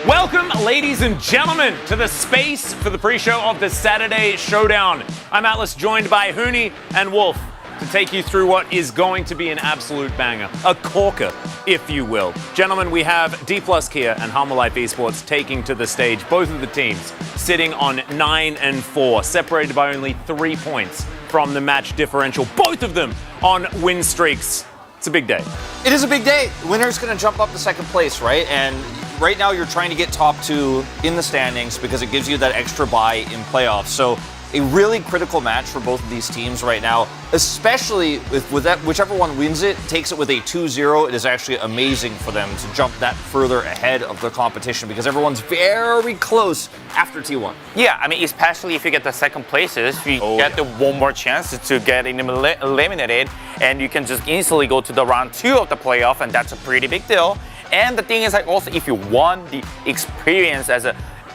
Welcome, ladies and gentlemen, to the space for the pre-show of the Saturday Showdown. I'm Atlas, joined by Hooney and Wolf, to take you through what is going to be an absolute banger, a corker, if you will. Gentlemen, we have D+ Kia and Hanwha Life Esports taking to the stage, both of the teams sitting on 9 and 4, separated by only 3 points from the match differential, both of them on win streaks. It's a big day. It is a big day. Winner's going to jump up to second place, right? And right now you're trying to get top 2 in the standings because it gives you that extra bye in playoffs. So a really critical match for both of these teams right now, especially with that, whichever one wins it, takes it with a 2-0. It is actually amazing for them to jump that further ahead of the competition because everyone's very close after T1. Yeah, I mean, especially if you get the second places, you get the one more chance to get eliminated, and you can just instantly go to the round 2 of the playoff, and that's a pretty big deal. And the thing is, like, also if you won the experience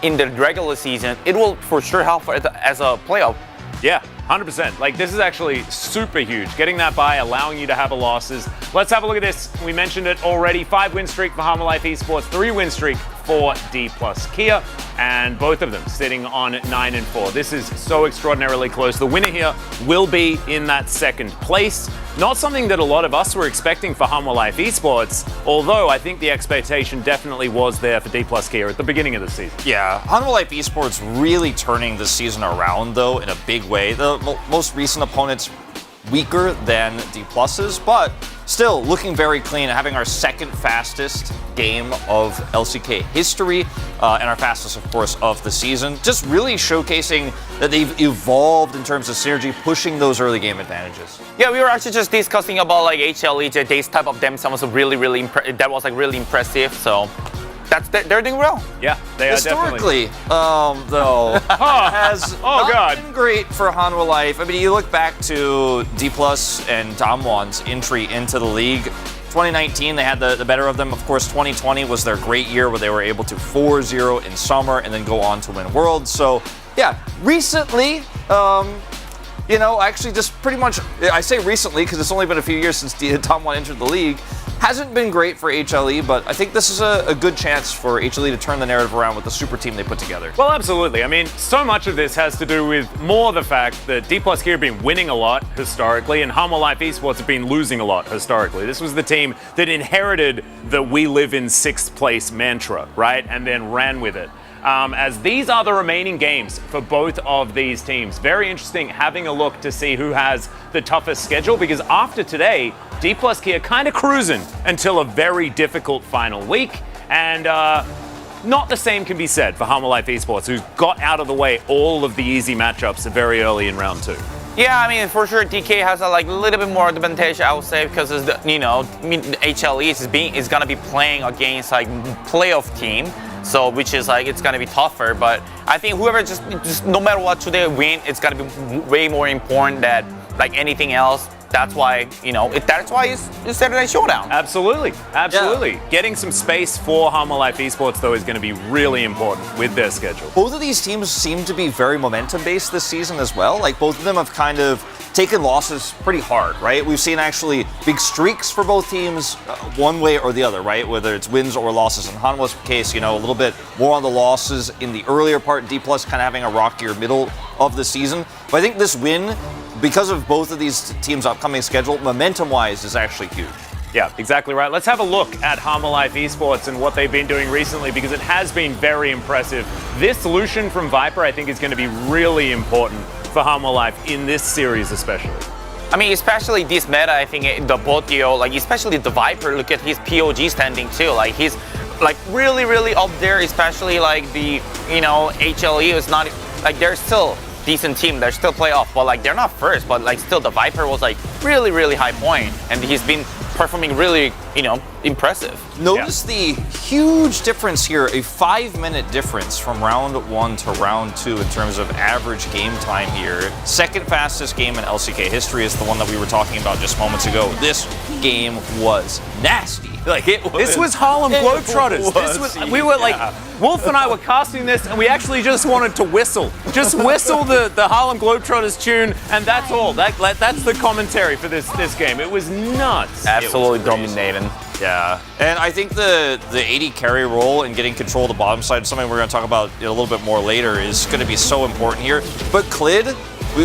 in the regular season, it will for sure help as a playoff. Yeah, 100%. Like, this is actually super huge. Getting that bye, allowing you to have a losses. Let's have a look at this. We mentioned it already. 5-win streak for Hanwha Life Esports, 3-win streak for D+ Kia, and both of them sitting on 9 and 4. This is so extraordinarily close. The winner here will be in that second place. Not something that a lot of us were expecting for Hanwha Life Esports, although I think the expectation definitely was there for D+ Kia at the beginning of the season. Yeah, Hanwha Life Esports really turning the season around, though, in a big way. The most recent opponents weaker than D+'s, but still looking very clean, having our second fastest game of LCK history, and our fastest, of course, of the season. Just really showcasing that they've evolved in terms of synergy, pushing those early game advantages. Yeah, we were actually just discussing about like HLE, this type of them. Some was really impressive. So they're doing well. Yeah, they are definitely. Historically, though, has not been great for Hanwha Life. I mean, you look back to D+ and Damwon's entry into the league. 2019, they had the better of them. Of course, 2020 was their great year where they were able to 4-0 in summer and then go on to win Worlds. So, yeah, recently, you know, actually just pretty much, I say recently because it's only been a few years since Damwon entered the league, hasn't been great for HLE, but I think this is a good chance for HLE to turn the narrative around with the super team they put together. Well, absolutely. I mean, so much of this has to do with more the fact that D+ Kia have been winning a lot historically, and Hanwha Life Esports have been losing a lot historically. This was the team that inherited the "we live in 6th place" mantra, right? And then ran with it. As these are the remaining games for both of these teams. Very interesting having a look to see who has the toughest schedule, because after today, D+ Kia kind of cruising until a very difficult final week, and not the same can be said for Hanwha Life Esports, who got out of the way all of the easy matchups very early in round 2. Yeah, I mean, for sure, DK has a little bit more advantage, I would say, because HLE is gonna be playing against playoff team. So, which is it's gonna be tougher, but I think whoever just no matter what today win, it's gonna be way more important than anything else. That's why, that's why it's Saturday Showdown. Absolutely. Yeah. Getting some space for Hanwha Life Esports, though, is going to be really important with their schedule. Both of these teams seem to be very momentum-based this season as well. Both of them have kind of taken losses pretty hard, right? We've seen actually big streaks for both teams one way or the other, right? Whether it's wins or losses. In Hanwha's case, a little bit more on the losses in the earlier part, D+ kind of having a rockier middle of the season. But I think this win, because of both of these teams' upcoming schedule, momentum-wise, is actually huge. Yeah, exactly right. Let's have a look at Hanwha Life Esports and what they've been doing recently, because it has been very impressive. This solution from Viper, I think, is going to be really important for Hanwha Life in this series especially. I mean, especially this meta, I think the both especially the Viper, look at his POG standing too. He's really up there, especially the HLE is not they're still decent team. They're still playoff, but they're not first. But still, the Viper was really, really high point, and he's been performing really, impressive. Notice the huge difference here, a 5-minute difference from round 1 to round 2 in terms of average game time here. Second fastest game in LCK history is the one that we were talking about just moments ago. This game was nasty. This was Harlem Globetrotters. We were Wolf and I were casting this, and we actually just wanted to whistle. Just whistle the Harlem Globetrotters tune, and that's all. That's the commentary for this game. It was nuts. Absolutely dominating. Yeah, and I think the AD carry role in getting control of the bottom side, something we're going to talk about a little bit more later, is going to be so important here. But Clid,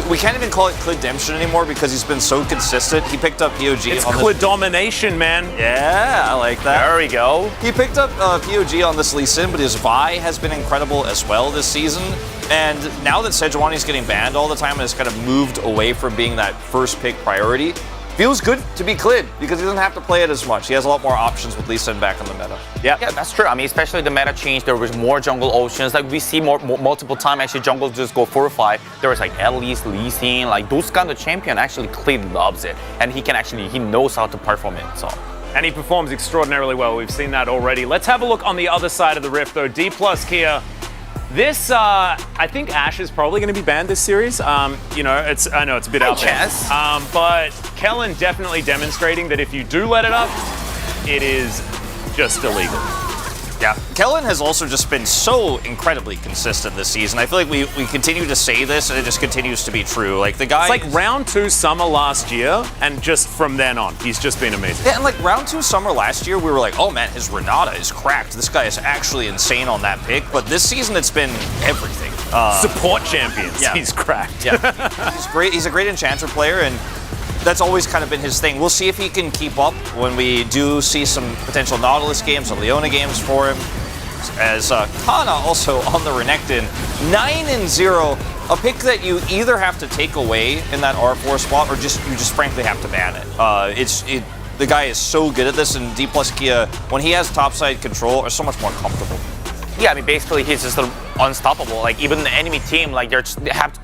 we can't even call it Clidemption anymore because he's been so consistent. He picked up POG. It's Clidomination, man. Yeah, I like that. There we go. He picked up POG on this Lee Sin, but his Vi has been incredible as well this season. And now that Sejuani's getting banned all the time and has kind of moved away from being that first pick priority, feels good to be Clid because he doesn't have to play it as much. He has a lot more options with Lee Sin back in the meta. Yeah, that's true. I mean, especially the meta change, there was more jungle options. Like we see multiple times actually jungle just go 4-5. There was LEs, Lee Sin, those kind of champion actually Clid loves it. And he knows how to perform it, so. And he performs extraordinarily well. We've seen that already. Let's have a look on the other side of the rift though. D+ Kia. This, I think Ashe is probably going to be banned this series. I know it's a bit out there. But Kellen definitely demonstrating that if you do let it up, it is just illegal. Yeah, Kellen has also just been so incredibly consistent this season. I feel like we continue to say this, and it just continues to be true. Like the guy, it's like round 2 summer last year, and just from then on, he's just been amazing. Yeah, and like round 2 summer last year, we were like, oh man, his Renata is cracked. This guy is actually insane on that pick. But this season, it's been everything. Support champions, yeah. He's cracked. Yeah, he's great. He's a great Enchanter player, and that's always kind of been his thing. We'll see if he can keep up when we do see some potential Nautilus games or Leona games for him. As Kana also on the Renekton, 9-0, a pick that you either have to take away in that R4 spot or you just frankly have to ban it. The guy is so good at this, and D+ Kia, when he has topside control, are so much more comfortable. Yeah, I mean, basically he's just unstoppable. Like even the enemy team,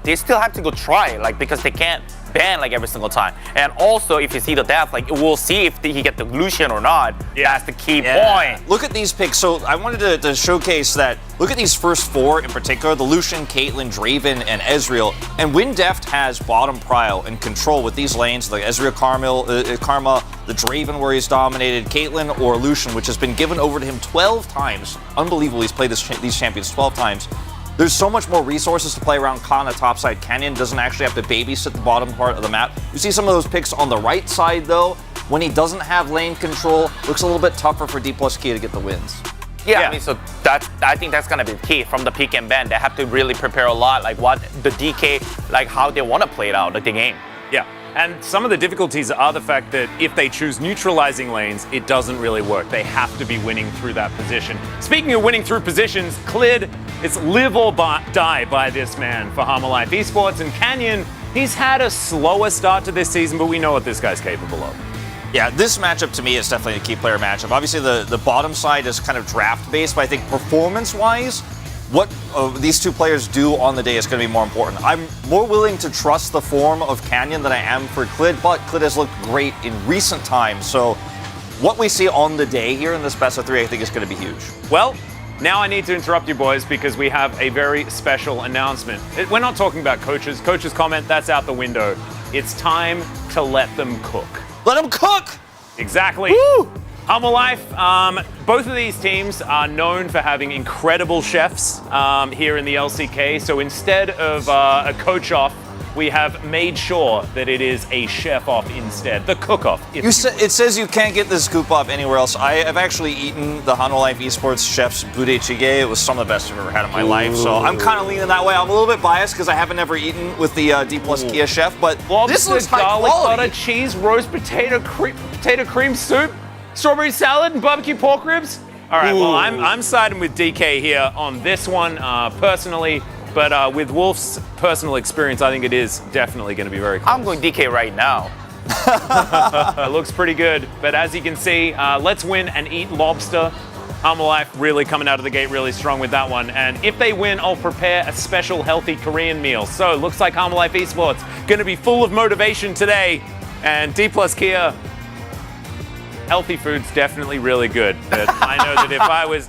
they still have to go try, because they can't ban every single time. And also, if you see the death, we'll see if he get the Lucian or not. Yeah. That's the key point. Look at these picks. So I wanted to showcase that. Look at these first 4 in particular: the Lucian, Caitlyn, Draven, and Ezreal. And when Deft has bottom prio and control with these lanes, like Ezreal, Karma, the Draven where he's dominated, Caitlyn or Lucian, which has been given over to him 12 times. Unbelievable, he's played these champions 12 times. There's so much more resources to play around Kana topside. Canyon doesn't actually have to babysit the bottom part of the map. You see some of those picks on the right side though, when he doesn't have lane control, looks a little bit tougher for D+ Kia to get the wins. Yeah, I mean, so I think that's gonna be the key from the pick and ban. They have to really prepare a lot, what the DK, how they want to play it out, the game. Yeah. And some of the difficulties are the fact that if they choose neutralizing lanes, it doesn't really work. They have to be winning through that position. Speaking of winning through positions, Clid, it's live or die by this man for Harmolife Esports. And Canyon, he's had a slower start to this season, but we know what this guy's capable of. Yeah, this matchup to me is definitely a key player matchup. Obviously, the bottom side is kind of draft-based, but I think performance-wise, what these two players do on the day is going to be more important. I'm more willing to trust the form of Canyon than I am for Clid, but Clid has looked great in recent times. So what we see on the day here in this best of 3, I think is going to be huge. Well, now I need to interrupt you boys because we have a very special announcement. We're not talking about coaches. Coaches' comment, that's out the window. It's time to let them cook. Let them cook! Exactly. Woo! Harmolife, both of these teams are known for having incredible chefs here in the LCK. So instead of a coach off, we have made sure that it is a chef off instead, the cook off. It says you can't get this scoop up anywhere else. I have actually eaten the Harmolife Esports chef's bude chige. It was some of the best I've ever had in my life. So I'm kind of leaning that way. I'm a little bit biased because I haven't ever eaten with the D+ Kia chef, but this looks high garlic quality. Butter, cheese, roast potato cream soup, strawberry salad, and barbecue pork ribs. All right, well, I'm siding with DK here on this one personally. But with Wolf's personal experience, I think it is definitely going to be very close. I'm going DK right now. It looks pretty good. But as you can see, let's win and eat lobster. Harmolife really coming out of the gate really strong with that one. And if they win, I'll prepare a special healthy Korean meal. So looks like Harmolife Esports going to be full of motivation today And D plus Kia, healthy food's definitely really good. But I know that if I was,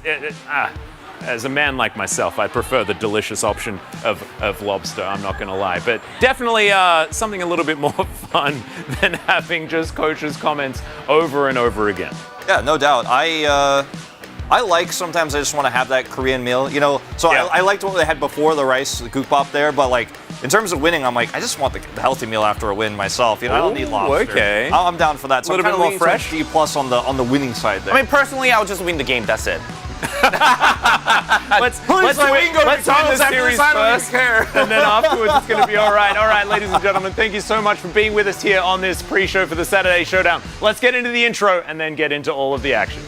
as a man like myself, I prefer the delicious option of lobster, I'm not gonna lie. But definitely something a little bit more fun than having just Coach's comments over and over again. Yeah, no doubt. I like sometimes I just want to have that Korean meal, you know. So Yeah. I liked what they had before the rice, the kukbap there, but like in terms of winning, I'm like I just want the healthy meal after a win myself. You know, I don't need Ooh, lobster. okay. I'm down for that. So A little I'm bit more leaning fresh? towards D+ on the winning side there. I mean, personally, I'll just win the game. That's it. Let's win the series first, and then afterwards it's going to be all right. All right, ladies and gentlemen, thank you so much for being with us here on this pre-show for the Saturday Showdown. Let's get into the intro and then get into all of the action.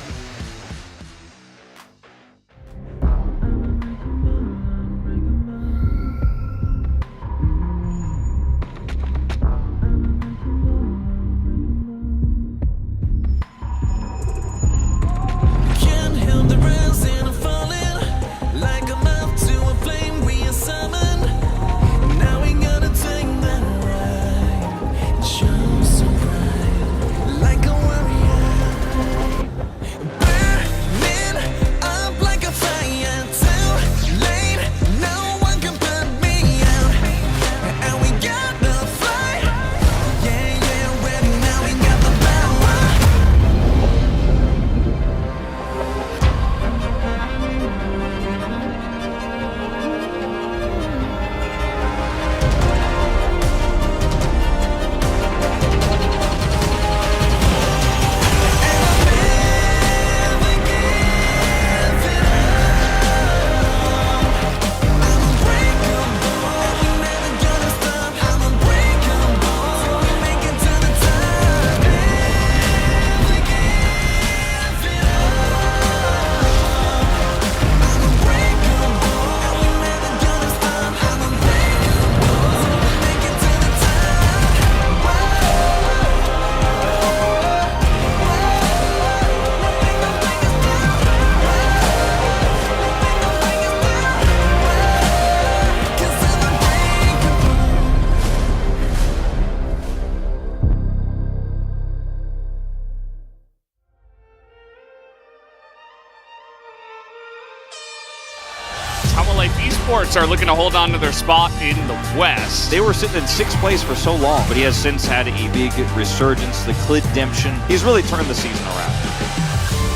Esports are looking to hold on to their spot in the West. They were sitting in 6th place for so long, but he has since had a big resurgence, the Clidemption. He's really turned the season around.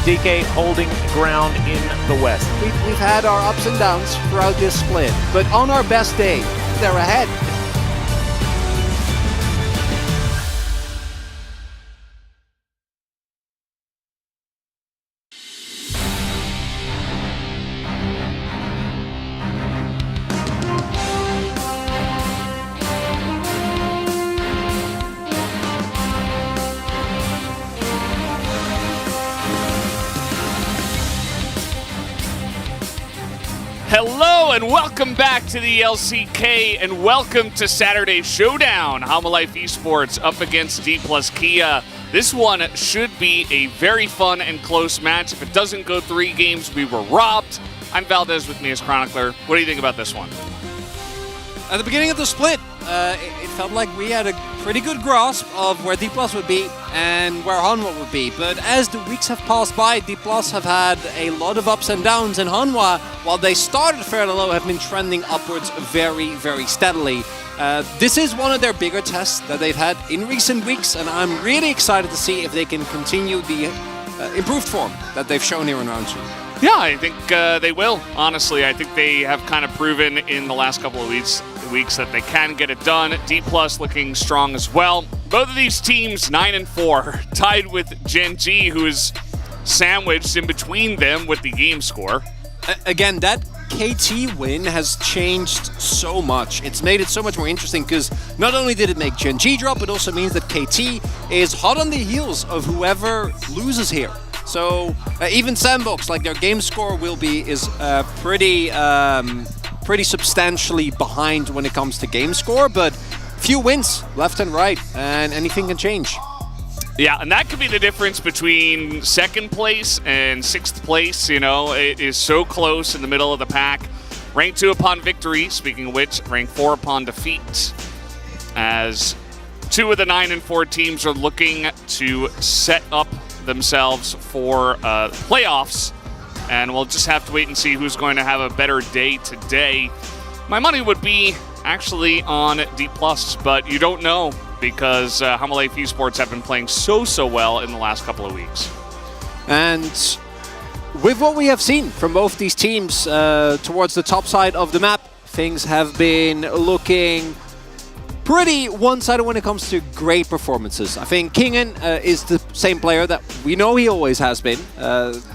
DK holding ground in the West. We've had our ups and downs throughout this split, but on our best day, they're ahead. Hello and welcome back to the LCK and welcome to Saturday Showdown. Homolife Esports up against D plus Kia. This one should be a very fun and close match. If it doesn't go 3 games, we were robbed. I'm Valdez, with me as Chronicler. What do you think about this one? At the beginning of the split, it felt like we had a pretty good grasp of where D+ would be and where Hanwha would be. But as the weeks have passed by, D+ have had a lot of ups and downs, and Hanwha, while they started fairly low, have been trending upwards very, very steadily. This is one of their bigger tests that they've had in recent weeks, and I'm really excited to see if they can continue the improved form that they've shown here in round 2. Yeah, I think they will, honestly. I think they have kind of proven in the last couple of weeks that they can get it done. D+ looking strong as well. Both of these teams 9-4, tied with Gen G, who is sandwiched in between them with the game score. Again, that KT win has changed so much. It's made it so much more interesting because not only did it make Gen G drop, it also means that KT is hot on the heels of whoever loses here. So even Sandbox, like their game score is pretty substantially behind when it comes to game score, but few wins left and right, and anything can change. Yeah, and that could be the difference between 2nd place and 6th place. You know, it is so close in the middle of the pack. Rank 2 upon victory, speaking of which, rank 4 upon defeat, as 2 of the 9 and 4 teams are looking to set up themselves for playoffs, and we'll just have to wait and see who's going to have a better day today. My money would be actually on D+, but you don't know because Hanwha Life Esports have been playing so well in the last couple of weeks. And with what we have seen from both these teams towards the top side of the map, things have been looking pretty one-sided when it comes to great performances. I think Kingen is the same player that we know he always has been.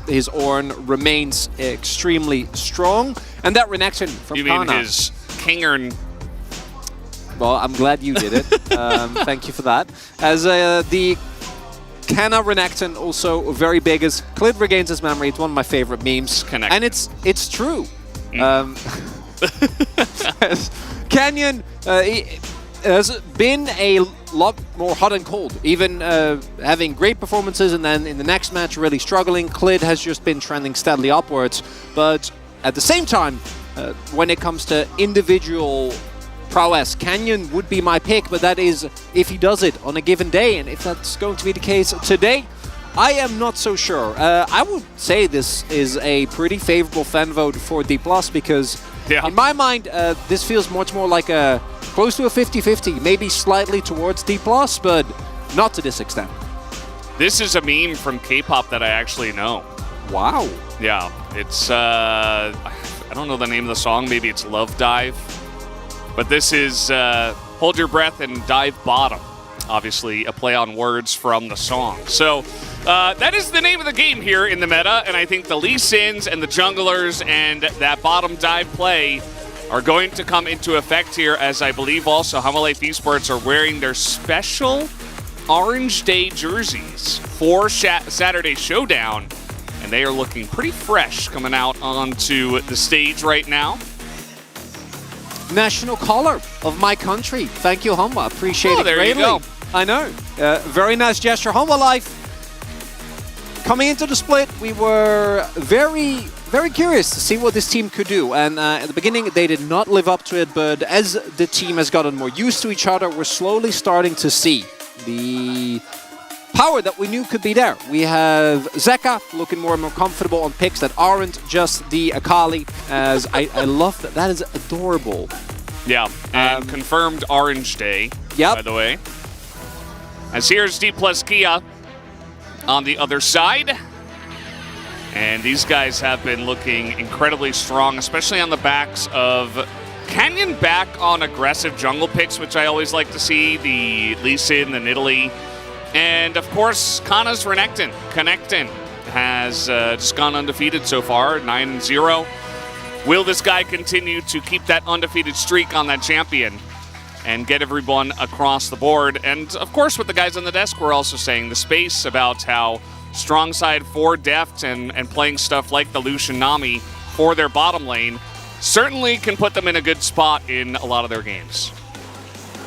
His Ornn remains extremely strong. And that Renekton from You mean Kana. his Kingern? Well, I'm glad you did it. Thank you for that. As the Kana Renekton also very big as Clid regains his memory. It's one of my favorite memes. Connected. And it's true. Canyon has been a lot more hot and cold, even having great performances and then in the next match really struggling. Clid has just been trending steadily upwards, but at the same time, when it comes to individual prowess, Canyon would be my pick, but that is if he does it on a given day, and if that's going to be the case today, I am not so sure. I would say this is a pretty favorable fan vote for D+, because in my mind, this feels much more like a close to a 50-50, maybe slightly towards D+, but not to this extent. This is a meme from K-pop that I actually know. Wow. Yeah, it's, I don't know the name of the song, maybe it's Love Dive. But this is Hold Your Breath and Dive Bottom. Obviously, a play on words from the song. So that is the name of the game here in the meta, and I think the Lee Sins and the junglers and that bottom dive play are going to come into effect here, as I believe also Hanwha Life Esports are wearing their special Orange Day jerseys for Saturday Showdown, and they are looking pretty fresh coming out onto the stage right now. National color of my country. Thank you, Hanwha. Appreciate it there greatly. you go. I know. Very nice gesture. Hanwha Life. Coming into the split, we were very curious to see what this team could do. And at the beginning, they did not live up to it. But as the team has gotten more used to each other, we're slowly starting to see the power that we knew could be there. We have Zeka looking more and more comfortable on picks that aren't just the Akali, as I love that. That is adorable. Yeah, and confirmed Orange Day, by the way. As here's D+ Kia on the other side. And these guys have been looking incredibly strong, especially on the backs of Canyon back on aggressive jungle picks, which I always like to see. The Lee Sin, the Nidalee. And of course, Kana's Renekton. Connectin has just gone undefeated so far, 9-0. Will this guy continue to keep that undefeated streak on that champion and get everyone across the board? And of course, with the guys on the desk, we're also saying the space about how strong side for Deft and playing stuff like the Lucian Nami for their bottom lane certainly can put them in a good spot in a lot of their games.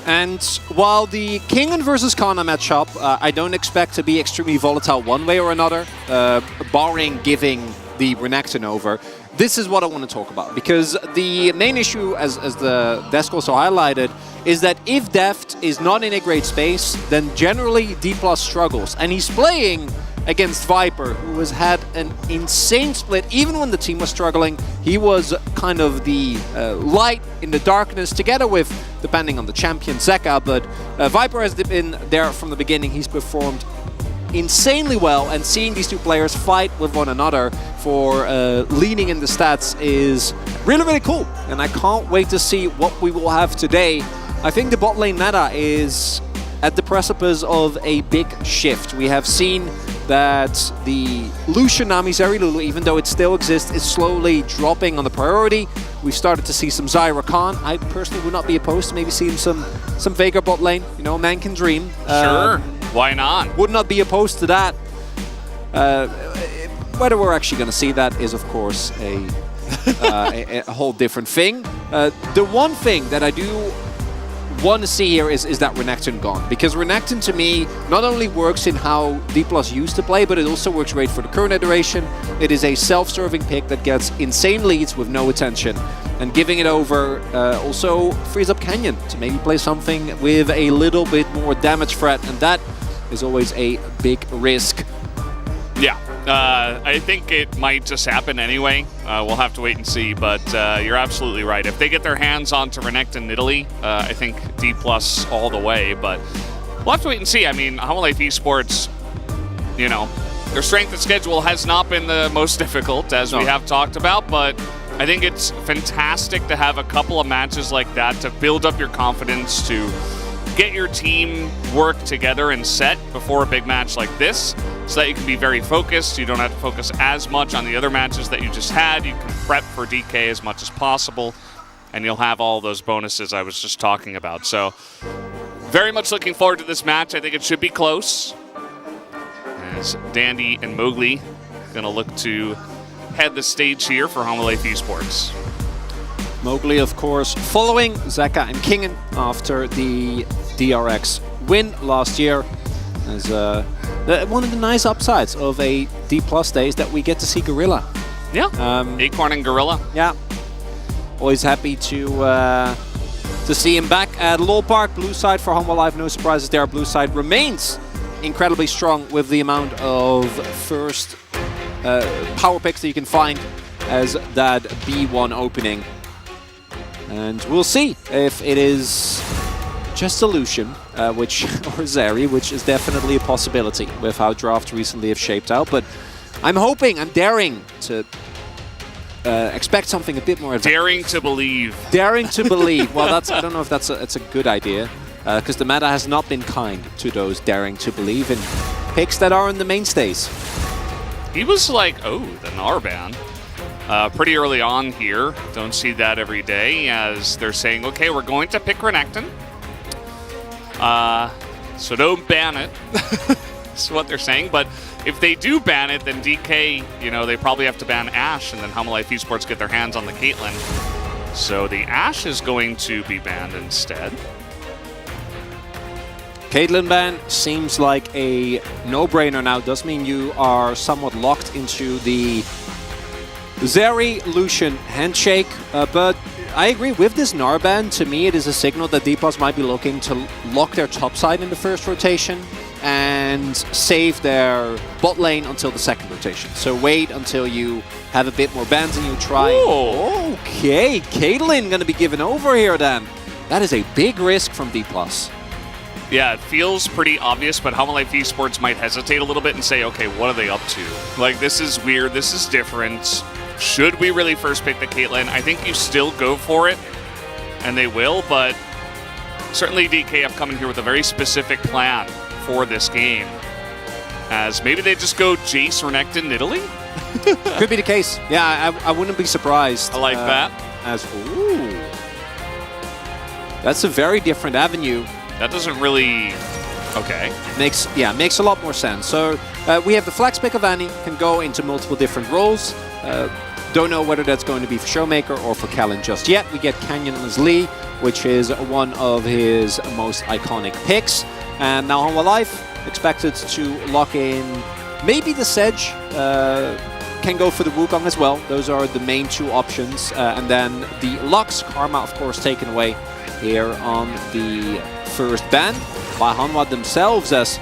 And while the Kingen versus Kana matchup, I don't expect to be extremely volatile one way or another, barring giving the Renekton over. This is what I want to talk about, because the main issue, as the desk also highlighted, is that if Deft is not in a great space, then generally D+ struggles. And he's playing against Viper, who has had an insane split. Even when the team was struggling, he was kind of the light in the darkness, together with, depending on the champion, Zeka. But Viper has been there from the beginning. He's performed insanely well, and seeing these two players fight with one another for leading in the stats is really cool. And I can't wait to see what we will have today. I think the bot lane meta is at the precipice of a big shift. We have seen that the Lucian Nami Zerilulu, even though it still exists, is slowly dropping on the priority. We've started to see some Zyra Khan. I personally would not be opposed to maybe seeing some Veigar bot lane. You know, a man can dream. Sure, why not? Would not be opposed to that. Whether we're actually going to see that is, of course, a whole different thing. The one thing that I do want to see here is that Renekton gone. Because Renekton, to me, not only works in how D+ used to play, but it also works great for the current iteration. It is a self-serving pick that gets insane leads with no attention. And giving it over also frees up Canyon to maybe play something with a little bit more damage threat. And that is always a big risk. Yeah. I think it might just happen anyway. We'll have to wait and see, but you're absolutely right. If they get their hands onto Renekton Italy, I think D+ all the way, but we'll have to wait and see. I mean, HLE Esports, you know, their strength of schedule has not been the most difficult, as we have talked about, but I think it's fantastic to have a couple of matches like that to build up your confidence, to get your team work together and set before a big match like this, so that you can be very focused. You don't have to focus as much on the other matches that you just had. You can prep for DK as much as possible, and you'll have all those bonuses I was just talking about. So very much looking forward to this match. I think it should be close, as Dandy and Mowgli going to look to head the stage here for HLE Esports. Mowgli, of course, following Zeka and Kingen after the DRX win last year. As one of the nice upsides of a D+ day is that we get to see Gorilla. Yeah, Acorn and Gorilla. Yeah, always happy to see him back at LoL Park. Blue side for HLE, no surprises there. Blue side remains incredibly strong with the amount of first power picks that you can find as that B1 opening. And we'll see if it is just a Lucian, or Zeri, which is definitely a possibility with how drafts recently have shaped out. But I'm hoping, I'm daring to expect something a bit more advanced. Daring to believe. Daring to believe. Well, I don't know if that's a good idea, because the meta has not been kind to those daring to believe in picks that are in the mainstays. He was like, oh, the Narban. Pretty early on here. Don't see that every day, as they're saying, okay, we're going to pick Renekton. So don't ban it. That's what they're saying. But if they do ban it, then DK, you know, they probably have to ban Ashe, and then HLE Esports get their hands on the Caitlyn. So the Ashe is going to be banned instead. Caitlyn ban seems like a no-brainer now. Does mean you are somewhat locked into the Zeri Lucian handshake, but I agree with this Gnar ban. To me, it is a signal that D+ might be looking to lock their top side in the first rotation and save their bot lane until the second rotation. So wait until you have a bit more bans and you try. Ooh. Okay, Caitlyn gonna be given over here then. That is a big risk from D+. Yeah, it feels pretty obvious, but HLE Esports might hesitate a little bit and say, okay, what are they up to? Like, this is weird, this is different. Should we really first pick the Caitlyn? I think you still go for it, and they will, but certainly DK have come in here with a very specific plan for this game. As maybe they just go Jace Renekton Italy? Could be the case. Yeah, I wouldn't be surprised. I like that. Ooh. That's a very different avenue. That doesn't really... Okay. Makes a lot more sense. So we have the flex pick of Annie, can go into multiple different roles. Don't know whether that's going to be for Showmaker or for Kellen just yet. We get Canyon as Lee, which is one of his most iconic picks. And now HLE expected to lock in maybe the Sedge, can go for the Wukong as well. Those are the main two options. And then the Lux, Karma of course taken away here on the first ban by HLE themselves, as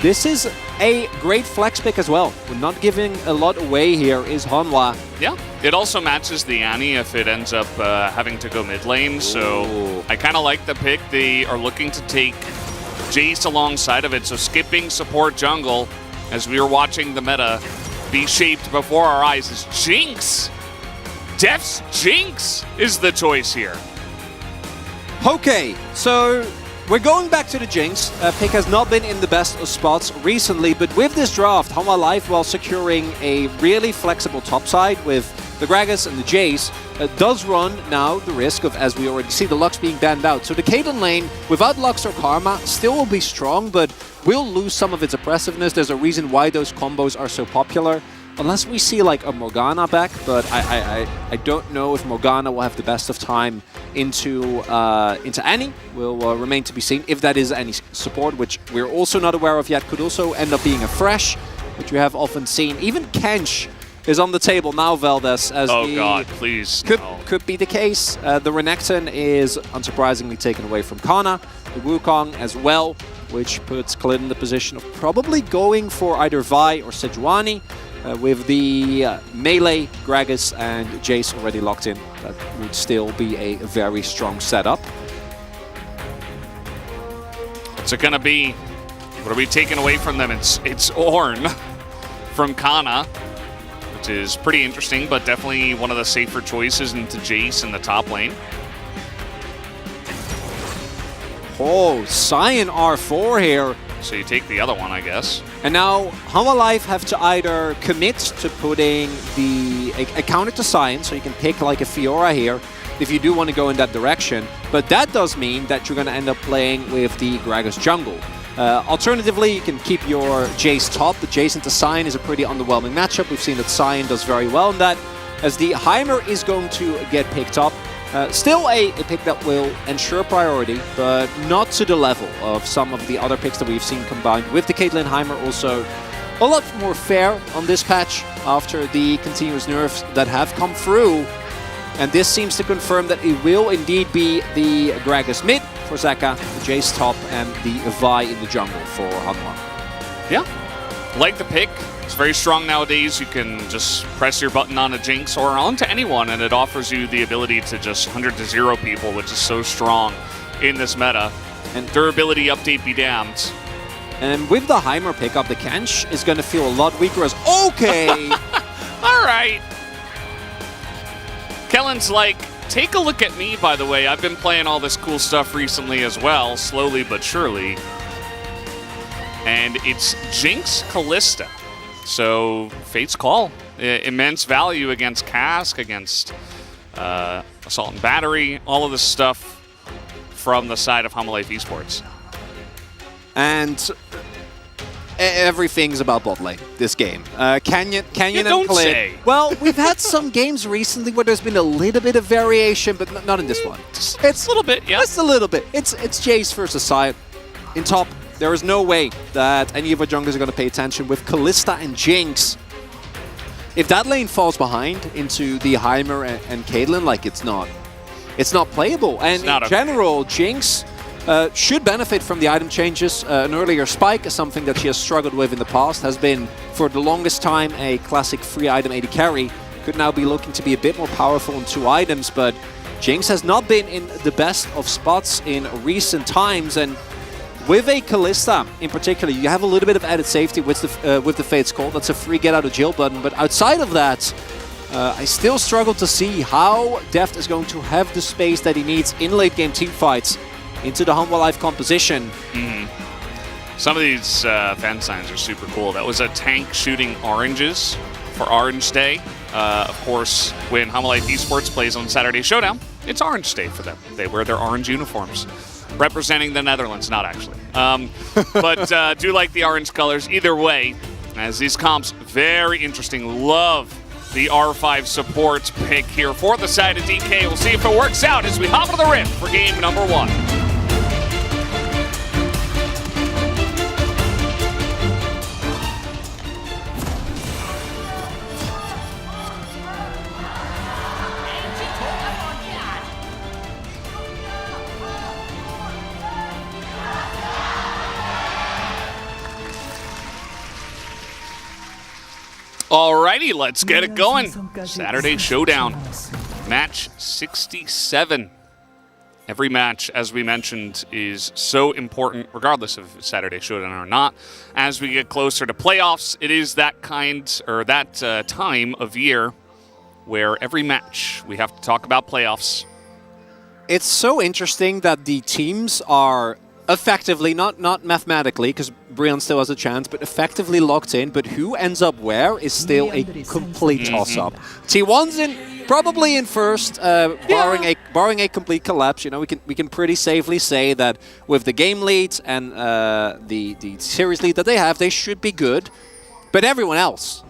this is a great flex pick as well. We're not giving a lot away here is HLE. Yeah, it also matches the Annie if it ends up having to go mid lane, so I kind of like the pick. They are looking to take Jace alongside of it, so skipping support jungle as we were watching the meta be shaped before our eyes is Jinx. Def's Jinx is the choice here. Okay, so we're going back to the Jinx. Pick has not been in the best of spots recently, but with this draft, HLE, while securing a really flexible topside with the Gragas and the Jace, does run now the risk of, as we already see, the Lux being banned out. So the Caitlyn lane, without Lux or Karma, still will be strong, but will lose some of its oppressiveness. There's a reason why those combos are so popular. Unless we see like a Morgana back, but I don't know if Morgana will have the best of time into Annie will remain to be seen. If that is Annie's support, which we're also not aware of yet, could also end up being a Fresh, which we have often seen. Even Kench is on the table now, Valdez. As oh God, please. Could be the case. The Renekton is unsurprisingly taken away from Kana, the Wukong as well, which puts Khalid in the position of probably going for either Vi or Sejuani. With the melee, Gragas, and Jace already locked in, that would still be a very strong setup. What's it gonna be? What are we taking away from them? It's Ornn from Kana, which is pretty interesting, but definitely one of the safer choices into Jace in the top lane. Oh, Cyan R4 here. So you take the other one, I guess. And now Hanwha Life have to either commit to putting a counter to Cyan, so you can pick like a Fiora here if you do want to go in that direction. But that does mean that you're going to end up playing with the Gragas jungle. Alternatively, you can keep your Jace top. The Jace into Cyan is a pretty underwhelming matchup. We've seen that Cyan does very well in that, as the Heimer is going to get picked up. Still a pick that will ensure priority, but not to the level of some of the other picks that we've seen combined with the Caitlyn Heimer. Also a lot more fair on this patch after the continuous nerfs that have come through. And this seems to confirm that it will indeed be the Gragas mid for Zaka, the Jace top, and the Vi in the jungle for Hanwha. Yeah, like the pick. It's very strong nowadays. You can just press your button on a Jinx or onto anyone, and it offers you the ability to just 100 to 0 people, which is so strong in this meta. And durability update be damned. And with the Heimer pickup, the Kench is going to feel a lot weaker as... Okay! All right. Kellen's like, take a look at me, by the way. I've been playing all this cool stuff recently as well, slowly but surely. And it's Jinx Kalista. So, Fate's Call. Immense value against Cask, against Assault and Battery, all of this stuff from the side of Hanwha Life Esports. And everything's about bot lane this game. Canyon and don't Khalid. say. Well, we've had some games recently where there's been a little bit of variation, but not in this one. It's a little bit, yeah. Just a little bit. It's Jace versus Cyan. In top, there is no way that any of our junglers are going to pay attention with Kalista and Jinx. If that lane falls behind into the Heimer and Caitlyn, like it's not playable. And in general, Jinx should benefit from the item changes. An earlier spike is something that she has struggled with in the past, has been for the longest time a classic free item AD carry. Could now be looking to be a bit more powerful in 2 items, but Jinx has not been in the best of spots in recent times. And with a Kalista in particular, you have a little bit of added safety with the Fate's Call. That's a free get out of jail button. But outside of that, I still struggle to see how Deft is going to have the space that he needs in late game team fights into the Hanwha Life composition. Some of these fan signs are super cool. That was a tank shooting oranges for Orange Day. Of course, when Hanwha Life Esports plays on Saturday Showdown, it's Orange Day for them. They wear their orange uniforms, representing the Netherlands, not actually. But do like the orange colors either way, as these comps, very interesting. Love the R5 support pick here for the side of DK. We'll see if it works out as we hop into the Rift for game number 1. Alrighty, let's get it going. Saturday Showdown, match 67. Every match, as we mentioned, is so important, regardless of Saturday Showdown or not. As we get closer to playoffs, it is that time of year where every match we have to talk about playoffs. It's so interesting that the teams are effectively, not mathematically, because Brion still has a chance, but effectively locked in. But who ends up where is still a complete toss-up. T1's probably in first, barring a complete collapse. You know, we can pretty safely say that with the game lead and the series lead that they should be good. But everyone else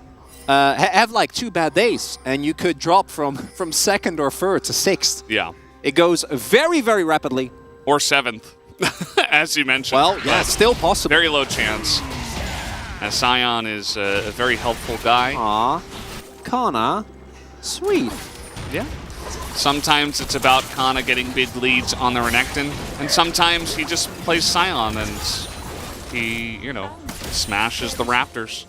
have like 2 bad days, and you could drop from second or third to 6th. Yeah. It goes very, very rapidly. Or 7th, as you mentioned. Well, yeah, But still possible. very low chance. As Sion is a very helpful guy. Aw, Kana, sweet. Yeah. Sometimes it's about Kana getting big leads on the Renekton, and sometimes he just plays Sion and he, you know, smashes the Raptors.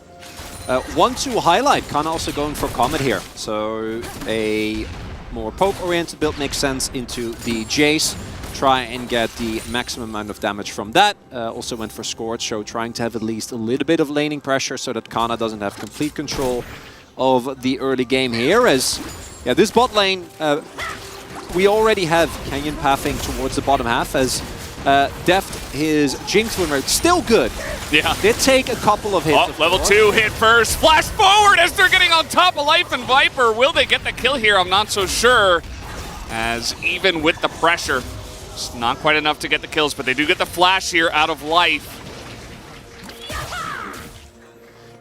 One to highlight, Kana also going for Comet here. So a more poke-oriented build makes sense into the Jace. Try and get the maximum amount of damage from that. Also went for Scorch, so trying to have at least a little bit of laning pressure so that Kana doesn't have complete control of the early game here. As yeah, this bot lane, we already have Canyon pathing towards the bottom half as Deft, his Jinx win rate, still good. Yeah. Did take a couple of hits. Oh, level 2 hit first. Flash forward as they're getting on top of Life and Viper. Will they get the kill here? I'm not so sure. As even with the pressure, it's not quite enough to get the kills, but they do get the flash here out of Life.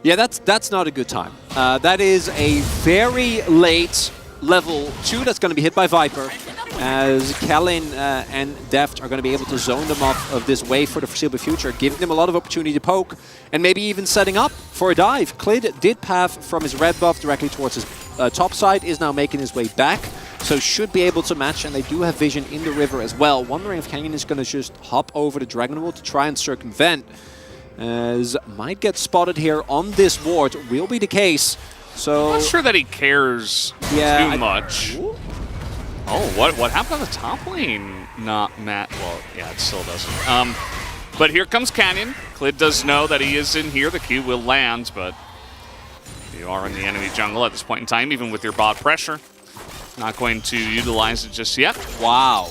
Yeah, that's not a good time. That is a very late level 2 that's going to be hit by Viper, as Kellen and Deft are going to be able to zone them off of this wave for the foreseeable future, giving them a lot of opportunity to poke, and maybe even setting up for a dive. Clid did path from his red buff directly towards his top side, is now making his way back, so should be able to match, and they do have vision in the river as well. Wondering if Canyon is going to just hop over the Dragon Wall to try and circumvent, as might get spotted here on this ward, will be the case. So I'm not sure that he cares too much. Oh, what happened on the top lane? Not Matt. Well, yeah, it still doesn't. But here comes Canyon. Clid does know that he is in here. The Q will land, but you are in the enemy jungle at this point in time, even with your bot pressure. Not going to utilize it just yet. Wow.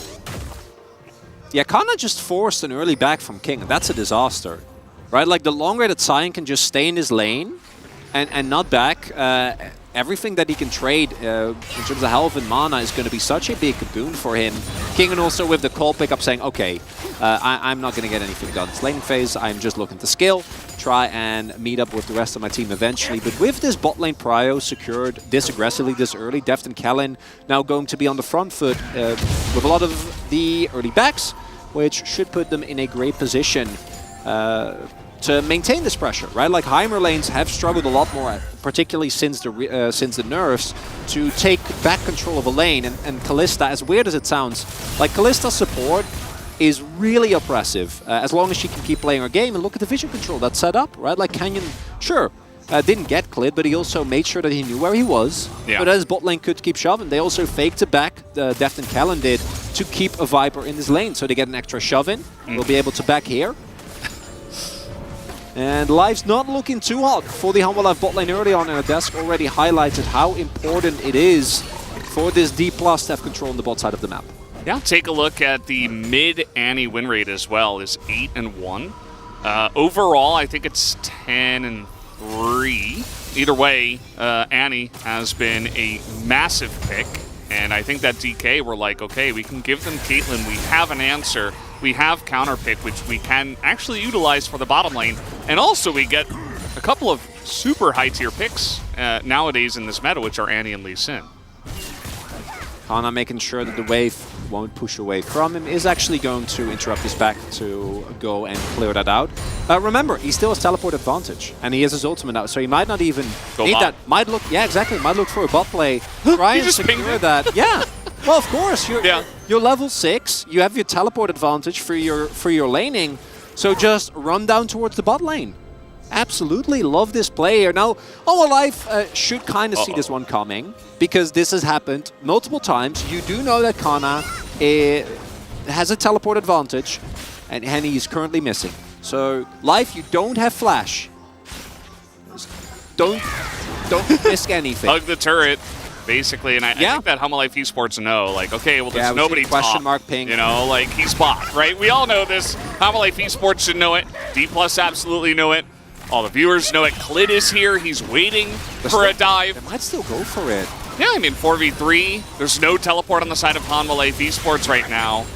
Yeah, Kana just forced an early back from King. That's a disaster, right? Like, the longer that Sion can just stay in his lane and not back, everything that he can trade in terms of health and mana is going to be such a big boon for him. King, and also with the call pickup saying, okay, I'm not going to get anything done this laning phase. I'm just looking to skill, try and meet up with the rest of my team eventually. But with this bot lane prio secured this aggressively, this early, Deft and Kellen now going to be on the front foot with a lot of the early backs, which should put them in a great position to maintain this pressure, right? Like, Heimer lanes have struggled a lot more, particularly since the nerfs, to take back control of a lane. And Kalista, as weird as it sounds, like, Kalista's support is really oppressive as long as she can keep playing her game. And look at the vision control that's set up, right? Like, Canyon, sure, didn't get Clid, but he also made sure that he knew where he was. Yeah. But as bot lane could keep shoving, they also faked it back, Deft and Kellen did, to keep a Viper in this lane. So they get an extra shove in. They'll be able to back here. And life's not looking too hot for the Humble Life bot lane early on, and Desk already highlighted how important it is for this D+ to have control on the bot side of the map. Yeah, take a look at the mid Annie win rate as well, is 8-1. Overall, I think it's 10-3. Either way, Annie has been a massive pick, and I think that DK were like, okay, we can give them Caitlyn, we have an answer. We have counter pick, which we can actually utilize for the bottom lane. And also we get a couple of super high tier picks nowadays in this meta, which are Annie and Lee Sin. Kana making sure that the wave won't push away from him, is actually going to interrupt his back to go and clear that out. Remember, he still has teleport advantage, and he has his ultimate out, so he might not even need that. Might look, yeah, exactly, might look for a bot play. Try and secure that. Yeah. Well, of course, you're level 6. You have your teleport advantage for your laning, so just run down towards the bot lane. Absolutely love this player. Now, Humble Life should kind of see this one coming, because this has happened multiple times. You do know that Kana has a teleport advantage, and he's currently missing. So, Life, you don't have flash. Don't risk anything. Hug the turret. Basically, and I think that Humble Life Esports know, like, okay, well, there's nobody question mark ping. You know, like, he's bot, right? We all know this. Humble Life Esports should know it. D+ absolutely know it. All the viewers know it. Clid is here. He's waiting for a dive. They might still go for it. Yeah, I mean, 4v3. There's no teleport on the side of Humble Life Esports right now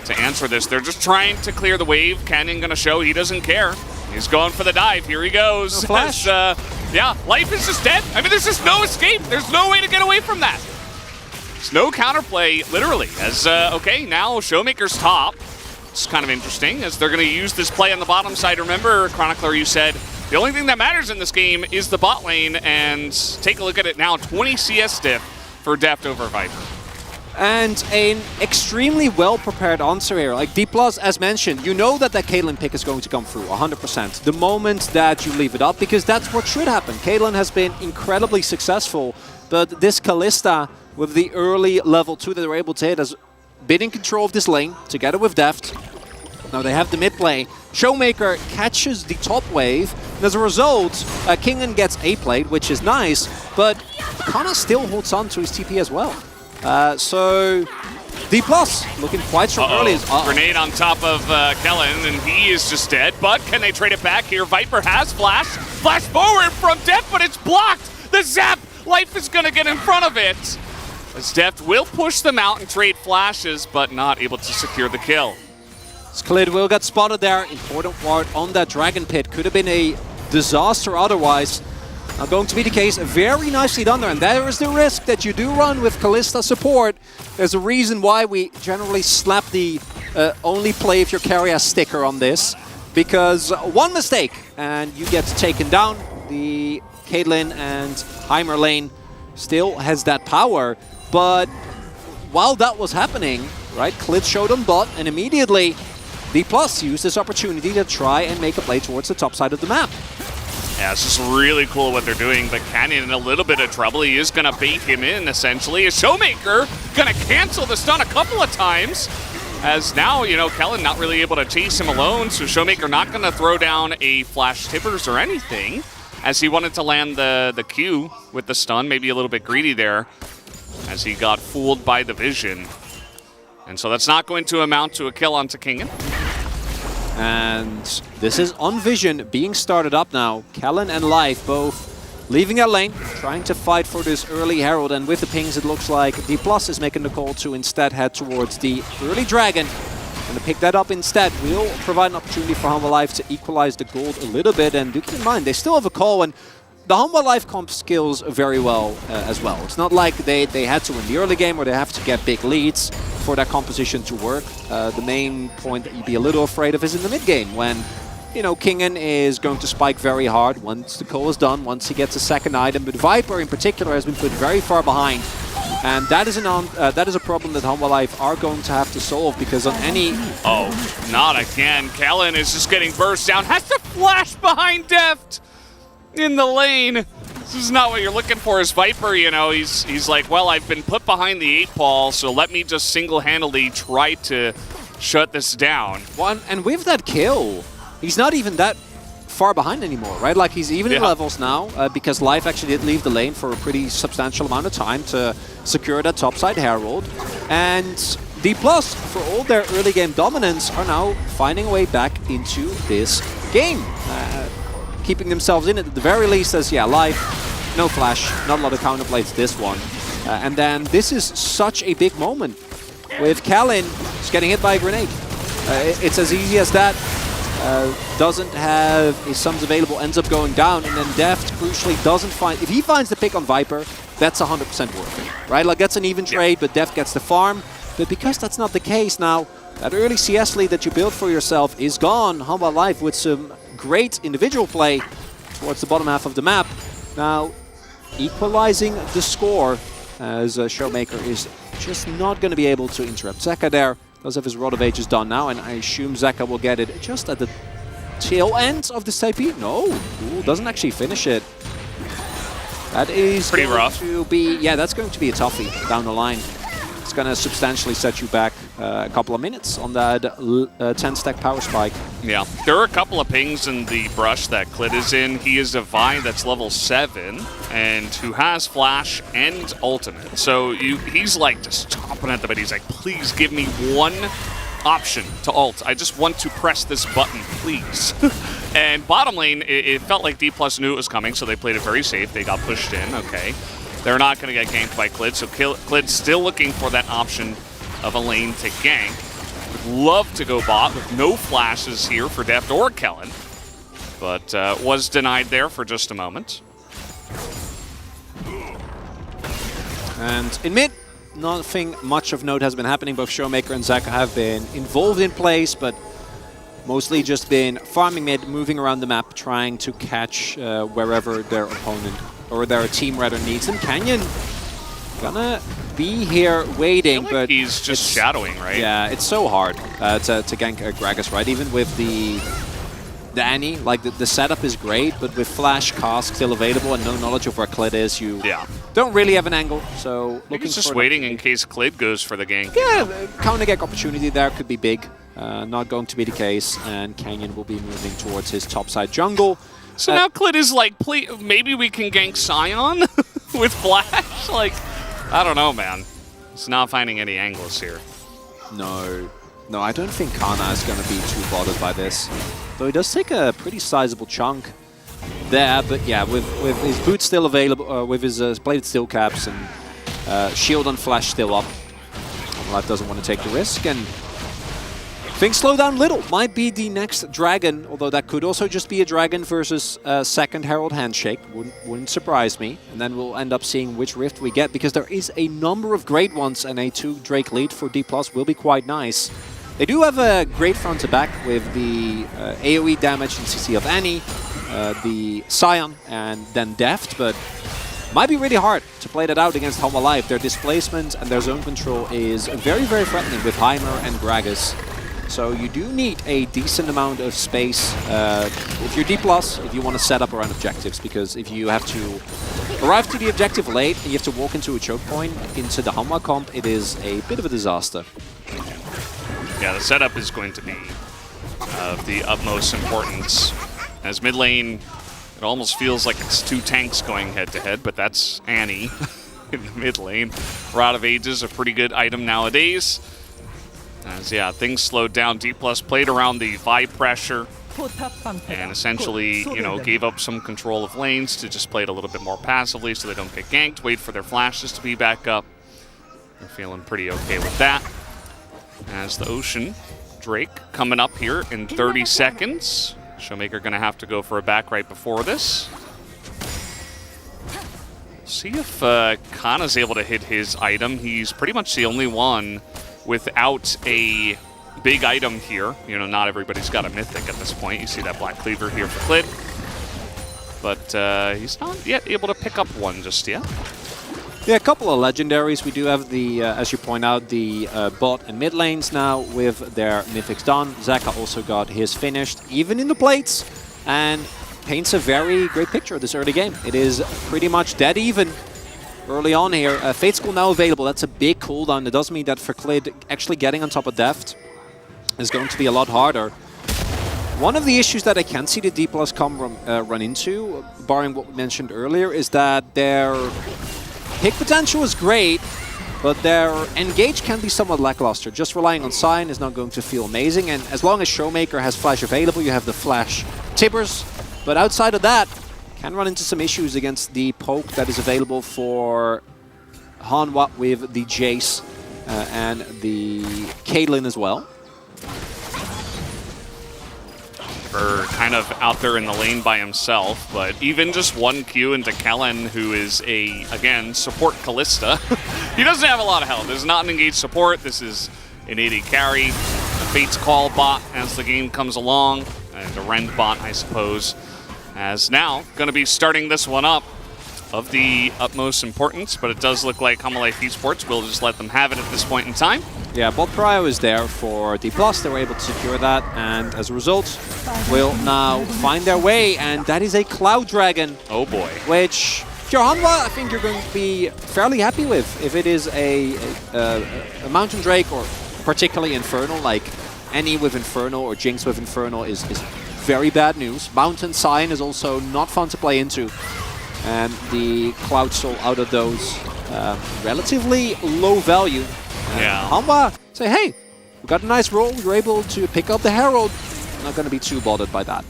to answer this. They're just trying to clear the wave. Canyon going to show he doesn't care. He's going for the dive. Here he goes. No flash. Yeah, Life is just dead. I mean, there's just no escape. There's no way to get away from that. There's no counterplay, literally. As, okay, now Showmaker's top. It's kind of interesting, as they're going to use this play on the bottom side. Remember, Chronicler, you said the only thing that matters in this game is the bot lane, and take a look at it now. 20 CS diff for Deft over Viper. And an extremely well-prepared answer here. Like D+, as mentioned, you know that Caitlyn pick is going to come through 100% the moment that you leave it up, because that's what should happen. Caitlyn has been incredibly successful, but this Kalista with the early level 2 that they were able to hit has been in control of this lane together with Deft. Now they have the mid play. Showmaker catches the top wave, and as a result, Kingen gets A played, which is nice, but Kana still holds on to his TP as well. So D+ looking quite strong early. Grenade on top of Kellen, and he is just dead. But can they trade it back here? Viper has flash. Flash forward from Deft, but it's blocked. The zap. Life is going to get in front of it. As Deft will push them out and trade flashes, but not able to secure the kill. Sklid will get spotted there. Important ward on that Dragon Pit. Could have been a disaster otherwise. Now going to be the case, very nicely done there, and there is the risk that you do run with Kalista support. There's a reason why we generally slap the only play if your carrier sticker on this, because one mistake and you get taken down. The Caitlyn and Heimer lane still has that power, but while that was happening, right, Klid showed on bot, and immediately D+ used this opportunity to try and make a play towards the top side of the map. Yeah, it's just really cool what they're doing, but Canyon in a little bit of trouble. He is going to bait him in, essentially. A Showmaker going to cancel the stun a couple of times, as now, you know, Kellen not really able to chase him alone, so Showmaker not going to throw down a flash tippers or anything, as he wanted to land the Q with the stun, maybe a little bit greedy there, as he got fooled by the vision. And so that's not going to amount to a kill onto Kingen. And this is on Vision being started up now. Kellen and Life both leaving their lane, trying to fight for this early Herald, and with the pings it looks like D+ is making the call to instead head towards the early Dragon. And to pick that up instead will provide an opportunity for Humble Life to equalize the gold a little bit, and do keep in mind, they still have a call, and the Humble Life comp skills very well as well. It's not like they had to win the early game or they have to get big leads for that composition to work. The main point that you'd be a little afraid of is in the mid game, when, you know, Kingen is going to spike very hard once the call is done, once he gets a second item. But Viper in particular has been put very far behind, and that is a problem that Humble Life are going to have to solve, because on any... Oh, not again. Kellen is just getting burst down, has to flash behind Deft in the lane. This is not what you're looking for as Viper, you know. He's like, well, I've been put behind the 8-ball, so let me just single-handedly try to shut this down. Well, and with that kill, he's not even that far behind anymore, right? Like, he's even in levels now, because Life actually did leave the lane for a pretty substantial amount of time to secure that topside Herald. And D+, for all their early game dominance, are now finding a way back into this game. Keeping themselves in it at the very least, as Life, no flash, not a lot of counterplays this one. And then this is such a big moment with Kellen just getting hit by a grenade. It's as easy as that. Doesn't have his sums available, ends up going down, and then Deft crucially doesn't find... If he finds the pick on Viper, that's 100% worth it, right? Like, that's an even trade, but Deft gets the farm. But because that's not the case now, that early CS lead that you built for yourself is gone. Humble Life with some great individual play towards the bottom half of the map. Now, equalizing the score, as Showmaker is just not going to be able to interrupt. Zeka there does have his Rod of Ages done now, and I assume Zeka will get it just at the tail end of this TP. No, Ooh, doesn't actually finish it. That is pretty rough. That's going to be a toughie down the line. It's going to substantially set you back a couple of minutes on that 10-stack power spike. Yeah, there are a couple of pings in the brush that Klid is in. He is a Vine that's level 7 and who has flash and ultimate. So he's like just chomping at the bit. He's like, please give me one option to ult. I just want to press this button, please. And bottom lane, it felt like D+ knew it was coming, so they played it very safe. They got pushed in, okay. They're not going to get ganked by Klid, so Klid's still looking for that option of a lane to gank. Would love to go bot with no flashes here for Deft or Kellen, but was denied there for just a moment. And in mid, nothing much of note has been happening. Both Showmaker and Zeka have been involved in plays, but mostly just been farming mid, moving around the map, trying to catch wherever their opponent or their team rather needs them. Canyon gonna be here waiting, but he's just shadowing, right? Yeah, it's so hard to gank Gragas, right? Even with the Annie, like the setup is great, but with Flash, Cask still available and no knowledge of where Klid is, you don't really have an angle. So looking just waiting in case Klid goes for the gank. Yeah, counter gank opportunity there could be big. Not going to be the case, and Canyon will be moving towards his topside jungle. So now Klid is like, maybe we can gank Sion with Flash? Like, I don't know, man. He's not finding any angles here. No, I don't think Kana is going to be too bothered by this. Though he does take a pretty sizable chunk there, but yeah, with his boots still available, with his bladed steel caps and shield on Flash still up, Life doesn't want to take the risk, and things slow down a little. Might be the next dragon, although that could also just be a dragon versus second Herald Handshake. Wouldn't surprise me. And then we'll end up seeing which Rift we get, because there is a number of great ones, and a 2 Drake lead for D+ will be quite nice. They do have a great front to back with the AoE damage and CC of Annie, the Sion, and then Deft, but might be really hard to play that out against Home Alive. Their displacement and their zone control is very, very threatening with Heimer and Gragas. So you do need a decent amount of space if you're D+, if you want to set up around objectives, because if you have to arrive to the objective late and you have to walk into a choke point, into the Hanwha comp, it is a bit of a disaster. Yeah, the setup is going to be of the utmost importance. As mid lane, it almost feels like it's 2 tanks going head-to-head, but that's Annie in the mid lane. Rod of Ages, a pretty good item nowadays. As, yeah, things slowed down. D+ played around the vibe pressure and essentially, you know, gave up some control of lanes to just play it a little bit more passively so they don't get ganked, wait for their flashes to be back up. They're feeling pretty okay with that. As the Ocean Drake coming up here in 30 seconds. Showmaker going to have to go for a back right before this. See if Kana's able to hit his item. He's pretty much the only one without a big item here. You know, not everybody's got a Mythic at this point. You see that Black Cleaver here for Klid. But he's not yet able to pick up one just yet. Yeah, a couple of legendaries. We do have the, as you point out, the bot and mid lanes now with their mythics done. Zeka also got his finished, even in the plates, and paints a very great picture of this early game. It is pretty much dead even early on here. Fate School now available. That's a big cooldown. It does mean that for Klid, actually getting on top of Deft is going to be a lot harder. One of the issues that I can see the D+ run into, barring what we mentioned earlier, is that their pick potential is great, but their engage can be somewhat lackluster. Just relying on Sion is not going to feel amazing, and as long as Showmaker has Flash available, you have the Flash Tibbers. But outside of that, can run into some issues against the poke that is available for Hanwha with the Jace and the Caitlyn as well. Kind of out there in the lane by himself, but even just one Q into Kellen, who is a, again, support Kalista. He doesn't have a lot of health. This is not an engaged support. This is an AD carry, a Fate's Call bot as the game comes along, and a Rend bot, I suppose, as now going to be starting this one up of the utmost importance, but it does look like Hanwha Life Esports will just let them have it at this point in time. Yeah, bot prio is there for D+. They were able to secure that, and as a result, will now find their way, and that is a Cloud Dragon. Oh boy. Which, if you're Hanwha, I think you're going to be fairly happy with. If it is a Mountain Drake, or particularly Infernal, like any with Infernal or Jinx with Infernal is very bad news. Mountain Sion is also not fun to play into. And the Cloud Soul out of those relatively low value. Yeah. Hanwha say, hey, we got a nice roll. We were able to pick up the Herald. Not going to be too bothered by that.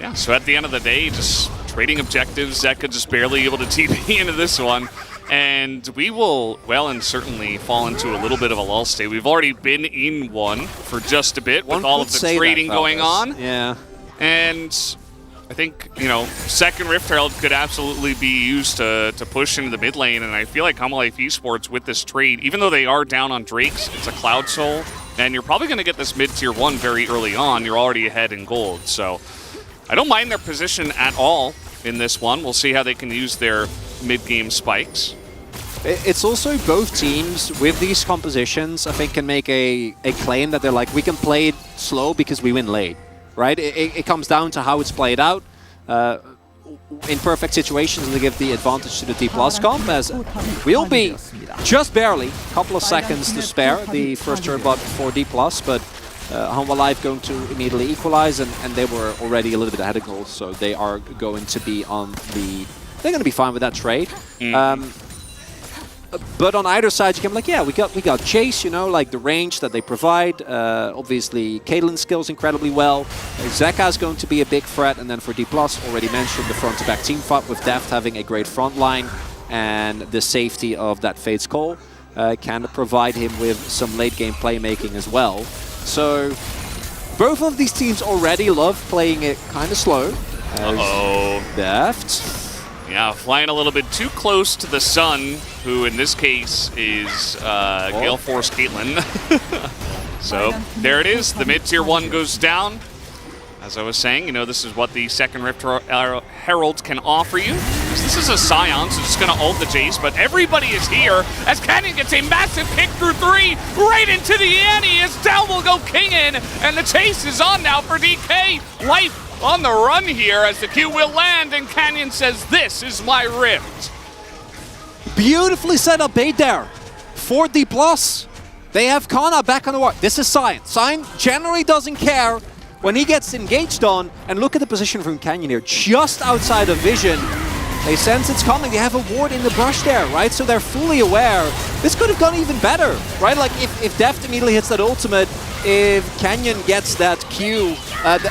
Yeah, so at the end of the day, just trading objectives. Zeka just barely able to TP into this one. And we will well and certainly fall into a little bit of a lull state. We've already been in one for just a bit with all of the trading going on. Yeah. And I think, you know, second Rift Herald could absolutely be used to push into the mid lane, and I feel like HLE Esports with this trade, even though they are down on Drakes, it's a Cloud Soul, and you're probably going to get this mid-tier 1 very early on. You're already ahead in gold, so I don't mind their position at all in this one. We'll see how they can use their mid-game spikes. It's also both teams with these compositions, I think, can make a claim that they're like, we can play it slow because we win late. Right? It comes down to how it's played out. In perfect situations, they give the advantage to the D+ comp, as we'll be just barely a couple of seconds to spare the first turn bot for D+, but HLE going to immediately equalize, and they were already a little bit ahead of goal, so they are going to be on the... They're going to be fine with that trade. But on either side, you can be like, yeah, we got Chase, you know, like the range that they provide. Obviously, Caitlyn's skills incredibly well. Zeka is going to be a big threat. And then for D+, already mentioned the front-to-back team fight with Deft having a great front line. And the safety of that Fate's Call can provide him with some late-game playmaking as well. So both of these teams already love playing it kind of slow. Deft. Yeah, flying a little bit too close to the sun, who in this case is Gale Force Caitlyn. So there it is. The mid-tier 1 goes down. As I was saying, you know, this is what the second Rift Herald can offer you. This is a Scion, so it's going to ult the Chase, but everybody is here as Canyon gets a massive pick through 3 right into the Annie as down will go Kingin, and the Chase is on now for DK. Life on the run here as the Q will land, and Canyon says, this is my Rift. Beautifully set up bait there for D+. They have Kana back on the wall. This is Sign. Sign generally doesn't care when he gets engaged on, and look at the position from Canyon here, just outside of vision. They sense it's coming. They have a ward in the brush there, right? So they're fully aware. This could have gone even better, right? Like if Deft immediately hits that ultimate, if Canyon gets that Q,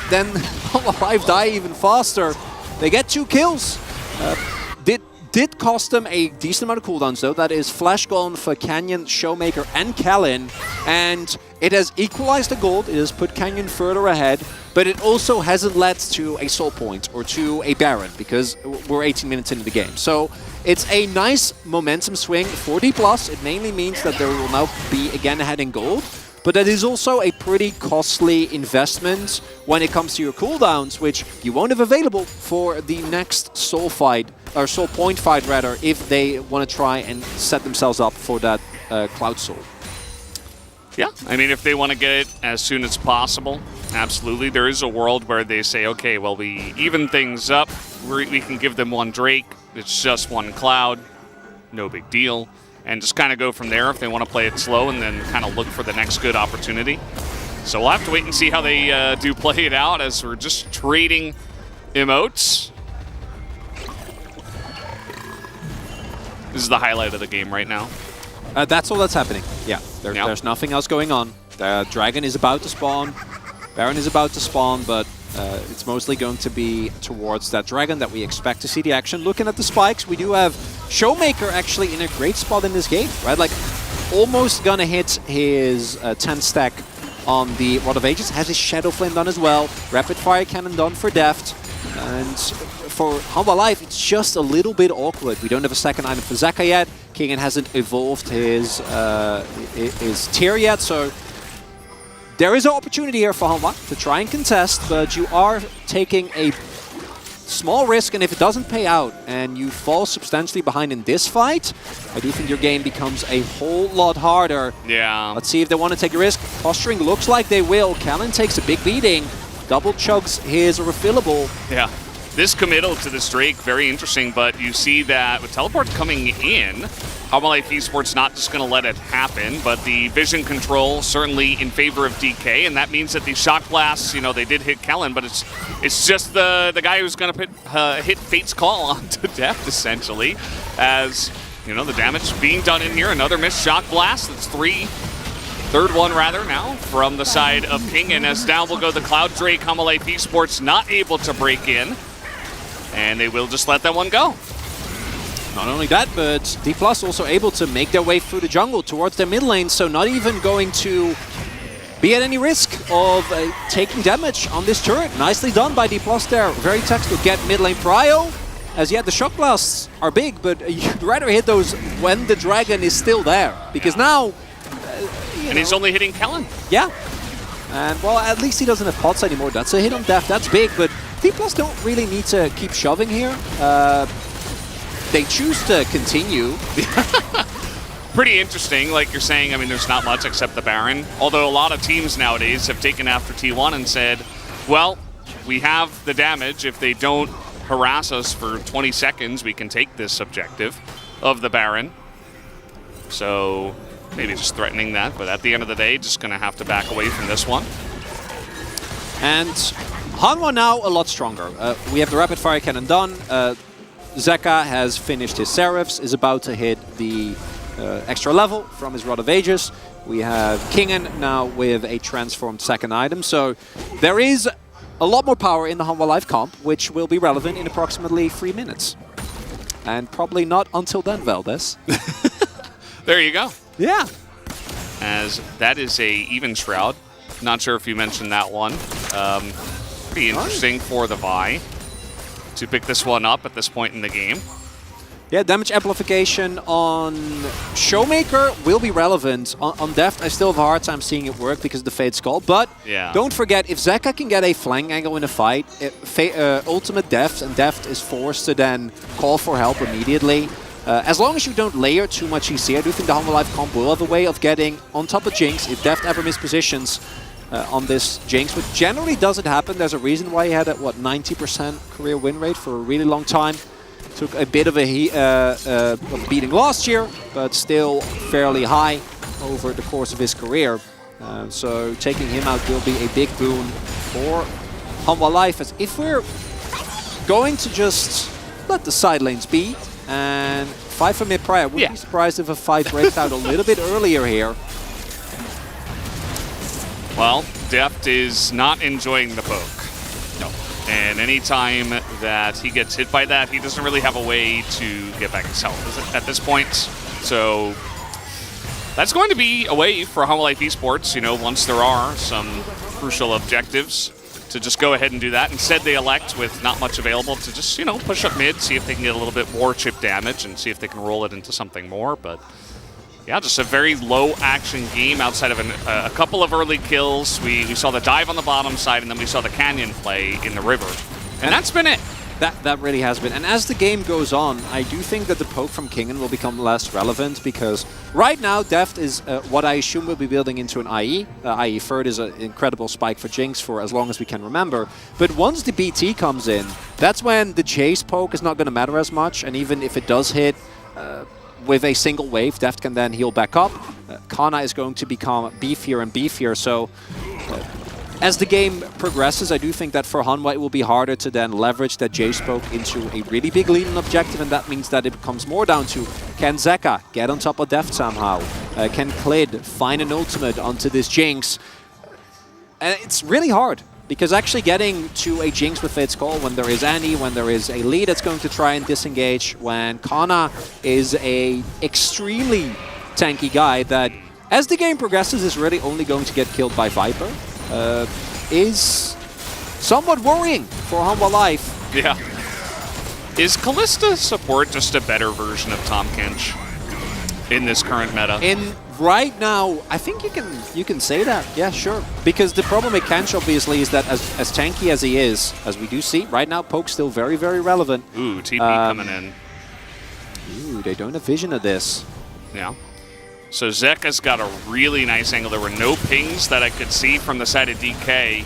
then HLE die even faster. They get 2 kills. Did cost them a decent amount of cooldowns though. That is Flash gone for Canyon, Showmaker, and Kalin. And it has equalized the gold. It has put Canyon further ahead. But it also hasn't led to a soul point or to a Baron, because we're 18 minutes into the game. So it's a nice momentum swing for D+. It mainly means that there will now be again ahead in gold. But that is also a pretty costly investment when it comes to your cooldowns, which you won't have available for the next soul fight, or soul point fight rather, if they want to try and set themselves up for that Cloud Soul. Yeah, I mean, if they want to get it as soon as possible, absolutely. There is a world where they say, okay, well, we even things up. We can give them 1 Drake. It's just 1 Cloud. No big deal. And just kind of go from there if they want to play it slow and then kind of look for the next good opportunity. So we'll have to wait and see how they do play it out as we're just trading emotes. This is the highlight of the game right now. That's all that's happening. Yeah, there's nothing else going on. The Dragon is about to spawn. Baron is about to spawn, but it's mostly going to be towards that Dragon that we expect to see the action. Looking at the spikes, we do have Showmaker actually in a great spot in this game, right? Like, almost gonna hit his 10 stack on the Rod of Ages. Has his Shadow Flame done as well. Rapid Fire Cannon done for Deft. And for HLE, it's just a little bit awkward. We don't have a second item for Zeka yet. Kingen hasn't evolved his tier yet, so there is an opportunity here for HLE to try and contest, but you are taking a small risk, and if it doesn't pay out and you fall substantially behind in this fight, I do think your game becomes a whole lot harder. Yeah. Let's see if they want to take a risk. Posturing looks like they will. Kalin takes a big beating. Double chugs his refillable. Yeah. This committal to this Drake, very interesting, but you see that with teleport coming in, HLE Esports not just going to let it happen, but the vision control certainly in favor of DK, and that means that the shock blasts, you know, they did hit Kalin, but it's just the guy who's going to hit Fate's Call onto death, essentially, as, you know, the damage being done in here. Another missed shock blast. That's third one rather now from the side of King, and as down will go the Cloud Drake. HLE Esports not able to break in, and they will just let that one go. Not only that, but D+ also able to make their way through the jungle towards their mid lane, so not even going to be at any risk of taking damage on this turret. Nicely done by D+ there. Very textbook. Get mid lane prio. As yet, the shock blasts are big, but you'd rather hit those when the dragon is still there. Because now... and he's only hitting Kellen. Yeah. And, well, at least he doesn't have pots anymore. That's a hit on Deft. That's big, but D+ don't really need to keep shoving here. They choose to continue. Pretty interesting, like you're saying. I mean, there's not much except the Baron. Although a lot of teams nowadays have taken after T1 and said, well, we have the damage. If they don't harass us for 20 seconds, we can take this objective of the Baron. So maybe just threatening that, but at the end of the day, just going to have to back away from this one. And Hanwha now a lot stronger. We have the rapid fire cannon done. Zeka has finished his Seraphs, is about to hit the extra level from his Rod of Ages. We have Kingen now with a transformed second item. So there is a lot more power in the Hanwha Life comp, which will be relevant in approximately 3 minutes. And probably not until then, Valdez. There you go. Yeah. As that is a even shroud. Not sure if you mentioned that one. Pretty interesting for the Vi to pick this one up at this point in the game. Yeah, damage amplification on Showmaker will be relevant. On Deft, I still have a hard time seeing it work because of the Fade Skull. But don't forget, if Zeka can get a flank angle in a fight, ultimate Deft, and Deft is forced to then call for help immediately. As long as you don't layer too much EC, I do think the Hanwha Life comp will have a way of getting on top of Jinx if Deft ever mispositions on this Jinx, which generally doesn't happen. There's a reason why he had a, 90% career win rate for a really long time. Took a bit of a beating last year, but still fairly high over the course of his career. So taking him out will be a big boon for Hanwha Life. As if we're going to just let the side lanes be and fight for mid prior, I wouldn't be surprised if a fight breaks out a little bit earlier here. Well, Deft is not enjoying the poke. And anytime that he gets hit by that, he doesn't really have a way to get back his health at this point. So that's going to be a way for Hanwha Life Esports, you know, once there are some crucial objectives, to just go ahead and do that. Instead, they elect, with not much available, to just, you know, push up mid, see if they can get a little bit more chip damage and see if they can roll it into something more. But yeah, just a very low action game outside of a couple of early kills. We saw the dive on the bottom side, and then we saw the canyon play in the river. And that's been it. That really has been. And as the game goes on, I do think that the poke from Kingen will become less relevant, because right now Deft is what I assume will be building into an IE. IE third is an incredible spike for Jinx for as long as we can remember. But once the BT comes in, that's when the chase poke is not going to matter as much. And even if it does hit with a single wave, Deft can then heal back up. Kana is going to become beefier and beefier. So as the game progresses, I do think that for Hanwha it will be harder to then leverage that Jace poke into a really big lead and objective, and that means that it becomes more down to, can Zeka get on top of Deft somehow? Can Clid find an ultimate onto this Jinx? And it's really hard, because actually getting to a Jinx with Fade Skull when there is Annie, when there is a lead that's going to try and disengage, when Kana is a extremely tanky guy that, as the game progresses, is really only going to get killed by Viper, is somewhat worrying for Hanwha Life. Yeah. Is Kalista support just a better version of Tahm Kench in this current meta? Right now, I think you can say that. Yeah, sure. Because the problem with Kench, obviously, is that as tanky as he is, as we do see, right now, poke's still very, very relevant. Ooh, TP coming in. Ooh, they don't have vision of this. Yeah. So Zeka's got a really nice angle. There were no pings that I could see from the side of DK.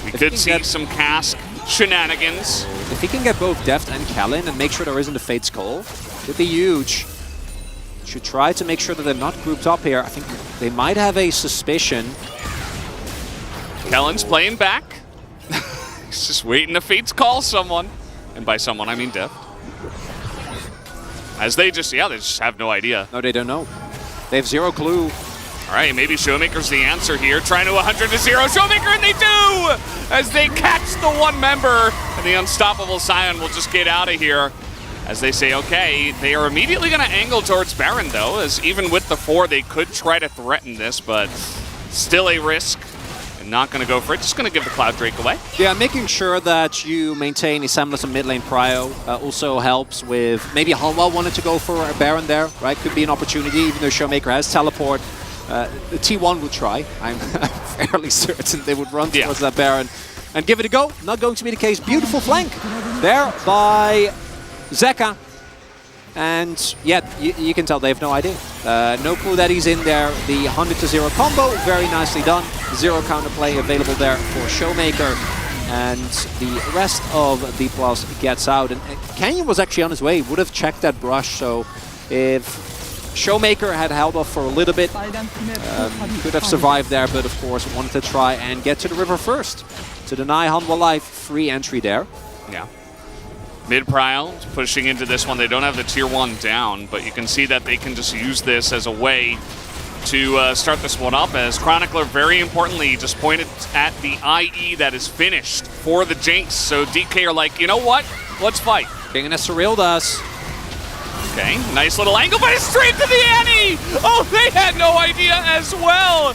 We could see some cask shenanigans. If he can get both Deft and Kellen and make sure there isn't a Fade Skull, could be huge. Should try to make sure that they're not grouped up here. I think they might have a suspicion. Kellen's playing back. He's just waiting to Fate's call someone. And by someone, I mean Deft. As they just have no idea. No, they don't know. They have zero clue. All right, maybe Showmaker's the answer here. Trying to 100 to 0. Showmaker, and they do! As they catch the one member. And the unstoppable Scion will just get out of here. As they say, okay, they are immediately going to angle towards Baron, though, as even with the 4, they could try to threaten this, but still a risk. And not going to go for it. Just going to give the Cloud Drake away. Yeah, making sure that you maintain a semblance of mid lane prio also helps with maybe Hanwha wanted to go for a Baron there, right? Could be an opportunity, even though Showmaker has teleport. The T1 would try. I'm fairly certain they would run towards that Baron and give it a go. Not going to be the case. Beautiful flank there by Zeka. And yeah, you can tell they have no idea. No clue that he's in there. The 100-0 combo, very nicely done. 0 counterplay available there for Showmaker. And the rest of D+ gets out. And Canyon was actually on his way, would have checked that brush. So if Showmaker had held off for a little bit, could have survived there, but of course wanted to try and get to the river first to deny Hanwha Life free entry there. Yeah. Mid-Prio pushing into this one. They don't have the tier 1 down, but you can see that they can just use this as a way to start this one up, as Chronicler, very importantly, just pointed at the IE that is finished for the Jinx. So DK are like, you know what? Let's fight. King and Surreal does. Okay, nice little angle, but it's straight to the Annie! Oh, they had no idea as well!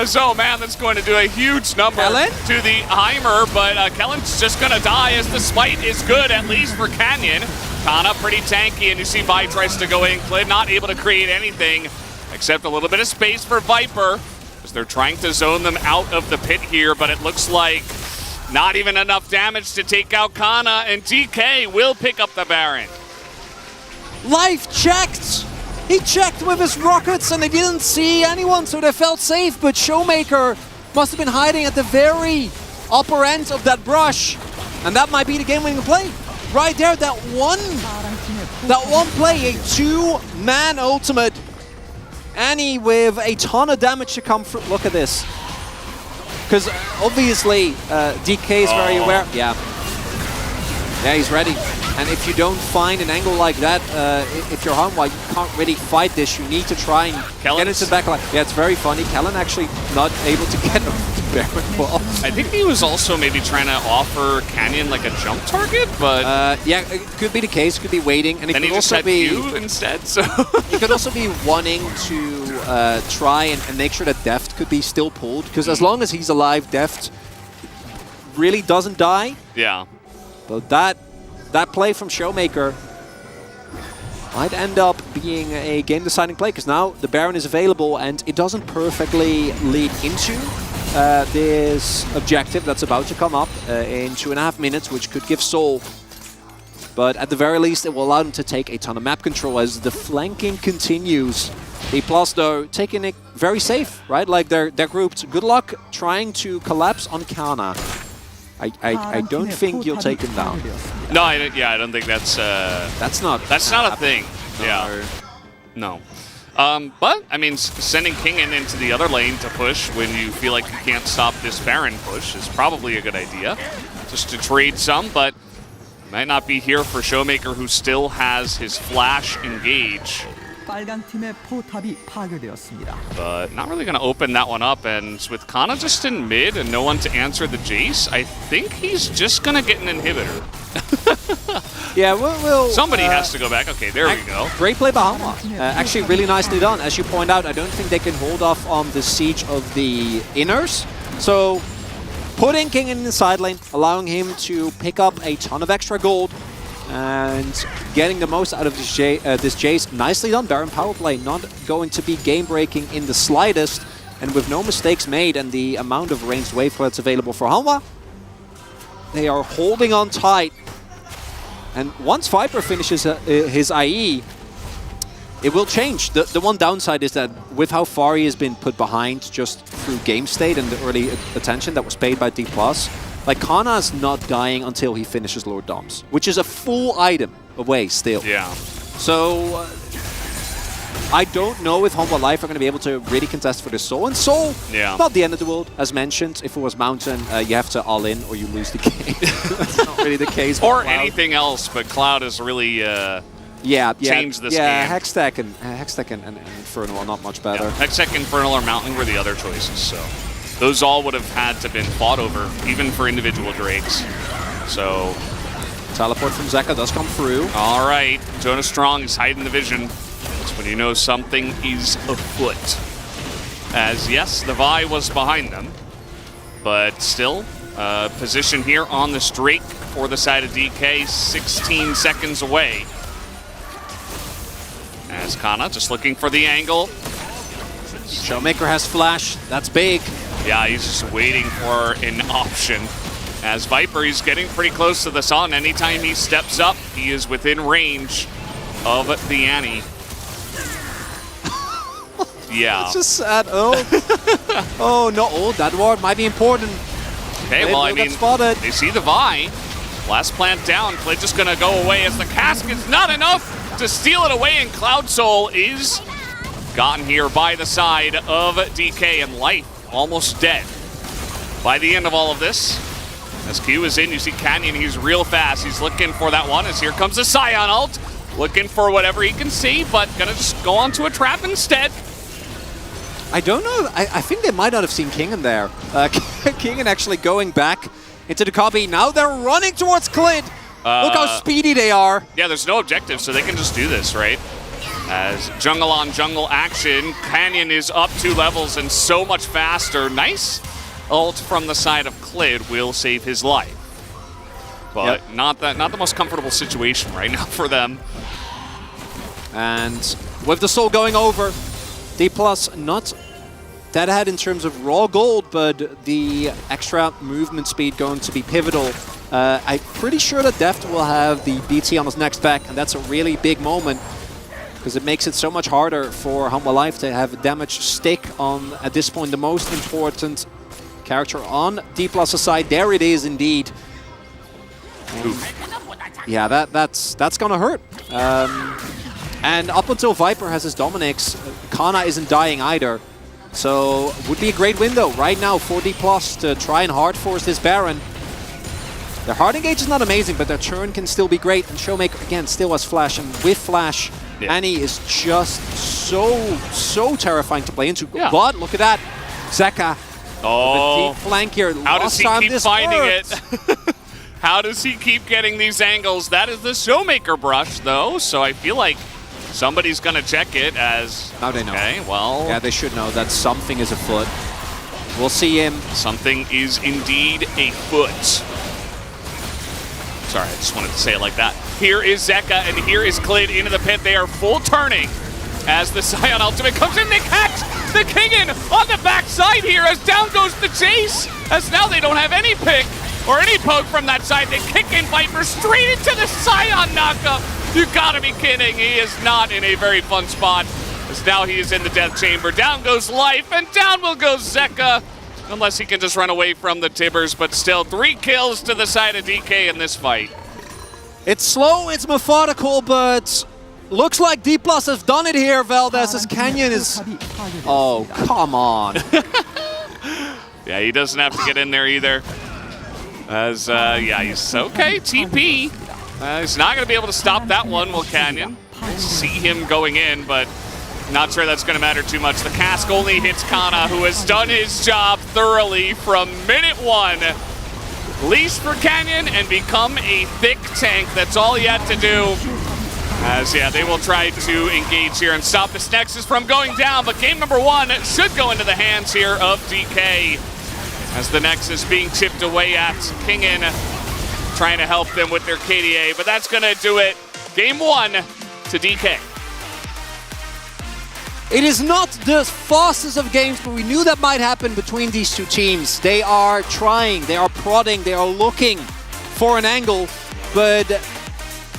So, man, that's going to do a huge number to the Heimer, but Kellen's just going to die as the smite is good, at least for Canyon. Kana pretty tanky, and you see Vi tries to go in. Clid not able to create anything except a little bit of space for Viper, as they're trying to zone them out of the pit here, but it looks like not even enough damage to take out Kana, and DK will pick up the Baron. Life checked! He checked with his rockets and they didn't see anyone, so they felt safe, but Showmaker must have been hiding at the very upper end of that brush. And that might be the game-winning play. Right there, that one play, a 2-man ultimate. Annie with a ton of damage to come through. Look at this. Because obviously, DK is very aware. Yeah, he's ready. And if you don't find an angle like that, if you're Hanwha, you can't really fight this. You need to try and get into the backline. Yeah, it's very funny. Kellen actually not able to get over the Baron wall. I think he was also maybe trying to offer Canyon like a jump target, but... yeah, it could be the case. Could be waiting. And it could also be... you instead, so... He could also be wanting to try and make sure that Deft could be still pulled. Because as long as he's alive, Deft really doesn't die. Yeah. But that play from Showmaker might end up being a game-deciding play, because now the Baron is available and it doesn't perfectly lead into this objective that's about to come up in 2.5 minutes, which could give Soul. But at the very least, it will allow them to take a ton of map control as the flanking continues. D+, though, taking it very safe, right? Like they're grouped. Good luck trying to collapse on Kana. I don't think you'll take him down. No, I don't think that's not a thing. No. Yeah, no. But I mean, sending King into the other lane to push when you feel like you can't stop this Baron push is probably a good idea, just to trade some. But might not be here for Showmaker, who still has his flash engage. But not really going to open that one up, and with Kana just in mid and no one to answer the Jace, I think he's just going to get an inhibitor. Yeah, we'll somebody has to go back. Okay, there we go. Great play by Hanwha. Actually, really nicely done. As you point out, I don't think they can hold off on the siege of the inners. So, putting King in the side lane, allowing him to pick up a ton of extra gold, and getting the most out of this Jace. Nicely done, Baron power play. Not going to be game-breaking in the slightest. And with no mistakes made and the amount of ranged wave threats available for Hanwha, they are holding on tight. And once Viper finishes his IE, it will change. The one downside is that with how far he has been put behind just through game state and the early attention that was paid by D+, like, Kana's not dying until he finishes Lord Doms, which is a full item away still. Yeah. So, I don't know if Hanwha Life are going to be able to really contest for the Soul. And Soul, not the end of the world, as mentioned. If it was Mountain, you have to all-in or you lose the game. That's not really the case. Or anything else, but Cloud has really changed this game. Yeah, Hextech and Infernal are not much better. Yeah. Hextech, Infernal, or Mountain were the other choices, so... Those all would have had to been fought over, even for individual Drakes. So... Teleport from Zeka does come through. All right, Jonas Strong is hiding the vision. That's when you know something is afoot. As, yes, the Vi was behind them. But still, position here on the streak for the side of DK, 16 seconds away. As Kana just looking for the angle. Showmaker has flash. That's big. Yeah, he's just waiting for an option. As Viper, he's getting pretty close to the sun. Anytime he steps up, he is within range of the Annie. Yeah. It's just sad. Oh. Oh, no. Oh, that ward might be important. Okay, well, I mean, they see the Vi. Last plant down. Play just going to go away as the cask is not enough to steal it away, and Cloud Soul is gotten here by the side of DK, and Life almost dead. By the end of all of this, as Q is in, you see Canyon, he's real fast. He's looking for that one as here comes the Scion ult. Looking for whatever he can see, but gonna just go onto a trap instead. I don't know. I think they might not have seen Kingen there. Kingen actually going back into the copy. Now they're running towards Clid. Look how speedy they are. Yeah, there's no objective, so they can just do this, right? As jungle on jungle action, Canyon is up 2 levels and so much faster. Nice ult from the side of Clid will save his life. But not the most comfortable situation right now for them. And with the soul going over, D+ not that ahead in terms of raw gold, but the extra movement speed going to be pivotal. I'm pretty sure that Deft will have the BT on his next back, and that's a really big moment because it makes it so much harder for Humble Life to have a damage stick on, at this point, the most important character on D+'s side. There it is indeed. Yeah, that's gonna hurt. And up until Viper has his Dominix, Kana isn't dying either. So would be a great window right now for D+ to try and hard force this Baron. Their hard engage is not amazing, but their turn can still be great. And Showmaker, again, still has flash. And with flash, Annie is just so terrifying to play into. Yeah. But look at that. Zeka. Oh. Deep flank here. How does he keep finding it? How does he keep getting these angles? That is the Showmaker brush, though. So I feel like somebody's going to check it as... Now they know. Okay, well... Yeah, they should know that something is afoot. We'll see him. Something is indeed afoot. Sorry, I just wanted to say it like that. Here is Zeka, and here is Clid into the pit. They are full turning as the Scion ultimate comes in. They catch the Kingen on the backside here as down goes the chase. As now they don't have any pick or any poke from that side. They kick in Viper straight into the Scion knockup. You gotta be kidding. He is not in a very fun spot. As now he is in the death chamber. Down goes Life, and down will go Zeka. Unless he can just run away from the Tibbers, but still 3 kills to the side of DK in this fight. It's slow, it's methodical, but looks like D+ has done it here, Valdez, as Canyon is... Oh, come on. Yeah, he doesn't have to get in there either. As, yeah, he's okay, TP. He's not going to be able to stop that one, will Canyon. We'll see him going in, but not sure that's going to matter too much. The cask only hits Kana, who has done his job thoroughly from minute 1. Leash for Canyon and become a thick tank. That's all he had to do. As, yeah, they will try to engage here and stop this Nexus from going down, but game number 1 should go into the hands here of DK. As the Nexus being chipped away at, Kingen trying to help them with their KDA, but that's going to do it. Game 1 to DK. It is not the fastest of games, but we knew that might happen between these two teams. They are trying, they are prodding, they are looking for an angle, but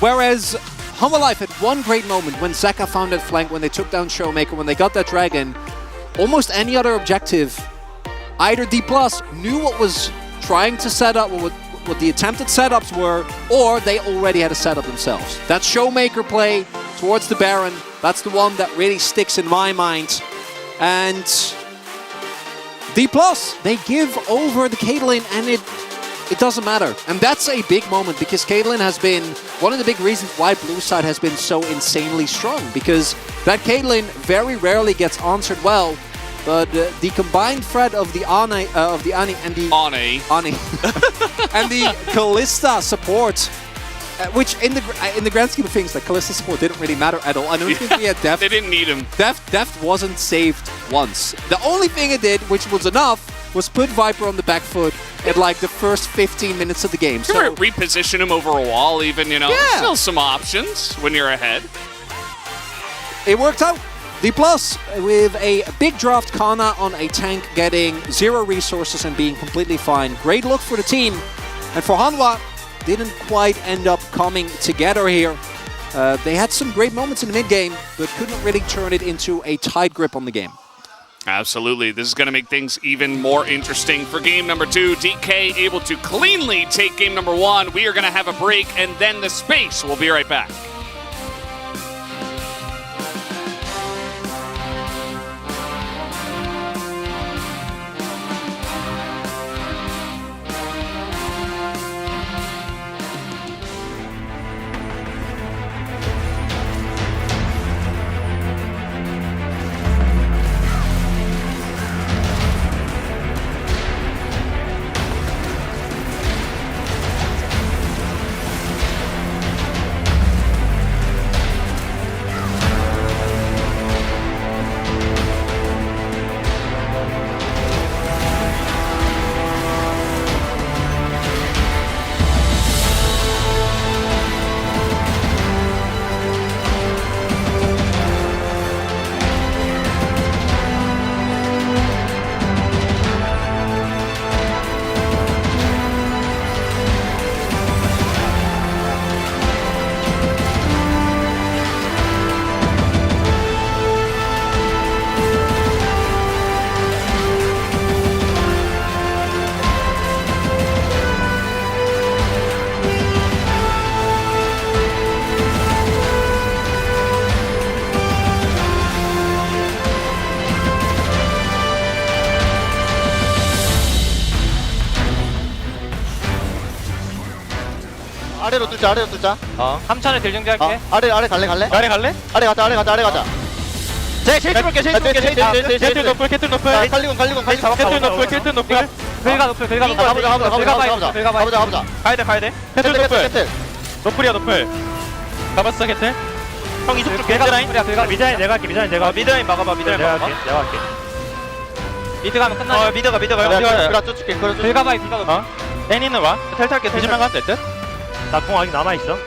whereas Humble Life had one great moment when Zeka found that flank, when they took down Showmaker, when they got that dragon, almost any other objective, either D+ knew what was trying to set up, what the attempted setups were, or they already had a setup themselves. That Showmaker play towards the Baron, that's the one that really sticks in my mind. And D+, they give over the Caitlyn, and it doesn't matter. And that's a big moment, because Caitlyn has been one of the big reasons why Blue Side has been so insanely strong, because that Caitlyn very rarely gets answered well. But the combined threat of the Ani and the and the Kalista support, which in the grand scheme of things, the Kalista support didn't really matter at all. I don't think we had Deft. They didn't need him. Deft wasn't saved once. The only thing it did, which was enough, was put Viper on the back foot at like the first 15 minutes of the game. So reposition him over a wall even, you know. Yeah. Still some options when you're ahead. It worked out. D+ with a big draft, Kana on a tank, getting 0 resources and being completely fine. Great look for the team. And for Hanwha, didn't quite end up coming together here. They had some great moments in the mid-game, but couldn't really turn it into a tight grip on the game. Absolutely. This is going to make things even more interesting for game number 2. DK able to cleanly take game number 1. We are going to have a break and then the space. We'll be right back. 아래로 뚫자 아래로 뚫자. 3차례 딜 정지할게. 아래 갈래 갈래? 아래 갈래? 아래 가자. 제일 볼게. 제일 높을. 캐틀 높을. 칼리곤 캐틀 높을. 벨가 높을. 가보자. 가야 돼. 캐틀 높을. 높을. 가봤어 캐틀. 형 이속 좀 벨가라인. 미드라인 내가 할게. 미드라인 막아봐. 내가 할게. 미드 가면 끝나. 미드가 그라 쫓을게. 벨가 바이 비가 높아. 애니는 와. 텔 탈게. 조심만 가면 될 듯. 나공 아직 남아있어.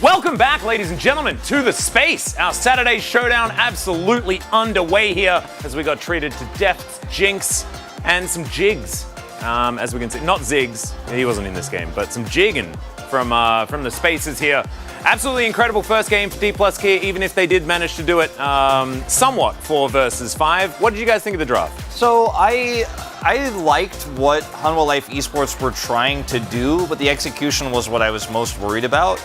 Welcome back, ladies and gentlemen, to the space. Our Saturday showdown absolutely underway here as we got treated to death, Jinx, and some jigs. As we can see, not zigs, he wasn't in this game, but some jigging from the spaces here. Absolutely incredible first game for D+ Kia, even if they did manage to do it somewhat 4 versus 5. What did you guys think of the draft? So I liked what Hanwha Life Esports were trying to do, but the execution was what I was most worried about.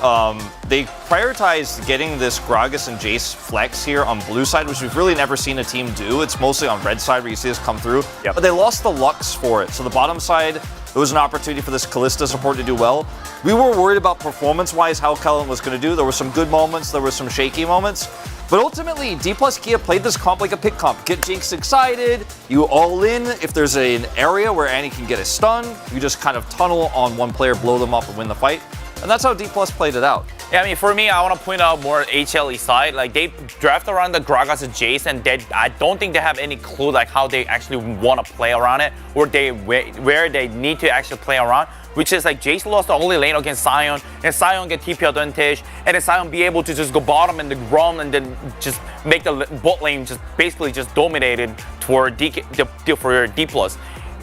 They prioritized getting this Gragas and Jace flex here on blue side, which we've really never seen a team do. It's mostly on red side where you see this come through. Yep. But they lost the Lux for it. So the bottom side, it was an opportunity for this Kalista support to do well. We were worried about performance-wise how Kellen was going to do. There were some good moments, there were some shaky moments. But ultimately, D+ Kia played this comp like a pick comp. Get Jinx excited, you all in. If there's an area where Annie can get a stun, you just kind of tunnel on one player, blow them up, and win the fight. And that's how D+ played it out. Yeah, I mean, for me, I want to point out more HLE side. Like, they draft around the Gragas and Jace, and I don't think they have any clue like how they actually want to play around it, or where they need to actually play around. Which is like Jace lost the early lane against Sion, and Sion get TP advantage, and then Sion be able to just go bottom and then run and then just make the bot lane just basically just dominated for D+.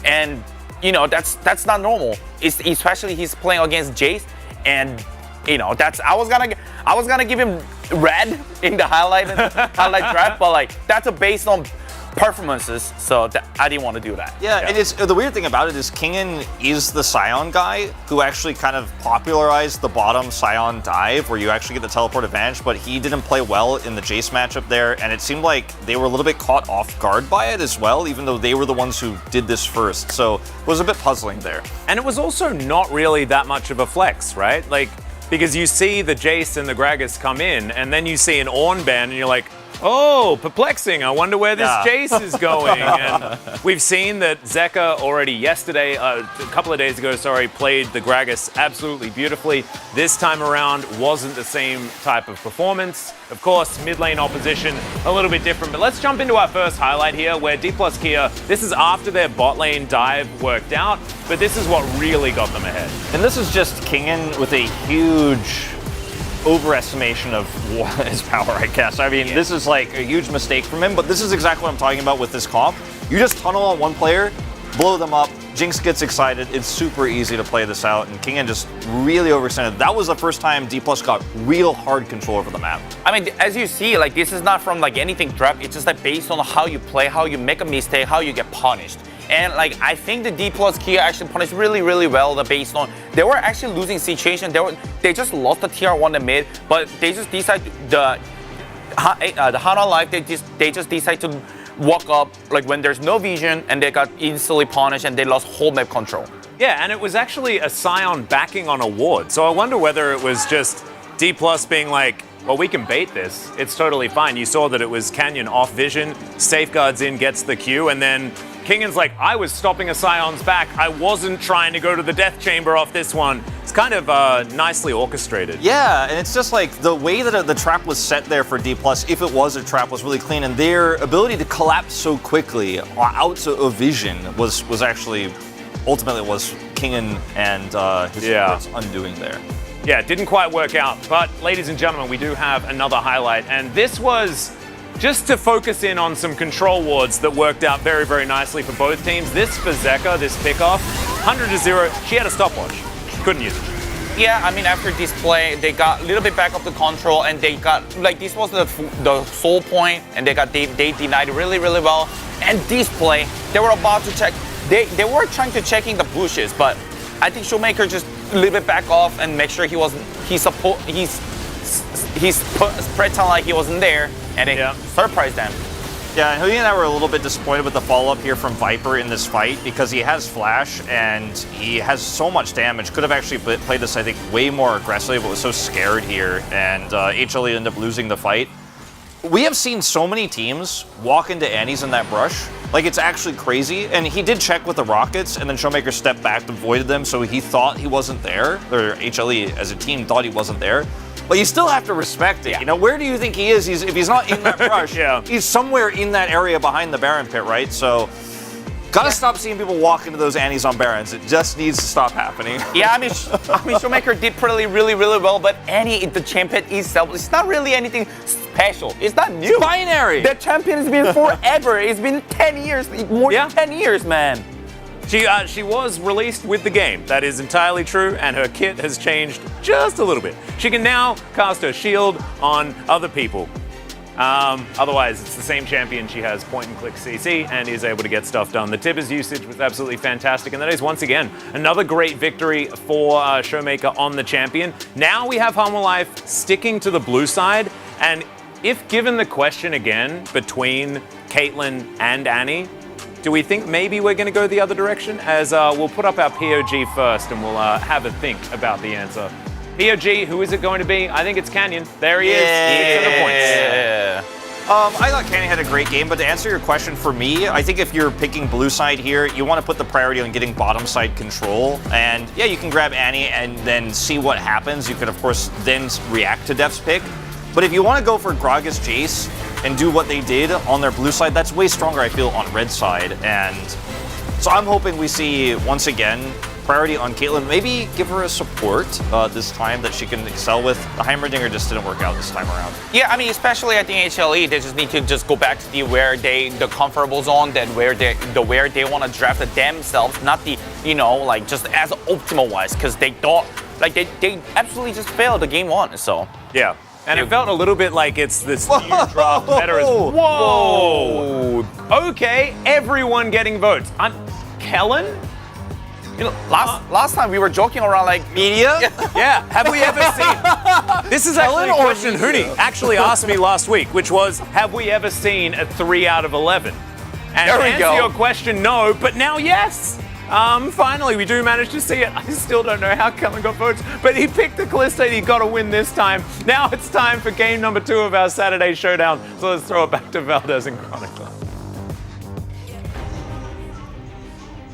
And you know that's not normal. Especially he's playing against Jace, and you know I was gonna give him red in the highlight draft, but like that's based on performances, so I didn't want to do that. Yeah, and it's the weird thing about it is Kingen is the Sion guy who actually kind of popularized the bottom Sion dive where you actually get the teleport advantage, but he didn't play well in the Jace matchup there, and it seemed like they were a little bit caught off guard by it as well, even though they were the ones who did this first. So it was a bit puzzling there. And it was also not really that much of a flex, right? Like, because you see the Jace and the Gragas come in, and then you see an Ornn ban, and you're like, oh, perplexing. I wonder where this Jace is going. And we've seen that Zeka already yesterday, a couple of days ago, played the Gragas absolutely beautifully. This time around wasn't the same type of performance. Of course, mid lane opposition, a little bit different. But let's jump into our first highlight here where D+ Kia, this is after their bot lane dive worked out, but this is what really got them ahead. And this is just Kingen with a huge overestimation of his power, I guess. I mean, this is like a huge mistake from him, but this is exactly what I'm talking about with this comp. You just tunnel on one player, blow them up, Jinx gets excited, it's super easy to play this out, and Kingen just really overextended. That was the first time D+ got real hard control over the map. I mean, as you see, like this is not from like anything draft, it's just like based on how you play, how you make a mistake, how you get punished. And like I think the D+ Kia actually punished really well based on they were actually losing situation. They just lost the TR1 in the mid, but they just decided the Hanwha Life they just decide to walk up like when there's no vision, and they got instantly punished and they lost whole map control. Yeah, and it was actually a Sion backing on a ward. So I wonder whether it was just D+ being like, well, we can bait this. It's totally fine. You saw that it was Canyon off vision, safeguards in, gets the Q, and then Kingen's like, I was stopping a Sion's back. I wasn't trying to go to the death chamber off this one. It's kind of nicely orchestrated. Yeah, and it's just like the way that the trap was set there for D+, if it was a trap, was really clean, and their ability to collapse so quickly out of vision was actually, ultimately was Kingen and his support's undoing there. Yeah, it didn't quite work out, but ladies and gentlemen, we do have another highlight, and this was just to focus in on some control wards that worked out very nicely for both teams. This for Zeka, this pickoff, 100-0, she had a stopwatch, couldn't use it. Yeah, I mean, after this play, they got a little bit back up the control, and they got, like, this was the soul point, and they denied really well. And this play, they were about to check, they were trying to checking the bushes, but I think Showmaker just a little bit back off and make sure he's pretend like he wasn't there, and it surprised them. Yeah, and Hui and I were a little bit disappointed with the follow-up here from Viper in this fight because he has Flash and he has so much damage. Could have actually played this, I think, way more aggressively, but was so scared here, and HLE ended up losing the fight. We have seen so many teams walk into Annie's in that brush. Like, it's actually crazy. And he did check with the Rockets, and then Showmaker stepped back and avoided them, so he thought he wasn't there. Or HLE, as a team, thought he wasn't there. But you still have to respect it. You know, where do you think he is? If he's not in that brush, he's somewhere in that area behind the Baron pit, right? So Gotta stop seeing people walk into those Annies on Barons. It just needs to stop happening. Yeah, I mean, Showmaker did really well, but Annie, the champion itself, it's not really anything special. It's not new. It's binary. The champion has been forever. It's been 10 years, more than 10 years, man. She was released with the game. That is entirely true, and her kit has changed just a little bit. She can now cast her shield on other people. Otherwise, it's the same champion. She has point-and-click CC and is able to get stuff done. The Tibbers usage was absolutely fantastic, and that is, once again, another great victory for Showmaker on the champion. Now we have Hanwha Life sticking to the blue side, and if given the question again between Caitlyn and Annie, do we think maybe we're going to go the other direction? As we'll put up our POG first, and we'll have a think about the answer. POG, who is it going to be? I think it's Canyon. There he is. 6 of the points. I thought Canyon had a great game, but to answer your question, for me, I think if you're picking blue side here, you want to put the priority on getting bottom side control. And yeah, you can grab Annie and then see what happens. You could, of course, then react to Def's pick. But if you want to go for Gragas Jace and do what they did on their blue side, that's way stronger, I feel, on red side. And so I'm hoping we see, once again, priority on Caitlyn. Maybe give her a support this time that she can excel with. The Heimerdinger just didn't work out this time around. Yeah, I mean, especially I think HLE, they just need to just go back to the comfortable zone, then where they want to draft it themselves, not the, like just as optimal wise, because they don't, like they absolutely just failed the game 1. So yeah. And it felt a little bit like it's this new draft better as whoa. Okay, everyone getting votes. Kellen? Last time we were joking around like media. Yeah. Have we ever seen? This is actually a question Huni actually asked me last week, which was, have we ever seen a 3 out of 11? And there to we answer go. your question, no. But now, yes. Finally, we do manage to see it. I still don't know how Kellen got votes, but he picked the Callisto and he got to win this time. Now it's time for game number 2 of our Saturday showdown. So let's throw it back to Valdez and Chronicler.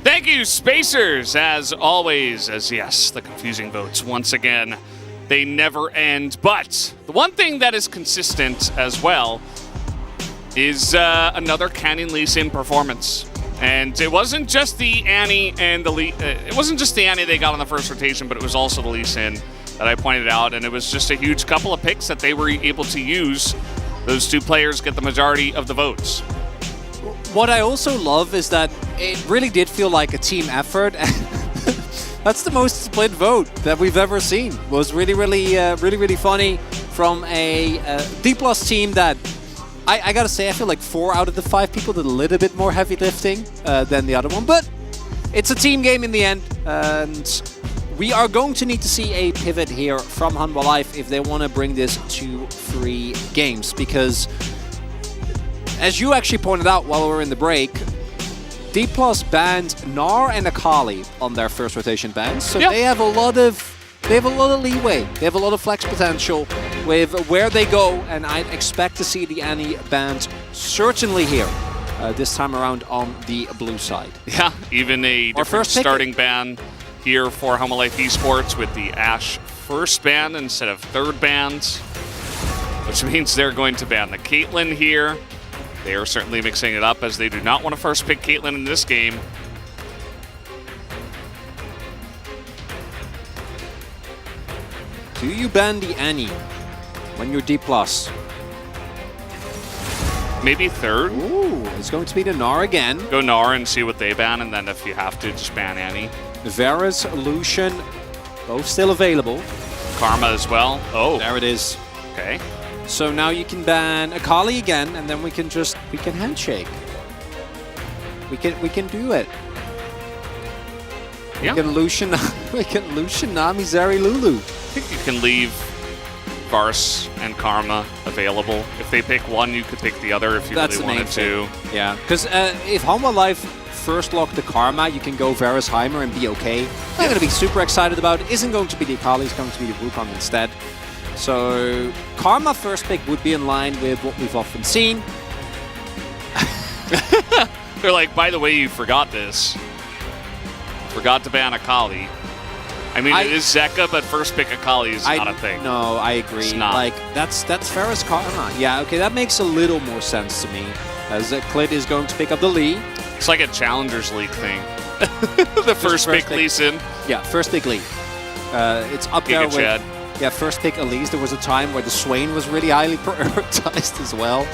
Thank you, Spacers, as always, as yes, the confusing votes, once again, they never end. But the one thing that is consistent as well is another Canyon Lee Sin performance. And it wasn't just the Annie and the it wasn't just the Annie they got on the first rotation, but it was also the Lee Sin that I pointed out. And it was just a huge couple of picks that they were able to use. Those 2 players get the majority of the votes. What I also love is that it really did feel like a team effort. That's the most split vote that we've ever seen. It was really funny from a D+ team that I gotta say, I feel like 4 out of the 5 people did a little bit more heavy lifting than the other one. But it's a team game in the end, and we are going to need to see a pivot here from Hanwha Life if they want to bring this to 3 games, because as you actually pointed out while we were in the break, D+ banned Gnar and Akali on their first rotation bans, so they have a lot of leeway. They have a lot of flex potential with where they go, and I'd expect to see the Annie banned certainly here this time around on the blue side. Yeah, even a different starting ban here for Hanwha Life Esports with the Ashe first ban instead of third bans, which means they're going to ban the Caitlyn here. They are certainly mixing it up, as they do not want to first pick Caitlyn in this game. Do you ban the Annie when you're D+? Maybe third. Ooh, it's going to be the Gnar again. Go Gnar and see what they ban, and then if you have to, just ban Annie. Varus, Lucian, both still available. Karma as well. Oh. There it is. Okay. So now you can ban Akali again, and then we can handshake. We can do it. Yeah. We can Lucian Nami, Zeri, Lulu. I think you can leave Varus and Karma available. If they pick one, you could pick the other if you really wanted to. Yeah, because if Hanwha Life first lock the Karma, you can go Varus Heimer and be okay. Not going to be super excited about it. Isn't going to be the Akali, it's going to be the Wukong instead. So Karma first pick would be in line with what we've often seen. They're like, by the way, you forgot this. Forgot to ban Akali. I mean, it is Zeka, but first pick Akali is not a thing. No, I agree. It's not. Like, that's Varus Karma. Yeah, okay, that makes a little more sense to me. as Clid is going to pick up the lead. It's like a Challengers League thing. The first pick Lee's in. Yeah, first pick Lee. It's up there with... Chad. Yeah, first pick Elise. There was a time where the Swain was really highly prioritized as well.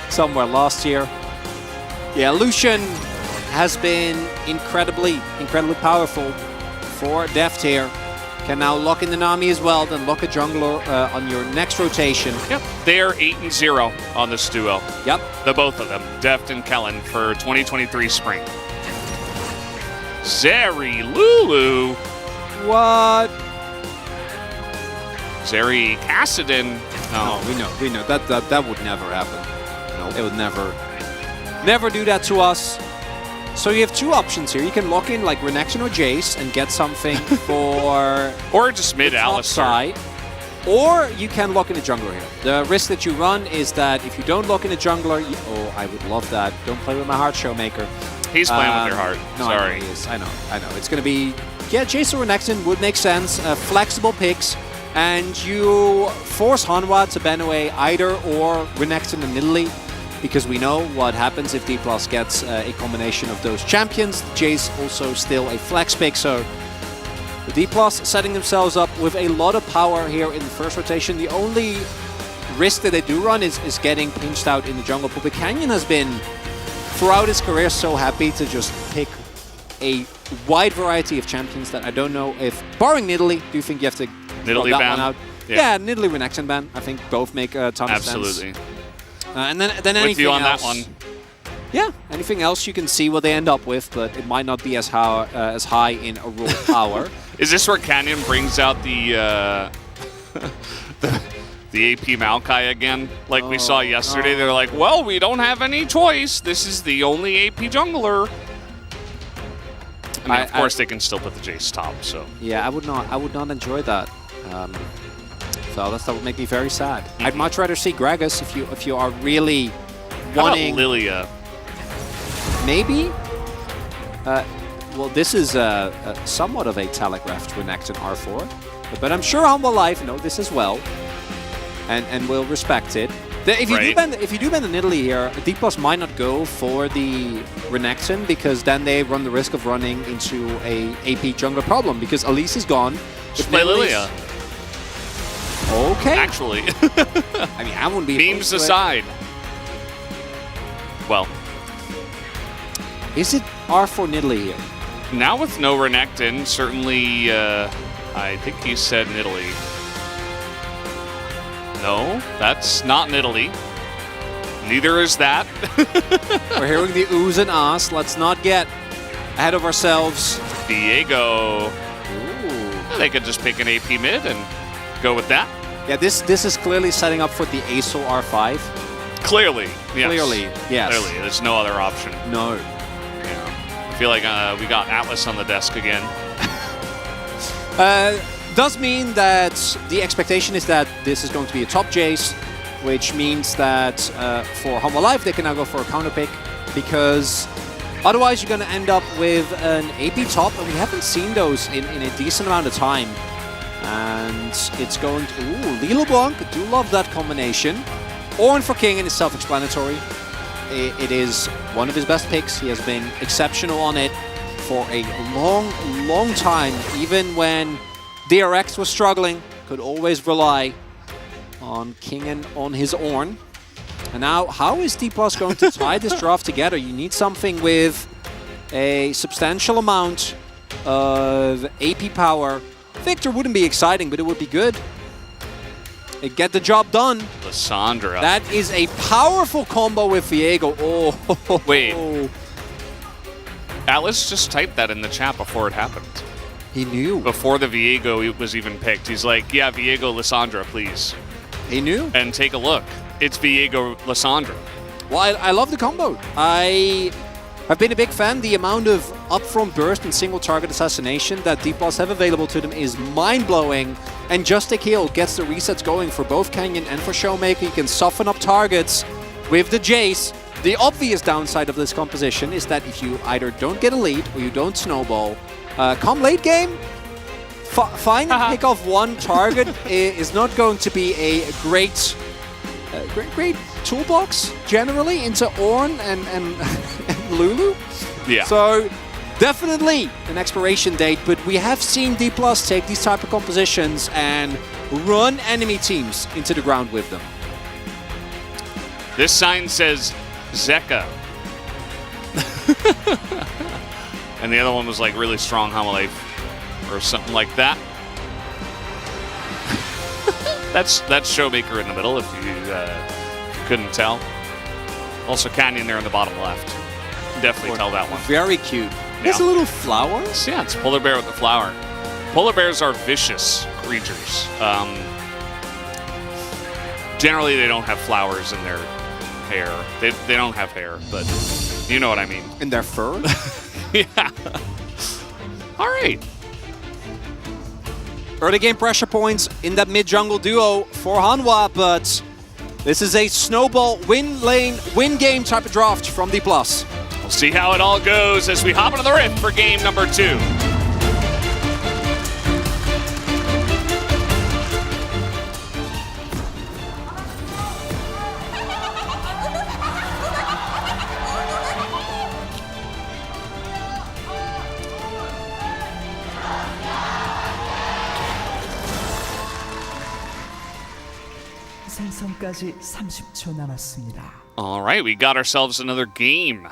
Somewhere last year. Yeah, Lucian has been incredibly powerful for Deft here. Can now lock in the Nami as well, then lock a jungler on your next rotation. Yep, they're 8-0 on this duo. Yep. The both of them, Deft and Kellen, for 2023 spring. Zeri Lulu. What? Zeri Kassadin. No, we know. That would never happen. No, it would never do that to us. So you have two options here. You can lock in like Renekton or Jace and get something for... or just mid the top Alistair. side. Or you can lock in a jungler here. The risk that you run is that if you don't lock in a jungler... oh, I would love that. Don't play with my heart, Showmaker. He's playing with your heart. No, Sorry. I know he is. I know. It's going to be... Yeah, Jace or Renekton would make sense. Flexible picks. And you force Hanwha to ban away either or Renekton and Nidalee, because we know what happens if D+ gets a combination of those champions. Jace also still a flex pick, so the D+ setting themselves up with a lot of power here in the first rotation. The only risk that they do run is getting pinched out in the jungle. But Canyon has been, throughout his career, so happy to just pick a wide variety of champions that I don't know if, barring Nidalee, do you think you have to throw that ban? one out? Yeah, Nidalee, Renekton ban. I think both make a ton of sense. Absolutely. And then anything With you on else, that one. Yeah, anything else you can see what they end up with, but it might not be as high in a raw power. Is this where Canyon brings out the the AP Maokai again? Like we saw yesterday, they're like, well, we don't have any choice. This is the only AP jungler. I mean, of course, they can still put the Jace top, so. Yeah, I would not enjoy that. So that would make me very sad. I'd much rather see Gragas if you are really wanting... How about Lilia? Maybe? Well, this is somewhat of a telegraphed Renekton R4. But I'm sure Humble Life know this as well. And will respect it. If you do ban the Nidalee here, D+ might not go for the Renekton, because then they run the risk of running into a AP jungler problem, because Elise is gone. Just play Lilia. Okay. Actually. I mean, I wouldn't be... Beams aside. Well. Is it R4 Nidalee here? Now with no Renekton, certainly, I think he said Nidalee. No, that's not Nidalee. Neither is that. We're hearing the oohs and ahs. Let's not get ahead of ourselves. Viego. Ooh. They could just pick an AP mid and go with that. Yeah, this is clearly setting up for the ASO R5. Clearly, yes. Clearly, yes. Clearly, there's no other option. No. Yeah. I feel like we got Atlas on the desk again. Does mean that the expectation is that this is going to be a top Jace, which means that for Humble Life they can now go for a counter pick, because otherwise you're going to end up with an AP top, and we haven't seen those in a decent amount of time. And it's going to... Ooh, Lilo Blanc, do love that combination. Ornn for King, and it's self-explanatory. It is one of his best picks. He has been exceptional on it for a long time, even when DRX was struggling, could always rely on King and on his Ornn. And now, how is D+ going to tie this draft together? You need something with a substantial amount of AP power. Victor wouldn't be exciting, but it would be good. It'd get the job done. Lissandra. That is a powerful combo with Viego. Oh, wait. Atlas just typed that in the chat before it happened. He knew. Before the Viego was even picked. He's like, yeah, Viego, Lissandra, please. He knew. And take a look. It's Viego, Lissandra. Well, I love the combo. I've been a big fan. The amount of upfront burst and single target assassination that D+ have available to them is mind-blowing. And Just a Kill gets the resets going for both Canyon and for Showmaker. You can soften up targets with the Jace. The obvious downside of this composition is that if you either don't get a lead or you don't snowball, come late game, find and pick off one target is not going to be a great great toolbox generally into Ornn and, and Lulu. Yeah. So definitely an expiration date, but we have seen D+ take these type of compositions and run enemy teams into the ground with them. This sign says Zeka. And the other one was like really strong Homolife or something like that. That's Showmaker in the middle, if you couldn't tell. Also Canyon there in the bottom left. Definitely tell that one. Very cute. There's a little flower. Yeah, it's Polar Bear with the flower. Polar bears are vicious creatures. Generally, they don't have flowers in their hair. They don't have hair, but you know what I mean. In their fur? Yeah. All right. Early game pressure points in that mid-jungle duo for Hanwha, but this is a snowball win game type of draft from D+. We'll see how it all goes as we hop into the rift for game number 2. 생성까지 30초 남았습니다. All right, we got ourselves another game.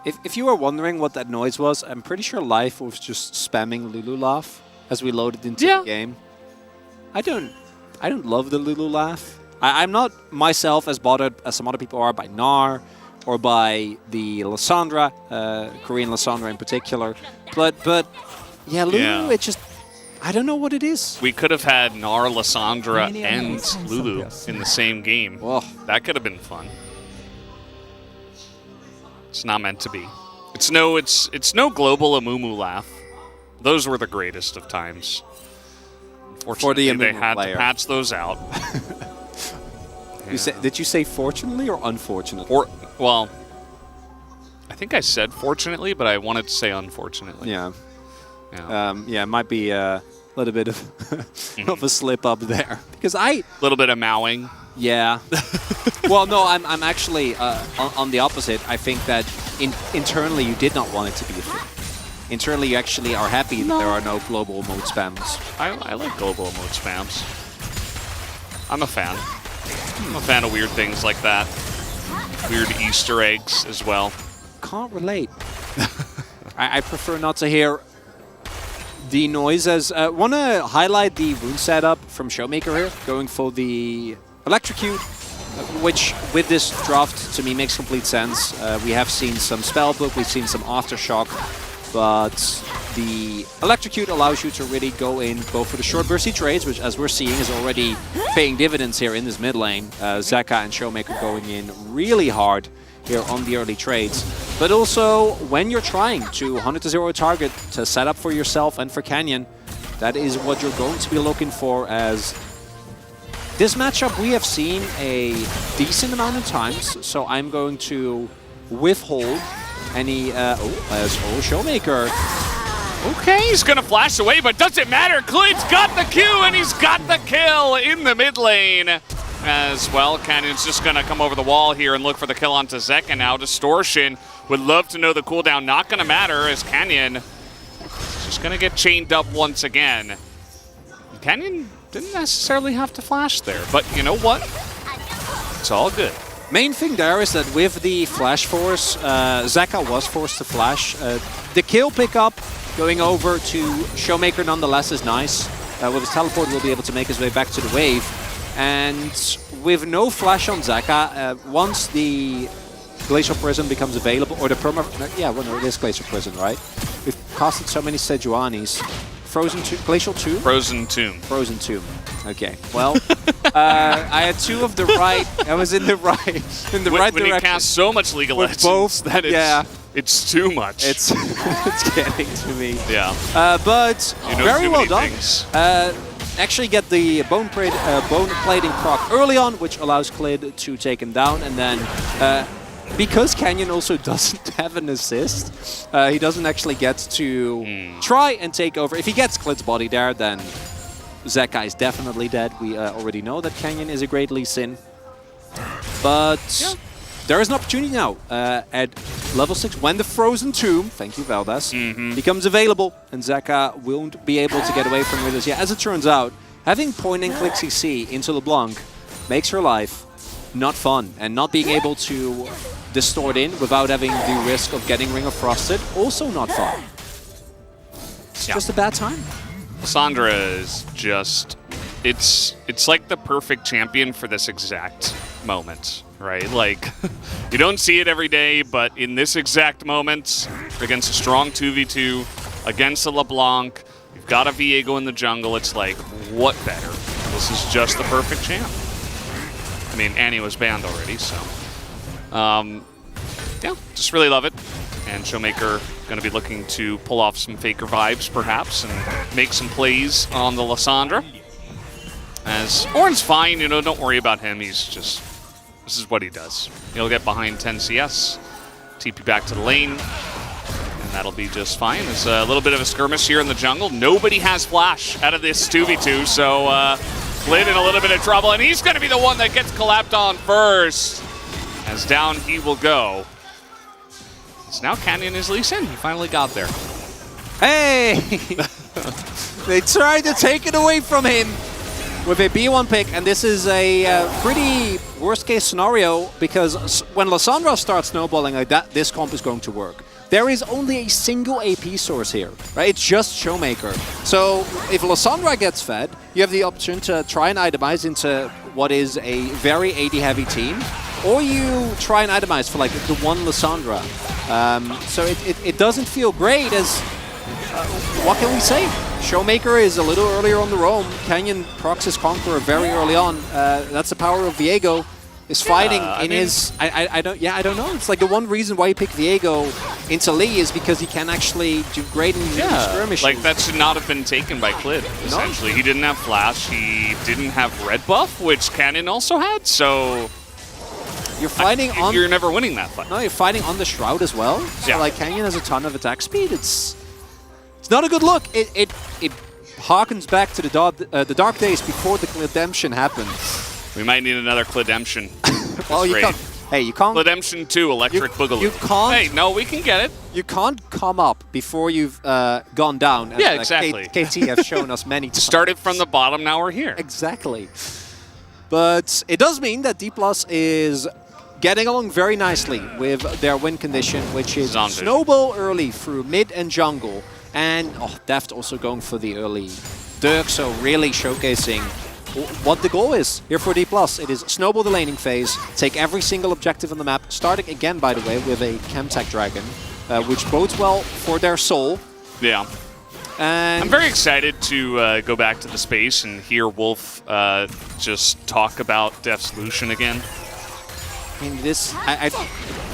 If you were wondering what that noise was, I'm pretty sure Life was just spamming Lulu laugh as we loaded into the game. I don't love the Lulu laugh. I'm not myself as bothered as some other people are by Gnar or by the Lissandra, Korean Lissandra in particular. But yeah, Lulu, it just, I don't know what it is. We could have had Gnar, Lissandra, and Lulu in the same game. Whoa. That could have been fun. It's not meant to be. It's no global Amumu laugh. Those were the greatest of times. Unfortunately, they had to patch those out. Did you say fortunately or unfortunately? Well, I think I said fortunately, but I wanted to say unfortunately. Yeah. Yeah, it might be a little bit of, of a slip up there. Because a little bit of mowing. Yeah. Well, no, I'm actually on the opposite. I think that internally you did not want it to be a thing. Internally you actually are happy that there are no global emote spams. I like global emote spams. I'm a fan. I'm a fan of weird things like that. Weird Easter eggs as well. Can't relate. I prefer not to hear the noises. Want to highlight the rune setup from Showmaker here, going for the Electrocute, which with this draft to me makes complete sense. We have seen some Spellbook, we've seen some Aftershock, but the Electrocute allows you to really go for the short bursty trades, which as we're seeing is already paying dividends here in this mid lane. Zeka and Showmaker going in really hard here on the early trades. But also, when you're trying to 100-0 target to set up for yourself and for Canyon, that is what you're going to be looking for, as this matchup we have seen a decent amount of times, so I'm going to withhold any... Showmaker. Okay, he's going to flash away, but doesn't matter. Clid's got the Q, and he's got the kill in the mid lane as well. Canyon's just going to come over the wall here and look for the kill onto Zeka now. Distortion would love to know the cooldown. Not going to matter, as Canyon is just going to get chained up once again. Canyon didn't necessarily have to flash there, but you know what? It's all good. Main thing there is that with the flash force, Zeka was forced to flash. The kill pickup going over to Showmaker nonetheless is nice. With his teleport, we'll be able to make his way back to the wave. And with no flash on Zeka, once the Glacial Prison becomes available, or the perma... Yeah, well, no, it is Glacial Prison, right? We've casted so many Sejuanis. Frozen Tomb? Glacial Tomb? Frozen Tomb. Frozen Tomb. Okay. Well, I had two of the right. I was in the right When direction. you cast so much League of Legends, both, that it's too much. It's getting to me. Yeah. But you know very well done. Things. Actually get the bone plating proc early on, which allows Clid to take him down, and then because Canyon also doesn't have an assist, he doesn't actually get to try and take over. If he gets Clid's body there, then Zeka is definitely dead. We already know that Canyon is a great Lee Sin. But there is an opportunity now at level 6 when the Frozen Tomb, thank you Valdez, becomes available, and Zeka won't be able to get away from with this. Yeah, as it turns out, having point and click CC into LeBlanc makes her life not fun, and not being able to distort in without having the risk of getting Ring of Frosted, also not fun. It's just a bad time. Lissandra is just, it's like the perfect champion for this exact moment, right? Like, you don't see it every day, but in this exact moment, against a strong 2v2, against a LeBlanc, you've got a Viego in the jungle, it's like, what better? This is just the perfect champ. I mean, Annie was banned already, so... yeah, just really love it. And Showmaker going to be looking to pull off some Faker vibes, perhaps, and make some plays on the Lissandra. As Orin's fine, you know, don't worry about him. He's just... This is what he does. He'll get behind 10 CS, TP back to the lane, and that'll be just fine. There's a little bit of a skirmish here in the jungle. Nobody has flash out of this 2v2, so... Lid in a little bit of trouble, and he's going to be the one that gets collapsed on first. As down he will go. So now Canyon is Lee Sin. He finally got there. Hey! They tried to take it away from him with a B1 pick, and this is a pretty worst-case scenario, because when Lissandra starts snowballing like that, this comp is going to work. There is only a single AP source here, right? It's just Showmaker. So if Lissandra gets fed, you have the option to try and itemize into what is a very AD-heavy team, or you try and itemize for like the one Lissandra. So it doesn't feel great as, what can we say? Showmaker is a little earlier on the roam. Canyon procs his Conqueror very early on. That's the power of Viego. Is fighting in his... I don't know. It's like the one reason why you pick Viego into Lee is because he can actually do great in skirmish. Like, that should not have been taken by Clid, essentially. No. He didn't have Flash, he didn't have Red Buff, which Cannon also had, so... You're fighting on... You're never winning that fight. No, you're fighting on the Shroud as well. So, like, Canyon has a ton of attack speed. It's not a good look. It harkens back to the dark days before the Redemption happened. We might need another Cledemption. Well, you can't. Hey, you can't. Cledemption 2, Electric Boogaloo. You can't. Hey, no, we can get it. You can't come up before you've gone down. Yeah, exactly. KT have shown us many times. Started from the bottom, now we're here. Exactly. But it does mean that D+ is getting along very nicely with their win condition, which is snowball early through mid and jungle. And Deft also going for the early Dirk, so really showcasing what the goal is here for D+. It is snowball the laning phase, take every single objective on the map, starting again, by the way, with a Chemtech Dragon, which bodes well for their soul. Yeah. And I'm very excited to go back to the space and hear Wolf just talk about Deft's solution again. I mean, this...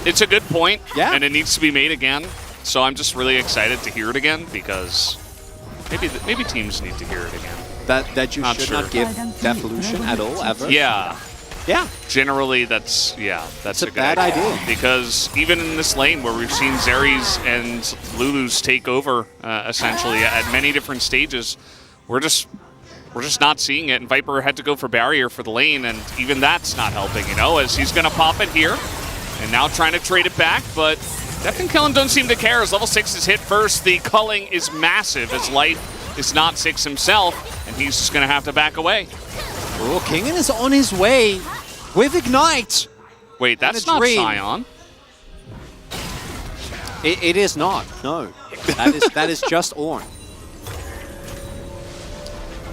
It's a good point, yeah, and it needs to be made again. So I'm just really excited to hear it again, because maybe teams need to hear it again. That you should not give Devolution at all, ever? Yeah. Yeah. Generally, that's a good bad idea. Because even in this lane where we've seen Zeri's and Lulu's take over, essentially, at many different stages, we're just not seeing it. And Viper had to go for barrier for the lane, and even that's not helping, you know, as he's going to pop it here. And now trying to trade it back, but Deft and Kellen don't seem to care as level 6 is hit first. The culling is massive as Life is not 6 himself, and he's just going to have to back away. Oh, Kingen is on his way with Ignite. Wait, that's not Sion. It is not, no. That is just Ornn.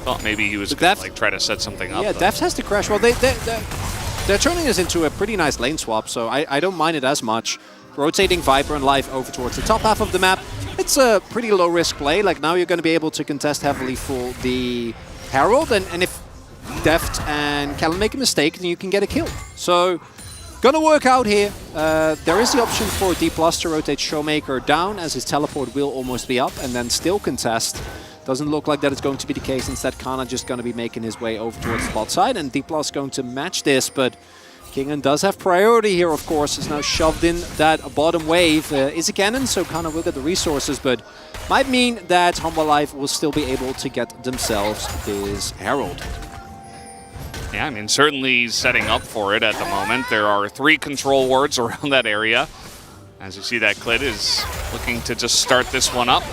Thought maybe he was going to like try to set something up. Yeah, Deft has to crash. Well, they're turning this into a pretty nice lane swap, so I don't mind it as much. Rotating Viper and Life over towards the top half of the map. It's a pretty low-risk play. Like, now you're going to be able to contest heavily for the Herald, and if Deft and Kellen make a mistake, then you can get a kill. So, gonna work out here. There is the option for D+ to rotate Showmaker down, as his teleport will almost be up, and then still contest. Doesn't look like that is going to be the case. Instead, Kana just going to be making his way over towards the bot side, and D+ going to match this, but Kingen does have priority here, of course. Is now shoved in that bottom wave. Is a cannon, so Kana will get the resources, but might mean that Humble Life will still be able to get themselves this Herald. Yeah, I mean, certainly setting up for it at the moment. There are 3 control wards around that area. As you see, that Clid is looking to just start this one up.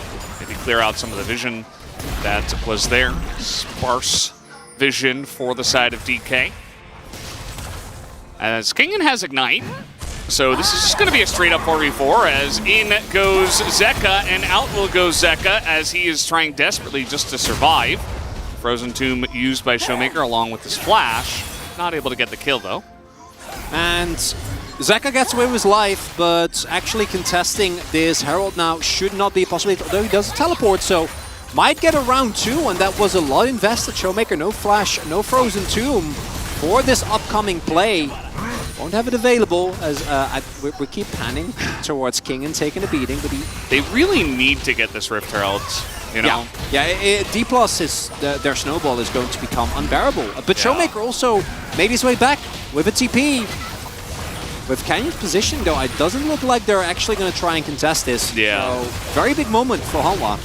Maybe clear out some of the vision that was there. Sparse vision for the side of DK. As Kingen has Ignite. So this is just going to be a straight-up 4v4 as in goes Zeka, and out will go Zeka as he is trying desperately just to survive. Frozen Tomb used by Showmaker along with his flash. Not able to get the kill, though. And Zeka gets away with his life, but actually contesting this Herald now should not be a possibility, although he does teleport, so might get a round 2, and that was a lot invested. Showmaker, no flash, no Frozen Tomb for this upcoming play. Won't have it available as we keep panning towards King and taking a beating, but they really need to get this Rift Herald, you know? Yeah, D+, their snowball is going to become unbearable. But Showmaker also made his way back with a TP. With Canyon's position, though, it doesn't look like they're actually going to try and contest this. Yeah. So, very big moment for Hanwha.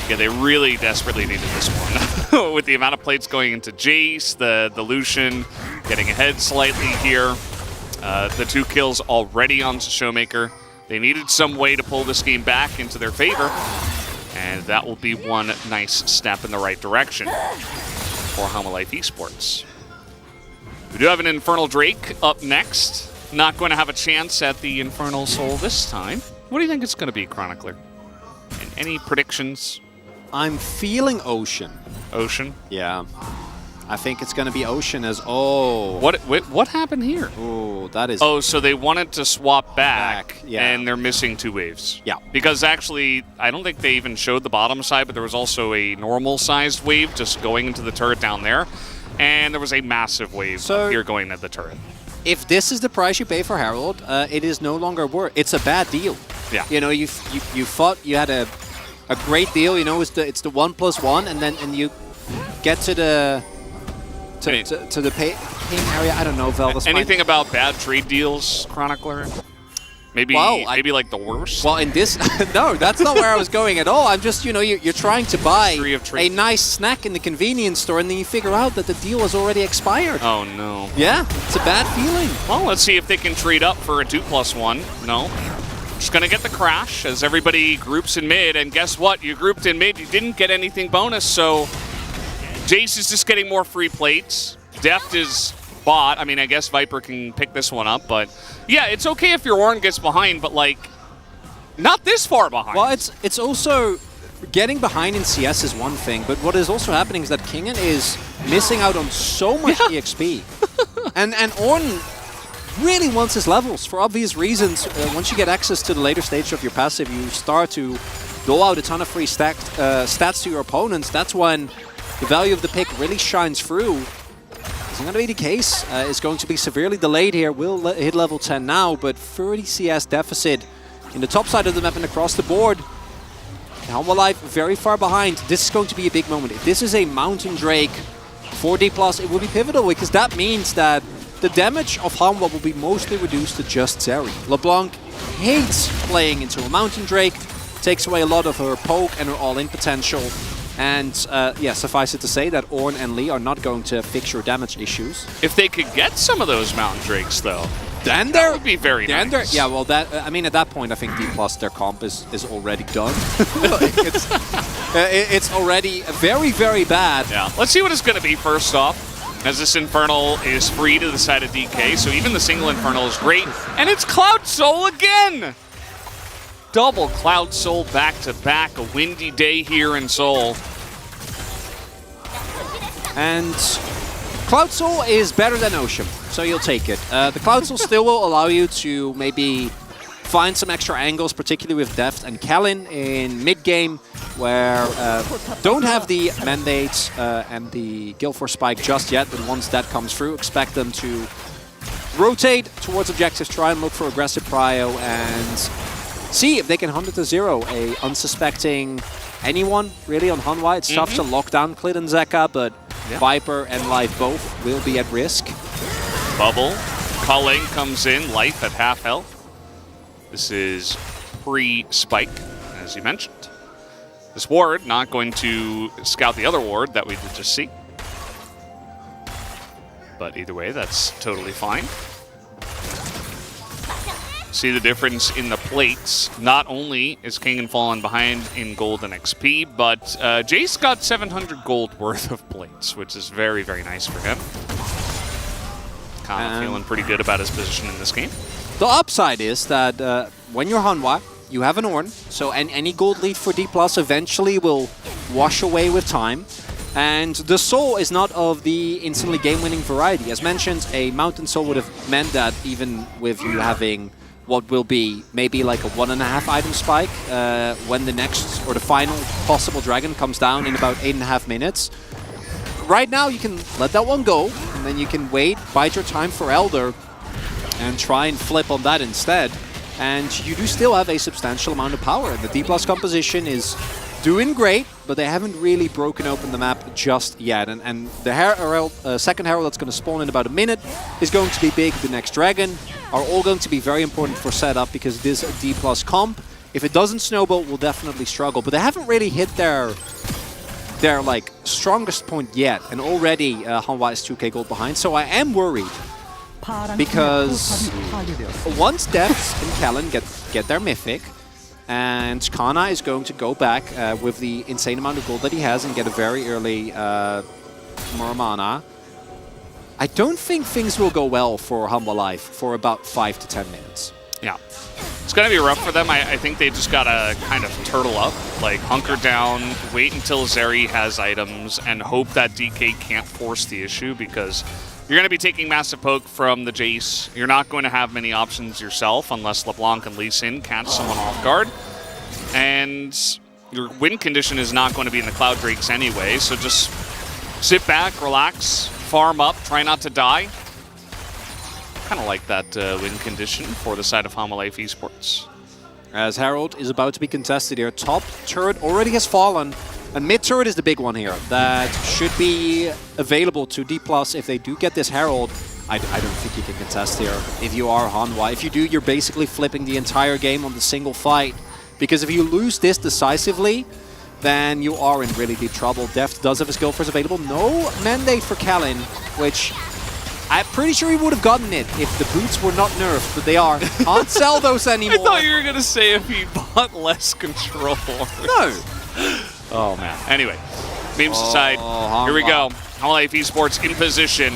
Yeah, they really desperately needed this one. With the amount of plates going into Jace, the Lucian getting ahead slightly here. The 2 kills already onto Showmaker. They needed some way to pull this game back into their favor. And that will be one nice step in the right direction for Hanwha Life Esports. We do have an Infernal Drake up next. Not going to have a chance at the Infernal Soul this time. What do you think it's going to be, Chronicler? And any predictions? I'm feeling Ocean. Ocean? Yeah. I think it's going to be Ocean as... Oh. What happened here? Oh, that is... Oh, so they wanted to swap back, yeah. And they're missing 2 waves. Yeah. Because actually, I don't think they even showed the bottom side, but there was also a normal-sized wave just going into the turret down there. And there was a massive wave up here going at the turret. If this is the price you pay for Herald, it is no longer worth. It's a bad deal. Yeah. You know, you thought you had a great deal. You know, it's the 1+1, and then you get to the paying area. I don't know, Velvis. Anything about bad trade deals, Chronicler? Maybe like the worst? Well, in this, no, that's not where I was going at all. I'm just, you know, you're trying to buy a nice snack in the convenience store, and then you figure out that the deal has already expired. Oh, no. Yeah, it's a bad feeling. Well, let's see if they can trade up for a 2+1. No. Just going to get the crash as everybody groups in mid, and guess what? You grouped in mid, you didn't get anything bonus, so Jace is just getting more free plates. Deft is bot. I mean, I guess Viper can pick this one up, but yeah, it's okay if your Ornn gets behind, but like, not this far behind. Well, it's also getting behind in CS is one thing, but what is also happening is that Kingen is missing out on so much EXP, and Ornn really wants his levels for obvious reasons. Once you get access to the later stage of your passive, you start to dole out a ton of free stats to your opponents. That's when the value of the pick really shines through. It's not going to be the case. It's going to be severely delayed here. Will hit level 10 now, but 30 CS deficit in the top side of the map and across the board. Hanwha Life very far behind. This is going to be a big moment. If this is a Mountain Drake for D+, it will be pivotal, because that means that the damage of Hanwha will be mostly reduced to just Zeri. LeBlanc hates playing into a Mountain Drake, takes away a lot of her poke and her all-in potential. And yeah, suffice it to say that Ornn and Lee are not going to fix your damage issues. If they could get some of those Mountain Drakes, though, then that would be very nice. Yeah, well, that I mean, at that point, I think D+, their comp is already done. It's already very, very bad. Yeah, let's see what it's going to be first off, as this Infernal is free to the side of DK, so even the single Infernal is great. And it's Cloud Soul again! Double Cloud Soul back-to-back, a windy day here in Seoul. And Cloud Soul is better than Ocean, so you'll take it. The Cloud Soul still will allow you to maybe find some extra angles, particularly with Deft and Kellen in mid-game, where don't have the mandates and the Guild Spike just yet, but once that comes through, expect them to rotate towards objectives, try and look for aggressive prio, and see if they can 100-0 a unsuspecting anyone really on Hanwha. It's tough to lock down Clid and Zeka, but Viper and Life both will be at risk. Bubble. Culling comes in, Life at half health. This is pre-spike, as you mentioned. This ward not going to scout the other ward that we did just see. But either way, that's totally fine. See the difference in the plates. Not only is King fallen behind in gold and XP, but Jace got 700 gold worth of plates, which is very, very nice for him. Kind of feeling pretty good about his position in this game. The upside is that when you're Hanwha, you have an Ornn, so any gold lead for D+ eventually will wash away with time. And the Soul is not of the instantly game-winning variety. As mentioned, a Mountain Soul would have meant that even with you having what will be maybe like a 1.5 item spike when the next or the final possible dragon comes down in about 8.5 minutes. Right now you can let that one go, and then you can wait, bide your time for Elder, and try and flip on that instead. And you do still have a substantial amount of power. And the D+ composition is doing great, but they haven't really broken open the map just yet. And the Herald, second Herald that's going to spawn in about a minute is going to be big. The next Dragon are all going to be very important for setup, because this D+ comp, if it doesn't snowball, will definitely struggle. But they haven't really hit their like strongest point yet, and already Hanwha is 2k gold behind. So I am worried, because once Depths and Kellen get their Mythic, and Kana is going to go back with the insane amount of gold that he has and get a very early Muramana, I don't think things will go well for Hanwha Life for about 5 to 10 minutes. Yeah. It's going to be rough for them. I think they just got to kind of turtle up, like hunker down, wait until Zeri has items, and hope that DK can't force the issue, because you're going to be taking massive poke from the Jace. You're not going to have many options yourself unless LeBlanc and Lee Sin catch someone off guard. And your win condition is not going to be in the Cloud Drakes anyway, so just sit back, relax, farm up, try not to die. Kind of like that win condition for the side of Hanwha Life Esports. As Herald is about to be contested here, top turret already has fallen, and mid turret is the big one here. That should be available to D+ if they do get this Herald. I don't think you can contest here if you are Hanwha. If you do, you're basically flipping the entire game on the single fight, because if you lose this decisively, then you are in really deep trouble. Deft does have his skill first available. No mandate for Kellen, which I'm pretty sure he would have gotten it if the boots were not nerfed, but they are. Can't sell those anymore. I thought you were going to say if he bought less control. No. Oh, man. Anyway, memes aside, here we go. Hanwha Life Esports in position,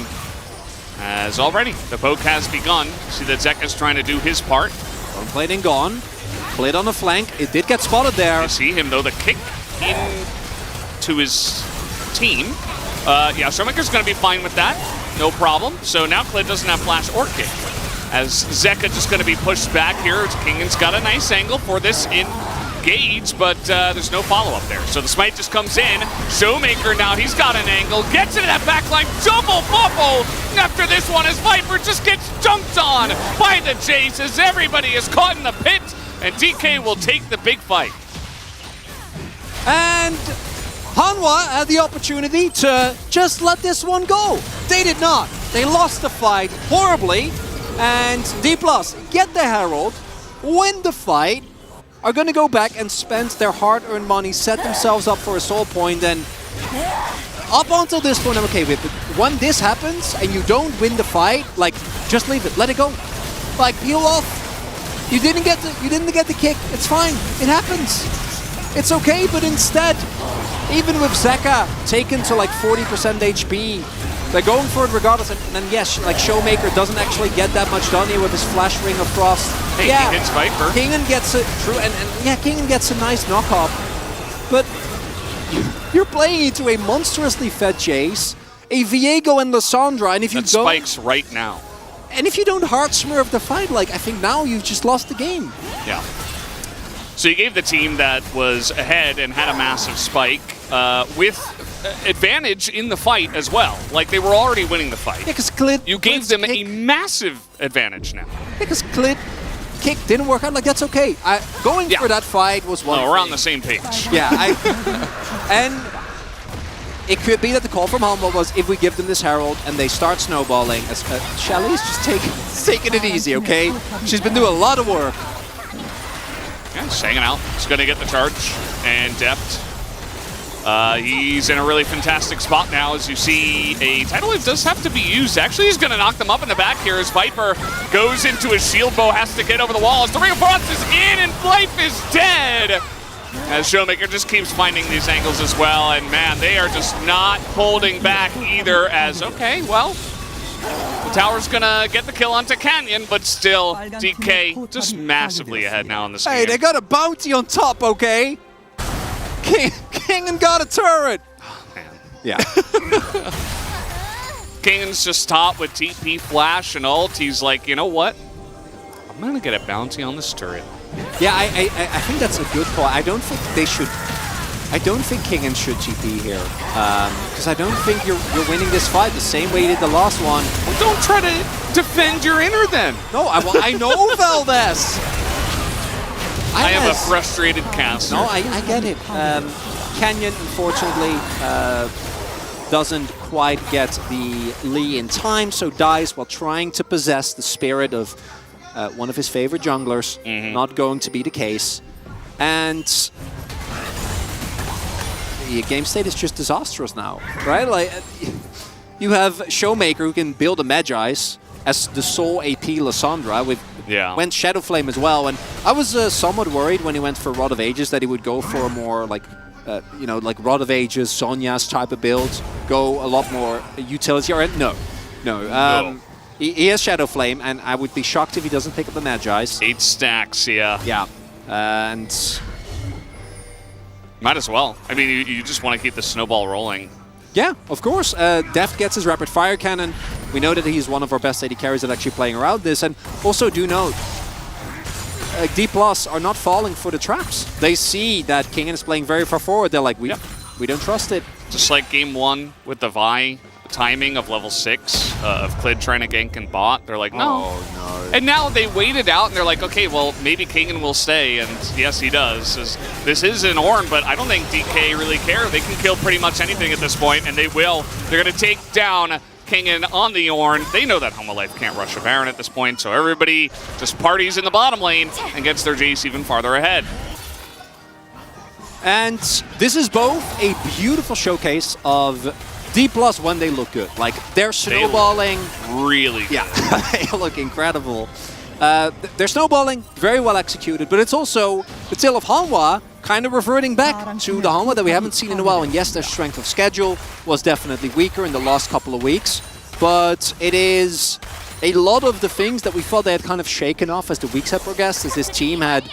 as already the poke has begun. See that Zeka's trying to do his part. Played and gone. Played on the flank. It did get spotted there. You see him, though, the kick into his team. Yeah, Showmaker's going to be fine with that. No problem. So now Clid doesn't have flash or kick, as Zeka just going to be pushed back here. Kingan's got a nice angle for this engage, but there's no follow-up there. So the smite just comes in. Showmaker now, he's got an angle. Gets into that backline. Double bubble. After this one, as Viper just gets dunked on by the Jace, as everybody is caught in the pit, and DK will take the big fight. And Hanwha had the opportunity to just let this one go. They did not. They lost the fight horribly. And D+ get the Herald, win the fight, are going to go back and spend their hard-earned money, set themselves up for a soul point, and up until this point I'm okay with it. When this happens and you don't win the fight, like, just leave it, let it go. Like, peel off. You didn't get the kick. It's fine. It happens. It's okay, but instead, even with Zeka taken to like 40% HP, they're going for it regardless. And then yes, like Showmaker doesn't actually get that much done here with his Flash Ring of Frost. Hey, yeah, he hits Viper. Kingan gets it true, and yeah, Kingan gets a nice knockoff. But you're playing into a monstrously fed Jace, a Viego and Lissandra, and if you that don't spikes right now. And if you don't hard smurf the fight, like, I think now you've just lost the game. Yeah. So you gave the team that was ahead and had a massive spike with advantage in the fight as well. Like, they were already winning the fight. Yeah, because Clid... You gave them a massive advantage now. Because Clid kick didn't work out, like, that's okay. Going for that fight was one we're on the same page. Yeah, and it could be that the call from Hanwha was, if we give them this Herald and they start snowballing, Shelly's just taking it easy, okay? She's been doing a lot of work. Yeah, just hanging out. She's going to get the charge. And Deft He's in a really fantastic spot now. As you see, a tidal wave does have to be used. Actually, he's going to knock them up in the back here as Viper goes into his shield bow, has to get over the wall. As the Ring of Frost is in and Life is dead. As Showmaker just keeps finding these angles as well. And man, they are just not holding back either as, okay, well, the tower's going to get the kill onto Canyon, but still, DK just massively ahead now in this game. Hey, they got a bounty on top, okay? King got a turret. Oh, man. Yeah. King's just top with TP, flash, and ult. He's like, you know what? I'm gonna get a bounty on this turret. Yeah, I think that's a good call. I don't think they should. I don't think Kingen should TP here, because I don't think you're winning this fight the same way you did the last one. Well, don't try to defend your inner then. No, I know Valdez. I am a frustrated caster. No, I get it. Canyon, unfortunately, doesn't quite get the Lee in time, so dies while trying to possess the spirit of one of his favorite junglers. Not going to be the case. And the game state is just disastrous now, right? Like, you have Showmaker who can build a Magi's as the sole AP Lissandra with went Shadow Flame as well, and I was somewhat worried when he went for Rod of Ages that he would go for a more like, you know, like Rod of Ages, Sonya's type of build, go a lot more utility. Or no. He has Shadow Flame, and I would be shocked if he doesn't pick up the Magi's. 8 stacks, yeah. Yeah, and might as well. I mean, you just want to keep the snowball rolling. Yeah, of course. Deft gets his rapid fire cannon. We know that he's one of our best AD carries that actually playing around this. And also do note, D+ are not falling for the traps. They see that Kingen is playing very far forward. They're like, we don't trust it. Just like game 1 with the Vi timing of level 6 of Clid trying to gank and bot. They're like, no. Oh, no. And now they waited out and they're like, okay, well, maybe Kingen will stay. And yes, he does. This is an Ornn, but I don't think DK really care. They can kill pretty much anything at this point, and they will. They're going to take down Kingen on the Ornn. They know that Homa Life can't rush a Baron at this point, so everybody just parties in the bottom lane and gets their Jace even farther ahead. And this is both a beautiful showcase of D+ when they look good. Like, they're snowballing. Really good. Yeah, they look incredible. They're snowballing, very well executed, but it's also the tale of Hanwha kind of reverting back to the Hanwha that we haven't seen in a while. And yes, their strength of schedule was definitely weaker in the last couple of weeks, but it is a lot of the things that we thought they had kind of shaken off as the weeks had progressed, as this team had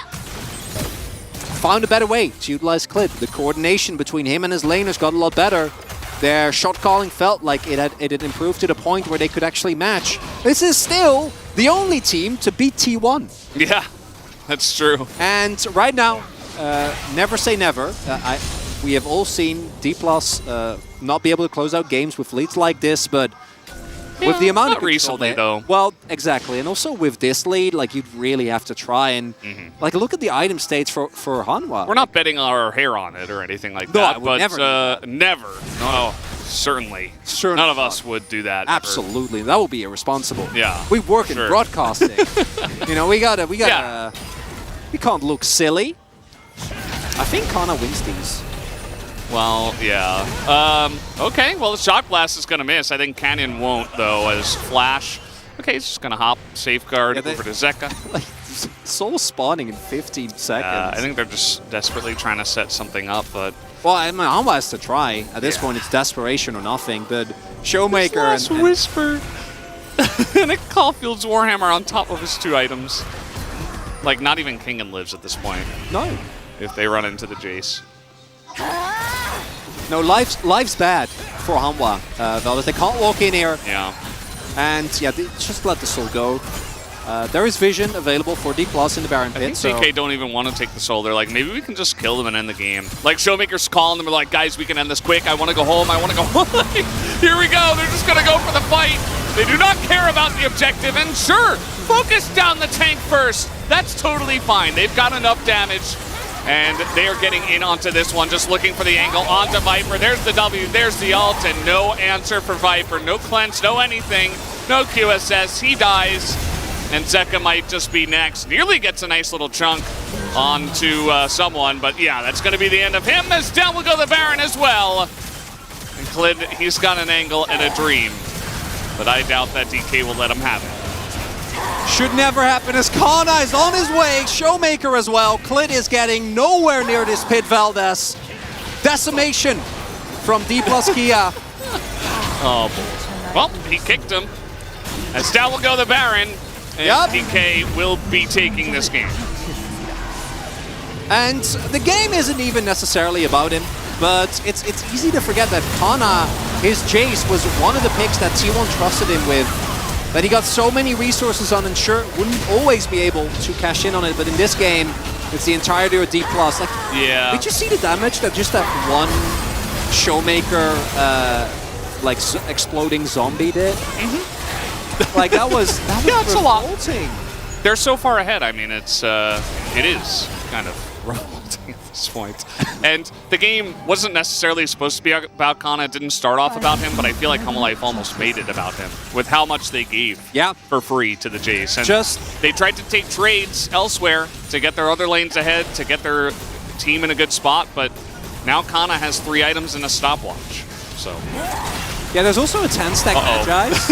found a better way to utilize Clid. The coordination between him and his laners got a lot better. Their shot calling felt like it had improved to the point where they could actually match. This is still the only team to beat T1. Yeah, that's true. And right now, never say never. We have all seen D+ not be able to close out games with leads like this, but with the amount of control recently, though. Well, exactly. And also with this lead, like, you'd really have to try and like look at the item states for Hanwha. We're not betting our hair on it or anything like No, that, I would but never. never. No, certainly. None of us would do that. Absolutely. That would be irresponsible. Yeah. We work in broadcasting. You know, we gotta Yeah. we can't look silly. I think Kana wins these. Well, yeah. Okay, well, the Shock Blast is going to miss. I think Canyon won't, though, as Flash. Okay, he's just going to hop, safeguard over to Zeka. Like, soul spawning in 15 seconds. I think they're just desperately trying to set something up, but... Well, I mean, Hanwha has to try. At this point, it's desperation or nothing, but Showmaker and Whisper. And a Caulfield's Warhammer on top of his 2 items. Like, not even Kingen lives at this point. No. If they run into the Jace. No, life's bad for Hanwha. Valdez, they can't walk in here. Yeah. And yeah, just let the soul go. There is vision available for D+ in the Baron pit. I think DK don't even want to take the soul. They're like, maybe we can just kill them and end the game. Like, Showmaker's calling them, like, guys, we can end this quick. I want to go home. I want to go home. Here we go. They're just going to go for the fight. They do not care about the objective. And sure, focus down the tank first. That's totally fine. They've got enough damage. And they are getting in onto this one, just looking for the angle onto Viper. There's the W, there's the ult, and no answer for Viper. No cleanse, no anything, no QSS. He dies, and Zeka might just be next. Nearly gets a nice little chunk. onto someone. But yeah, that's going to be the end of him, as down will go the Baron as well. And Clid, he's got an angle and a dream, but I doubt that DK will let him have it. Should never happen as Kana is on his way. Showmaker as well. Clid is getting nowhere near this pit Valdez. Decimation from D+ Kia. Oh boy. Well, he kicked him. As down will go the Baron, and DK will be taking this game. And the game isn't even necessarily about him, but it's easy to forget that Kana, his Jace, was one of the picks that T1 trusted him with. That he got so many resources on and sure wouldn't always be able to cash in on it, but in this game, it's the entirety of D+. Like, yeah. Did you see the damage that just that one Showmaker, like exploding zombie did? Mm-hmm. Like that was yeah, it's revolting. a lot. They're so far ahead. I mean, it is kind of revolting at this point. And the game wasn't necessarily supposed to be about Kana. It didn't start off about him, but I feel like HLE almost made it about him with how much they gave for free to the Jace. And they tried to take trades elsewhere to get their other lanes ahead, to get their team in a good spot, but now Kana has 3 items and a stopwatch. So yeah, there's also a 10-stack Magi's.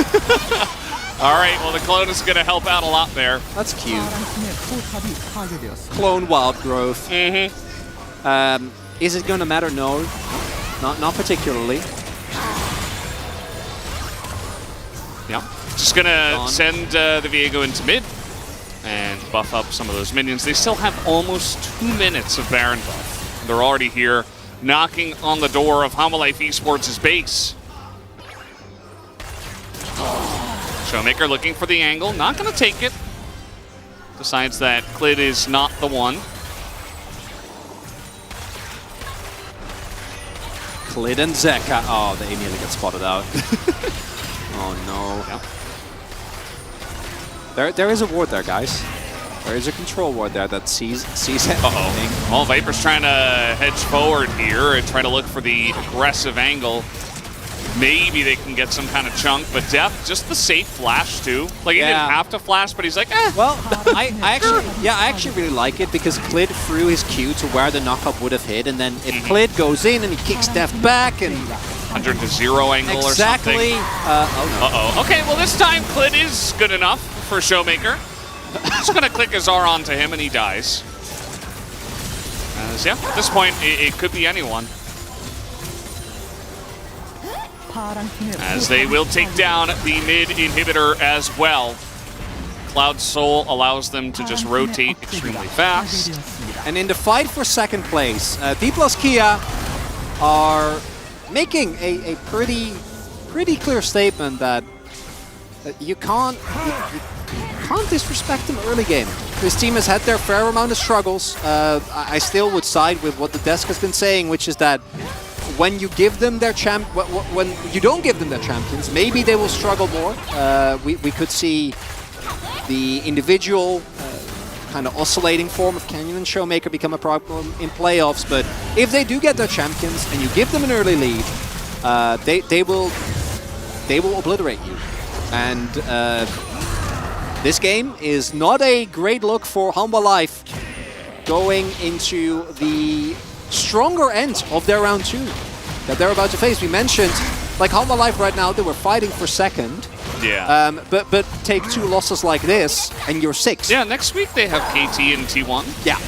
All right, well, the clone is going to help out a lot there. That's cute. Clone wild growth. Mm-hmm. Is it going to matter? No, not particularly. Yeah, just going to send the Viego into mid and buff up some of those minions. They still have almost 2 minutes of Baron buff. They're already here knocking on the door of HLE Esports' base. Showmaker looking for the angle, not going to take it. Decides that Clid is not the one. Clid and Zeka. Oh, they nearly get spotted out. Oh no. There is a ward there, guys. There is a control ward there that sees everything. Well, Viper's trying to hedge forward here and try to look for the aggressive angle. Maybe they can get some kind of chunk, but Def, just the safe flash too. Like, he didn't have to flash, but he's like, eh. Well, I actually really like it because Clid threw his Q to where the knockup would have hit, and then if Clid goes in and he kicks Def back and 100-0 angle or something. Exactly. Okay, well this time Clid is good enough for Showmaker. He's gonna click his R onto him and he dies. As, yeah, at this point, it could be anyone. As they will take down the mid inhibitor as well. Cloud Soul allows them to just rotate extremely fast. And in the fight for second place, D+ Kia are making a pretty clear statement that you can't disrespect them early game. This team has had their fair amount of struggles. I still would side with what the desk has been saying, which is that when you give them their when you don't give them their champions, maybe they will struggle more. We could see the individual kind of oscillating form of Canyon and Showmaker become a problem in playoffs. But if they do get their champions and you give them an early lead, they will obliterate you. And this game is not a great look for HLE going into the stronger end of their round 2 that they're about to face. We mentioned, like, HLE right now, they were fighting for second. Yeah. But take 2 losses like this, and you're 6. Yeah, next week they have KT and T1. Yeah.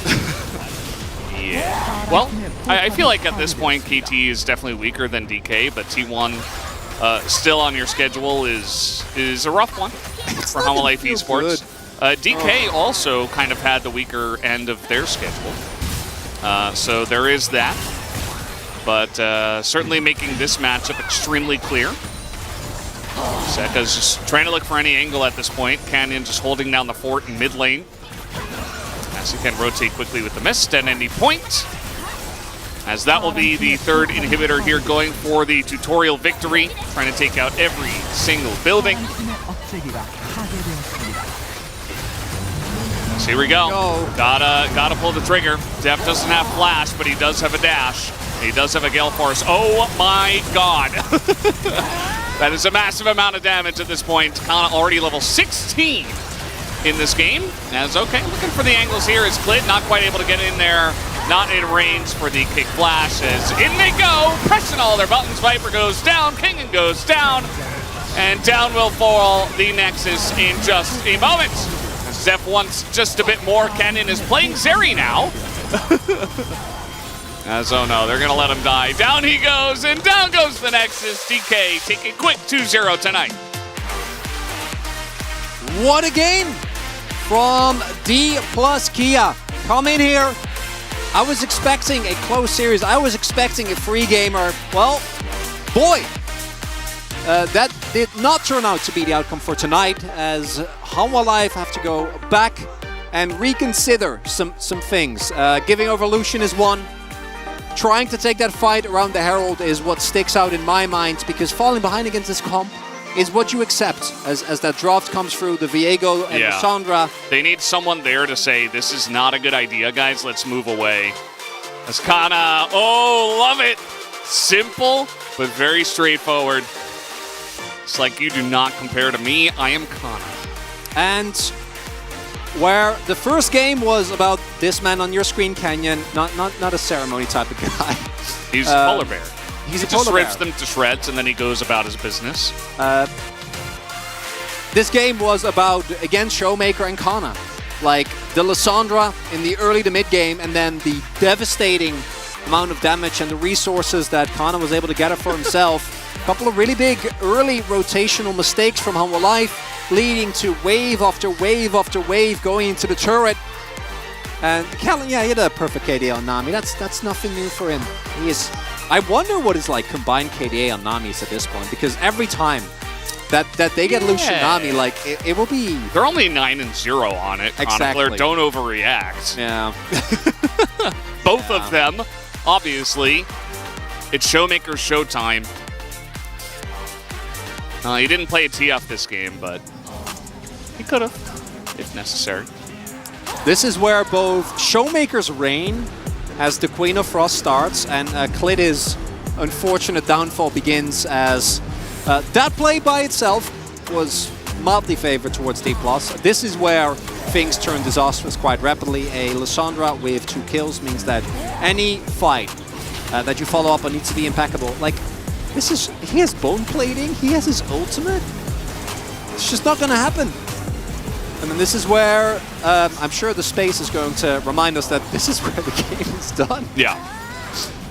Yeah. Well, I feel like at this point, KT is definitely weaker than DK, but T1 still on your schedule is a rough one for HLE Esports. DK also kind of had the weaker end of their schedule. So there is that, but certainly making this matchup extremely clear. Zeka's just trying to look for any angle at this point. Canyon just holding down the fort in mid lane. As he can rotate quickly with the mist at any point. As that will be the 3rd inhibitor here going for the tutorial victory. Trying to take out every single building. So here we go. Gotta pull the trigger. Def doesn't have flash, but he does have a dash. He does have a Gale Force. Oh my god. That is a massive amount of damage at this point. Kana already level 16. in this game. As okay, looking for the angles here is Clit, not quite able to get in there. Not in range for the kick flash as in they go, pressing all their buttons. Viper goes down, Kingen goes down, and down will fall the Nexus in just a moment. Zeph wants just a bit more. Kennen is playing Zeri now. As oh no, they're gonna let him die. Down he goes, and down goes the Nexus. DK taking quick 2-0 tonight. What a game from D plus Kia. Come in here. I was expecting a close series. I was expecting a free gamer. Well, boy, that did not turn out to be the outcome for tonight, as Hanwha Life have to go back and reconsider some things. Giving over Lucian is one. Trying to take that fight around the Herald is what sticks out in my mind, because falling behind against this comp is what you accept as that draft comes through, the Viego and the Sandra. They need someone there to say, this is not a good idea, guys, let's move away. As Kana, oh, love it! Simple, but very straightforward. It's like, you do not compare to me, I am Kana. And where the first game was about this man on your screen, Canyon, not a ceremony type of guy. He's a polar bear. He just rips them to shreds and then he goes about his business. This game was about, again, Showmaker and Kana. Like, the Lysandra in the early to mid game, and then the devastating amount of damage and the resources that Kana was able to gather for himself. A couple of really big early rotational mistakes from Hanwha Life, leading to wave after wave after wave going into the turret. And Callan, yeah, he had a perfect KDA on Nami. That's nothing new for him. He is. I wonder what is like combined KDA on Nami's at this point, because every time that they get Lucian Nami, like it will be. They're only 9-0 on it. Exactly. Chronicler. Don't overreact. Yeah. Both of them, obviously. It's Showmaker's showtime. He didn't play a TF this game, but he could have, if necessary. This is where both Showmaker's reign as the Queen of Frost starts, and Klid's unfortunate downfall begins, as that play by itself was mildly favored towards D+. This is where things turn disastrous quite rapidly. A Lysandra with 2 kills means that any fight that you follow up on needs to be impeccable. Like, this is, he has bone plating, he has his ultimate. It's just not gonna happen. And then this is where I'm sure the space is going to remind us that this is where the game is done. Yeah.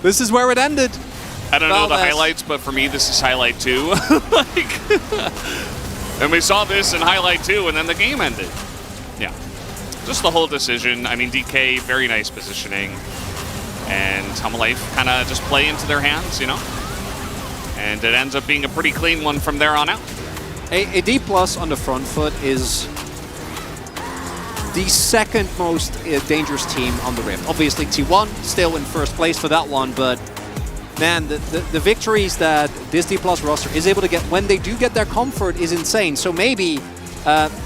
This is where it ended. I don't know the highlights, but for me, this is highlight 2. And we saw this in highlight 2, and then the game ended. Yeah. Just the whole decision. I mean, DK, very nice positioning. And Hanwha Life kind of just play into their hands, you know? And it ends up being a pretty clean one from there on out. A D+ on the front foot is the second most dangerous team on the Rift. Obviously, T1 still in first place for that one, but man, the victories that this D+ roster is able to get when they do get their comfort is insane. So maybe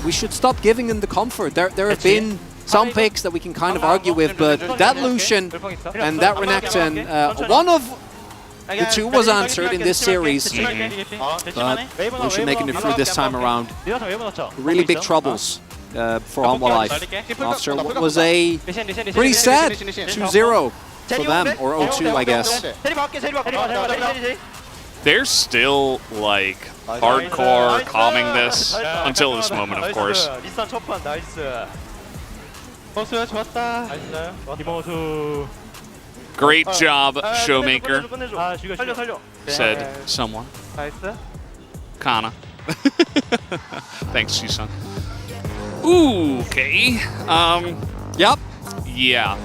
we should stop giving them the comfort. There have been some picks that we can kind of argue with, but that Lucian and that Renekton, one of the 2 was answered in this series, but Lucian making it through this time around. Really big troubles for Hanwha Life after what was a pretty sad 2-0 for them, or 0-2, I guess. They're still like hardcore calming this until this moment, of course. Great job, Showmaker, said someone. Kana. Thanks, Shisun. Ooh, okay. Yep. Yeah.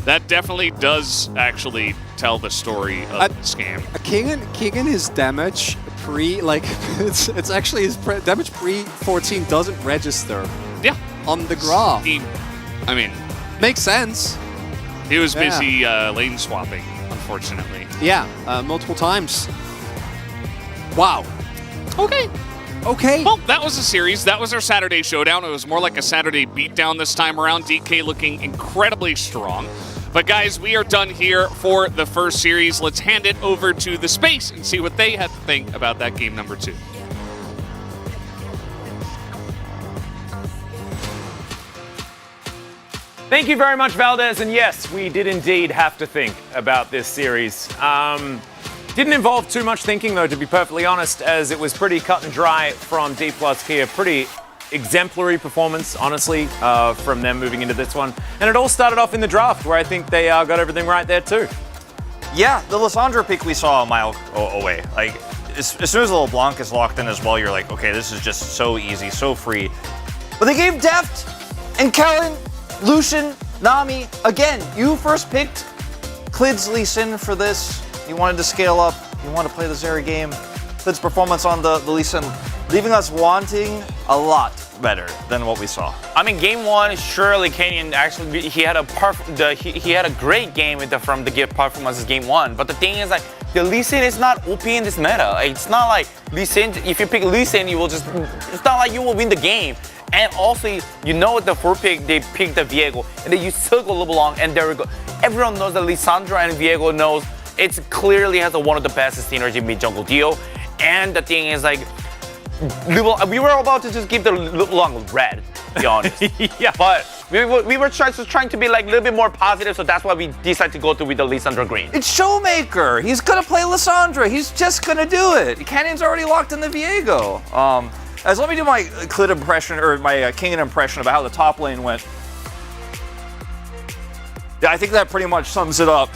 That definitely does actually tell the story of this game. Keegan, his damage it's actually his damage pre-14 doesn't register. Yeah. On the graph. I mean, makes sense. He was busy lane swapping, unfortunately. Yeah, multiple times. Wow. Okay. Okay. Well, that was a series. That was our Saturday showdown. It was more like a Saturday beatdown this time around. DK looking incredibly strong. But guys, we are done here for the first series. Let's hand it over to the Space and see what they had to think about that game number 2. Thank you very much, Valdez. And yes, we did indeed have to think about this series. Didn't involve too much thinking, though, to be perfectly honest, as it was pretty cut and dry from D+ Kia. Pretty exemplary performance, honestly, from them moving into this one. And it all started off in the draft, where I think they got everything right there, too. Yeah, the Lissandra pick we saw a mile away. Like, as soon as the LeBlanc is locked in as well, you're like, okay, this is just so easy, so free. But they gave Deft and Kellen, Lucian, Nami. Again, you first picked Clid's Lee Sin for this. You wanted to scale up. You wanted to play the Zeri game. Clid's performance on the Lee Sin, leaving us wanting a lot better than what we saw. I mean, game one, surely Kenyon actually he had a great game from the gift performances game one. But the thing is, like, the Lee Sin is not OP in this meta. Like, it's not like Lee Sin. If you pick Lee Sin, you will just. It's not like you will win the game. And also, you know, the fourth pick they picked the Viego, and then you still go LeBlanc, and there we go. Everyone knows that Lissandra and Viego knows it clearly has one of the best synergy mid jungle deal. And the thing is, like, we were about to just give the LeBlanc red, to be honest. Yeah. But we were trying to be like a little bit more positive, so that's why we decided to go with the Lissandra green. It's Showmaker. He's gonna play Lissandra. He's just gonna do it. Canyon's already locked in the Viego. As let me do my Clid impression, or my Kenyon impression about how the top lane went. Yeah, I think that pretty much sums it up.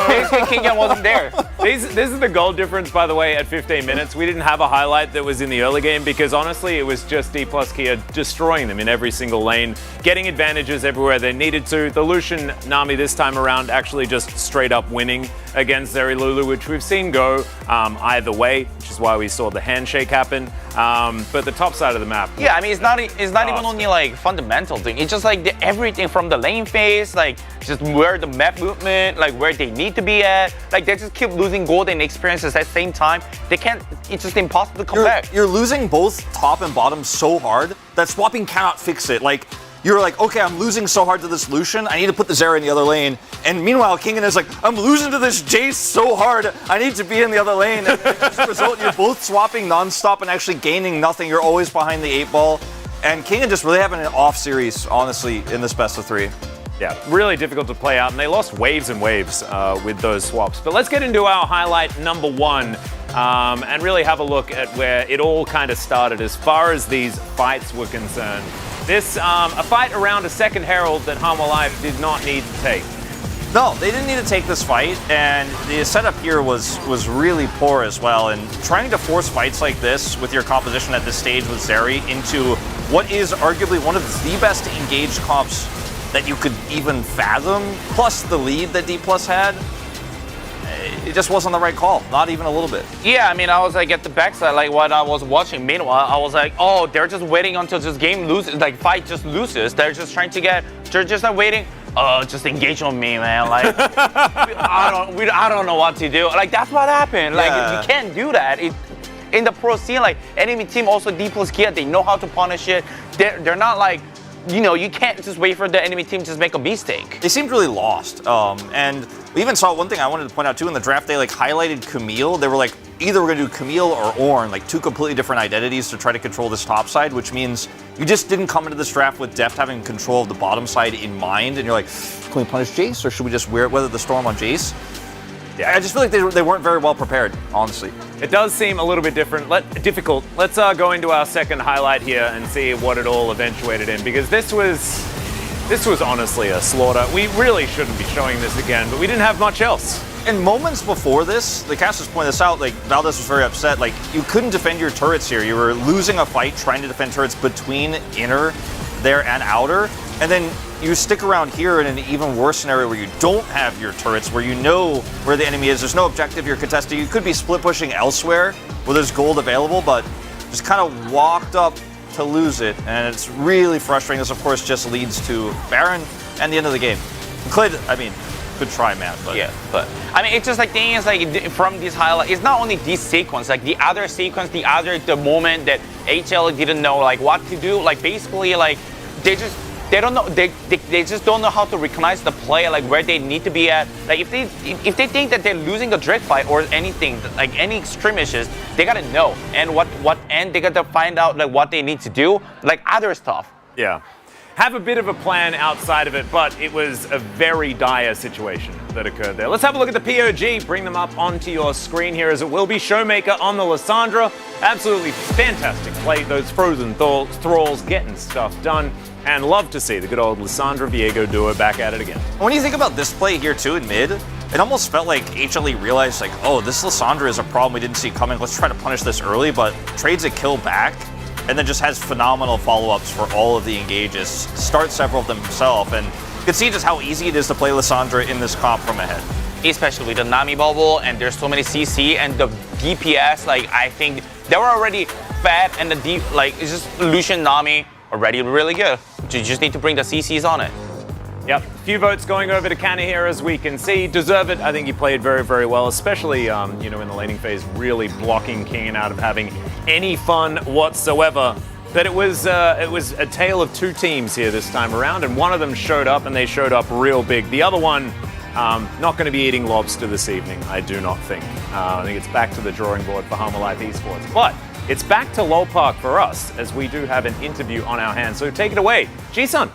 Basically, Kenyon wasn't there. This is the goal difference, by the way, at 15 minutes. We didn't have a highlight that was in the early game because, honestly, it was just D+ Kia destroying them in every single lane, getting advantages everywhere they needed to. The Lucian Nami this time around actually just straight up winning against Zeri Lulu, which we've seen go either way, which is why we saw the handshake happen. But the top side of the map. Yeah, I mean, it's not even only like fundamental thing. It's just like everything from the lane phase, like just where the map movement, like where they need to be at. Like they just keep losing gold and experiences at the same time. They can't. It's just impossible to come back. You're losing both top and bottom so hard that swapping cannot fix it. Like, you're like, okay, I'm losing so hard to this Lucian, I need to put the Zeri in the other lane. And meanwhile, Kenyon is like, I'm losing to this Jace so hard, I need to be in the other lane. And as a result, you're both swapping nonstop and actually gaining nothing. You're always behind the 8-ball. And Kenyon just really having an off series, honestly, in this best of 3. Yeah, really difficult to play out, and they lost waves and waves with those swaps. But let's get into our highlight number 1 and really have a look at where it all kind of started as far as these fights were concerned. This, a fight around a second Herald that Hanwha Life did not need to take. No, they didn't need to take this fight, and the setup here was really poor as well. And trying to force fights like this with your composition at this stage with Zeri into what is arguably one of the best engaged comps that you could even fathom, plus the lead that D+ had, it just wasn't the right call, not even a little bit. Yeah, I mean, I was like at the backside, like when I was watching. Meanwhile, I was like, oh, they're just waiting until this game loses, like fight just loses. They're just trying to they're just like waiting. Oh, just engage on me, man. Like, I don't know what to do. Like, that's what happened. Like, you can't do that. In the pro scene, like, enemy team also D+ Kia, they know how to punish it. They're not like, you know, you can't just wait for the enemy team to just make a mistake. They seemed really lost. And we even saw one thing I wanted to point out too in the draft. They like highlighted Camille. They were like, either we're gonna do Camille or Ornn, like 2 completely different identities to try to control this top side, which means you just didn't come into this draft with Deft having control of the bottom side in mind. And you're like, can we punish Jace or should we just weather the storm on Jace? Yeah, I just feel like they weren't very well prepared, honestly. It does seem a little bit difficult. Let's go into our second highlight here and see what it all eventuated in, because this was honestly a slaughter. We really shouldn't be showing this again, but we didn't have much else. And moments before this, the casters pointed this out, like Valdez was very upset, like you couldn't defend your turrets here. You were losing a fight trying to defend turrets between inner there and outer, and then you stick around here in an even worse scenario where you don't have your turrets, where you know where the enemy is, there's no objective you're contesting. You could be split pushing elsewhere where there's gold available, but just kind of walked up to lose it, and it's really frustrating. This, of course, just leads to Baron and the end of the game. Clid, I mean, good try, man. But yeah, but I mean, it's just like thing is like from this highlight, it's not only this sequence, like the other sequence, the moment that HLE didn't know like what to do, like basically like they just they don't know. They just don't know how to recognize the play, like where they need to be at. Like if they think that they're losing a Drake fight or anything, like any skirmishes, they gotta know. And and they gotta find out like what they need to do, like other stuff. Yeah. Have a bit of a plan outside of it, but it was a very dire situation that occurred there. Let's have a look at the POG. Bring them up onto your screen here as it will be. Showmaker on the Lissandra. Absolutely fantastic play. Those frozen thralls getting stuff done. And love to see the good old Lissandra Viego duo back at it again. When you think about this play here too in mid, it almost felt like HLE realized like, oh, this Lissandra is a problem we didn't see coming. Let's try to punish this early, but trades a kill back. And then just has phenomenal follow-ups for all of the engages. Starts several of them himself, and you can see just how easy it is to play Lissandra in this comp from ahead. Especially with the Nami bubble, and there's so many CC, and the DPS, like I think they were already fat, and the deep, like it's just Lucian Nami already really good. You just need to bring the CCs on it. Yep, a few votes going over to Canna here as we can see. Deserve it. I think he played very, very well, especially you know, in the laning phase, really blocking King out of having any fun whatsoever. But it was a tale of two teams here this time around, and one of them showed up, and they showed up real big. The other one, not going to be eating lobster this evening, I do not think. I think it's back to the drawing board for Hanwha Life Esports. But it's back to LoL Park for us, as we do have an interview on our hands. So take it away, Ji-sun.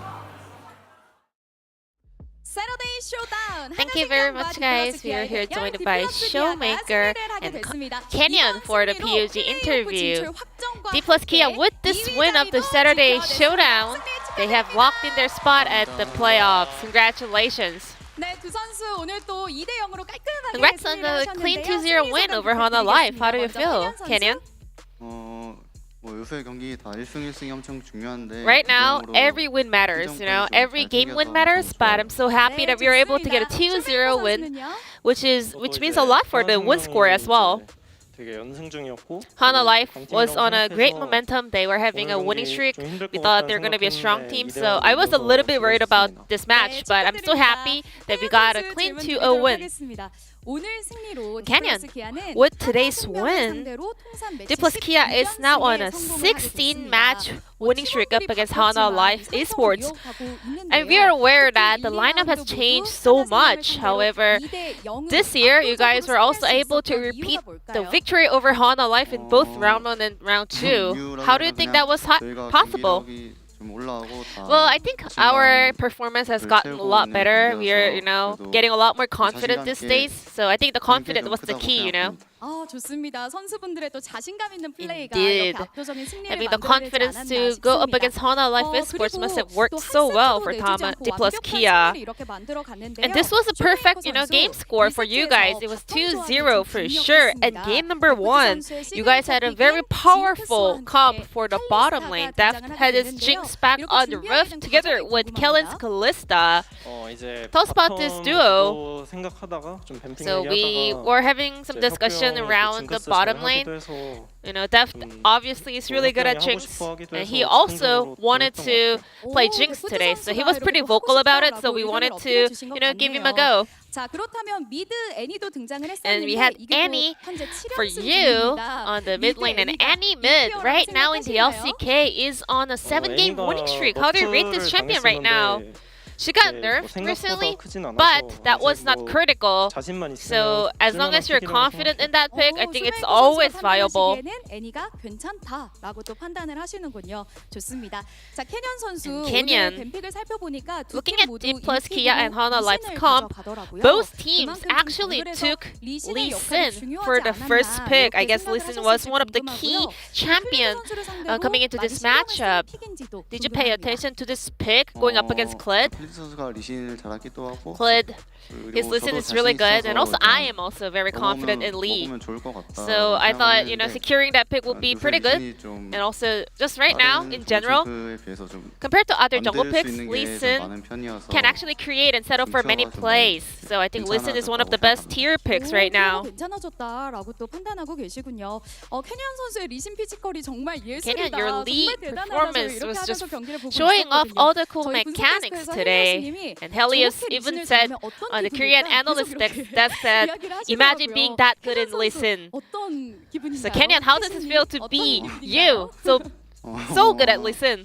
Thank you very much, guys. We are here joined by Showmaker and Canyon for the POG interview. D plus Kia, with this win of the Saturday Showdown, they have locked in their spot at the playoffs. Congratulations. Congrats on the clean 2-0 win over Hanwha Life. How do you feel, Canyon? Right now, every win matters, you know, every game win matters, but I'm so happy that we were able to get a 2-0 win, which means a lot for the win score as well. Hanwha Life was on a great momentum. They were having a winning streak. We thought they were going to be a strong team, so I was a little bit worried about this match, but I'm so happy that we got a clean 2-0 win. Canyon, with today's win, D plus Kia is now on a 16-match winning streak up against Hanwha Life Esports. And we are aware that the lineup has changed so much. However, this year, you guys were also able to repeat the victory over Hanwha Life in both round 1 and round 2. How do you think that was possible? Well, I think our performance has gotten a lot better. We are, you know, getting a lot more confident these days. So I think the confidence was the key, you know. Indeed. Having the confidence to go up against Hanwha Life Esports must have worked so well for D plus Kia. And this was a perfect, you know, game score for you guys. It was 2-0 for sure. At game number 1, you guys had a very powerful comp for the bottom lane. That had his Jinx back on the roof together with Kellen's Kalista. Tell us about this duo. So we were having some discussion around the bottom lane. You know, Deft obviously is really good at Jinx, and he also wanted to play Jinx today, so he was pretty vocal about it, so we wanted to, you know, give him a go. And we had Annie for you on the mid lane, and Annie mid right now in the LCK is on a 7-game winning streak. How do you rate this champion right now? She got nerfed recently, but that was not critical. So as long as you're confident in that pick, I think it's always viable. Canyon, looking at D plus Kia and Hanwha Life's comp, both teams actually took Lee Sin for the first pick. I guess Lee Sin was one of the key champions coming into this matchup. Did you pay attention to this pick going up against Kled? Kled, his listen is really good, and also I am also very confident in Lee. So I thought, you know, securing that pick would be pretty good. And also, just right now, in general, compared to other jungle picks, Lee Sin can actually create and settle for many plays. So I think Lee Sin is one of the best tier picks right now. Canyon, your Lee performance was just showing off all the cool mechanics today. And Helios even said on the Korean analyst that said, imagine being that good in Lee Sin. So Canyon, how does it feel to be you? So good at Lee Sin?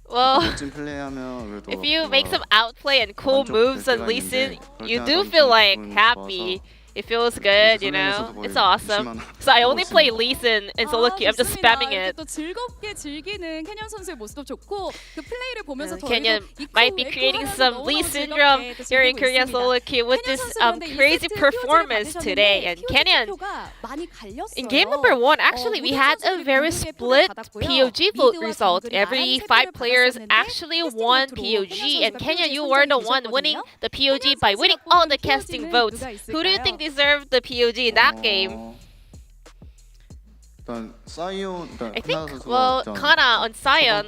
Well, 멋진 플레이하면 그래도 if you 뭔가 make some outplay and cool moves on Lee Sin, you do feel like happy. It feels good, you know. It's awesome. So I only play Lee Sin in solo queue. I'm just spamming it. 또 즐겁게 즐기는 캐년 선수의 모습도 좋고 그 플레이를 보면서 Kenyan might be creating some Lee syndrome here in Korean solo queue with this crazy performance today. And Kenyan, in game number 1, actually we had a very split POG vote result. Every 5 players actually won POG, and Kenyan, you were the one winning the POG by winning all the casting votes. Who do you think deserved the POG in that game? I think, well, Kana on Sion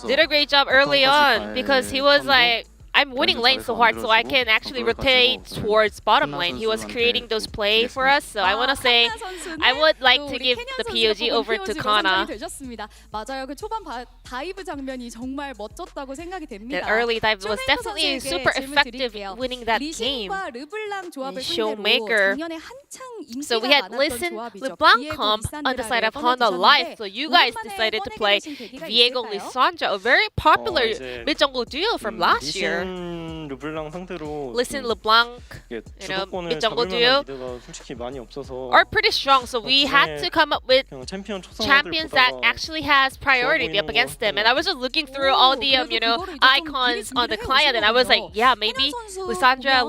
did a great job early on because he was like, I'm winning lane so hard so I can actually rotate towards bottom lane. He was creating those plays for us, so I want to say I would like to give the POG over to Kana. 맞아요. 그 초반 다이브 장면이 정말 멋졌다고 생각이 됩니다. That early dive was definitely super effective winning that game. Showmaker. So we had Listen LeBlanc comp on the side of Honda Life. So you guys decided to play Viego Lissandra, a very popular mid-jungle duo from last year. 르블랑 상대로 Listen LeBlanc, you know, mid-jungle duo 솔직히 많이 없어서 are pretty strong. So we had to come up with champions that actually has priority up against them. And I was just looking through all the you know, icons on the client, and I was like, yeah, maybe Lissandra,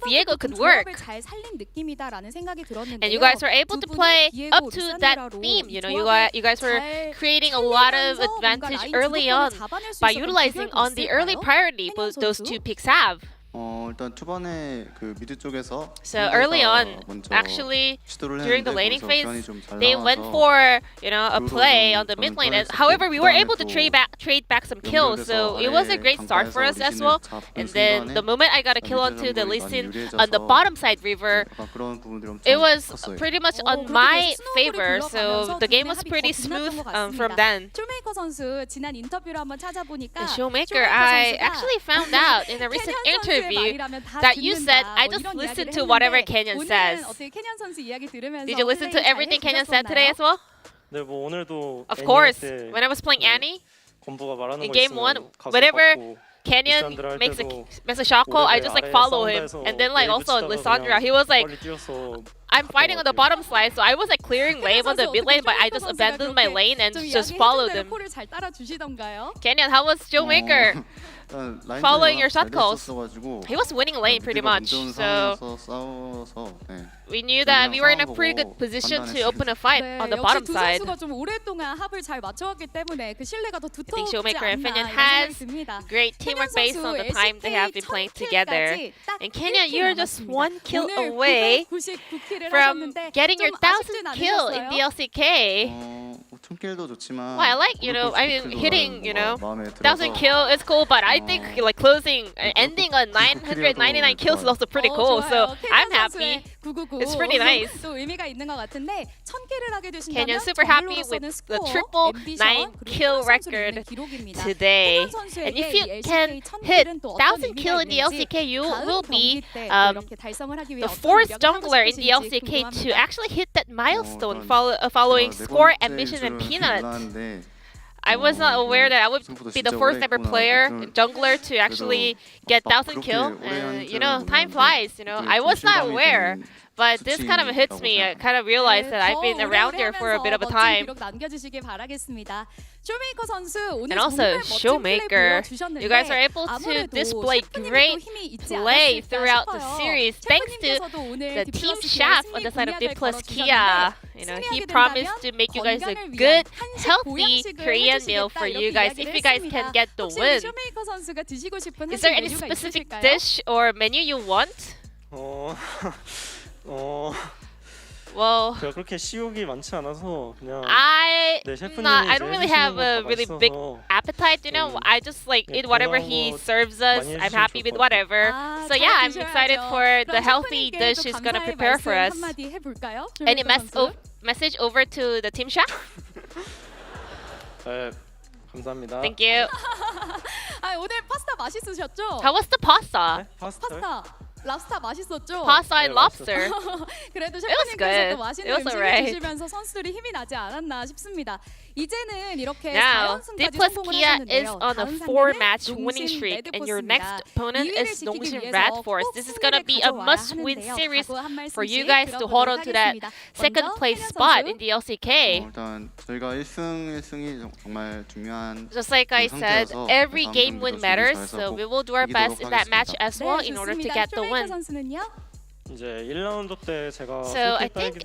Viego could work. And you guys were able to play up to that theme. You know, you guys were creating a lot of advantage early on by utilizing on the early priority those two picks have. 일단 초반에 그 미드 쪽에서 So early on, actually during the laning phase, they went for, you know, a play on the mid lane. And however, we were able to trade back some kills, so it was a great start for us as well. And then the moment I got a kill onto the Lee Sin on the bottom side river, it was pretty much on my favor. So the game was pretty smooth from then. And Showmaker, I actually found out in a recent interview that you said I just listened to whatever Kenyan says. Did you listen to everything Kenyan said today as well? 네, 뭐 오늘도 Of course. When I was playing Annie in game 1, whenever Kenyan makes a shot call, I just like follow him. And then like also on Lissandra, he was like, I'm fighting on the bottom side, so I was like clearing lane on the mid lane, but I just abandoned my lane and just followed him. Kenyan, how was Showmaker following your shot calls? He was winning lane pretty much, so we knew that we were in a pretty good position to open a fight on the bottom side. I think Showmaker and Kenyan has great teamwork based on the time they have been playing together. And Kenyan, you're just 1 kill away from getting your 1000th kill in the LCK. Well, I like, you know, I mean, hitting, you know, 1000 kill is cool, but I think like closing, ending on 999 kills is also pretty cool. So I'm happy. It's pretty nice. Kenyan super happy with the triple 9 kill record today. And if you can hit 1000 kill in the LCK, you will be the 4th jungler in the LCK to actually hit that milestone following Score, Ambition, and Peanut. I was not aware that I would be the first ever player, jungler, to actually get 1000 kill. And you know, time flies. You know, I was not aware. But this kind of hits me. I kind of realized that I've been around here for a bit of a time. And also, Showmaker, you guys are able to display great play throughout the series thanks to the Team Shaft on the side of D+ Kia. You know, he promised to make you guys a good, healthy Korean meal for you guys if you guys can get the win. Is there any specific dish or menu you want? Well, 그렇게 식욕이 많지 않아서 그냥 I don't really have a really big appetite, you know. I just like eat whatever he serves us. I'm happy with whatever. So yeah, I'm excited for the healthy dish he's gonna prepare for us. Any message over to the team chef? 감사합니다. Thank you. 오늘 파스타 맛있으셨죠? How was the pasta? 파스타. 랍스타 맛있었죠? Pasta and lobster. 그래도 was 셰프님께서 good. 또 맛있는 It was 음식을 alright. 주시면서 선수들이 힘이 나지 않았나 싶습니다. 이제는 이렇게 Now, 4연승까지 D+ 성공을 Kia is 하셨는데요. on a 다음 4-match 상대는 winning 농심 streak, and your 레드포스입니다. next opponent 2위를 is 지키기 Nongsim 위해서 Red Force. 꼭 This is gonna 승리를 be a 가져와야 must-win 하는데요. series 각오 한 for you 말씀씩 guys to hold on 들어보도록 to that 하겠습니다. second 먼저 place 캐년 spot 선수. in the LCK. 일단 저희가 1승이 정말 중요한 Just like I said, 상태여서 every 다음 game 경기도 win 준비 matters, 잘해서 so 꼭 we will do our best 이기도록 in that match 하겠습니다. as well 네, in order to 좋습니다. get the 슈메이커 win. 선수는요? 이제 1라운드 때 제가 So I think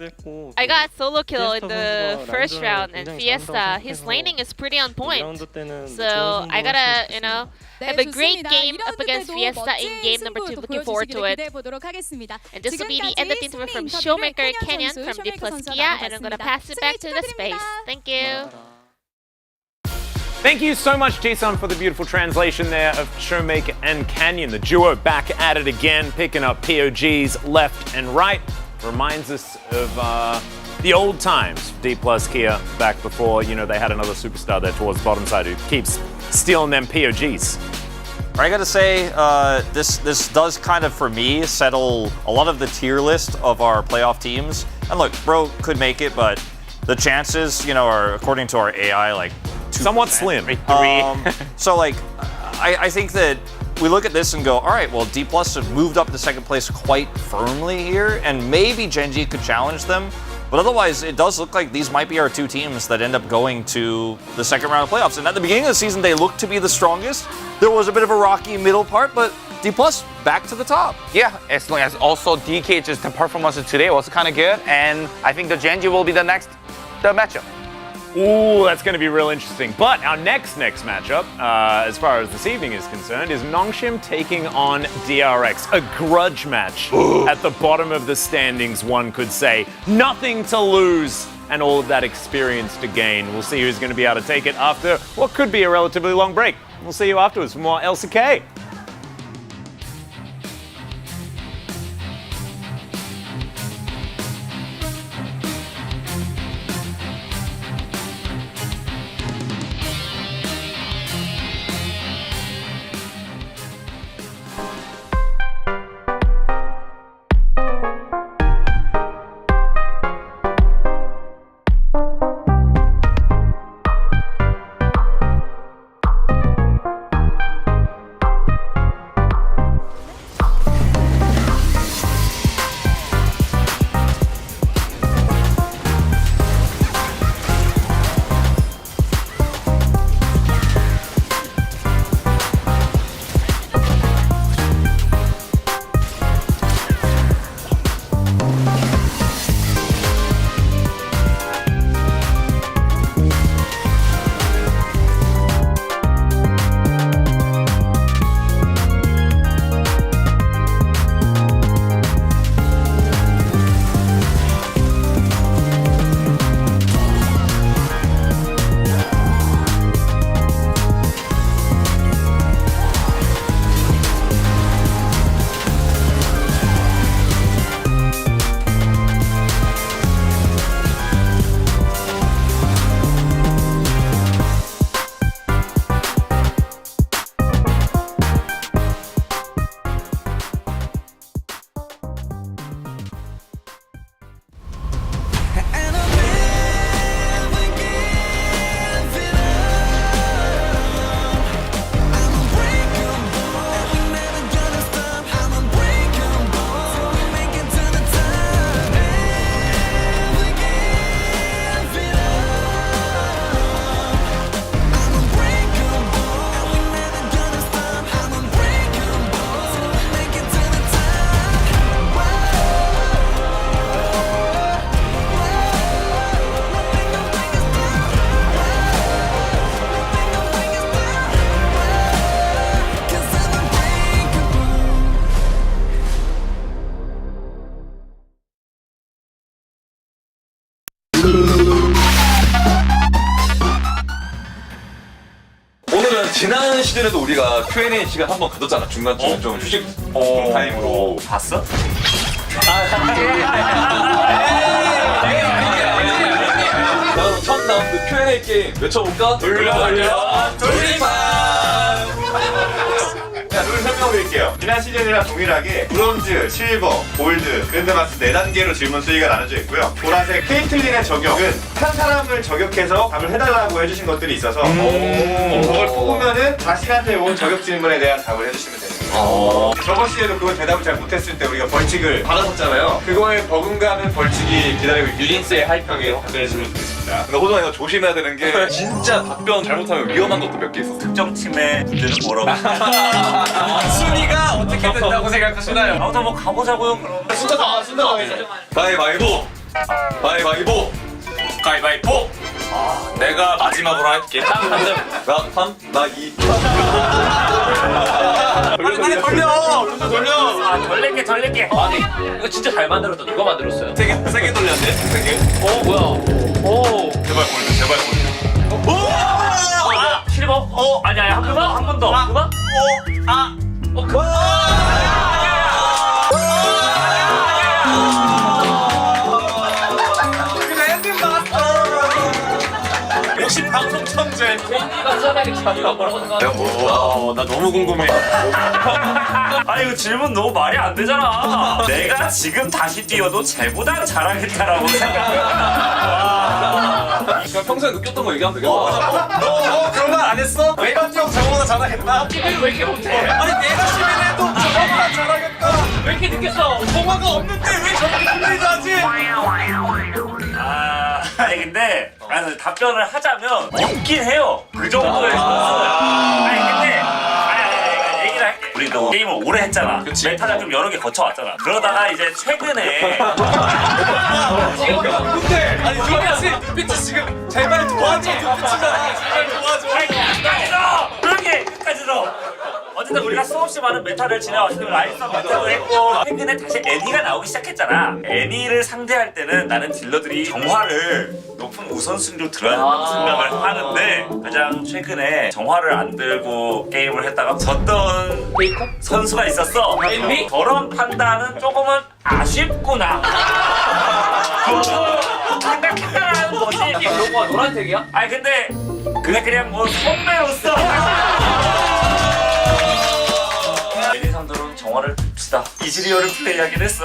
I got solo kill in the first round, and Fiesta, his laning is pretty on point. So I gotta, you know, have a great game up against Fiesta in game number 2. Looking forward to it. And this will be the end of the interview from Showmaker Kenyon from D+ Kia, and I'm gonna pass it back to the space. Thank you. Thank you so much, Jason, for the beautiful translation there of Showmaker and Canyon. The duo back at it again, picking up POGs left and right. Reminds us of the old times, D+ Kia, back before, you know, they had another superstar there towards the bottom side who keeps stealing them POGs. I gotta say, this does kind of, for me, settle a lot of the tier list of our playoff teams. And look, Bro could make it, but the chances, you know, are, according to our AI, like, somewhat slim. So, like, I think that we look at this and go, all right, well, D+ have moved up to second place quite firmly here, and maybe Genji could challenge them. But otherwise, it does look like these might be our two teams that end up going to the second round of playoffs. And at the beginning of the season, they looked to be the strongest. There was a bit of a rocky middle part, but D+ back to the top. Yeah, as long as also DK, just the performance today was kind of good, and I think the Genji will be the matchup. Ooh, that's going to be real interesting. But our next matchup, as far as this evening is concerned, is Nongshim taking on DRX. A grudge match at the bottom of the standings, one could say. Nothing to lose and all of that experience to gain. We'll see who's going to be able to take it after what could be a relatively long break. We'll see you afterwards for more LCK. 오늘은 지난 시즌에도 우리가 Q&A 시간 한번 가졌잖아. 중간중간 좀 휴식 타임으로. 봤어? 그럼 첫 라운드 Q&A 게임 외쳐볼까? 돌려 돌리판! 야, 둘, 셋. 설명드릴게요. 지난 시즌이랑 동일하게 브론즈, 실버, 골드, 그랜드마스 4단계로 질문 수위가 나눠져 있고요. 보라색 케이틀린의 저격은 한 사람을 저격해서 답을 해달라고 해주신 것들이 있어서 그걸 뽑으면은 자신한테 온 저격 질문에 대한 답을 해주시면 됩니다. 저번 시즌에도 그걸 대답을 잘 못했을 때 우리가 벌칙을 받았었잖아요. 그거에 버금가는 벌칙이 기다리고 있기 유린스의 하이평에 답변해주시면 되겠습니다. 근데 호동아 이거 조심해야 되는 게 진짜 답변 잘못하면 위험한 것도 몇 개 있어. 특정 팀의 문제는 뭐라고? 순위가 어떻게 된다고 생각하시나요? 아무튼 뭐 가보자고요 그럼. 순서가 가위바위보. 가위바위보. 가위바위보. 내가 마지막으로 할게. 나 3, 나 2. 빨리 돌려! 덜 낼게. 아니, 이거 진짜 잘 만들었다. 누가 만들었어요? 세게 돌렸네. 세게. 뭐야? 오! 제발 골드. 제발 골드. 오! 실버? 아니야. 한 번 더. 그만? 역시 방송 천재. 뭐라고 생각하냐? 나 너무 궁금해. 아니 이거 질문 너무 말이 안 되잖아. 내가 지금 다시 뛰어도 쟤보단 잘하겠다라고 생각해. 그냥 평소에 느꼈던 거 얘기하면 되겠다. 너 그런 말 안 했어? 내가 형 저거보다 잘하겠다? 왜 이렇게 못해? 아니 내가 시민해도 저거보다 잘하겠다. 왜 이렇게 느꼈어? 정화가 없는데 왜 저렇게 플레이하지? 아니 근데 답변을 하자면 없긴 해요. 그 정도의 선수는. 아니 근데 얘기를 할게. 우리도 게임을 오래 했잖아. 메타를 좀 여러 개 거쳐왔잖아. 그러다가 이제 최근에 아니 눈빛이 지금 제발 도와줘. 눈빛이잖아. 제발 도와줘. 끝까지 들어. 어쨌든 우리가 수없이 많은 메타를 지나왔을 때 라인서 메타도 했고 최근에 다시 애니가 나오기 시작했잖아. 애니를 상대할 때는 나는 딜러들이 정화를 높은 우선순위로 들어야 된다고 생각을 하는데 가장 최근에 정화를 안 들고 게임을 했다가 졌던 선수가 있었어. 저런 판단은 조금은 아쉽구나. 생각했다라는 거지. 로고가 노란색이야? 아니 근데 그게 그냥 뭐 선배로서 애니상들은 정화를 듭시다. 이즈리어를 플레이하긴 했어.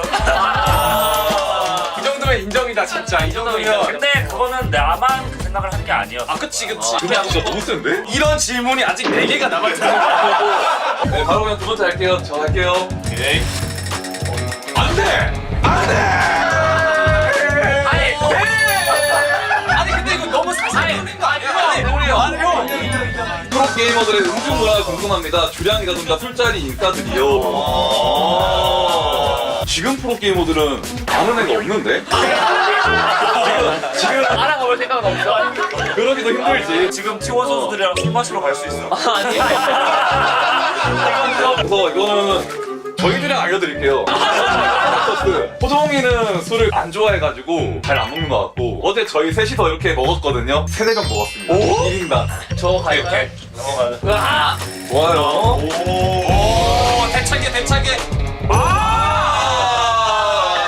이 정도면 인정이다 진짜. 이 정도면. 근데 그거는 나만 그 생각을 한 게 아니었어. 그치. 그냥 진짜 너무 센데? 이런 질문이 아직 4개가 남아있잖아. 네, 바로 그냥 두 번째 할게요. 저 할게요. 오케이. 안 돼! 안 돼! 아니 근데 이거 너무 사실적인 거 아니야? 아니요. 프로 게이머들의 음주 문화가 궁금합니다. 주량이라든가 술자리 인싸들이요. 지금 프로 게이머들은 아는 애가 없는데? 지금 알아가볼 생각은 없어. 그러기도 힘들지. 지금 T1 선수들이랑 술 마시러 갈 수 있어. 아니야. 그래서 이거는 저희들이랑 알려드릴게요. 호동이는 술을 안 좋아해가지고 잘 안 먹는 것 같고 어제 저희 셋이서 이렇게 먹었거든요. 3-4병 먹었습니다. 1인당. 저 가요. 좋아요. 오, 대차게.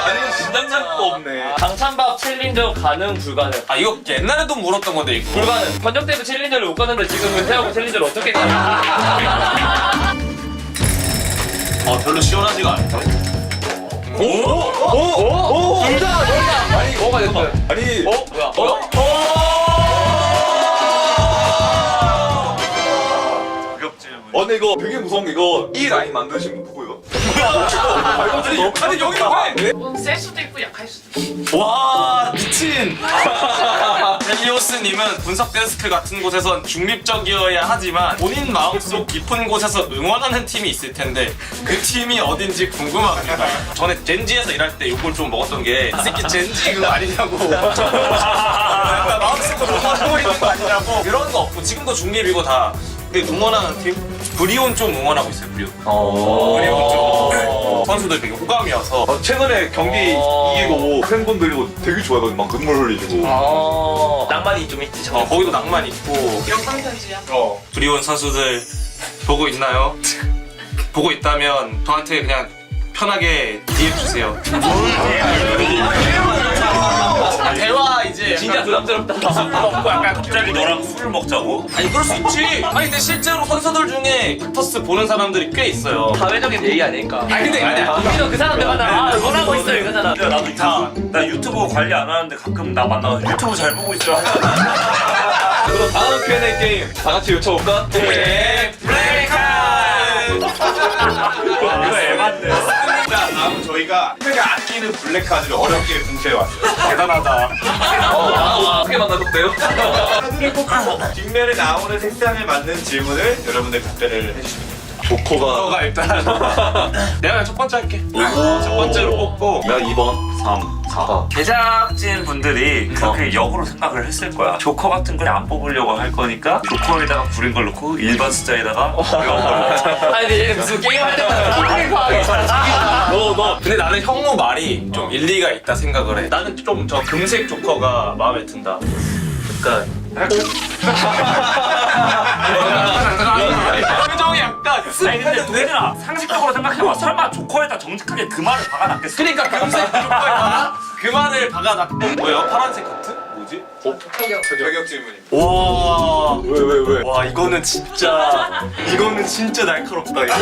아니 진단장도 없네. 강찬밥 챌린저 가능 불가능. 아 이거 옛날에도 물었던 건데 이거. 불가능. 번역 때도 챌린저를 못 갔는데 지금 은퇴하고 챌린저를 어떻게 가냐? 별로 시원하지가 않다. 오! 둘다! 아니 뭐가 됐다. 아니 뭐야? 근데 이거 되게 무서운 게 이거 이 라인 만드신 분 누구예요? 아니 여기가 왜? 셀 수도 있고 약할 수도 있고. 와 미친. 헬리오스님은 분석 데스크 같은 곳에선 중립적이어야 하지만 본인 마음속 깊은 곳에서 응원하는 팀이 있을 텐데 그 팀이 어딘지 궁금합니다. 전에 젠지에서 일할 때 욕을 좀 먹었던 게 이 새끼 젠지 그거 아니냐고. 마음속으로 응원하고 있는 거 아니냐고. 이런 거 없고 지금도 중립이고 다. 근데 응원하는 팀? 브리온 좀 응원하고 있어요. 브리온 좀 선수들 되게 호감이어서 최근에 경기 이기고 팬분들이 되게 좋아해가지고 막 눈물 흘리고 낭만이 좀 있지. 거기도 낭만 있고 영상 편지야. 브리온 선수들 보고 있나요? 보고 있다면 저한테 그냥 편하게 DM 주세요. 대화 이제 진짜 부담스럽다. 술 먹고 약간 갑자기 너랑 술을 먹자고? 아니 그럴 수 있지. 아니 근데 실제로 선수들 중에 닥터스 보는 사람들이 꽤 있어요. 사회적인 예의 아닐까. 아니 근데 우리도 그 사람들마다 원하고 있어요 이거잖아. 야 나도 있잖아. 나 유튜브 관리 안 하는데 가끔 나 만나서 유튜브 잘 보고 있어 하잖아. 그럼 다음 Q&A 게임 다 같이 외쳐볼까? 이거 에반데. 자, 다음 저희가 제가 아끼는 블랙카드를 어렵게 공채해왔어요. 대단하다. 어떻게 만나셨대요? 뒷면에 나오는 색상에 맞는 질문을 여러분들 답변을 해주시면 됩니다. 조커가 일단 내가 첫 번째 할게. 첫 번째로 뽑고 내가 2번 3, 4 제작진 분들이 그렇게 역으로 생각을 했을 거야. 조커 같은 걸 안 뽑으려고 할 거니까 조커에다가 구린 걸 넣고 일반 숫자에다가 아니 근데 얘는 무슨 게임할 때마다 게임 파악해. 너 근데 나는 형무 말이 좀 일리가 있다 생각을 해. 나는 좀 저 금색 조커가 마음에 든다. 그러니까 표정이 약간 아니 근데 도현아 상식적으로 생각해봐. 설마 조커에다 정직하게 그 말을 박아놨겠어? 그러니까 금색 조커에다가 그 말을 박아놨고 뭐예요? 파란색 커트? 뭐지? 저격 질문입니다. 와. 왜? 와 이거는 진짜 날카롭다 이거. 오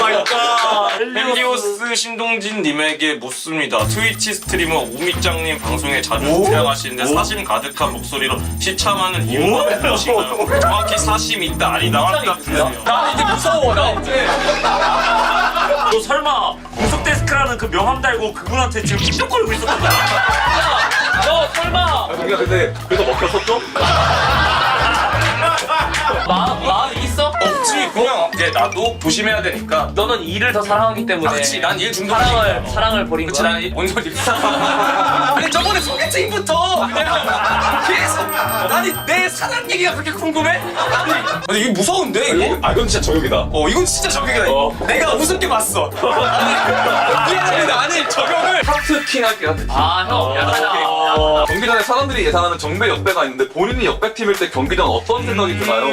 마이 갓. 헬리오스 신동진 님에게 묻습니다. 트위치 스트리머 우미짱님 방송에 자주 등장하시는데 사심 가득한 목소리로 시참하는 이유가 무엇인가요? 정확히 사심 있다 아니다 맞다 틀려요. 나 이제 무서워 나 이제. 너 설마 공석 데스크라는 그 명함 달고 그분한테 지금 삐쩍거리고 있었던 거야? 너 설마 우리가 근데 그래서 먹혔었죠? 마음 있어? 없지. 그냥 이제 나도 조심해야 되니까. 너는 일을 더 사랑하기 때문에. 그렇지. 난 일 중독이니까. 사랑을 버린 거야. 그렇지. 난뭔 소리? 아니 저번에 소개팅부터 그냥 계속. 아니 내 사랑 얘기가 그렇게 궁금해? 아니 이게 무서운데 이거? 아 이건 진짜 저격이다. 이건 진짜 저격이다. 내가 우습게 봤어. 미안합니다. 아니 저격을. 하트 퀸 할게요. 아 형. 약간 경기전에 사람들이 예상하는 정배 역배가 있는데 본인이 역배팀일 때 경기전 어떤 생각이 드나요?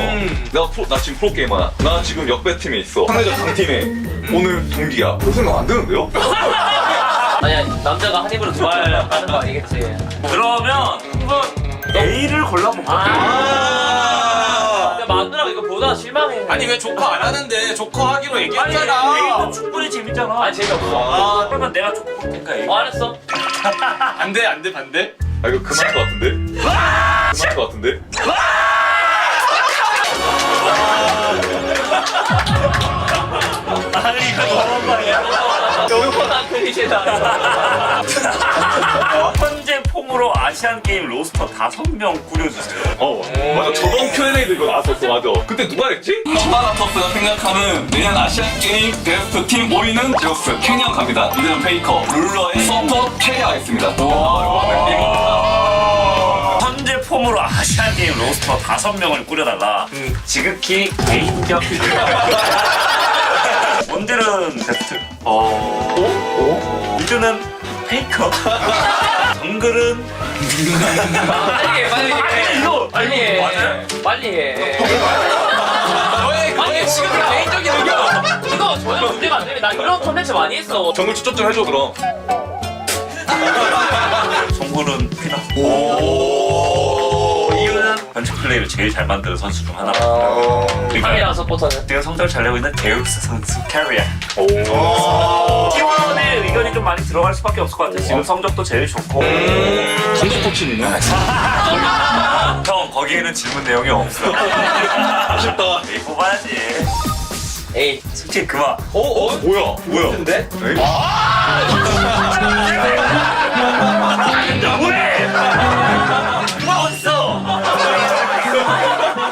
나 지금 프로게이머야. 나 지금 역배팀에 있어. 상대적 강팀에 오늘 동기야. 그런 생각 안 드는데요? 아니야 남자가 한 입으로 두 발 하는 거 아니겠지? 그러면 A를 골라볼까? 야 마누라가 이거 보다 실망해. 아니 왜 조커 안 하는데 조커 하기로 얘기했잖아. A도 충분히 재밌잖아. 아니 재미없어. 그러면 내가 조커 볼까 A? 알았어. 안돼 반대. 아 이거 그만할 것 같은데? 그만할 것 같은데? 아니 이거 너무한 거 아니야? 영원한 클리셰다. 현재 폼으로 아시안 게임 로스터 5명 꾸려주세요. 맞아 저번 Q&A도 이거 나왔었어 맞아. 그때 누가 했지? 컴바라터스가 생각하는 내년 아시안 게임 베스트 팀 5위는 제우스, 캐년 갑니다. 이들은 페이커, 룰러의 서포 캐리가 있습니다. 현재 폼으로 아시안 게임 로스터 5명을 꾸려달라. 지극히 개인적. 원딜은 베스트. 미드는 페이커. 정글은 빨리 해. 아니 지금 개인적인 의견. 이거 전혀 문제가 안 되면 나 이런 컨텐츠 많이 했어. 정글 추천 좀 해줘 그럼. 정글은 피다. 이유는 bench 플레이를 제일 잘 만드는 선수 중 하나. 카메라 서포터는 지금 성적을 잘 내고 있는 데우스 선수 캐리어. T1의 의견이 좀 많이 들어갈 수밖에 없을 것 같아. 지금 성적도 제일 좋고. 감독 코치니네. 형 거기에는 질문 내용이 없어. 아쉽다. 에이 뽑아야지. 에이 솔직히 그만. 뭐야? 근데? 왜? 누가 어딨어?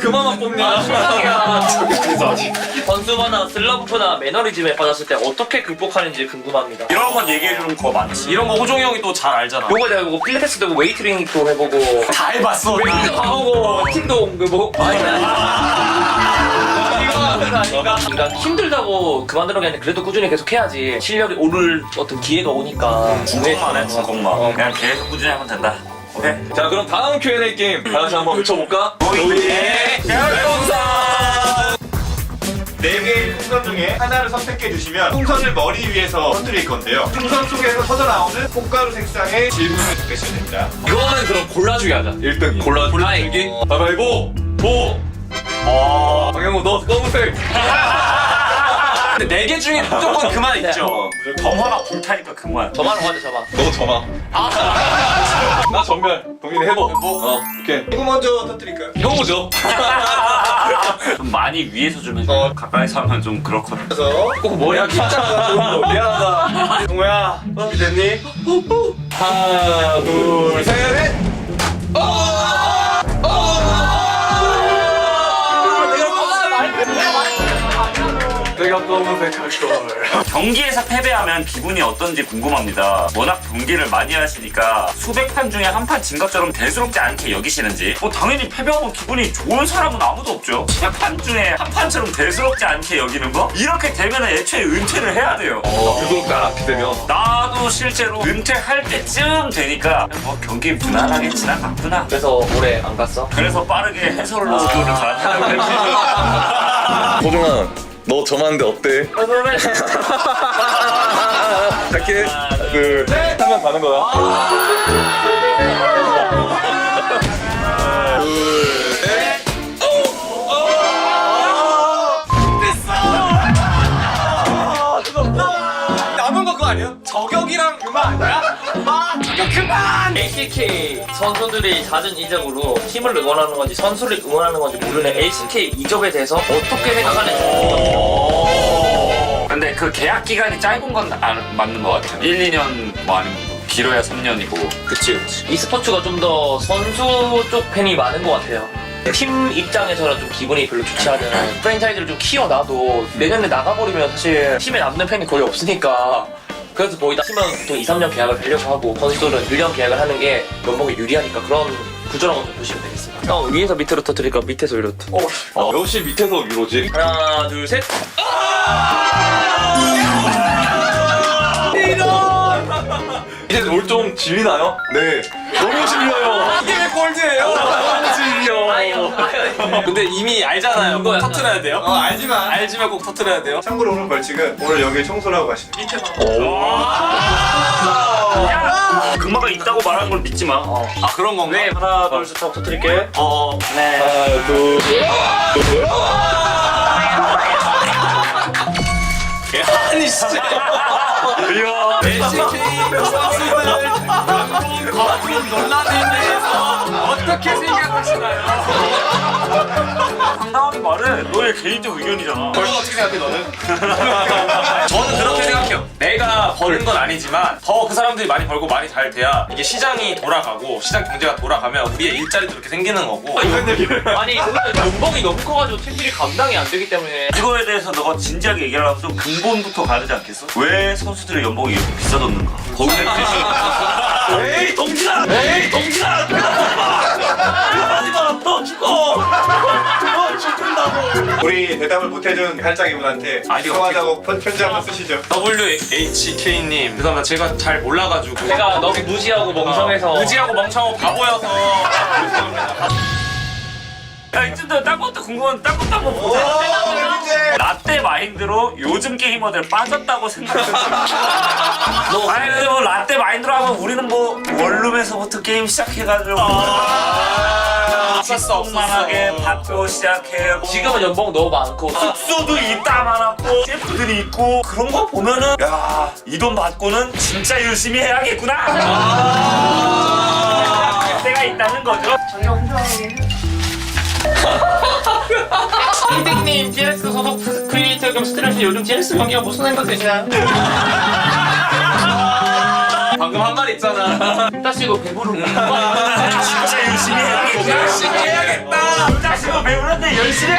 그만만 뽑냐? 번수거나 슬럼프나 매너리즘에 빠졌을 때 어떻게 극복하는지 궁금합니다. 이런 건 얘기해주는 거 많지. 이런 거 호종이 형이 또 잘 알잖아. 요거 내가 보고 필라테스도 해보고 웨이트 트레이닝도 해보고 다 해봤어. 웨이트도 가보고 팀도 옮겨보고 그러니까 힘들다고 그만두는 게 아니라 그래도 꾸준히 계속 해야지 실력이 오를 어떤 기회가 오니까 주걱만 해 주걱만. 그냥 계속 꾸준히 하면 된다. 오케이? 자 그럼 다음 Q&A 게임 다시 한번 외쳐볼까? 오예! 별풍선! 4개의 풍선 중에 하나를 선택해 주시면 풍선을 머리 위에서 터뜨릴 건데요. 풍선 속에서 터져나오는 꽃가루 색상의 질문을 답하시면 됩니다. 이거는 그럼 골라주기 하자. 1등이. 골라주기. 가위바위보. 보. 박영호 너 검은색. 근데 4개 중에 무조건 그만 있죠. 정화가 불타니까 그만. 저만 하자, 저만. 너 점아. 나 전멸. 동민이 해보. 오케이. 누구 먼저 터뜨릴까요? 이거 보죠. 좀 많이 위에서 좀 해줘. 가까이서 하면 좀 그렇거든. 그래서 꼭 머리가 긴장하다. 미안하다. 동호야, 준비됐니? 하나, 둘, 셋. 내가 검은색 할걸. 경기에서 패배하면 기분이 어떤지 궁금합니다. 워낙 경기를 많이 하시니까 수백 판 중에 한 판 진 것처럼 대수롭지 않게 여기시는지. 당연히 패배하면 기분이 좋은 사람은 아무도 없죠. 10판 중에 한 판처럼 대수롭지 않게 여기는 거? 이렇게 되면 애초에 은퇴를 해야 돼요. 대수롭지 않게 되면. 나도 실제로 은퇴할 때쯤 되니까 뭐 경기 무난하게 지나갔구나. 그래서 올해 안 갔어? 그래서 빠르게 해설로를 가라고 했지. 소중아, 너 점하는데 어때? 이렇게 둘, 셋 하면 가는 거야. 둘, 셋. 남은 거 그거 아니야? 저격이랑 그만 아니야? 저격 그만! LCK 선수들이 잦은 이적으로 팀을 응원하는 건지 선수를 응원하는 건지 모르는 LCK 이적에 대해서 어떻게 생각하는지 근데 그 계약 기간이 짧은 건 맞는 것 같아. 1, 2년 뭐 아니면 길어야 3년이고. 그치. e스포츠가 좀 더 선수 쪽 팬이 많은 것 같아요. 팀 입장에서는 좀 기분이 별로 좋지 않은 프랜차이즈를 좀 키워놔도 내년에 나가버리면 사실 팀에 남는 팬이 거의 없으니까 그래서 거의 다 팀은 보통 2, 3년 계약을 하려고 하고 선수들은 1년 계약을 하는 게 연봉이 유리하니까 그런 구조라고 좀 보시면 되겠습니다. 위에서 밑으로 터뜨릴까 밑에서 위로 터뜨릴까? 역시 밑에서 위로지. 하나 둘 셋. 이제 뭘 좀 질리나요? 네. 너무 질려요. 이게 왜 골드예요? 너무 질려. 근데 이미 알잖아요. 꼭 터뜨려야 돼요? 알지만 꼭 터뜨려야 돼요? 참고로 오늘 벌칙은 오늘 여기 청소를 하고 가시면 금마가 있다고 말하는 걸 믿지 마. 아 그런 건가? 네. 하나 둘 셋 하고 터뜨릴게. 네. 하나, 둘. 아니 진짜. 이야. LCK 선수들 거품 논란에 대해서 어떻게 생각하시나요? 당당하게 말해. 너의 개인적 의견이잖아. 어떻게 생각해 너는? 저는 그렇게 생각해요. 내가 버는 건 아니지만 더 그 사람들이 많이 벌고 많이 잘 돼야 이게 시장이 돌아가고 시장 경제가 돌아가면 우리의 일자리도 이렇게 생기는 거고. 아니 연봉이 너무 커가지고 팀들이 감당이 안 되기 때문에 이거에 대해서 너가 진지하게 얘기를 하면 좀 근본부터 가르지 않겠어? 왜 선수들의 연봉이 이렇게 비싸졌는가? 거기에 에이 동진아! 에이 동진아! 하지마! 너 죽어! 너 죽는다고! 우리 대답을 못해준 할장이분한테 죄송하다고 편지 한번 쓰시죠. WHK님 죄송합니다. 제가 잘 몰라가지고 제가 너무 무지하고 멍청해서 무지하고 멍청하고 바보여서 야 이쯤 딴 것도 궁금한데 딴 것도 한번 보자. 라떼 마인드로 요즘 게이머들 빠졌다고 생각했어. 아니 뭐 라떼 마인드로 하면 우리는 뭐 원룸에서부터 게임 시작해가지고 만하게 받고 시작해. 지금은 연봉 너무 많고 숙소도 있다 많았고 셰프들이 있고 그런 거 보면은 야 이 돈 받고는 진짜 열심히 해야겠구나. 때가 있다는 거죠. 선생님 DRX 소속 크리에이터 겸 스트레스 요즘 DRX 관계가 무슨 생각되시나요? 방금 한 말 있잖아. 따시고 배부르고 진짜 열심히 해야겠다. 열심히 해야겠다. 따시고 배부른데 열심히 해.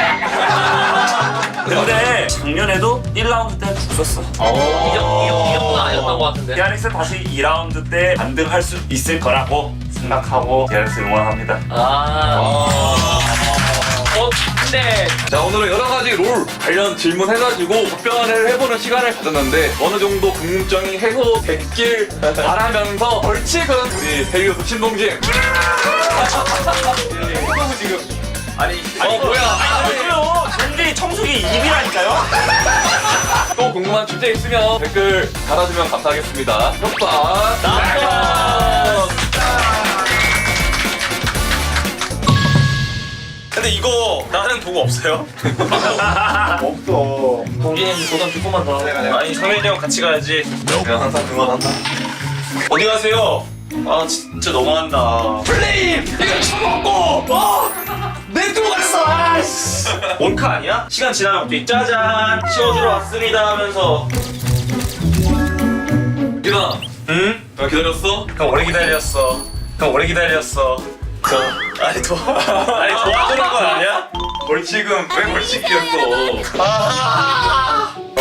근데 작년에도 1라운드 때 죽었어. 이겼구나 아니었던 것 같은데. DRX 다시 2라운드 때 반등할 수 있을 거라고 생각하고 DRX 응원합니다. 근데 자, 오늘은 여러 가지 롤 관련 질문 해가지고 답변을 해보는 시간을 가졌는데 어느 정도 궁금증이 해소됐길 바라면서 벌칙은 우리 헬리오스 신동진. 지금 아니 뭐야? 경기 청소기 입이라니까요? 또 궁금한 주제 있으면 댓글 달아주면 감사하겠습니다. 협박 나이스! 근데 이거 나는 도구 없어요? 없어. 동진이 도전 조금만 더. 아니 성현이 형 같이 가야지. 그냥 항상 응원한다. 어디 가세요? 아 진짜 너무한다. 플레임! 이거 처먹고 내 들어갔어! 아이씨! 몰카 아니야? 시간 지나면 갑자기 짜잔! 씌워주러 왔습니다 하면서 기다. 응? 나 기다렸어? 형 오래 기다렸어. 형 오래 기다렸어. 아니 도와주는 건 아니야? 벌칙은 왜 벌칙이었어?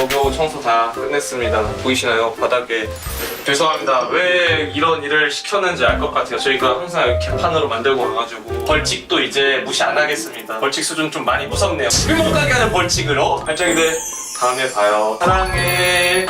겨우 청소 다 끝냈습니다. 보이시나요? 바닥에. 죄송합니다. 왜 이런 일을 시켰는지 알 것 같아요. 저희가 항상 이렇게 개판으로 만들고 와가지고 벌칙도 이제 무시 안 하겠습니다. 벌칙 수준 좀 많이 무섭네요. 집에 못 가게 하는 벌칙으로? 발정이들 다음에 봐요. 사랑해.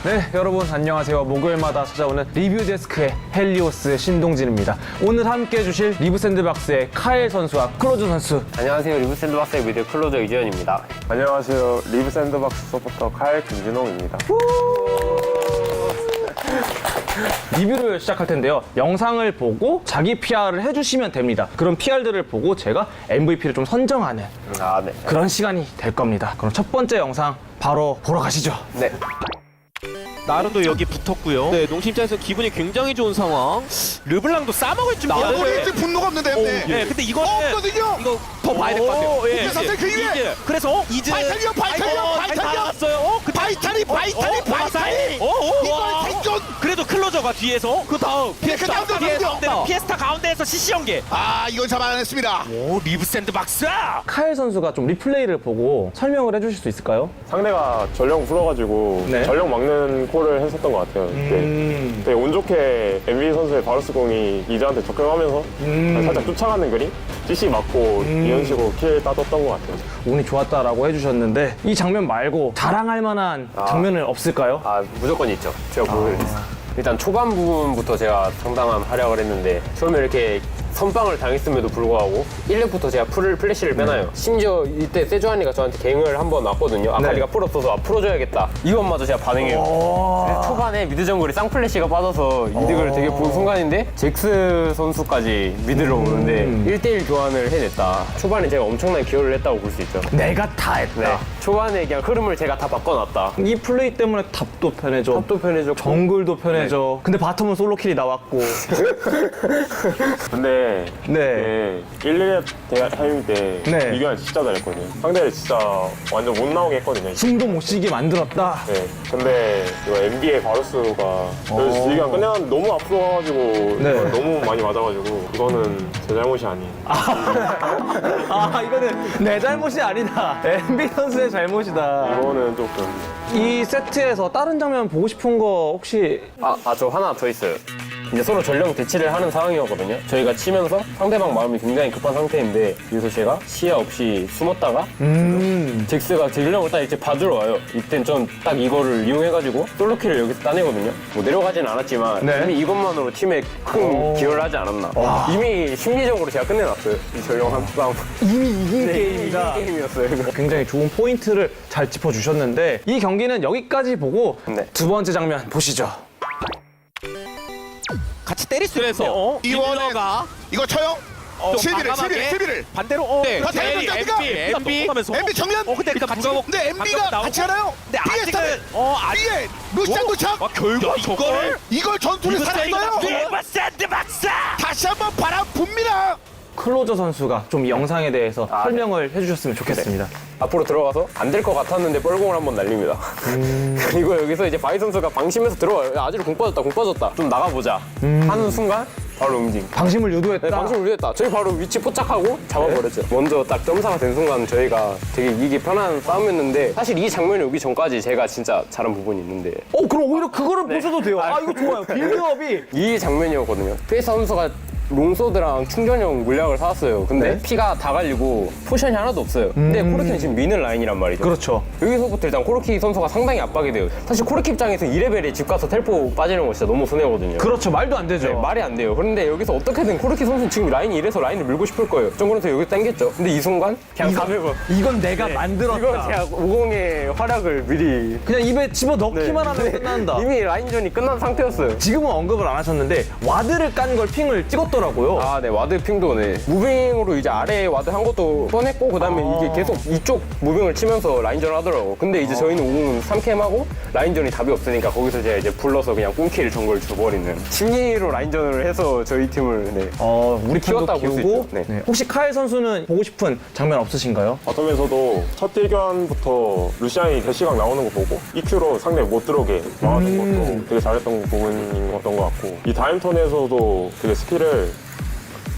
네, 여러분 안녕하세요. 목요일마다 찾아오는 리뷰 데스크의 헬리오스 신동진입니다. 오늘 함께 해주실 리브 샌드박스의 카일 선수와 클로즈 선수. 안녕하세요. 리브 샌드박스의 미드 클로저 이재현입니다. 안녕하세요. 리브 샌드박스 서포터 카일 김진홍입니다. 리뷰를 시작할 텐데요. 영상을 보고 자기 PR을 해주시면 됩니다. 그런 PR들을 보고 제가 MVP를 좀 선정하는 네. 그런 시간이 될 겁니다. 그럼 첫 번째 영상 바로 보러 가시죠. 네. 나름도 여기 붙었고요. 네, 농심 입장에서 기분이 굉장히 좋은 상황. 르블랑도 싸먹을 준비야. 나머지 분노가 없는데. 네, 근데 이거는 없거든요. 이거 더 봐야 될 것 같아요. 예, 사실 그 이후에. 그래서 이제 바이탈이요. 나왔어요. 바이탈이. 이걸 생존. 그래도 클로저가 뒤에서 그 다음 피에스타 가운데에서 CC 연계. 아, 이건 잡아냈습니다. 오, 리브 샌드박스. 카일 선수가 좀 리플레이를 보고 설명을 해주실 수 있을까요? 상대가 전령 풀어가지고 네. 전령 막는 콜을 했었던 것 같아요. 되게 운 좋게 MB 선수의 바루스 공이 이즈한테 적응하면서 살짝 쫓아가는 그림? CC 맞고 이런 식으로 킬 따졌던 것 같아요. 운이 좋았다라고 해주셨는데 이 장면 말고 자랑할 만한 장면은 없을까요? 무조건 있죠. 제가 보여드리겠습니다. 일단 초반 부분부터 제가 상당한 활약을 했는데 처음에 이렇게 선빵을 당했음에도 불구하고 1렙부터 제가 플래시를 빼놔요. 심지어 이때 세주한이가 저한테 갱을 한번 놨거든요. 아칼리가 풀 없어서 풀어줘야겠다. 이것마저 제가 반응해요. 그래서 초반에 미드 정글이 쌍플래시가 빠져서 이득을 되게 본 순간인데 잭스 선수까지 미드로 오는데 1대1 교환을 해냈다. 초반에 제가 엄청나게 기여를 했다고 볼 수 있죠. 내가 다 했다. 네. 초반에 그냥 흐름을 제가 다 바꿔놨다. 이 플레이 때문에 탑도 편해져. 정글도 편해져. 근데 바텀은 솔로킬이 나왔고. 근데 1, 2렙 타이밍 때 이견을 진짜 잘했거든요. 상대를 진짜 완전 못 나오게 했거든요. 숨도 못 쉬게 만들었다. 네. 근데 이거 MB의 바루스가 그래서 이견 끝내놨는데 너무 앞으로 와가지고 이걸 너무 많이 맞아가지고 이거는 제 잘못이 아니에요. 이거는 내 잘못이 아니다. MB 선수의 잘못이다. 이거는 조금. 이 세트에서 다른 장면 보고 싶은 거 혹시? 저 하나 더 있어요. 이제 서로 전령 대치를 하는 상황이었거든요. 저희가 치면서 상대방 마음이 굉장히 급한 상태인데 여기서 제가 시야 없이 숨었다가 잭스가 전령을 딱 이제 받으러 와요. 이땐 전 딱 이거를 이용해가지고 솔로킬을 여기서 따내거든요. 뭐 내려가진 않았지만 이미 이것만으로 팀에 큰 기여를 하지 않았나. 이미 심리적으로 제가 끝내놨어요. 이 전령 한 싸움. 이미 이긴 게임이다. 이긴 게임이었어요. 굉장히 좋은 포인트를 잘 짚어주셨는데 이 경기는 여기까지 보고 두 번째 장면 보시죠. 같이 때릴 수 있어. 이원호가 이거 쳐요? 실비를 반대로 MB 정면. 근데 일단 같이 근데 MB가 같이 하나요? 피에스타는 B에 루시안 도착. 결국 이걸 전투를 살았어요. 다시 한번 바람 붑니다. 클로저 선수가 좀 이 영상에 대해서 설명을 해주셨으면 좋겠습니다. 앞으로 들어가서 안 될 것 같았는데 뻘공을 한번 날립니다. 그리고 여기서 이제 바이 선수가 방심해서 들어와요. 아지로 공 빠졌다. 좀 나가보자. 하는 순간 바로 움직. 방심을 유도했다. 네, 방심을 유도했다. 저희 바로 위치 포착하고 잡아버렸죠. 먼저 딱 점사가 된 순간 저희가 되게 이기기 편한 싸움이었는데 사실 이 장면이 오기 전까지 제가 진짜 잘한 부분이 있는데. 그럼 오히려 그거를 보셔도 돼요. 이거 좋아요. 빌드업이. 이 장면이었거든요. 페이스 선수가 롱소드랑 충전용 물약을 사왔어요. 근데 피가 다 갈리고 포션이 하나도 없어요. 근데 코르키는 지금 미는 라인이란 말이죠. 그렇죠. 여기서부터 일단 코르키 선수가 상당히 압박이 돼요. 사실 코르키 입장에서 2레벨에 집 가서 텔포 빠지는 거 진짜 너무 손해거든요. 그렇죠. 말도 안 되죠. 네, 말이 안 돼요. 그런데 여기서 어떻게든 코르키 선수는 지금 라인이 이래서 라인을 밀고 싶을 거예요. 좀 그래서 여기 당겼죠. 근데 이 순간 그냥 400원. 이건 내가 만들었다. 이건 제가 50의 활약을 미리 그냥 입에 집어넣기만 하면 끝난다. 이미 라인전이 끝난 상태였어요. 지금은 언급을 안 하셨는데 와드를 깐 걸 핑을 찍었더라고요. 아, 네. 와드 핑도 네. 무빙으로 이제 아래에 와드 한 것도 뻔했고 그다음에 이게 계속 이쪽 무빙을 치면서 라인전을 하더라고. 근데 이제 저희는 50 3캠하고 라인전이 답이 없으니까 거기서 제가 이제 불러서 그냥 꽁킬 정글 줘버리는 심리로 라인전을 해서 저희 팀을 우리 키웠다고 편도 볼수 키우고. 있죠. 네. 네. 혹시 카일 선수는 보고 싶은 장면 없으신가요? 바텀에서도 첫 딜견부터 루시안이 대시각 나오는 거 보고 EQ로 상대 못 들어오게 막아준 것도 되게 잘했던 부분이었던 것 같고 이 다음 턴에서도 되게 스킬을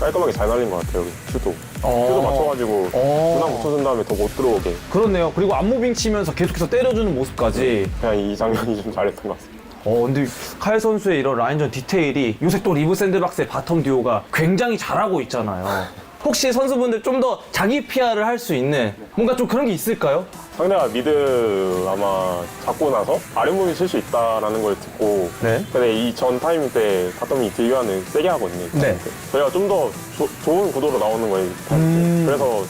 깔끔하게 잘 날린 것 같아요. 큐도 맞춰가지고 분당 붙여준 다음에 더 못 들어오게. 그렇네요. 그리고 안무빙 치면서 계속해서 때려주는 모습까지. 그냥 이 장면이 좀 잘했던 것 같습니다. 근데 카일 선수의 이런 라인전 디테일이 요새 또 리브 샌드박스의 바텀 듀오가 굉장히 잘하고 있잖아요. 혹시 선수분들 좀 더 자기 PR을 할 수 있는 뭔가 좀 그런 게 있을까요? 상대가 미드 아마 잡고 나서 아랫무빙 칠 수 있다라는 걸 듣고 근데 이 전 타이밍 때 바텀이 딜교환을 세게 하거든요. 네. 저희가 좀 더 좋은 구도로 나오는 거예요. 그래서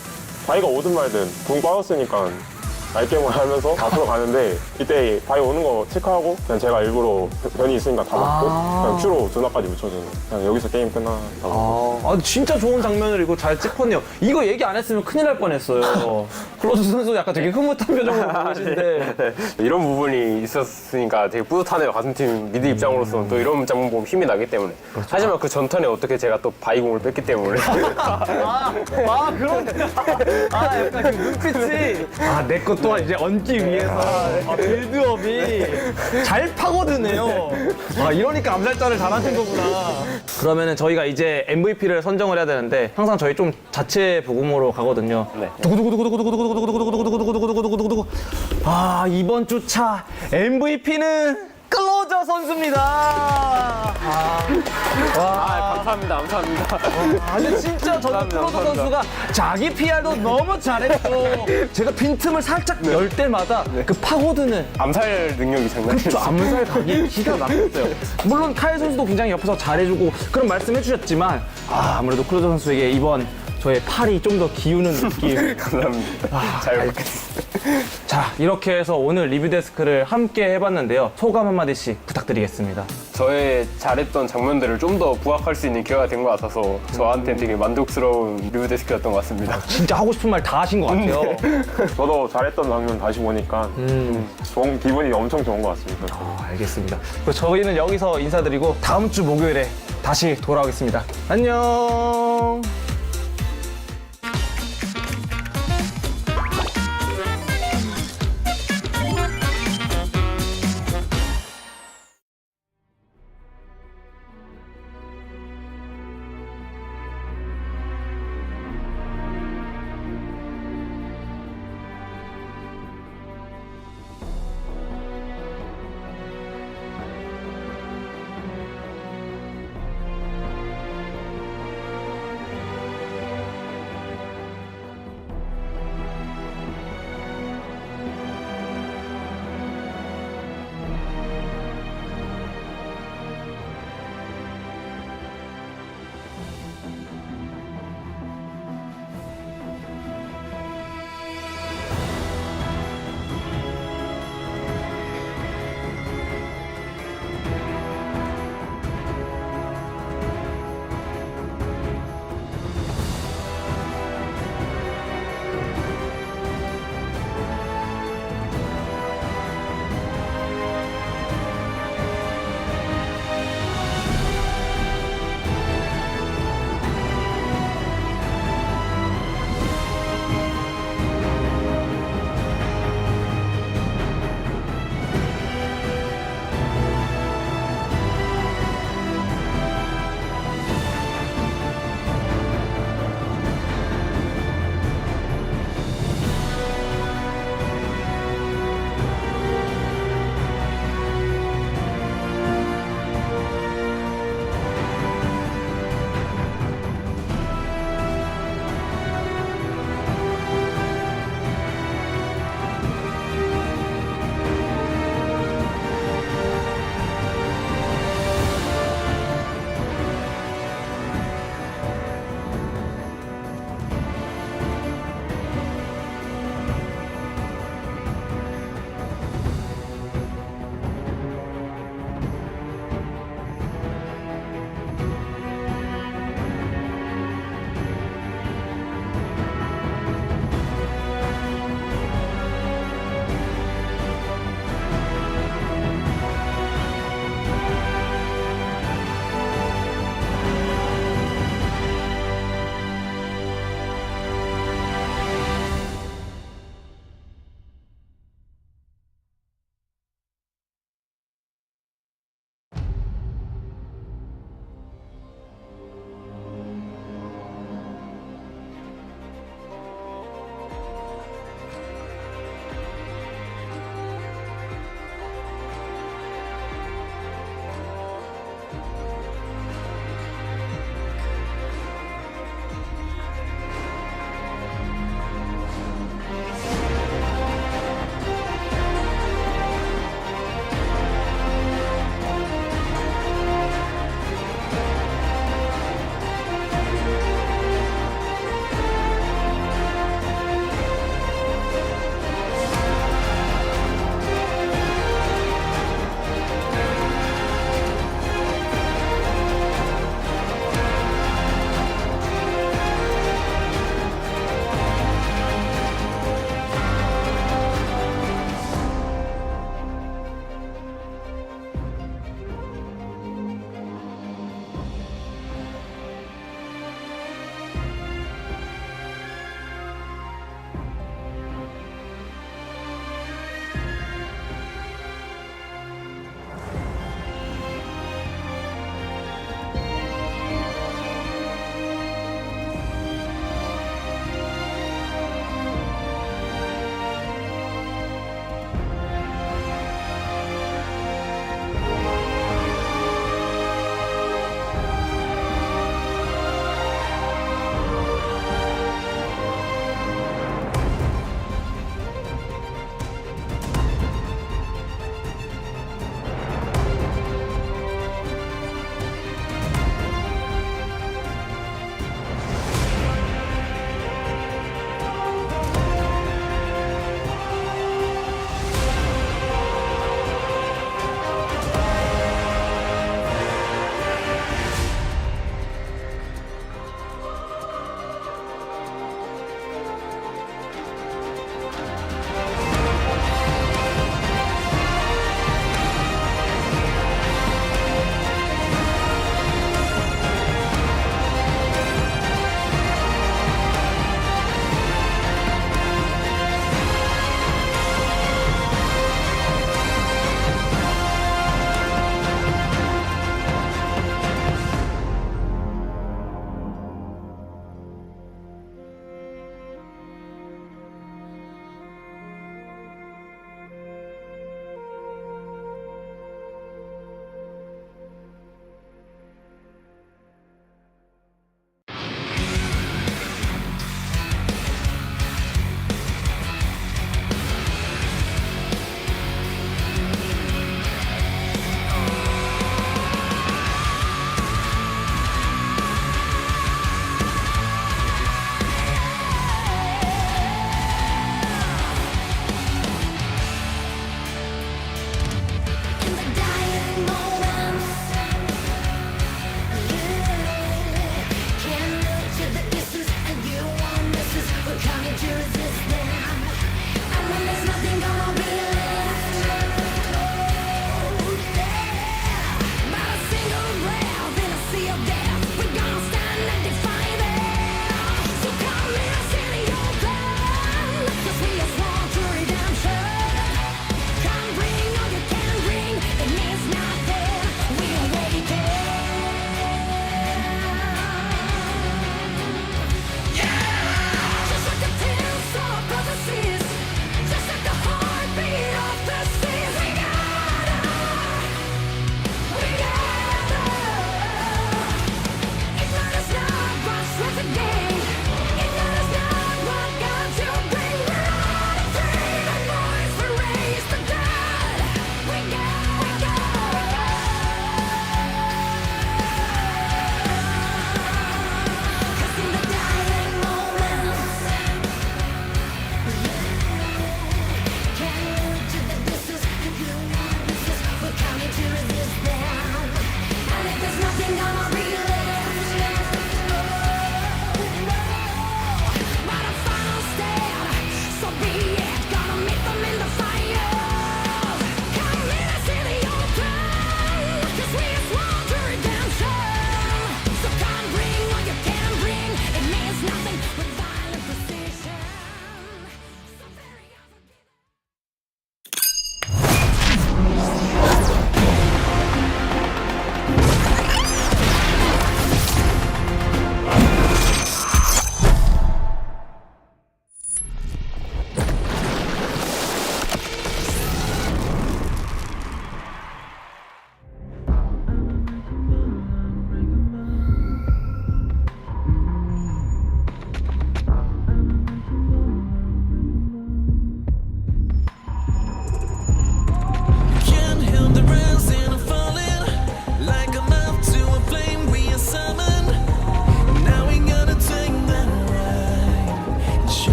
바위가 오든 말든 궁 빠졌으니까 날개몰 하면서 앞으로 가는데 이때 바위 오는 거 체크하고 그냥 제가 일부러 변이 있으니까 다 맞고 그냥 큐로 두나까지 묻혀주는 그냥 여기서 게임 끝난다고. 진짜 좋은 장면을 이거 잘 찍었네요. 이거 얘기 안 했으면 큰일 날 뻔했어요. 클로즈 선수 약간 되게 흐뭇한 표정으로 보고 계신데 이런 부분이 있었으니까 되게 뿌듯하네요. 같은 팀 미드 입장으로서는 또 이런 장면 보면 힘이 나기 때문에. 그렇죠. 하지만 그 전턴에 어떻게 제가 또 바이공을 뺐기 때문에. 그런데 약간 그 눈빛이 내 것 또한 이제 얹기 위해서 빌드업이 잘 파고드네요. 이러니까 암살자를 잘하신 거구나. 그러면은 저희가 이제 MVP를 선정을 해야 되는데 항상 저희 좀 자체 부금으로 가거든요. 두구두구두구두구두구두구두구두구두구두구두구두구두구두구. 이번 주차 MVP는 클로저 선수입니다. 감사합니다. 감사합니다. 근데 진짜 저는 클로저 선수가 자기 PR도 너무 잘했고 제가 빈틈을 살짝 열 때마다 그 파고드는 암살 능력이 장난이 그렇죠. 암살 각이 기가 막혔어요. 물론 카일 선수도 굉장히 옆에서 잘해주고 그런 말씀 해주셨지만 아무래도 클로저 선수에게 이번 저의 팔이 좀 더 기우는 느낌. 감사합니다. 잘 먹겠습니다. 자, 이렇게 해서 오늘 리뷰 데스크를 함께 해봤는데요. 소감 한마디씩 부탁드리겠습니다. 저의 잘했던 장면들을 좀 더 부각할 수 있는 기회가 된 것 같아서 저한테는 되게 만족스러운 리뷰 데스크였던 것 같습니다. 진짜 하고 싶은 말 다 하신 것 같아요. 저도 잘했던 장면 다시 보니까 좋은 기분이 엄청 좋은 것 같습니다. 알겠습니다. 그럼 저희는 여기서 인사드리고 다음 주 목요일에 다시 돌아오겠습니다. 안녕.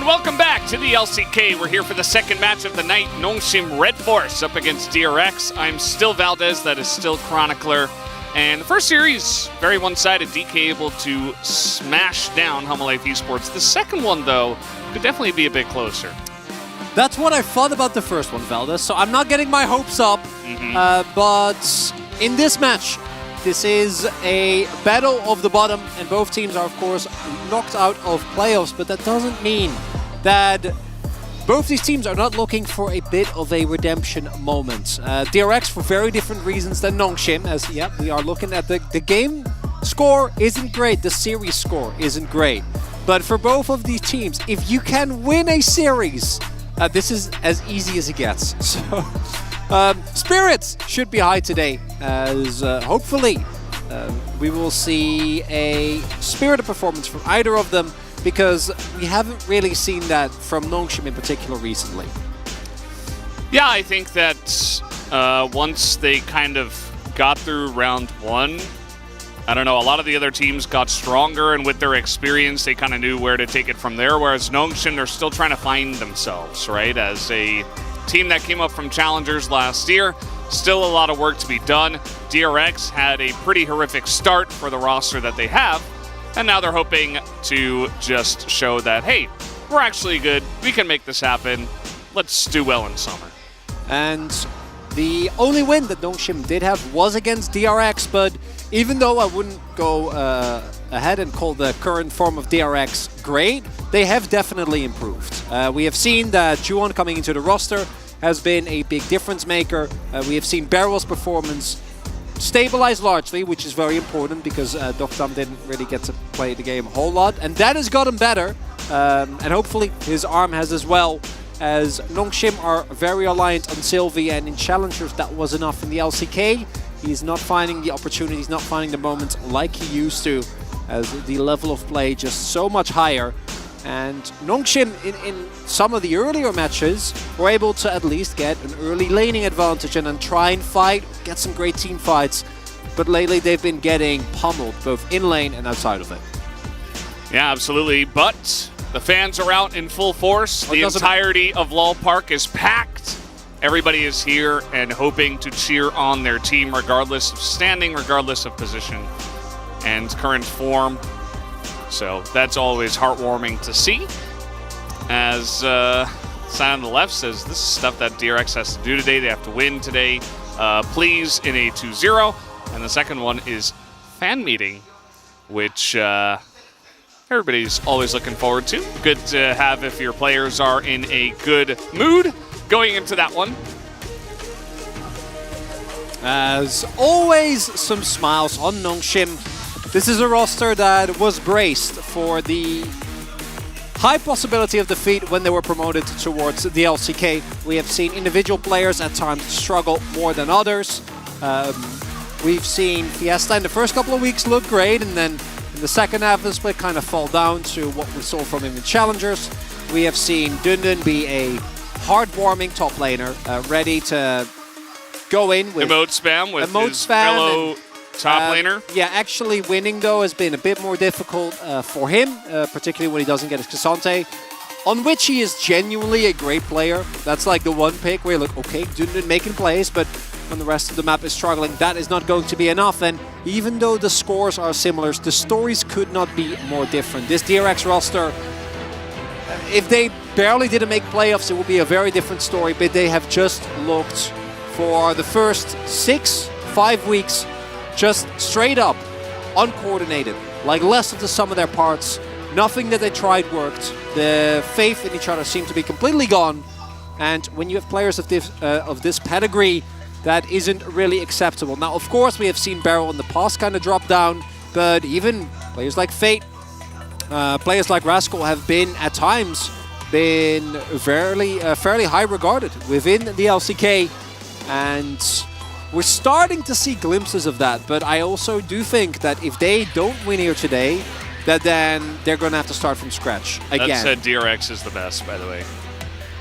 Welcome back to the LCK. We're here for the second match of the night. Nongshim Red Force up against DRX. I'm still Valdez, that is still Chronicler. And the first series, very one-sided. DK able to smash down Homolife Esports. The second one, though, could definitely be a bit closer. That's what I thought about the first one, Valdez. So I'm not getting my hopes up. But in this match, this is a battle of the bottom, and both teams are, of course, knocked out of playoffs. But that doesn't mean that both these teams are not looking for a bit of a redemption moment. DRX for very different reasons than Nongshim, as we are looking at the game score isn't great, the series score isn't great. But for both of these teams, if you can win a series, this is as easy as it gets. So spirits should be high today, as hopefully we will see a spirited performance from either of them, because we haven't really seen that from Nongshim in particular recently. Yeah, I think that once they kind of got through round one, I don't know, a lot of the other teams got stronger, and with their experience, they kind of knew where to take it from there, whereas Nongshim, they're still trying to find themselves, right? As a team that came up from Challengers last year, still a lot of work to be done. DRX had a pretty horrific start for the roster that they have, and now they're hoping to just show that, hey, we're actually good, we can make this happen, let's do well in summer. And the only win that Nongshim did have was against DRX, but even though I wouldn't go ahead and call the current form of DRX great, they have definitely improved. We have seen that Juwon coming into the roster has been a big difference maker. We have seen Barrel's performance stabilize largely, which is very important because Dokdam didn't really get to play the game a whole lot, and that has gotten better, and hopefully his arm has as well, as Nongshim are very reliant on Sylvie, and in Challengers that was enough. In the LCK, he's not finding the opportunities, not finding the moments like he used to, as the level of play just so much higher. And Nongshim, in some of the earlier matches, were able to at least get an early laning advantage and then try and fight, get some great team fights. But lately they've been getting pummeled, both in lane and outside of it. Yeah, absolutely. But the fans are out in full force. The entirety of LOL Park is packed. Everybody is here and hoping to cheer on their team regardless of standing, regardless of position and current form. So that's always heartwarming to see. As sign on the left says, this is stuff that DRX has to do today. They have to win today. Please in a 2-0. And the second one is fan meeting, which everybody's always looking forward to. Good to have if your players are in a good mood going into that one. As always, some smiles on Nongshim. This is a roster that was braced for the high possibility of defeat when they were promoted towards the LCK. We have seen individual players at times struggle more than others. We've seen Fiesta in the first couple of weeks look great, and then in the second half of the split kind of fall down to what we saw from him in Challengers. We have seen Dundun be a heartwarming top laner, ready to go in with emote spam with his fellow top laner. Yeah, actually winning though has been a bit more difficult for him, particularly when he doesn't get his Cassante, on which he is genuinely a great player. That's like the one pick where you look, okay, Dundun making plays, but when the rest of the map is struggling, that is not going to be enough. And even though the scores are similar, the stories could not be more different. This DRX roster, if they barely didn't make playoffs, it would be a very different story, but they have just looked for the first 5 weeks just straight up uncoordinated, like less of the sum of their parts. Nothing that they tried worked. The faith in each other seemed to be completely gone, and when you have players of this pedigree, that isn't really acceptable. Now, of course, we have seen Barrel in the past kind of drop down, but even players like Fate, players like Rascal have been, at times, fairly high regarded within the LCK, and we're starting to see glimpses of that. But I also do think that if they don't win here today, that then they're going to have to start from scratch again. That said, DRX is the best, by the way,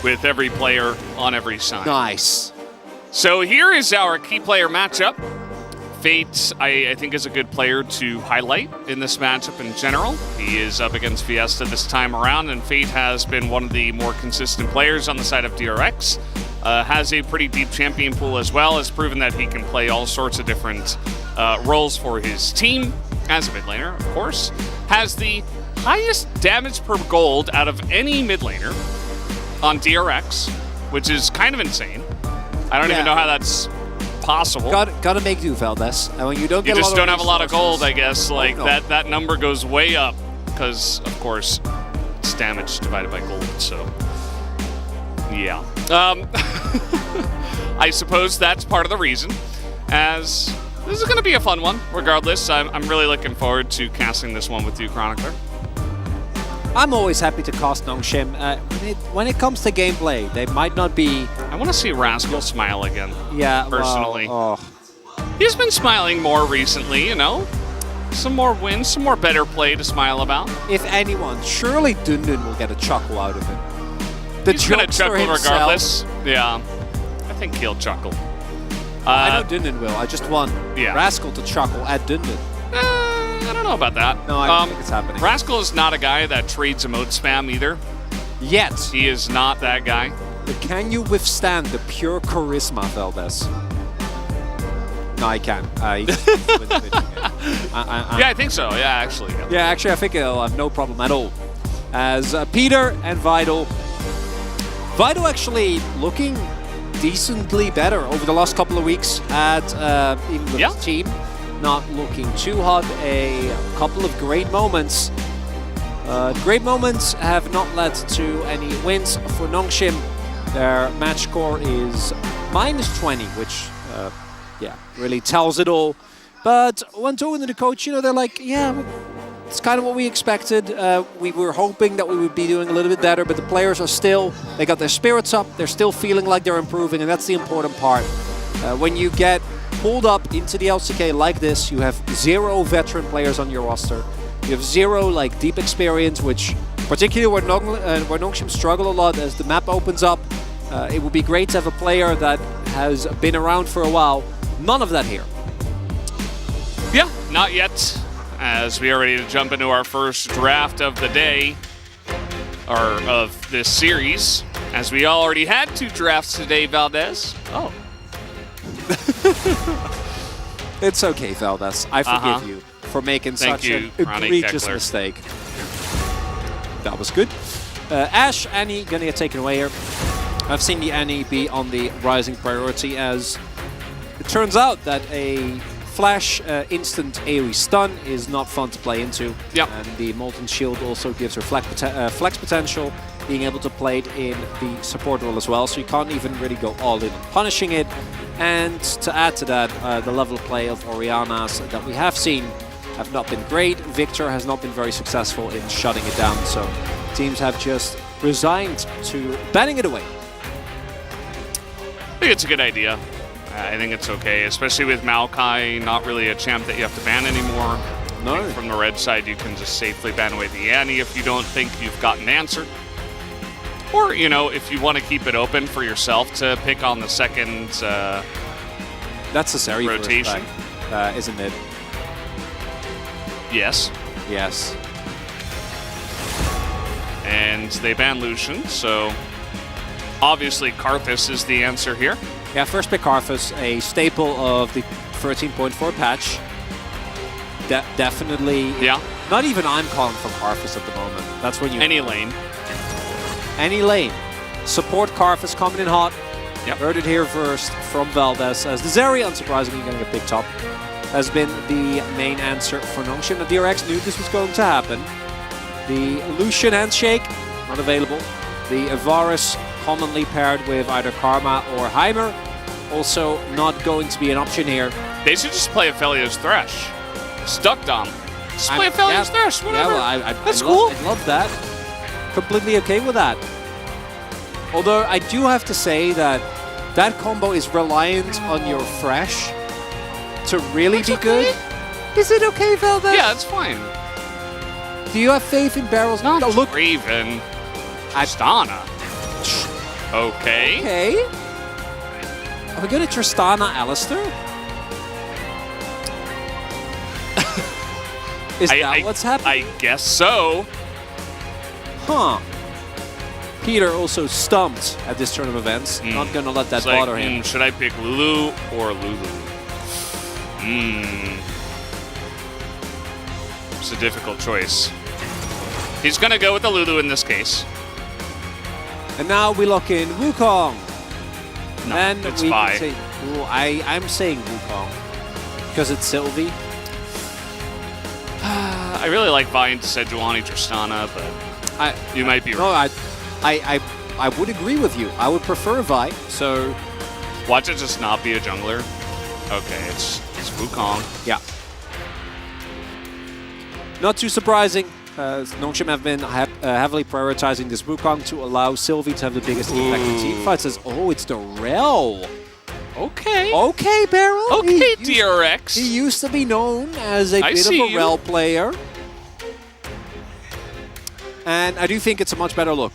with every player on every side. Nice. So here is our key player matchup. Fate, I think, is a good player to highlight in this matchup in general. He is up against Fiesta this time around, and Fate has been one of the more consistent players on the side of DRX. Has a pretty deep champion pool as well, has proven that he can play all sorts of different roles for his team as a mid laner, of course. Has the highest damage per gold out of any mid laner on DRX, which is kind of insane. I don't even know how that's possible. Gotta make do, Valdez. And when you don't get you just a lot don't of have a lot of gold, I guess. Like no. that number goes way up because, of course, it's damage divided by gold. So, yeah. I suppose that's part of the reason. As this is going to be a fun one, regardless. I'm really looking forward to casting this one with you, Chronicler. I'm always happy to cast Nongshim. When it comes to gameplay, they might not be... I want to see Rascal smile again. Yeah, personally. Well, He's been smiling more recently, you know? Some more wins, some more better play to smile about. If anyone, surely Dundun will get a chuckle out of it. He's gonna chuckle regardless. Yeah, I think he'll chuckle. I know Dundun will. I just want Rascal to chuckle at Dundun. I don't know about that. No, I don't think it's happening. Rascal is not a guy that trades emote spam either. Yet. He is not that guy. But can you withstand the pure charisma, Veldes? No, I can. Yeah, I think so. Yeah, actually. Yeah, actually, I think he'll have no problem at all. As Peter and Vital. Vital actually looking decently better over the last couple of weeks at even with his team. Not looking too hot. A couple of great moments. Great moments have not led to any wins for Nongshim. Their match score is -20, which really tells it all. But when talking to the coach, you know, they're like, yeah, it's kind of what we expected. We were hoping that we would be doing a little bit better, but the players are still, they got their spirits up. They're still feeling like they're improving, and that's the important part. When you get pulled up into the LCK like this, you have 0 veteran players on your roster. You have 0 like deep experience, which particularly where Nongshim struggle a lot as the map opens up. It would be great to have a player that has been around for a while. None of that here. Yeah, not yet. As we are ready to jump into our first draft of the day, or of this series, as we already had 2 drafts today, Valdez. Oh. It's okay, Veldes. I forgive you for making such an egregious mistake. That was good. Ashe, Annie, gonna get taken away here. I've seen the Annie be on the rising priority as it turns out that a flash instant AoE stun is not fun to play into. Yep. And the Molten Shield also gives her flex potential, being able to play it in the support role as well, so you can't even really go all in on punishing it. And to add to that, the level of play of Oriana's that we have seen have not been great. Victor has not been very successful in shutting it down, so teams have just resigned to banning it away. I think it's a good idea. I think it's okay, especially with Maokai not really a champ that you have to ban anymore. No. From the red side, you can just safely ban away the Annie if you don't think you've got an answer. Or, you know, if you want to keep it open for yourself to pick on the second that's a Sari rotation. Isn't it? Yes. Yes. And they ban Lucian, so obviously Karthus is the answer here. Yeah, first pick Karthus, a staple of the 13.4 patch. Definitely. Yeah. Not even I'm calling from Karthus at the moment. That's when you... Any lane. Any lane. Support Karthus coming in hot. Yep. Heard it here first from Valdez, as the Zeri, unsurprisingly, going to get picked up, has been the main answer for Nongshim. The DRX knew this was going to happen. The Lucian Handshake, not available. The Avaris, commonly paired with either Karma or Heimer, also not going to be an option here. They should just play Aphelios Thresh. Stuck Dom. Just play Aphelios Thresh, whatever. Yeah, well, that's cool. I love that. Completely okay with that. Although I do have to say that that combo is reliant on your Thresh to really be good. Is it okay, Velvet? Yeah, it's fine. Do you have faith in Barrels? Not look. Draven. Tristana. Okay. Okay. Are we going to Tristana Alistair? Is that what's happening? I guess so. Huh. Peter also stumped at this turn of events. Not going to let that bother him. Should I pick Lulu or Lulu? It's a difficult choice. He's going to go with the Lulu in this case. And now we lock in Wukong. No, and it's we Vi. say, I'm saying Wukong because it's Sylvie. I really like Vi into Sejuani Tristana, but you might be right. No, I would agree with you. I would prefer Vi. So watch it just not be a jungler. Okay, it's Wukong. Yeah. Not too surprising. Nongshim have been heavily prioritizing this Wukong to allow Sylvie to have the biggest impact in team fights. Says, oh, it's the Rel. Okay. Okay, Beryl. Okay, DRX. He used to be known as a bit of a Rel player. And I do think it's a much better look.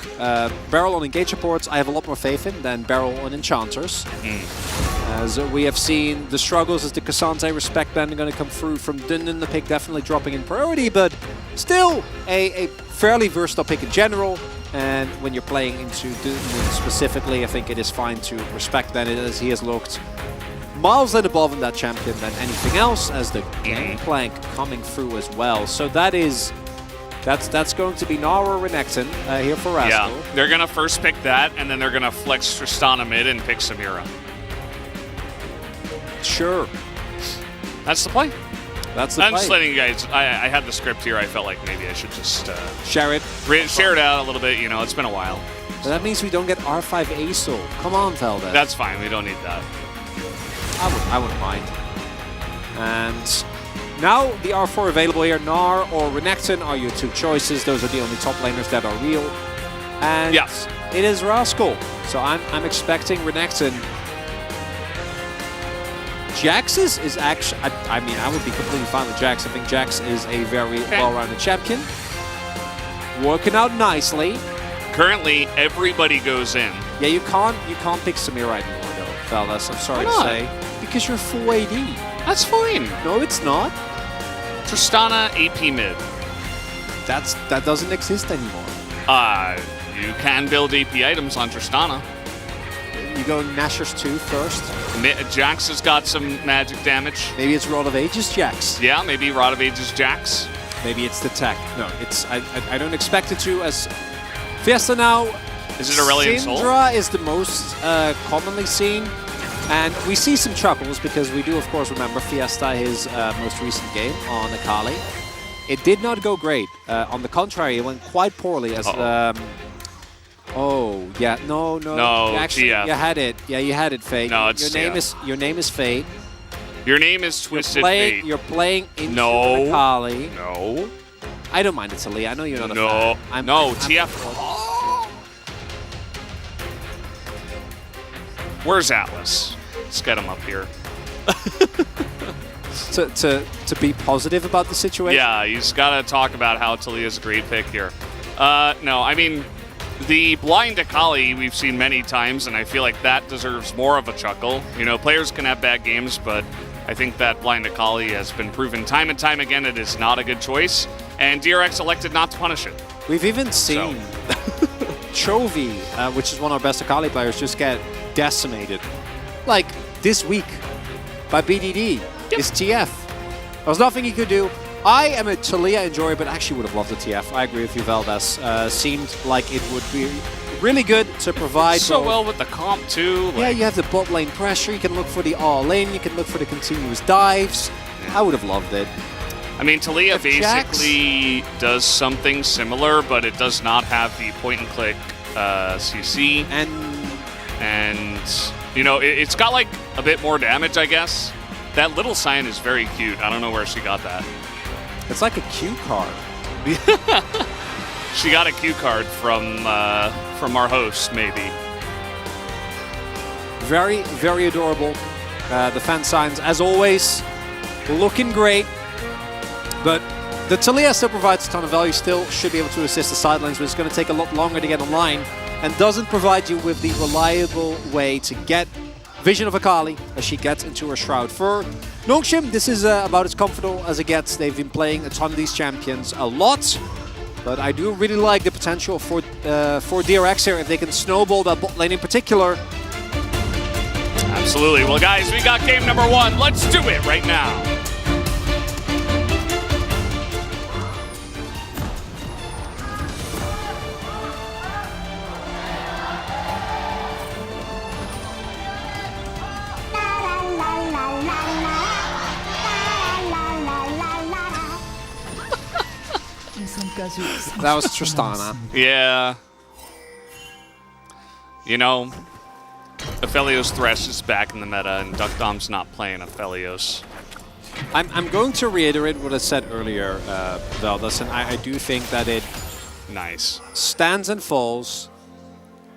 Beryl on engage supports, I have a lot more faith in than Beryl on enchanters. As we have seen the struggles as the Cassandre respect band are going to come through from Dundon, the pick definitely dropping in priority, but still a fairly versatile pick in general. And when you're playing into Dundon specifically, I think it is fine to respect that, as he has looked miles and above in that champion than anything else, as the gangplank coming through as well. So that is... That's going to be Nara or Renekton here for Rascal. Yeah, they're going to first pick that, and then they're going to flex Tristana mid and pick Samira. Sure. That's the play. That's the play. I'm just letting you guys... I had the script here. I felt like maybe I should just... share it. Share it out a little bit. You know, it's been a while. But that means we don't get R5 ASOL. Come on, Felda. That's fine. We don't need that. I wouldn't mind. And... now the R4 available here, Gnar or Renekton are your two choices. Those are the only top laners that are real. And yes, it is Rascal. So I'm expecting Renekton. Jax is actually, I mean, I would be completely fine with Jax. I think Jax is a very well-rounded champion. Working out nicely. Currently, everybody goes in. Yeah, you can't pick Samira anymore though, fellas. I'm sorry to say. Because you're full AD. That's fine. No, it's not. Tristana AP mid. That doesn't exist anymore. You can build AP items on Tristana. You go Nashor's 2 first. Jax has got some magic damage. Maybe it's Rod of Ages Jax. Yeah, maybe Rod of Ages Jax. Maybe it's the tech. No, it's I don't expect it to. As Fiesta now. Is it Aurelion Soul? Syndra is the most commonly seen. And we see some chuckles because we do, of course, remember Fiesta, his most recent game on Akali. It did not go great. On the contrary, it went quite poorly. As oh yeah, no. Actually, TF. you had it. Yeah, you had it, Fate. No, it's your name is Fate. Your name is Twisted Fate. You're playing into Akali. No. I don't mind it, Talia. I know you're not a fan. TF. Where's Atlas? Let's get him up here. to be positive about the situation? Yeah, he's got to talk about how Talia's a great pick here. No, I mean, the blind Akali we've seen many times, and I feel like that deserves more of a chuckle. You know, players can have bad games, but I think that blind Akali has been proven time and time again it is not a good choice, and DRX elected not to punish it. We've even seen Chovy, which is one of our best Akali players, just get decimated. Like this week by BDD is TF. There was nothing he could do. I am a Talia enjoyer, but actually would have loved the TF. I agree with you, Valdez. Seemed like it would be really good to provide so well with the comp too. Yeah, you have the bot lane pressure. You can look for the all-in. You can look for the continuous dives. I would have loved it. I mean, Talia basically does something similar, but it does not have the point-and-click CC. And you know, it's got like a bit more damage, I guess. That little sign is very cute. I don't know where she got that. It's like a cue card. She got a cue card from our host, maybe. Very, very adorable. The fan signs, as always, looking great. But the Talia still provides a ton of value. Still should be able to assist the sidelines, but it's going to take a lot longer to get online. And doesn't provide you with the reliable way to get Vision of Akali as she gets into her Shroud. For Nongshim, this is about as comfortable as it gets. They've been playing a ton of these champions a lot, but I do really like the potential for DRX here if they can snowball that bot lane in particular. Absolutely. Well, guys, we got game number 1. Let's do it right now. That was Tristana. Yeah. You know, Aphelios Thresh is back in the meta, and Duck Dom's not playing Aphelios. I'm going to reiterate what I said earlier, Veldas, and I do think that it stands and falls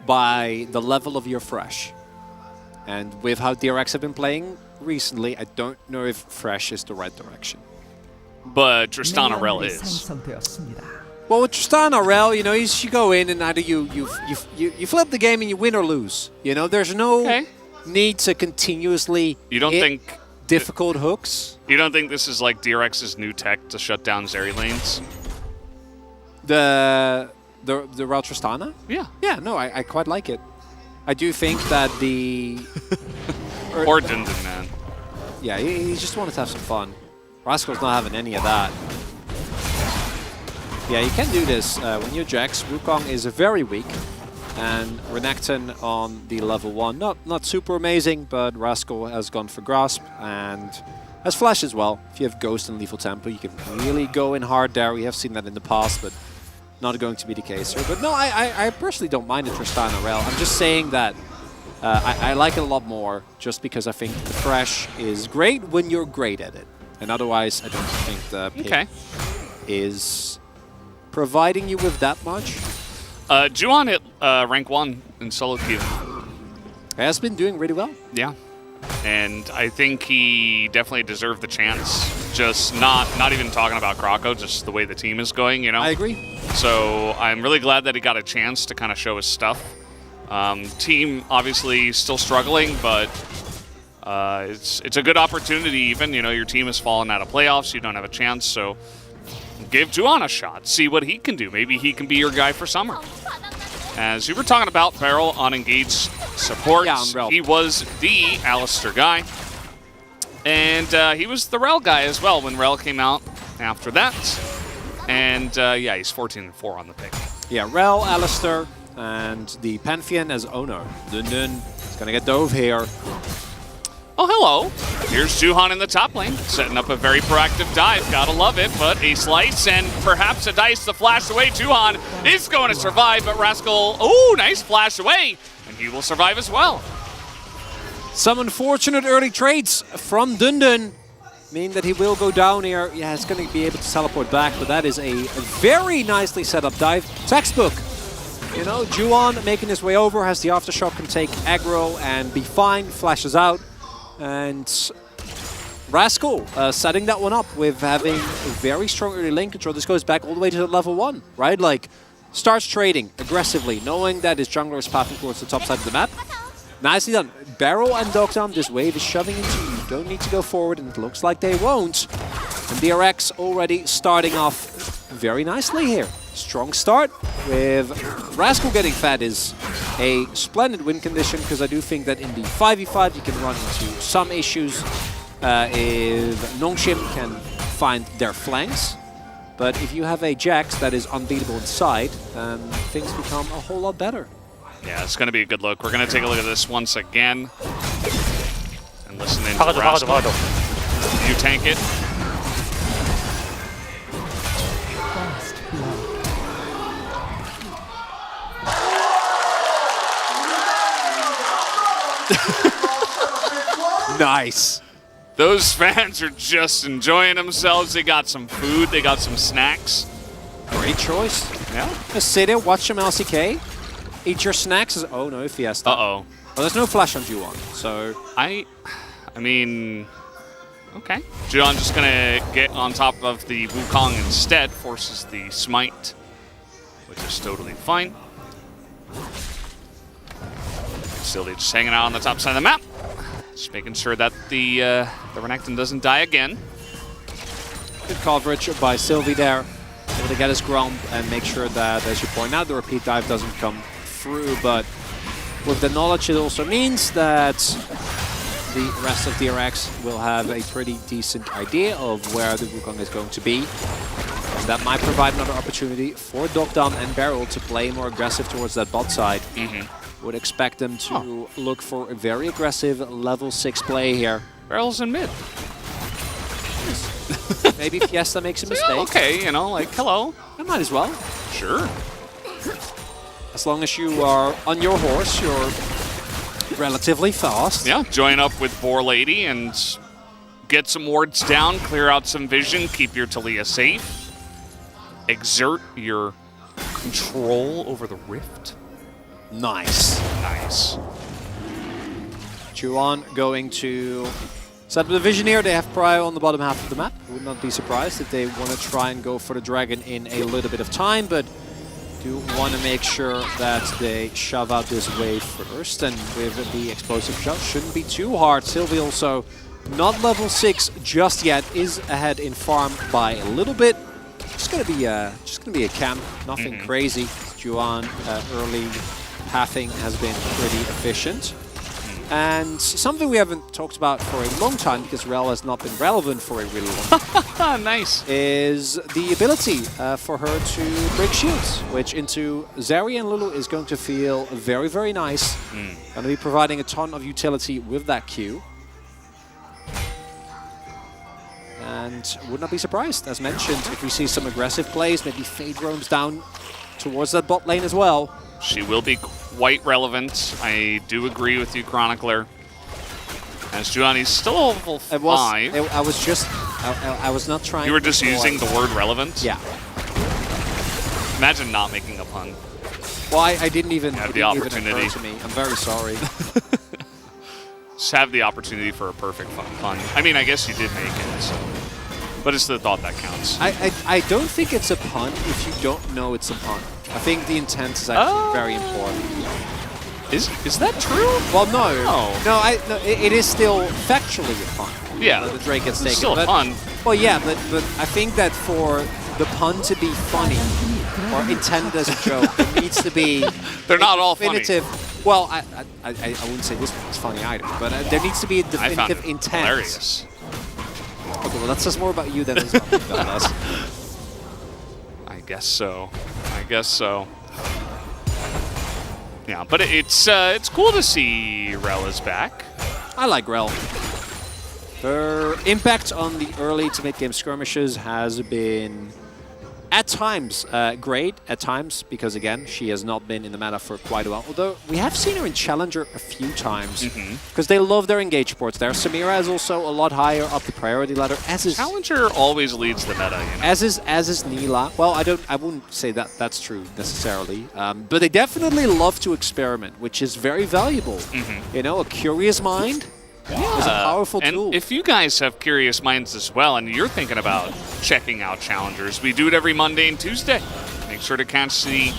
by the level of your Fresh. And with how DRX have been playing recently, I don't know if Fresh is the right direction. But Tristana Rel is. Well, with Tristana Rel, you know, you go in and either you flip the game and you win or lose. You know, there's no need to continuously hit difficult hooks. You don't think this is like DRX's new tech to shut down Zeri lanes? The Rel Tristana? Yeah. Yeah, no, I quite like it. I do think that the... or Dundun, man. Yeah, he just wanted to have some fun. Rascal's not having any of that. Yeah, you can do this when you're Jax. Wukong is very weak. And Renekton on the level 1. Not super amazing, but Rascal has gone for Grasp and has Flash as well. If you have Ghost and Lethal Tempo, you can really go in hard there. We have seen that in the past, but not going to be the case here. But no, I personally don't mind the Tristana Rel. I'm just saying that I like it a lot more just because I think the Fresh is great when you're great at it. And otherwise, I don't think the pick is providing you with that much. Juan hit rank 1 in solo queue. He has been doing really well. Yeah. And I think he definitely deserved the chance. Just not even talking about Krako, just the way the team is going, you know? I agree. So I'm really glad that he got a chance to kind of show his stuff. Team obviously still struggling, but it's a good opportunity even. You know, your team has fallen out of playoffs, you don't have a chance, so give Juan a shot. See what he can do. Maybe he can be your guy for summer. As you were talking about, Beryl on engaged support. Yeah, he was the Alistair guy. And he was the Rel guy as well when Rel came out after that. And yeah, he's 14-4 on the pick. Yeah, Rel, Alistair, and the Pantheon as Ono. Dundun is going to get dove here. Oh, hello. Here's Juhan in the top lane, setting up a very proactive dive. Gotta love it, but a slice and perhaps a dice to flash away. Juhan is going to survive, but Rascal, oh, nice flash away, and he will survive as well. Some unfortunate early trades from Dundun mean that he will go down here. Yeah, he's going to be able to teleport back, but that is a very nicely set up dive. Textbook. You know, Juhan making his way over, has the Aftershock, can take aggro and be fine, flashes out. And Rascal setting that one up with having a very strong early lane control. This goes back all the way to level 1, right? Like, starts trading aggressively, knowing that his jungler is pathing towards the top side of the map. Nicely done. Barrel and Dogtown, this wave is shoving into you. You don't need to go forward, and it looks like they won't. And DRX already starting off very nicely here. Strong start with Rascal getting fed is a splendid win condition, because I do think that in the 5v5 you can run into some issues if Nongshim can find their flanks. But if you have a Jax that is unbeatable inside, then things become a whole lot better. Yeah, it's going to be a good look. We're going to take a look at this once again. And listen in to Rascal. You tank it. Nice. Those fans are just enjoying themselves. They got some food. They got some snacks. Great choice. Yeah. Just sit there, watch some LCK, eat your snacks. Oh no, Fiesta. Uh-oh. Well, there's no flash on Juan, so... I mean... Okay. Juan just gonna get on top of the Wukong instead. Forces the smite, which is totally fine. Still just hanging out on the top side of the map. Just making sure that the Renekton doesn't die again. Good coverage by Sylvie there. Able to get his Grump and make sure that, as you point out, the repeat dive doesn't come through. But with the knowledge, it also means that the rest of DRX will have a pretty decent idea of where the Wukong is going to be. And that might provide another opportunity for Dogdown and Beryl to play more aggressive towards that bot side. Would expect them to look for a very aggressive level 6 play here. Beryl's in mid. Maybe Fiesta makes a mistake. Yeah, okay, you know, like, hello. I might as well. Sure. As long as you are on your horse, you're relatively fast. Yeah, join up with Boar Lady and get some wards down, clear out some vision, keep your Talia safe, exert your control over the rift. Nice. Nice. Juan going to set up the vision here. They have Prio on the bottom half of the map. I would not be surprised if they want to try and go for the dragon in a little bit of time, but do want to make sure that they shove out this wave first. And with the explosive shot, shouldn't be too hard. Sylvie also not level 6 just yet, is ahead in farm by a little bit. Just gonna be a camp, nothing crazy. Juan early pathing has been pretty efficient. And something we haven't talked about for a long time, because Rel has not been relevant for a really long time, nice, is the ability for her to break shields, which into Zeri and Lulu is going to feel very, very nice. Going to be providing a ton of utility with that Q. And would not be surprised, as mentioned, if we see some aggressive plays, maybe Fade roams down towards that bot lane as well. She will be quite relevant. I do agree with you, Chronicler. As Giovanni's still level 5. I was not trying. You were just using the word relevant? Yeah. Imagine not making a pun. Well, I didn't even have the opportunity. To me. I'm very sorry. Just have the opportunity for a perfect pun. I mean, I guess you did make it, so. But it's the thought that counts. I don't think it's a pun if you don't know it's a pun. I think the intent is actually very important. Is that true? Well, no, it is still factually a pun. Yeah, the Drake gets taken. Still a pun. Well, yeah, but I think that for the pun to be funny or intended as a joke, it needs to be. They're not all funny. Well, I wouldn't say this one's funny either, but there needs to be a definitive intent. Hilarious. Okay, well, that says more about you than it does about us. I guess so. I guess so. Yeah, but it's cool to see Rel is back. I like Rel. Her impact on the early to mid-game skirmishes has been, at times, great. At times, because again, she has not been in the meta for quite a while. Although we have seen her in Challenger a few times, because they love their engage ports there. Samira is also a lot higher up the priority ladder. As is Challenger always leads the meta. You know? As is Neela. Well, I wouldn't say that that's true necessarily, but they definitely love to experiment, which is very valuable. You know, a curious mind. It's a powerful tool. And if you guys have curious minds as well, and you're thinking about checking out Challengers, we do it every Monday and Tuesday. Make sure to catch the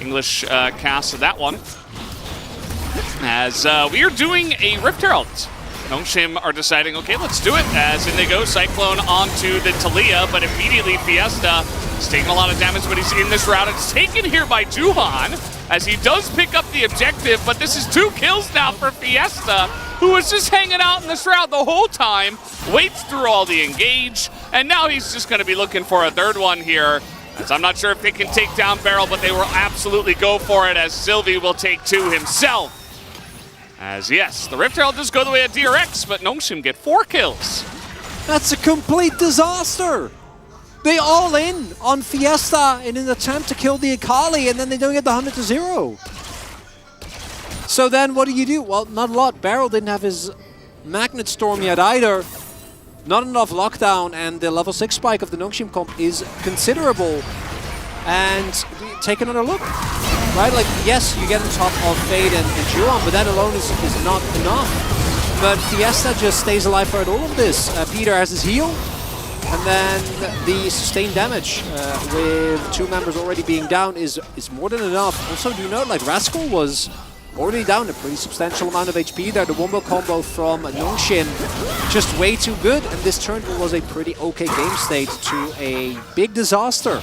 English cast of that one. As we are doing a Rift Herald. Nongshim are deciding, okay, let's do it. As in they go, Cyclone onto the Talia, but immediately Fiesta is taking a lot of damage, but he's in this route. It's taken here by Juhan, as he does pick up the objective, but this is 2 kills now for Fiesta, who was just hanging out in this route the whole time, waits through all the engage, and now he's just going to be looking for a third one here. As I'm not sure if they can take down Beryl, but they will absolutely go for it, as Sylvie will take 2 himself. As yes, the Rift Herald does go the way of DRX, but Nongshim get 4 kills. That's a complete disaster! They all in on Fiesta in an attempt to kill the Akali, and then they don't get the 100-0. So then what do? Well, not a lot. Beryl didn't have his Magnet Storm yet either. Not enough lockdown, and the level 6 spike of the Nongshim comp is considerable. And take another look. Right, like, yes, you get on top of Fade and Juan, but that alone is not enough. But Fiesta just stays alive for all of this. Peter has his heal. And then the sustained damage with 2 members already being down is more than enough. Also, do note, like, Rascal was already down a pretty substantial amount of HP there. The wombo combo from Nongshim just way too good. And this turn was a pretty okay game state to a big disaster.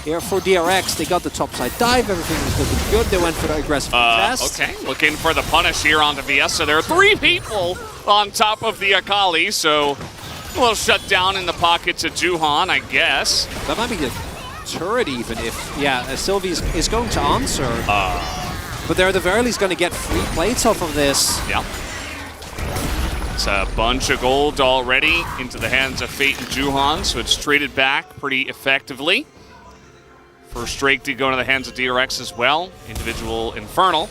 Here for DRX, they got the topside dive, everything was looking good. They went for the aggressive test. Okay, looking for the punish here onto Fiesta. There are 3 people on top of the Akali, so a little shut down in the pockets of Juhan, I guess. That might be the turret even if, Sylvie is going to answer. But they're at the very least going to get free plates off of this. Yeah. It's a bunch of gold already into the hands of Fate and Juhan, so it's traded back pretty effectively. First Drake did go into the hands of DRX as well. Individual Infernal.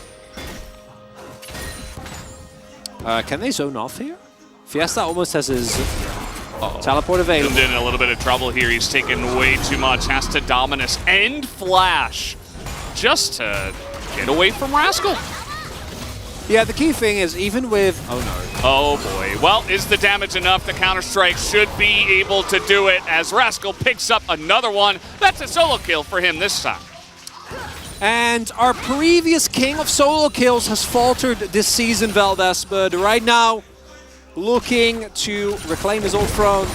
Can they zone off here? Fiesta almost has his Teleport available. In a little bit of trouble here. He's taken way too much. Has to Dominus and Flash just to get away from Rascal. Yeah, the key thing is even with... Oh, no. Oh, boy. Well, is the damage enough? The Counter-Strike should be able to do it as Rascal picks up another one. That's a solo kill for him this time. And our previous king of solo kills has faltered this season, Valdez, but right now, looking to reclaim his old throne,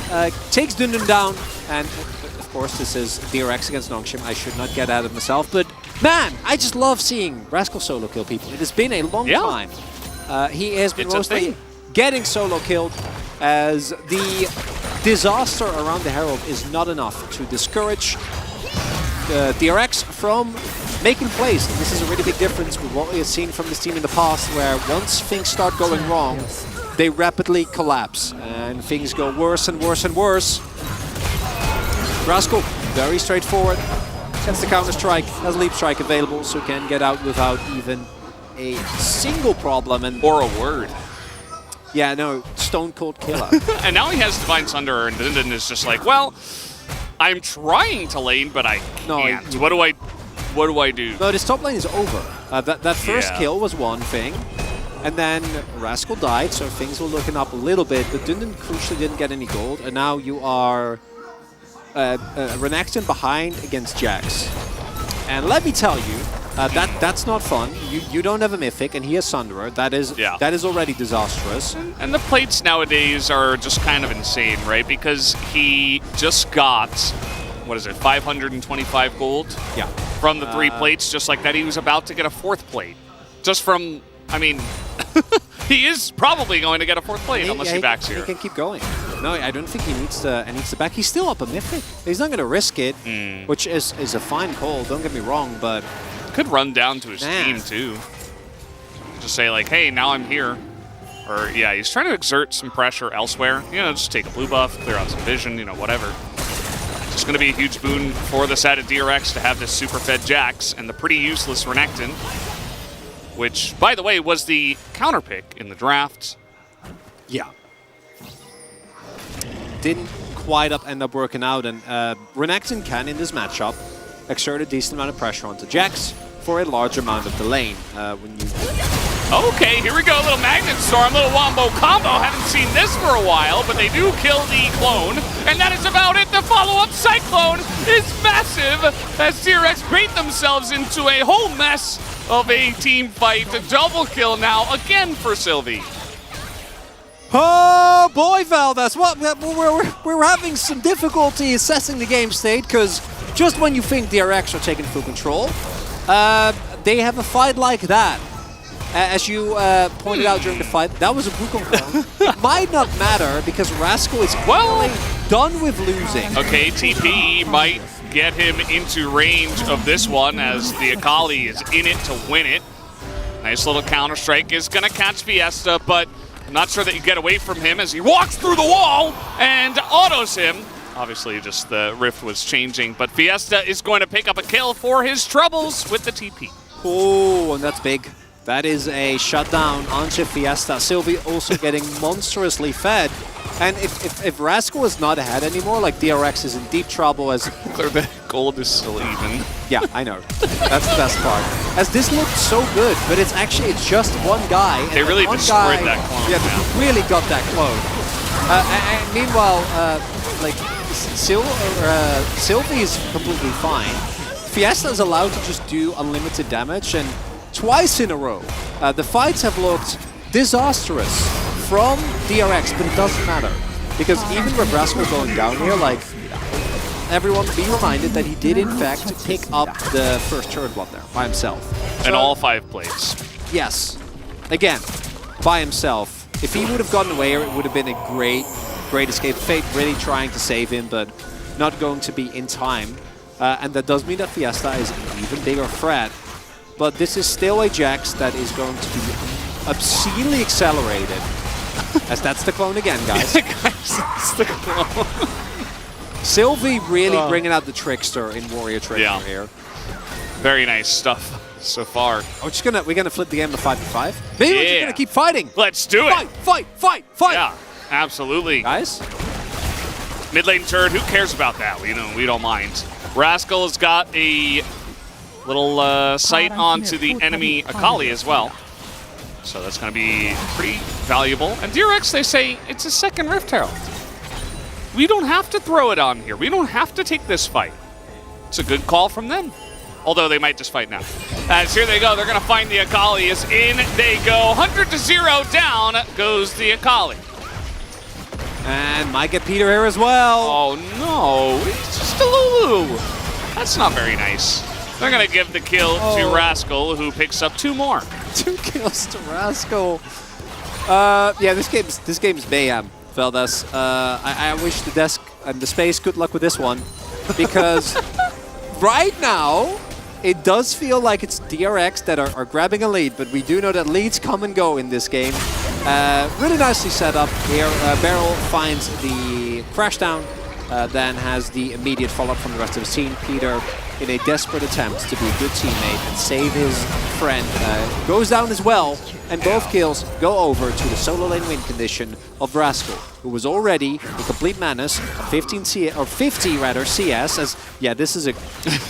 takes Dundun down, and of course this is DRX against Nongshim. I should not get out of myself, but man, I just love seeing Rascal solo kill people. It has been a long time. He has been mostly getting solo killed, as the disaster around the Herald is not enough to discourage DRX from making plays. And this is a really big difference with what we have seen from this team in the past, where once things start going wrong, they rapidly collapse and things go worse and worse and worse. Rascal, very straightforward. Gets the Counter-Strike, has Leap Strike available, so can get out without even a single problem. Or a word. Yeah, no, stone cold killer. And now he has Divine Sunder, and Dundun is just like, well, I'm trying to lane, but I can't. What do I do? No, this top lane is over. That first kill was one thing, and then Rascal died, so things were looking up a little bit, but Dundun crucially didn't get any gold, and now you are Renekton behind against Jax. And let me tell you, that's not fun. You don't have a Mythic, and he has Sunderer. That is already disastrous. And the plates nowadays are just kind of insane, right? Because he just got, what is it, 525 gold? Yeah. From the 3 plates, just like that. He was about to get a 4th plate. Just from, I mean, he is probably going to get a 4th plate unless he backs here. He can keep going. No, I don't think he needs to back. He's still up a Mythic. He's not going to risk it, which is a fine call, don't get me wrong, but... Could run down to his team, too. Just say, like, hey, now I'm here. Or, yeah, he's trying to exert some pressure elsewhere. You know, just take a blue buff, clear out some vision, you know, whatever. It's going to be a huge boon for the side of DRX to have this super fed Jax and the pretty useless Renekton, which, by the way, was the counter pick in the draft. Yeah. Didn't quite end up working out, and Renekton can, in this matchup, exert a decent amount of pressure onto Jax for a large amount of the lane. Okay, here we go, little Magnet Storm, little Wombo combo. Haven't seen this for a while, but they do kill the clone, and that is about it. The follow-up Cyclone is massive as DRX bait themselves into a whole mess of a team fight. A double kill now, again for Sylvie. Oh boy, Valdez, we're having some difficulty assessing the game state, because just when you think DRX are taking full control, they have a fight like that. As you pointed out during the fight, that was a Wukong clone. It might not matter because Rascal is done with losing. Okay, TP might get him into range of this one as the Akali is in it to win it. Nice little Counter-Strike is going to catch Fiesta, but I'm not sure that you get away from him as he walks through the wall and autos him. Obviously, just the rift was changing, but Fiesta is going to pick up a kill for his troubles with the TP. Oh, and that's big. That is a shutdown onto Fiesta. Sylvie also getting monstrously fed. And if Rascal is not ahead anymore, like DRX is in deep trouble as... The gold is still even. Yeah, I know. That's the best part. As this looked so good, but it's just one guy. They really destroyed that clone. Yeah, they really got that clone. And meanwhile, like, Sylvie is completely fine. Fiesta is allowed to just do unlimited damage, and twice in a row, the fights have looked disastrous from DRX, but it doesn't matter. Because even with Rascal going down here, like, everyone be reminded that he did in fact pick up the first turret blood there by himself. And all 5 plates. Yes. Again, by himself. If he would have gotten away, it would have been a great escape. Fate really trying to save him, but not going to be in time. And that does mean that Fiesta is an even bigger threat. But this is still a Jax that is going to be obscenely accelerated. As that's the clone again, guys. That's the clone. Sylvie really bringing out the trickster in Warrior Trigger here. Very nice stuff so far. We're gonna flip the game to 5v5. Maybe we're just gonna keep fighting. Let's do it. Fight! Yeah, absolutely. Guys, Mid lane turret, who cares about that? We don't mind. Rascal has got a little sight onto the enemy Akali as well. So that's going to be pretty valuable. And DRX, they say it's a second Rift Herald. We don't have to throw it on here. We don't have to take this fight. It's a good call from them. Although they might just fight now. As here they go, they're going to find the Akali. As in they go, 100-0 down goes the Akali. And might get Peter here as well. Oh no, it's just a Lulu. That's not very nice. They're going to give the kill to Rascal, who picks up 2 more. 2 kills to Rascal. Yeah, this game's mayhem, Veldas. I wish the desk and the space good luck with this one, because right now it does feel like it's DRX that are grabbing a lead, but we do know that leads come and go in this game. Really nicely set up here. Beryl finds the crash down, then has the immediate follow-up from the rest of his team. Peter, in a desperate attempt to be a good teammate and save his friend, goes down as well, and both kills go over to the solo lane win condition of Rascal, who was already a complete menace, 50 CS. As yeah, this is a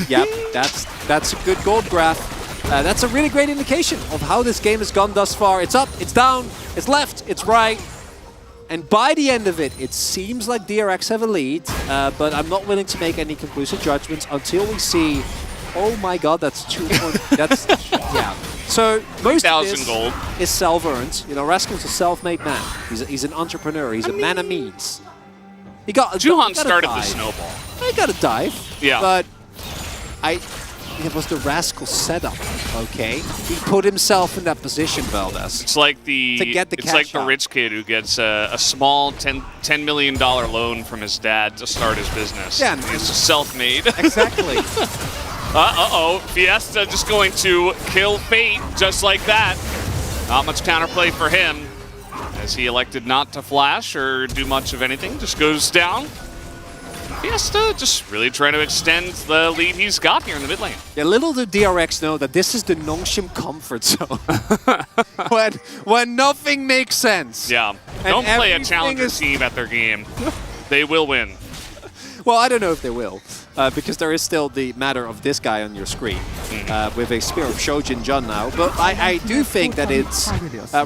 yep, that's a good gold graph. That's a really great indication of how this game has gone thus far. It's up, it's down, it's left, it's right. And by the end of it, it seems like DRX have a lead, but I'm not willing to make any conclusive judgments until we see. Oh my God, that's 2 points. That's yeah. So most of this gold is self-earned. You know, Rascal's a self-made man. He's an entrepreneur. He's a man of means. He got Juhan started the snowball. I got a dive. Yeah, but it was the Rascal setup, okay? He put himself in that position, Veldas. It's like the rich kid who gets a small $10 million loan from his dad to start his business. Yeah, he's self-made. Exactly. Uh-oh, Fiesta just going to kill Fate just like that. Not much counterplay for him, as he elected not to flash or do much of anything. Just goes down. Fiesta just really trying to extend the lead he's got here in the mid lane. Yeah, little did DRX know that this is the Nongshim comfort zone. when nothing makes sense. Yeah, don't play a challenger team at their game. They will win. Well, I don't know if they will, because there is still the matter of this guy on your screen with a Spear of Shojin Jun now. But I do think that it's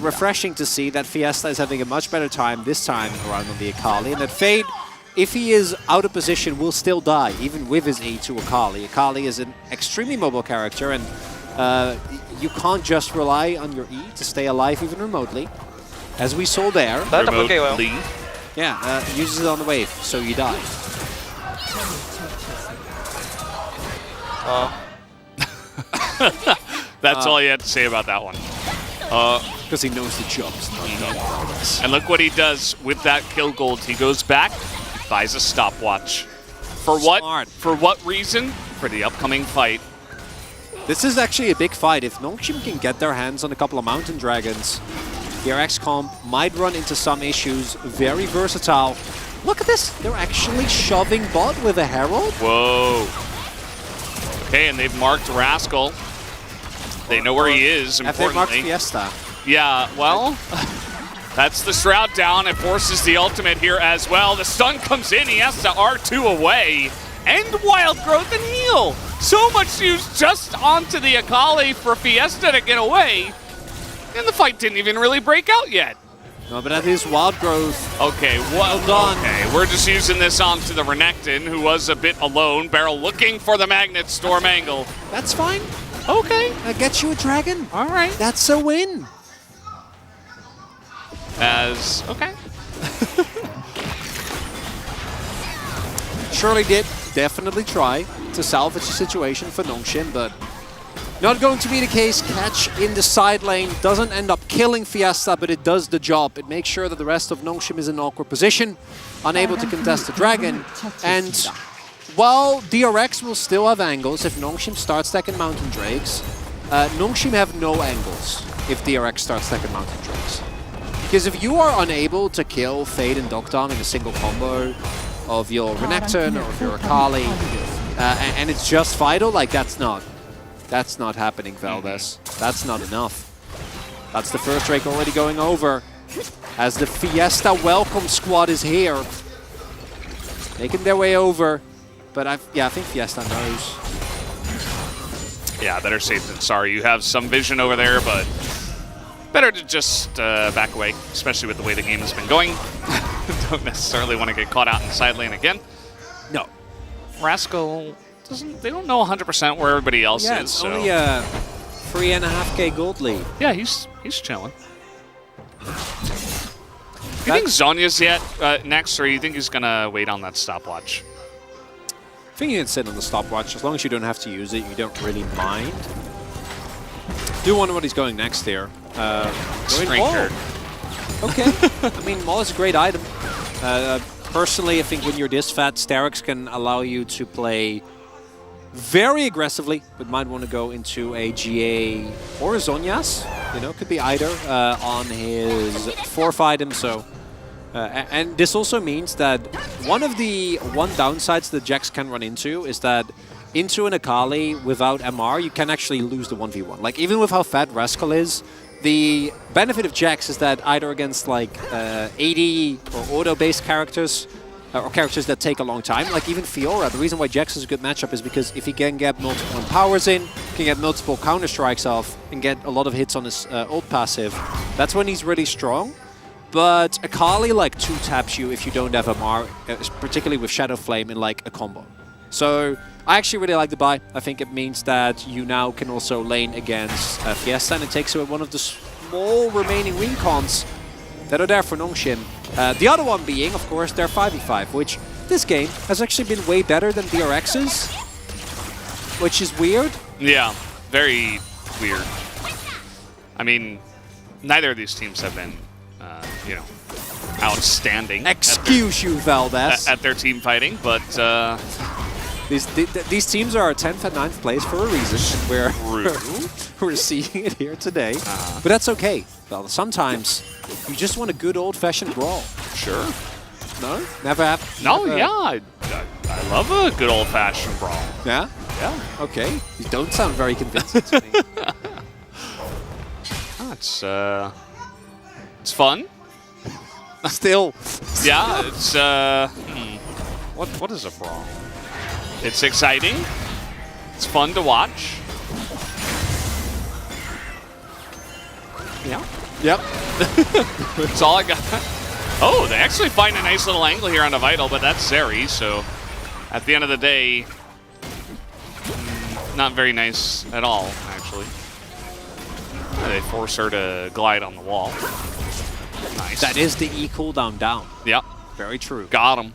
refreshing to see that Fiesta is having a much better time this time around on the Akali, and that Fade, if he is out of position, will still die, even with his E to Akali. Akali is an extremely mobile character, and you can't just rely on your E to stay alive even remotely. As we saw there. Remotely. Yeah, uses it on the wave, so you die. That's all you had to say about that one. Because he knows the job's not done. And look what he does with that kill gold. He goes back, buys a stopwatch. For what? Smart. For what reason? For the upcoming fight. This is actually a big fight. If Nongshim can get their hands on a couple of Mountain Dragons, DRX comp might run into some issues. Very versatile. Look at this. They're actually shoving bot with a Herald. Whoa. Okay, and they've marked Rascal. They know where he is, importantly. They marked Fiesta. Yeah, well, that's the Shroud down. It forces the ultimate here as well. The stun comes in. He has to R2 away. And Wild Growth and heal. So much used just onto the Akali for Fiesta to get away. And the fight didn't even really break out yet. No, but that is Wild Growth. Okay, well done. Okay, we're just using this onto the Renekton, who was a bit alone. Beryl looking for the Magnet Storm angle. That's fine. Okay. That gets you a dragon. All right. That's a win. Okay. Surely did definitely try to salvage the situation for Nongshim, but not going to be the case. Catch in the side lane doesn't end up killing Fiesta, but it does the job. It makes sure that the rest of Nongshim is in an awkward position, unable to contest the dragon. And while DRX will still have angles if Nongshim starts stacking Mountain Drakes, Nongshim have no angles if DRX starts stacking Mountain Drakes. Because if you are unable to kill Fade and Dokdong in a single combo of your Renekton or of your Akali, and it's just Fido, like that's not happening, Valdez. That's not enough. That's the first Drake already going over as the Fiesta welcome squad is here. making their way over. But I think Fiesta knows. Yeah, better safe than sorry. You have some vision over there, but better to just back away, especially with the way the game has been going. Don't necessarily want to get caught out in the side lane again. No. Rascal they don't know 100% where everybody else yeah, is. It's so. only a 3.5k gold lead. Yeah, he's chilling. You think Zonya's yet next, or you think he's gonna wait on that stopwatch? I think you can sit on the stopwatch as long as you don't have to use it. You don't really mind. Do wonder what he's going next here. Strength. Okay. I mean, Maul is a great item. Personally, I think when you're this fat, DRX can allow you to play very aggressively, but might want to go into a GA or a Zonias. You know, could be either on his 4th item. So, and this also means that one downsides that Jax can run into is that into an Akali without MR, you can actually lose the 1v1. Like, even with how fat Rascal is, the benefit of Jax is that either against like AD or auto-based characters, or characters that take a long time, like even Fiora, the reason why Jax is a good matchup is because if he can get multiple empowers in, can get multiple counter-strikes off, and get a lot of hits on his ult passive, that's when he's really strong. But Akali like 2-taps you if you don't have MR, particularly with Shadow Flame in like a combo. So I actually really like the buy. I think it means that you now can also lane against Fiesta, and it takes away one of the small remaining win cons that are there for Nongshim. The other one being, of course, their 5v5, which this game has actually been way better than DRX's, which is weird. Yeah, very weird. I mean, neither of these teams have been, you know, outstanding. Excuse you, Valdez. At their team fighting, but these teams are 10th and 9th place for a reason, and we're seeing it here today. But that's okay. Well, sometimes you just want a good old-fashioned brawl. Sure. No? Never happened? No, yeah. I love a good old-fashioned brawl. Yeah? Yeah. Okay. You don't sound very convincing to me. Oh, it's fun. Still. Yeah, it's what is a brawl? It's exciting. It's fun to watch. Yeah. Yep. That's all I got. Oh, they actually find a nice little angle here on a Vital, but that's Zeri, so at the end of the day, not very nice at all, actually. They force her to glide on the wall. Nice. That is the E cooldown down. Yep. Very true. Got him.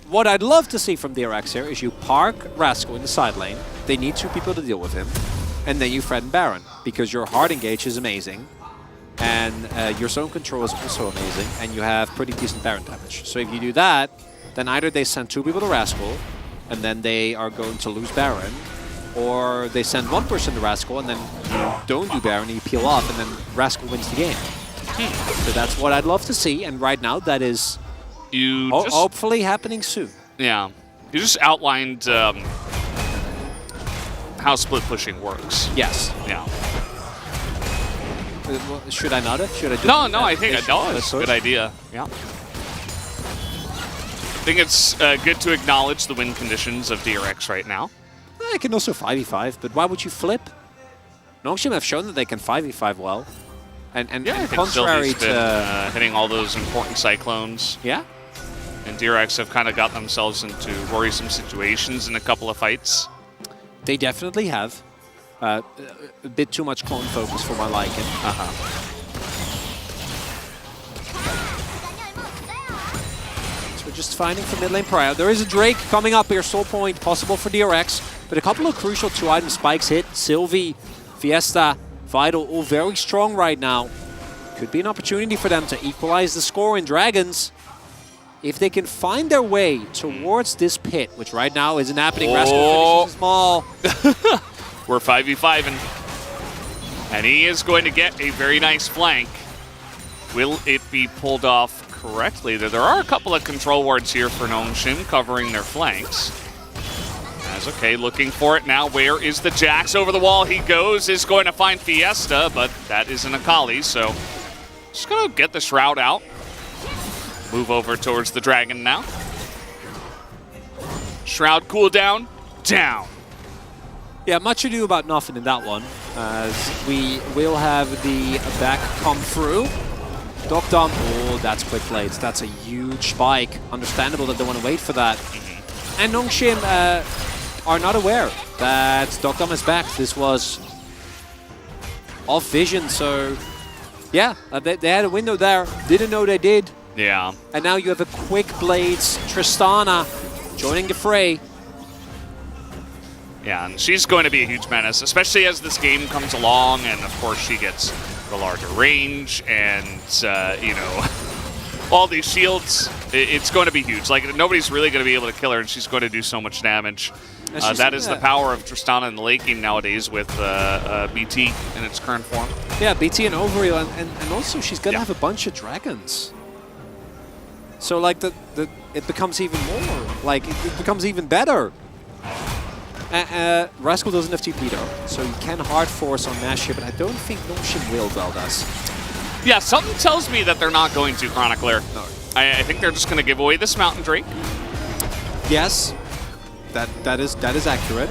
What I'd love to see from DRX here is you park Rascal in the side lane. They need 2 people to deal with him. And then you threaten Baron, because your hard engage is amazing. And your zone control is also amazing. And you have pretty decent Baron damage. So if you do that, then either they send 2 people to Rascal, and then they are going to lose Baron. Or they send 1 person to Rascal, and then you don't do Baron, you peel off, and then Rascal wins the game. So that's what I'd love to see, and right now that is hopefully happening soon. Yeah. You just outlined how split pushing works. Yes. Yeah. Should I not have? Should I do No, I think it's a good idea. Yeah. I think it's good to acknowledge the win conditions of DRX right now. I can also 5v5, but why would you flip? Nongshim have shown that they can 5v5 well. And yeah, I think contrary Sylvie's been hitting all those important cyclones. Yeah. And DRX have kind of got themselves into worrisome situations in a couple of fights. They definitely have. A bit too much clone focus for my liking. So we're just fighting for mid lane prior. There is a Drake coming up here, soul point possible for DRX, but a couple of crucial 2-item spikes hit. Sylvie, Fiesta, Vital, all very strong right now. Could be an opportunity for them to equalize the score in Dragons. If they can find their way towards this pit, which right now isn't happening. Rascal finishes small. We're 5v5, and he is going to get a very nice flank. Will it be pulled off correctly? There are a couple of control wards here for Nongshim covering their flanks. As okay, looking for it now. Where is the Jax? Over the wall he goes, is going to find Fiesta, but that is an Akali, so just going to get the Shroud out. Move over towards the Dragon now. Shroud cooldown, down. Yeah, much ado about nothing in that one, as we will have the back come through. Doc Dom, oh, that's quick blades. That's a huge spike. Understandable that they want to wait for that. And Nongshim are not aware that Doc Dom is back. This was off vision, so yeah, they had a window there. Didn't know they did. Yeah. And now you have a quick blades Tristana joining the fray. Yeah, and she's going to be a huge menace, especially as this game comes along, and of course she gets the larger range and, you know, all these shields. It's going to be huge. Like, nobody's really going to be able to kill her, and she's going to do so much damage. That is the power of Tristana in the late game nowadays with BT in its current form. Yeah, BT and Overheal, and also she's going to have a bunch of dragons. So, like, it becomes even more. Like, it becomes even better. Rascal doesn't have TP though, so you can hard force on Nash here, but I don't think Nongshim will, Veldas. Yeah, something tells me that they're not going to, Chronicler. No. I think they're just going to give away this Mountain Drake. Yes, that is accurate.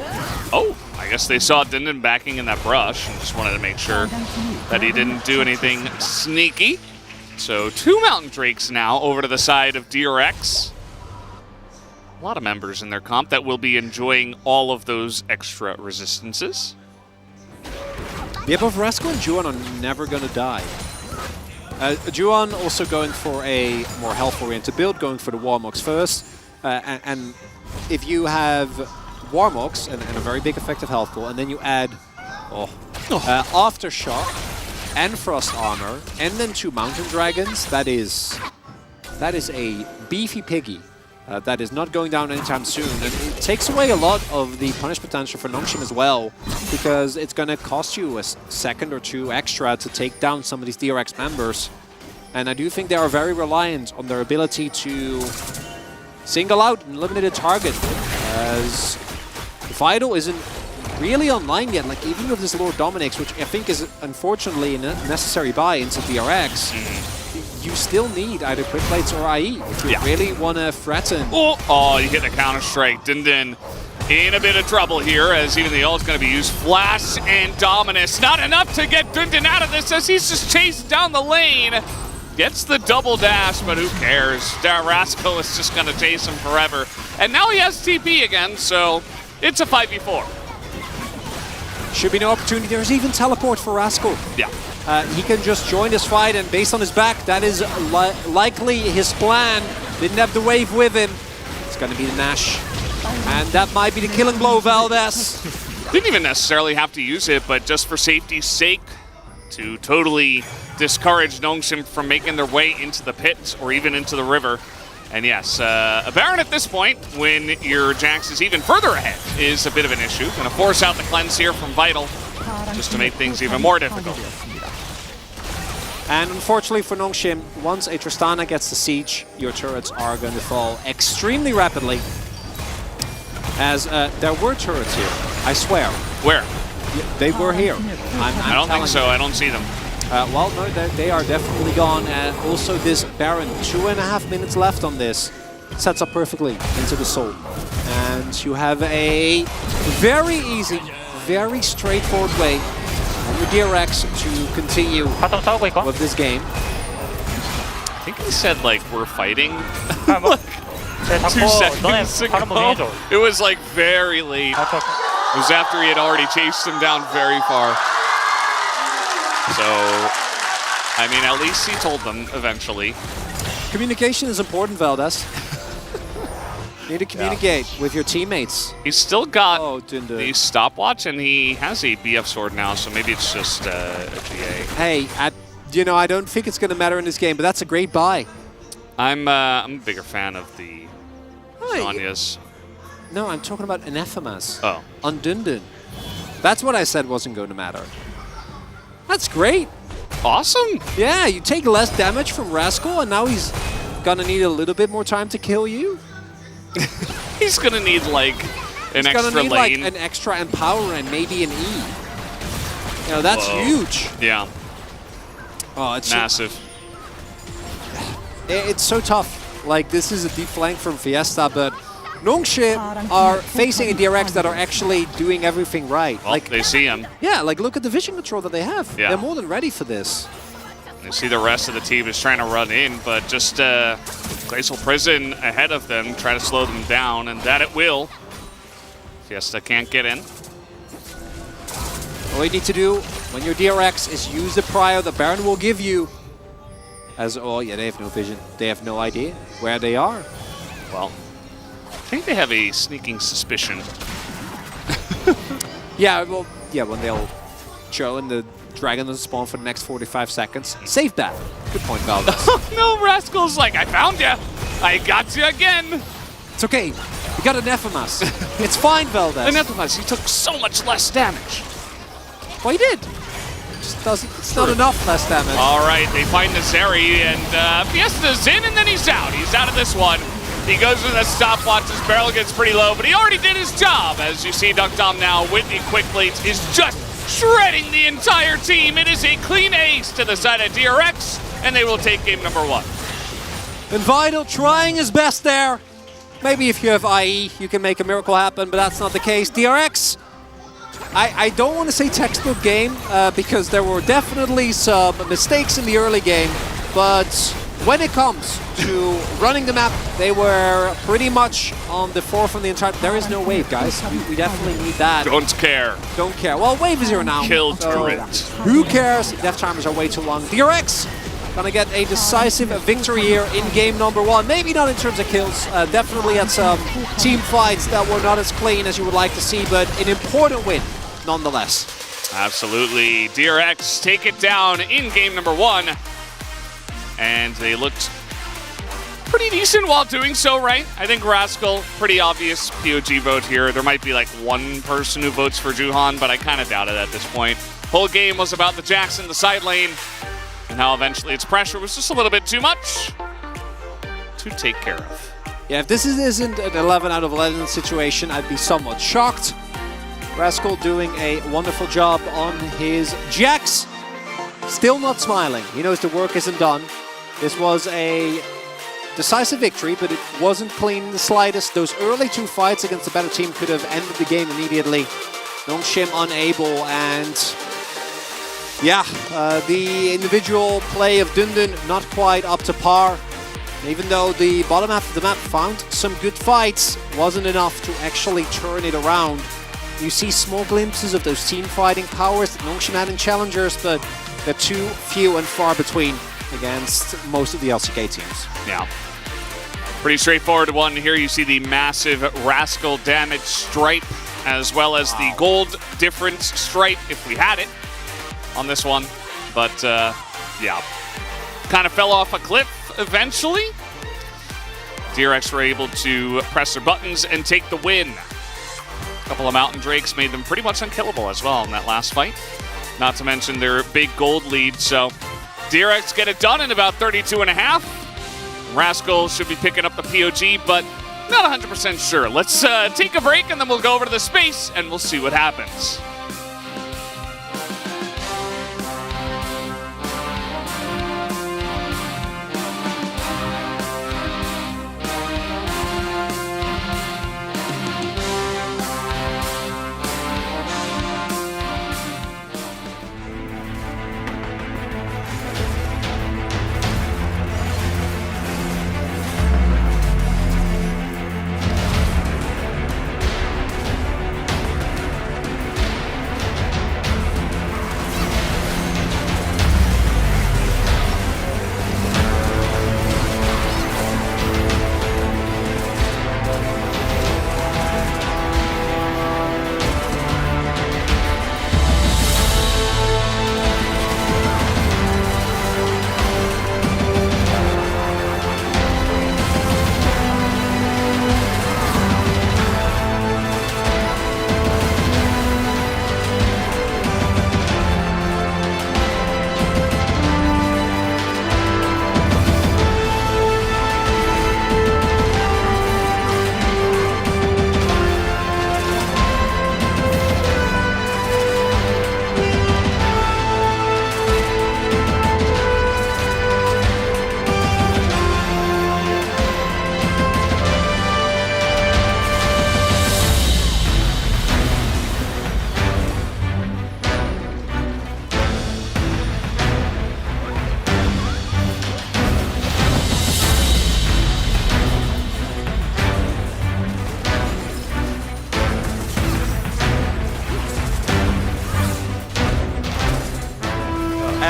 Oh, I guess they saw Dindin backing in that brush and just wanted to make sure that he didn't do anything sneaky. So 2 Mountain Drakes now over to the side of DRX. A lot of members in their comp that will be enjoying all of those extra resistances. Yeah, both Rascal and Juan are never going to die. Juan also going for a more health-oriented build, going for the Warmox first. And if you have Warmox and a very big effective health pool, and then you add Aftershock and Frost Armor, and then 2 Mountain Dragons, that is a beefy piggy. That is not going down anytime soon, and it takes away a lot of the punish potential for Nongshim as well, because it's going to cost you a second or 2 extra to take down some of these DRX members. And I do think they are very reliant on their ability to single out and eliminate a target, as Vital isn't really online yet. Like, even with this Lord Dominix, which I think is unfortunately a necessary buy into DRX, you still need either Quick Blades or IE if you really want to threaten. Oh, you hit the counter-strike. Dindin in a bit of trouble here, as even the ult is going to be used. Flash and Dominus. Not enough to get Dindin out of this, as he's just chased down the lane. Gets the double dash, but who cares? Rascal is just going to chase him forever. And now he has TP again, so it's a 5v4. Should be no opportunity. There's even teleport for Rascal. Yeah. He can just join this fight, and based on his back, that is likely his plan. Didn't have the wave with him. It's going to be the Nash. And that might be the killing blow, Valdez. Didn't even necessarily have to use it, but just for safety's sake, to totally discourage Nongshim from making their way into the pit or even into the river. And yes, a Baron at this point, when your Jax is even further ahead, is a bit of an issue. Gonna force out the cleanse here from Vital, just to make things even more difficult. And unfortunately for Nongshim, once a Tristana gets the siege, your turrets are going to fall extremely rapidly. As there were turrets here, I swear. Where? They were here. I don't think so. I don't see them. Well, no, they are definitely gone. Also, this Baron, 2.5 minutes left on this, sets up perfectly into the soul. And you have a very easy, very straightforward way on your DRX to continue with this game. I think he said, like, we're fighting. Like, 2 seconds ago. It was, like, very late. It was after he had already chased him down very far. So, I mean, at least he told them eventually. Communication is important, Valdez. You need to communicate with your teammates. He's still got the stopwatch, and he has a BF sword now, so maybe it's just a GA. Hey, you know, I don't think it's going to matter in this game, but that's a great buy. I'm a bigger fan of the Zhonya's. No, I'm talking about Anathemas. Oh. On Dundun. That's what I said wasn't going to matter. That's great. Awesome. Yeah, you take less damage from Rascal, and now he's going to need a little bit more time to kill you. He's going to need, like, an extra lane. He's going to need, like, an extra Empower and maybe an E. You know, that's huge. Yeah. Oh, it's massive. It's so tough. Like, this is a deep flank from Fiesta, but Nongshim are facing a DRX that are actually doing everything right. Well, like they see him. Yeah, like look at the vision control that they have. Yeah. They're more than ready for this. You see the rest of the team is trying to run in, but just Glacial Prison ahead of them, trying to slow them down, and that it will. Fiesta can't get in. All you need to do when your DRX is use the prio that Baron will give you. As oh yeah, they have no vision. They have no idea where they are. Well, I think they have a sneaking suspicion. Yeah, well, yeah, when they'll show in the dragon doesn't spawn for the next 45 seconds. Save that. Good point, Valdez. Oh no, Rascal's like, I found you. I got you again. It's okay. You got an Ephemas. It's fine, Valdez. An Ephemas, he took so much less damage. Well, he did. Just doesn't. It's not enough less damage. All right, they find Nazeri, and Fiesta's in, and then he's out. He's out of this one. He goes with a stopwatch. His barrel gets pretty low, but he already did his job. As you see, Duckdom now, Whitney quickly is just shredding the entire team. It is a clean ace to the side of DRX, and they will take game number 1. And Vital trying his best there. Maybe if you have IE, you can make a miracle happen, but that's not the case. DRX, I don't want to say textbook game, because there were definitely some mistakes in the early game, but when it comes to running the map, they were pretty much on the forefront the entire... There is no wave, guys. We definitely need that. Don't care. Don't care. Well, wave is here now. Kill so turret. Who cares? Death timers are way too long. DRX gonna get a decisive victory here in game number 1. Maybe not in terms of kills. Definitely had some team fights that were not as clean as you would like to see, but an important win nonetheless. Absolutely. DRX take it down in game number 1. And they looked pretty decent while doing so, right? I think Rascal, pretty obvious POG vote here. There might be like one person who votes for Juhan, but I kind of doubt it at this point. Whole game was about the Jackson, the side lane, and how eventually its pressure was just a little bit too much to take care of. Yeah, if this isn't an 11 out of 11 situation, I'd be somewhat shocked. Rascal doing a wonderful job on his Jax. Still not smiling. He knows the work isn't done. This was a decisive victory, but it wasn't clean in the slightest. Those early 2 fights against the better team could have ended the game immediately. Nongshim unable, and yeah, the individual play of Dundun not quite up to par. Even though the bottom half of the map found some good fights, wasn't enough to actually turn it around. You see small glimpses of those team fighting powers that Nongshim had in Challengers, but they're too few and far between against most of the LCK teams. Yeah. Pretty straightforward one here. You see the massive Rascal damage stripe, as well as the gold difference stripe, if we had it, on this one. But, yeah. Kind of fell off a cliff eventually. DRX were able to press their buttons and take the win. A couple of Mountain Drakes made them pretty much unkillable as well in that last fight. Not to mention their big gold lead, so DRX get it done in about 32.5. Rascal should be picking up the POG, but not 100% sure. Let's take a break, and then we'll go over to the space, and we'll see what happens.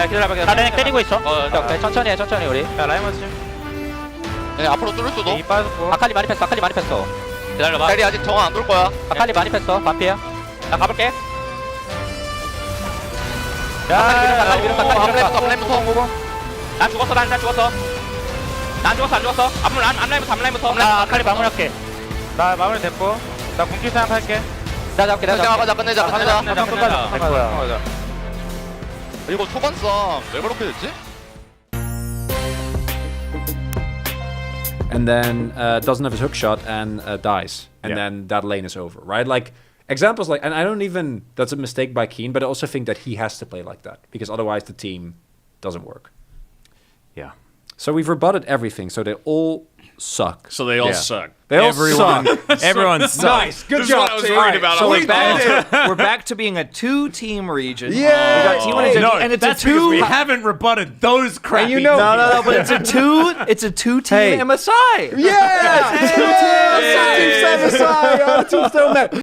기다려봐. 라인 때리고 있어. 오케이, 천천히 해, 천천히 우리. 야, 라인 맞지? 네, 앞으로 뚫을 수도. 이 빠졌고. 아칼리 많이 뺐어, 아칼리 많이 뺐어. 기다려봐. 리 아직 정화 안 돌 거야. 아칼리 많이 뺐어, 반피야. 나 가볼게. 야, 아칼리 밀었다, 아칼리 밀었다. 플레이부터. 난 죽었어, 난 죽었어. 난 죽었어, 안 죽었어. 앞라인부터. 나 아칼리 마무리할게. 나 마무리 됐고. 나 궁킬 생각할게. 내가 잡게, 내가 잡게. 끝내자. 끝내자. 이거 초반 싸움 왜 그렇게 됐지? And then doesn't have his hook shot and dies. And then that lane is over, right? Like, examples like, and I don't even, that's a mistake by Keen, but I also think that he has to play like that, because otherwise the team doesn't work. Yeah. So we've rebutted everything, so they all suck. So they all suck. They all suck. Everyone sucks. Nice, good This is job. what I was worried about. So I'm like, we're back to being a two-team region. Yeah. We got T1 and No, and it's that's a two. because we haven't rebutted those crappy. And no, but it's a two. It's a two-team MSI. Yeah, two-team MSI. Two-team MSI.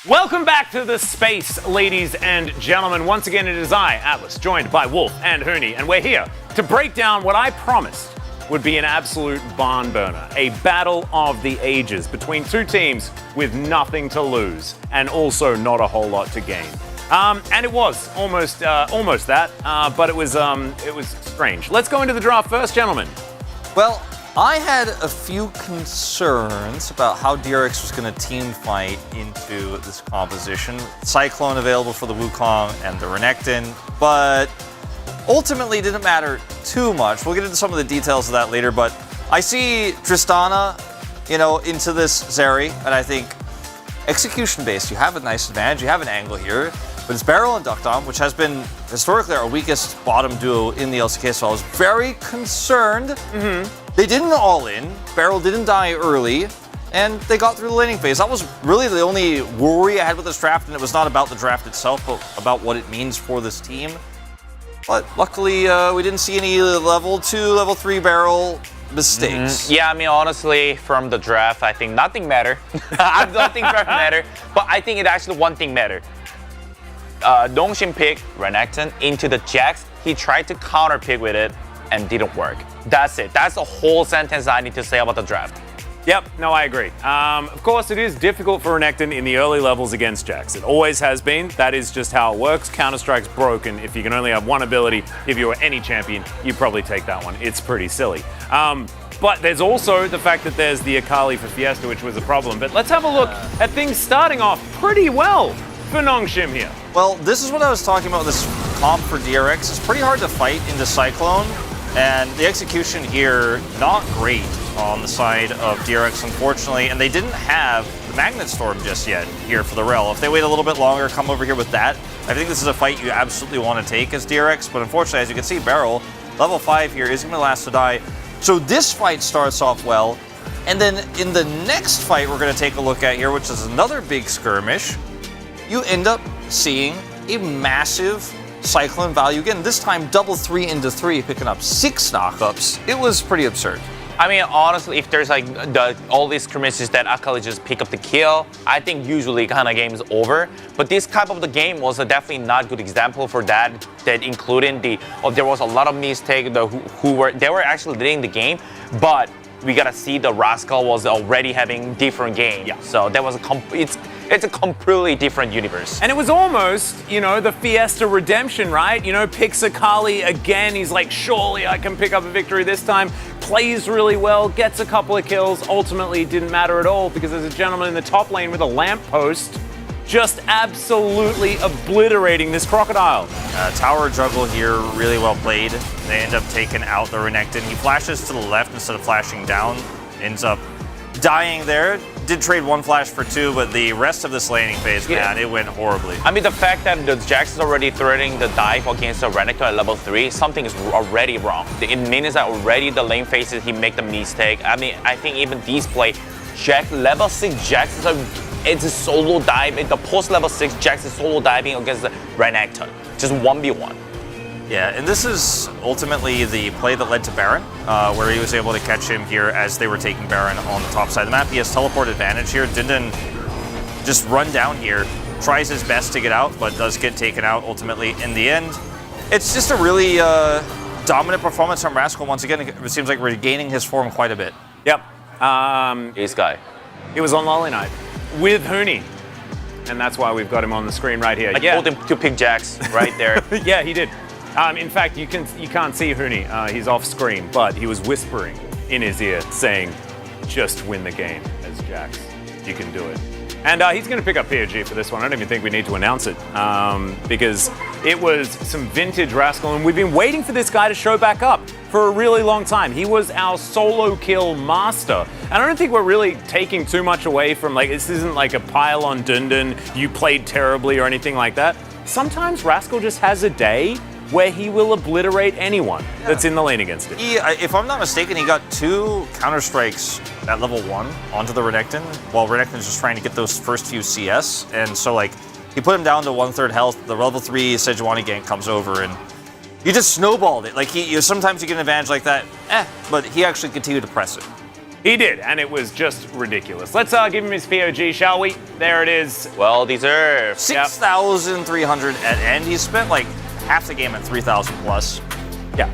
Welcome back to the space, ladies and gentlemen. Once again, it is I, Atlas, joined by Wolf and Hooney, and we're here to break down what I promised would be an absolute barn burner, a battle of the ages between two teams with nothing to lose and also not a whole lot to gain. And it was almost that, but it was strange. Let's go into the draft first, gentlemen. Well, I had a few concerns about how DRX was going to team fight into this composition. Cyclone available for the Wukong and the Renekton, but ultimately didn't matter too much. We'll get into some of the details of that later, but I see Tristana, into this Zeri, and I think execution-based, you have a nice advantage, you have an angle here, but it's Beryl and Duckdom, which has been historically our weakest bottom duo in the LCK, so I was very concerned. They didn't all in, Beryl didn't die early, and they got through the laning phase. That was really the only worry I had with this draft, and it was not about the draft itself, but about what it means for this team. But luckily, we didn't see any level 2, level 3 Beryl mistakes. Yeah, I mean, honestly, from the draft, I think nothing mattered. I don't think draft mattered, but I think it actually one thing mattered. Nongxin picked Renekton into the Jax. He tried to counter pick with it and didn't work. That's it. That's the whole sentence I need to say about the draft. Yep, no, I agree. Of course, it is difficult for Renekton in the early levels against Jax. It always has been. That is just how it works. Counter-Strike's broken. If you can only have one ability, if you were any champion, you probably take that one. It's pretty silly. But there's also the fact that there's the Akali for Fiesta, which was a problem. But let's have a look at things starting off pretty well for Nongxin here. Well, this is what I was talking about, this comp for DRX. It's pretty hard to fight into Cyclone, and the execution here, not great on the side of DRX, unfortunately, and they didn't have the Magnet Storm just yet here for the Rel. If they wait a little bit longer, come over here with that, I think this is a fight you absolutely want to take as DRX, but unfortunately, as you can see, Beryl, level 5 here, isn't going to last to die. So this fight starts off well, and then in the next fight we're going to take a look at here, which is another big skirmish, you end up seeing a massive Cyclone value. Again, this time double 3 into 3, picking up 6 knockups. It was pretty absurd. I mean, honestly, if there's like all these skirmishes that Akali just pick up the kill, I think usually kind of game is over. But this type of the game was a definitely not good example for that. That including there was a lot of mistakes. They were actually leading the game, but we gotta see the Rascal was already having different game. Yeah. So that was it's a completely different universe. And it was almost, the Fiesta redemption, right? Picks Akali again. He's like, surely I can pick up a victory this time. Plays really well, gets a couple of kills. Ultimately, it didn't matter at all because there's a gentleman in the top lane with a lamppost just absolutely obliterating this Crocodile. Tower juggle here, really well played. They end up taking out the Renekton. He flashes to the left instead of flashing down. Ends up dying there. Did trade 1 flash for 2, but the rest of this laning phase, man, it went horribly. I mean, the fact that the Jax is already threatening the dive against the Renekton at level 3, something is already wrong. It means that already the lane phases, he make the mistake. I mean, I think even these play, level 6 Jax it's a solo dive. The post level 6 Jax is solo diving against the Renekton. Just 1v1. Yeah, and this is ultimately the play that led to Baron, where he was able to catch him here as they were taking Baron on the top side of the map. He has teleport advantage here. Dindin just run down here, tries his best to get out, but does get taken out ultimately in the end. It's just a really dominant performance from Rascal once again. It seems like regaining his form quite a bit. Yep. This guy. He was on Lolly Night with Huni. And that's why we've got him on the screen right here. I told him to pick Jax right there. Yeah, he did. In fact, you can't see Huni. He's off screen, but he was whispering in his ear saying, just win the game as Jax. You can do it. And he's going to pick up POG for this one. I don't even think we need to announce it because it was some vintage Rascal, and we've been waiting for this guy to show back up for a really long time. He was our solo kill master. And I don't think we're really taking too much away from, this isn't like a pile on Dundun, you played terribly or anything like that. Sometimes Rascal just has a day where he will obliterate anyone that's in the lane against him. If I'm not mistaken, he got 2 counter-strikes at level 1 onto the Renekton, while Renekton's just trying to get those first few CS, and so he put him down to 1/3 health, the level 3 Sejuani gank comes over, and he just snowballed it. Sometimes you get an advantage like that, but he actually continued to press it. He did, and it was just ridiculous. Let's give him his POG, shall we? There it is. Well deserved. 6,300 at end. He spent half the game at 3,000 plus. Yeah.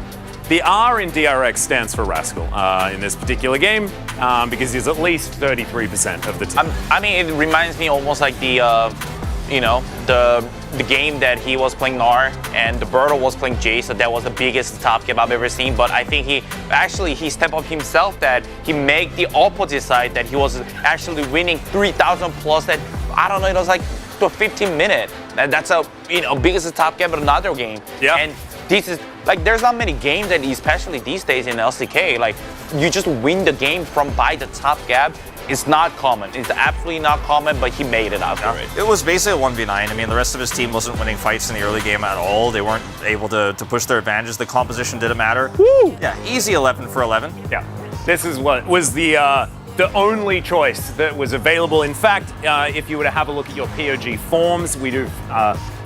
The R in DRX stands for Rascal in this particular game because he's at least 33% of the team. I mean, it reminds me almost like the, you know, the game that he was playing Nar and the Berto was playing Jace, so that was the biggest top gap I've ever seen. But I think he stepped up himself, that he made the opposite side, that he was actually winning 3,000 plus. That I don't know, it was like to a 15-minute. That's a biggest top gap of another game. Yeah. And this is like, there's not many games that, especially these days in LCK, like you just win the game from by the top gap. It's not common. It's absolutely not common, but he made it out for it. It was basically a 1v9. I mean, the rest of his team wasn't winning fights in the early game at all. They weren't able to push their advantages. The composition didn't matter. Woo! Yeah, easy 11 for 11. Yeah, this is what was the only choice that was available. In fact, if you were to have a look at your POG forms, we do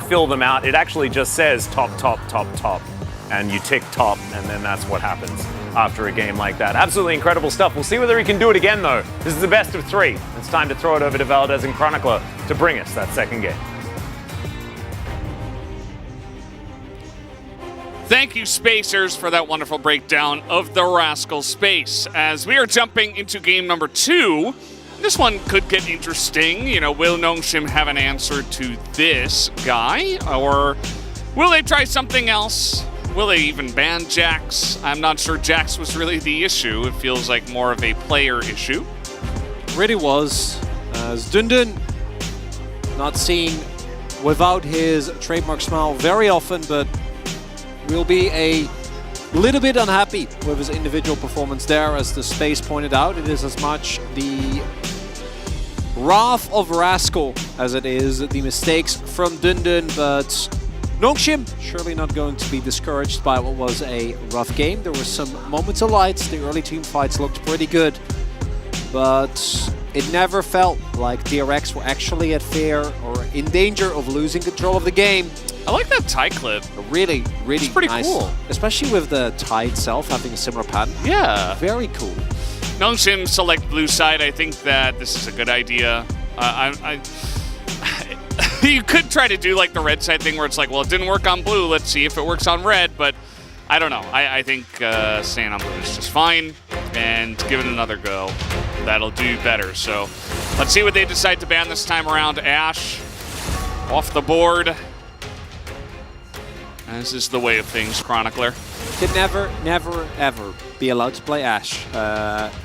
fill them out. It actually just says top, top, top, top. And you tick top, and then that's what happens after a game like that. Absolutely incredible stuff. We'll see whether he can do it again, though. This is the best of 3. It's time to throw it over to Valdez and Chronicler to bring us that second game. Thank you, Spacers, for that wonderful breakdown of the Rascal Space. As we are jumping into game number 2, this one could get interesting. You know, will Nongshim have an answer to this guy, or will they try something else? Will they even ban Jax? I'm not sure Jax was really the issue. It feels like more of a player issue. Really was. As Dundun, not seen without his trademark smile very often, but will be a little bit unhappy with his individual performance there. As the Space pointed out, it is as much the wrath of Rascal as it is the mistakes from Dundun, but Nongshim surely not going to be discouraged by what was a rough game. There were some moments of light. The early team fights looked pretty good, but it never felt like DRX were actually at fear or in danger of losing control of the game. I like that tie clip. Really, really it's pretty nice. Cool. Especially with the tie itself having a similar pattern. Yeah. Very cool. Nongshim select blue side. I think that this is a good idea. You could try to do like the red side thing where it's like, well, it didn't work on blue. Let's see if it works on red. But I don't know. I think staying on blue is just fine. And give it another go. That'll do better. So let's see what they decide to ban this time around. Ashe off the board. This is the way of things, Chronicler. Could never, ever be allowed to play Ashe.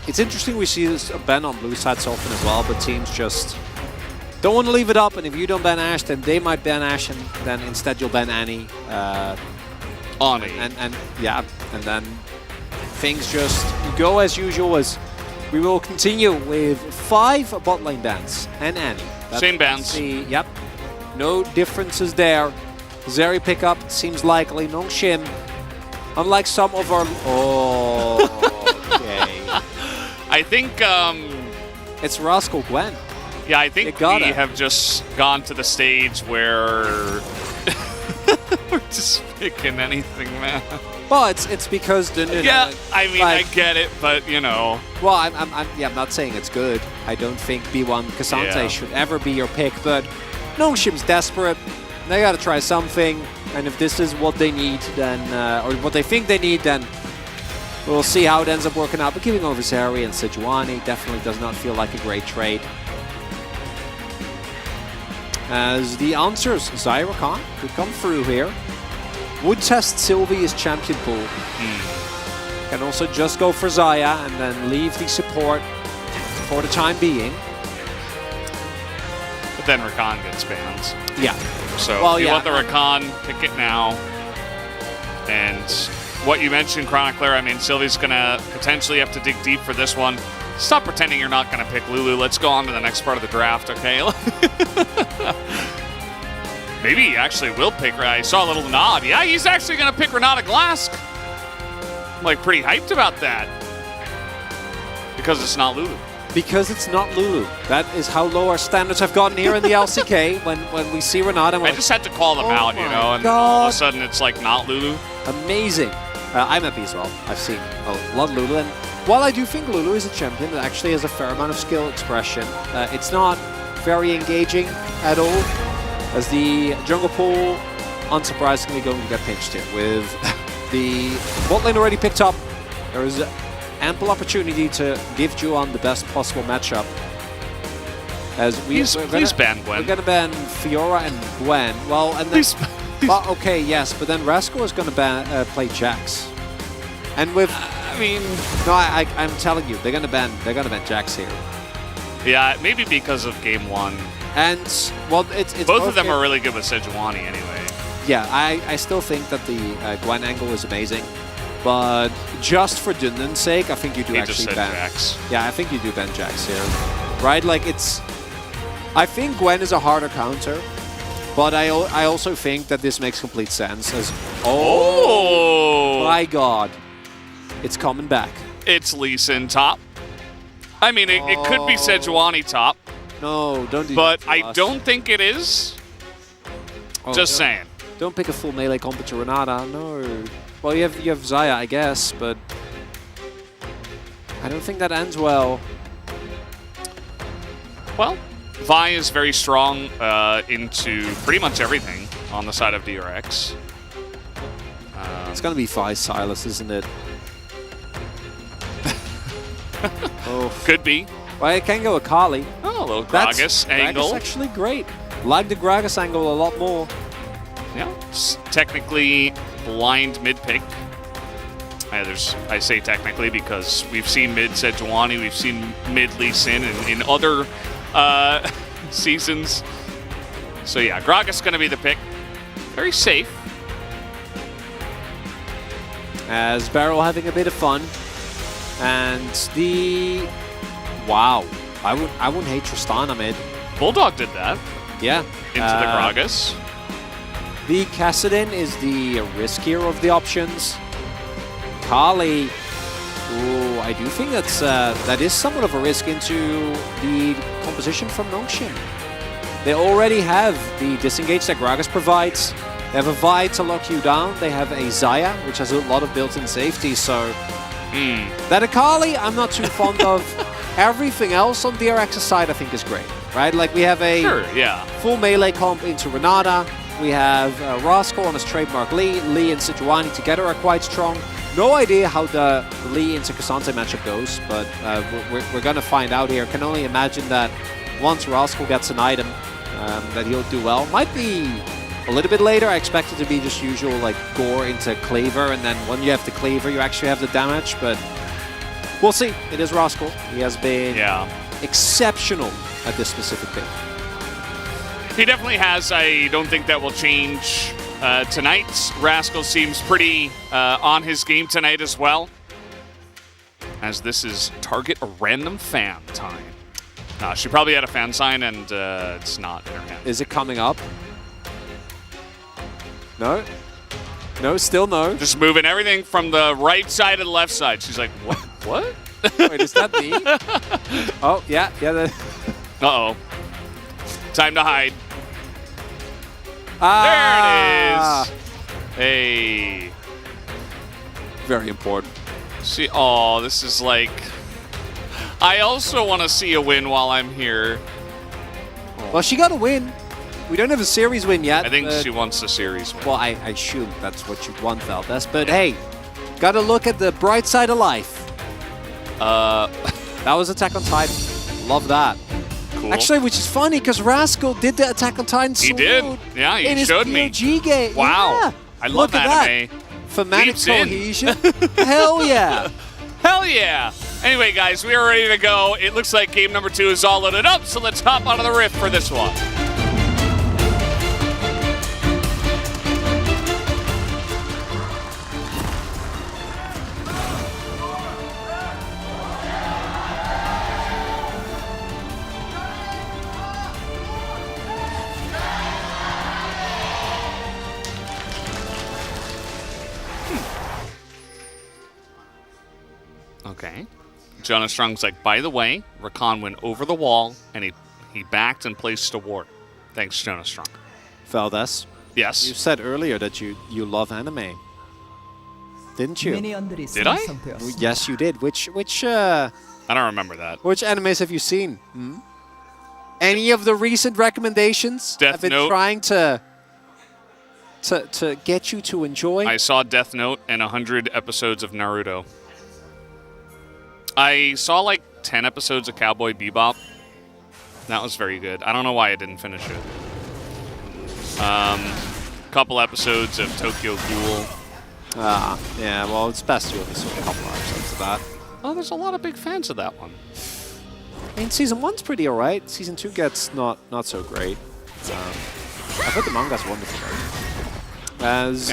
It's interesting we see this ban on blue sides often as well, but teams just don't want to leave it up, and if you don't ban Ashe, then they might ban Ashe, and then instead you'll ban Annie. Ani. And yeah, and then things just go as usual. As we will continue with 5 bot lane bans and Annie. Same bans. Yep, no differences there. Zeri pickup seems likely. Nongshim, unlike some of our... Oh, okay. I think... it's Rascal Gwen. Yeah, I think we have just gone to the stage where we're just picking anything, man. Well, it's because Dundun. Yeah, I mean, like, I get it, but you know. Well, I'm not saying it's good. I don't think B1 Cassante should ever be your pick, but Nongshim's desperate. They gotta try something, and if this is what they need, then or what they think they need, then we'll see how it ends up working out. But giving over Zeri and Sejuani definitely does not feel like a great trade. As the answers, Zyra Khan could come through here. Would test Sylvie's champion pool. Can also just go for Xayah and then leave the support for the time being. But then Rakan gets banned. Yeah. So well, if you want the Rakan, pick it now. And what you mentioned, Chronicler, I mean, Sylvie's going to potentially have to dig deep for this one. Stop pretending you're not going to pick Lulu. Let's go on to the next part of the draft, okay? Maybe he actually will pick. I saw a little nod. Yeah, he's actually going to pick Renata Glask. I'm like pretty hyped about that. Because it's not Lulu. Because it's not Lulu. That is how low our standards have gotten here in the LCK when we see Renata. I just had to call them out, you know, and all of a sudden it's like not Lulu. Amazing. I'm happy as well. I've seen a lot of Lulu, and while I do think Lulu is a champion that actually has a fair amount of skill expression, it's not very engaging at all, as the jungle pool, unsurprisingly, going to get pinched here with The bot lane already picked up. There is ample opportunity to give Juan the best possible matchup. As please ban Gwen. We're gonna ban Fiora and Gwen. Well, and then, but okay, yes, but then Rascal is gonna play Jax. And with, I mean, no, I'm telling you, they're gonna ban Jax here. Yeah, maybe because of game 1. And well, it's both of them are really good with Sejuani anyway. Yeah, I still think that the Gwen angle is amazing, but just for Dundan's sake, I think you do actually ban Jax. Yeah, I think you do ban Jax here, right? Like I think Gwen is a harder counter, but I also think that this makes complete sense. As my God, it's coming back. It's Lee Sin top. I mean, it could be Sejuani top. No, don't do but that. I don't think it is. Just saying. Don't pick a full melee combo to Renata. No. Well, you have Zaya, I guess, but I don't think that ends well. Well, Vi is very strong into pretty much everything on the side of DRX. It's gonna be Vi Silas, isn't it? Could be. Well, it can go Akali. Oh, a little Gragas angle. Gragas actually great. Like the Gragas angle a lot more. Yeah, it's technically blind mid pick. I say technically because we've seen mid Sejuani, we've seen mid Lee Sin in other seasons. So yeah, Gragas going to be the pick. Very safe. As Barrel having a bit of fun. And the... Wow. I wouldn't hate Tristana mid. Bulldog did that. Yeah. Into the Gragas. The Kassadin is the riskier of the options. Kali, ooh, I do think that is somewhat of a risk into the composition from Nongshim. They already have the disengage that Gragas provides. They have a Vi to lock you down. They have a Zaya, which has a lot of built-in safety, so... That Akali, I'm not too fond of. Everything else on DRX's side, I think, is great, right? Like, we have a full melee comp into Renata. We have Rascal on his trademark Lee. Lee and Sejuani together are quite strong. No idea how the Lee into Cassante matchup goes, but we're going to find out here. Can only imagine that once Rascal gets an item, that he'll do well. Might be a little bit later. I expect it to be just usual, like, Gore into Cleaver, and then when you have the Cleaver, you actually have the damage, but we'll see. It is Rascal. He has been exceptional at this specific pick. He definitely has. I don't think that will change tonight. Rascal seems pretty on his game tonight as well, as this is target a random fan time. She probably had a fan sign, and it's not in her hand. Is it coming up? No? No, still no. Just moving everything from the right side to the left side. She's like, what? What? Wait, is that me? Oh, yeah. Uh-oh. Time to hide. Ah! There it is. Hey. Very important. See, oh, this is like... I also want to see a win while I'm here. Well, she got a win. We don't have a series win yet. I think she wants a series win. Well, I assume that's what you'd want, Valdez. But hey, gotta look at the bright side of life. That was Attack on Titan. Love that. Cool. Actually, which is funny because Rascal did the Attack on Titan He did. Yeah, he showed me. POG game. Wow. Yeah. I love anime. Thematic cohesion. Hell yeah. Hell yeah. Anyway, guys, we are ready to go. It looks like game number 2 is all loaded up, so let's hop onto the rift for this one. Okay. Jonah Strong's like, by the way, Rakan went over the wall, and he backed and placed a ward. Thanks, Jonah Strong. Valdez. Yes? You said earlier that you love anime. Didn't you? Did I? Yes, you did. Which I don't remember that. Which animes have you seen? Any of the recent recommendations? Death I've been Note. trying to to get you to enjoy. I saw Death Note and 100 episodes of Naruto. I saw like 10 episodes of Cowboy Bebop. That was very good. I don't know why I didn't finish it. Couple episodes of Tokyo Ghoul. Yeah, well, it's best you only saw a couple episodes of that. Oh, there's a lot of big fans of that one. I mean, Season 1's pretty alright. Season 2 gets not so great. I've heard the manga's wonderful, though. As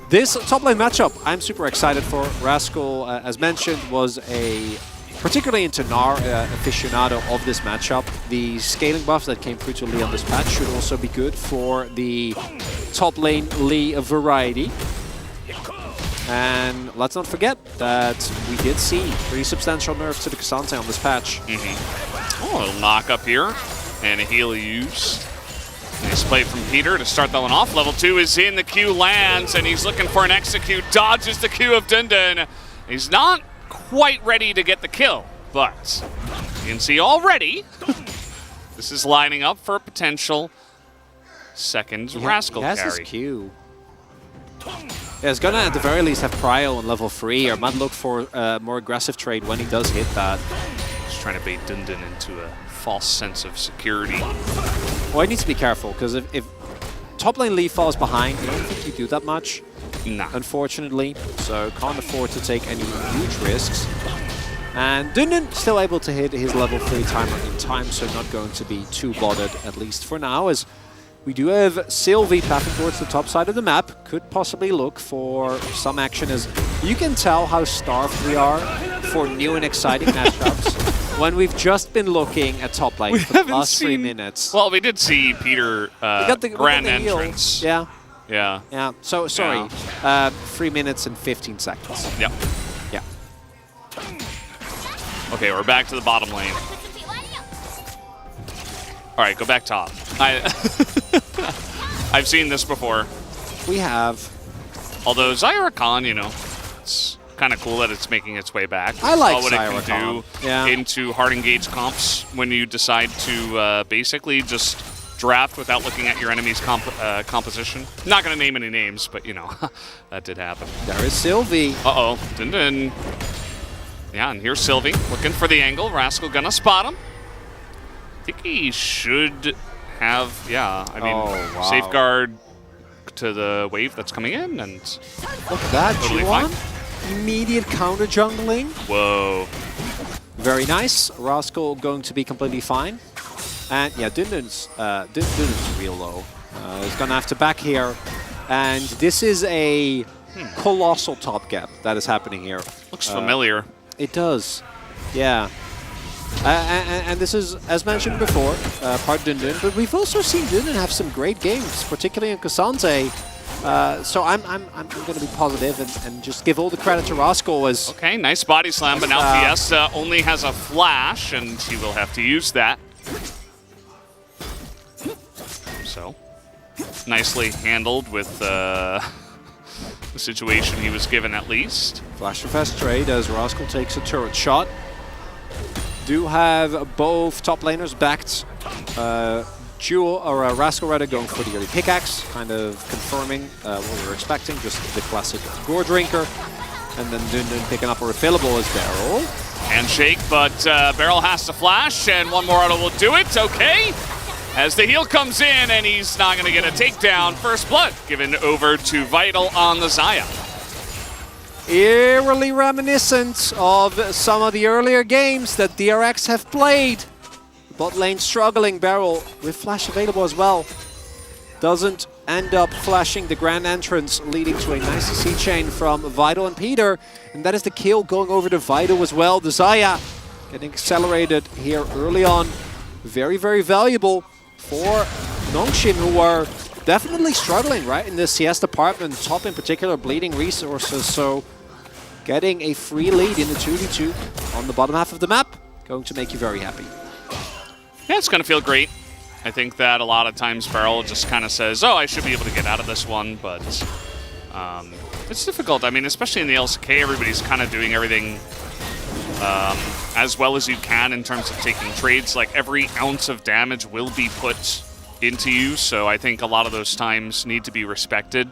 this top lane matchup, I'm super excited for. Rascal, as mentioned, was a particularly into Gnar aficionado of this matchup. The scaling buffs that came through to Lee on this patch should also be good for the top lane Lee variety. And let's not forget that we did see pretty substantial nerfs to the Cassante on this patch. Oh, a little knock up here, and a heal used. Nice play from Peter to start that one off. Level 2 is in, the Q lands, and he's looking for an execute, dodges the Q of Dundun. He's not quite ready to get the kill, but you can see already this is lining up for a potential second Rascal carry. carry. His Q. Yeah, he's gonna at the very least have Prio on level 3, or might look for a more aggressive trade when he does hit that. Just trying to bait Dundun into a false sense of security. Well, he needs to be careful, because if top lane Lee falls behind, I don't think you do that much. Nah. Unfortunately, so can't afford to take any huge risks. And Dundun still able to hit his level 3 timer in time, so not going to be too bothered, at least for now, as we do have Sylvie pathing towards the top side of the map. Could possibly look for some action, as you can tell how starved we are for new and exciting matchups when we've just been looking at top lane for the last 3 minutes. Well, we did see Peter grand entrance. Yeah. Yeah. Yeah. So, sorry. Yeah. 3 minutes and 15 seconds. Yep. Yeah. Okay, we're back to the bottom lane. All right, go back top. I've seen this before. We have. Although Zyra Khan, you know, it's kind of cool that it's making its way back. I like what Zyra it can do into hard engaged comps when you decide to basically just draft without looking at your enemy's composition. Not going to name any names, but you know, that did happen. There is Sylvie. Uh-oh. Dun-dun. Yeah, and here's Sylvie looking for the angle. Rascal gonna spot him. I think he should have, I mean, safeguard to the wave that's coming in, and look at that, totally Juan. fine. Immediate counter jungling. Whoa. Very nice. Rascal going to be completely fine. And yeah, Dundun's real low. He's gonna have to back here. And this is a colossal top gap that is happening here. Looks familiar. It does. Yeah. And this is, as mentioned before, part Dundun, but we've also seen Dundun have some great games, particularly in Cassante. So I'm going to be positive and just give all the credit to Rascal as... Okay, nice body slam, but now Fiesta only has a flash, and he will have to use that. So, nicely handled with the situation he was given at least. Flash and fast trade as Rascal takes a turret shot. Do have both top laners backed. Rascal rather going for the early pickaxe, kind of confirming what we were expecting, just the classic gore drinker. And then Dundun picking up a refillable as Beryl. Handshake, but Beryl has to flash, and one more auto will do it. Okay. As the heal comes in, and he's not going to get a takedown. First blood given over to Vital on the Xayah. Eerily reminiscent of some of the earlier games that DRX have played. Bot lane struggling, Beryl with flash available as well. Doesn't end up flashing the grand entrance, leading to a nice CC chain from Vital and Peter. And that is the kill going over to Vital as well. The Xayah getting accelerated here early on. Very, very valuable for Nongshim, who are definitely struggling, right, in the CS department. Top in particular, bleeding resources. So getting a free lead in the 2v2 on the bottom half of the map, going to make you very happy. Yeah, it's going to feel great. I think that a lot of times Beryl just kind of says, oh, I should be able to get out of this one, but it's difficult. I mean, especially in the LCK, everybody's kind of doing everything as well as you can in terms of taking trades. Like, every ounce of damage will be put into you, so I think a lot of those times need to be respected.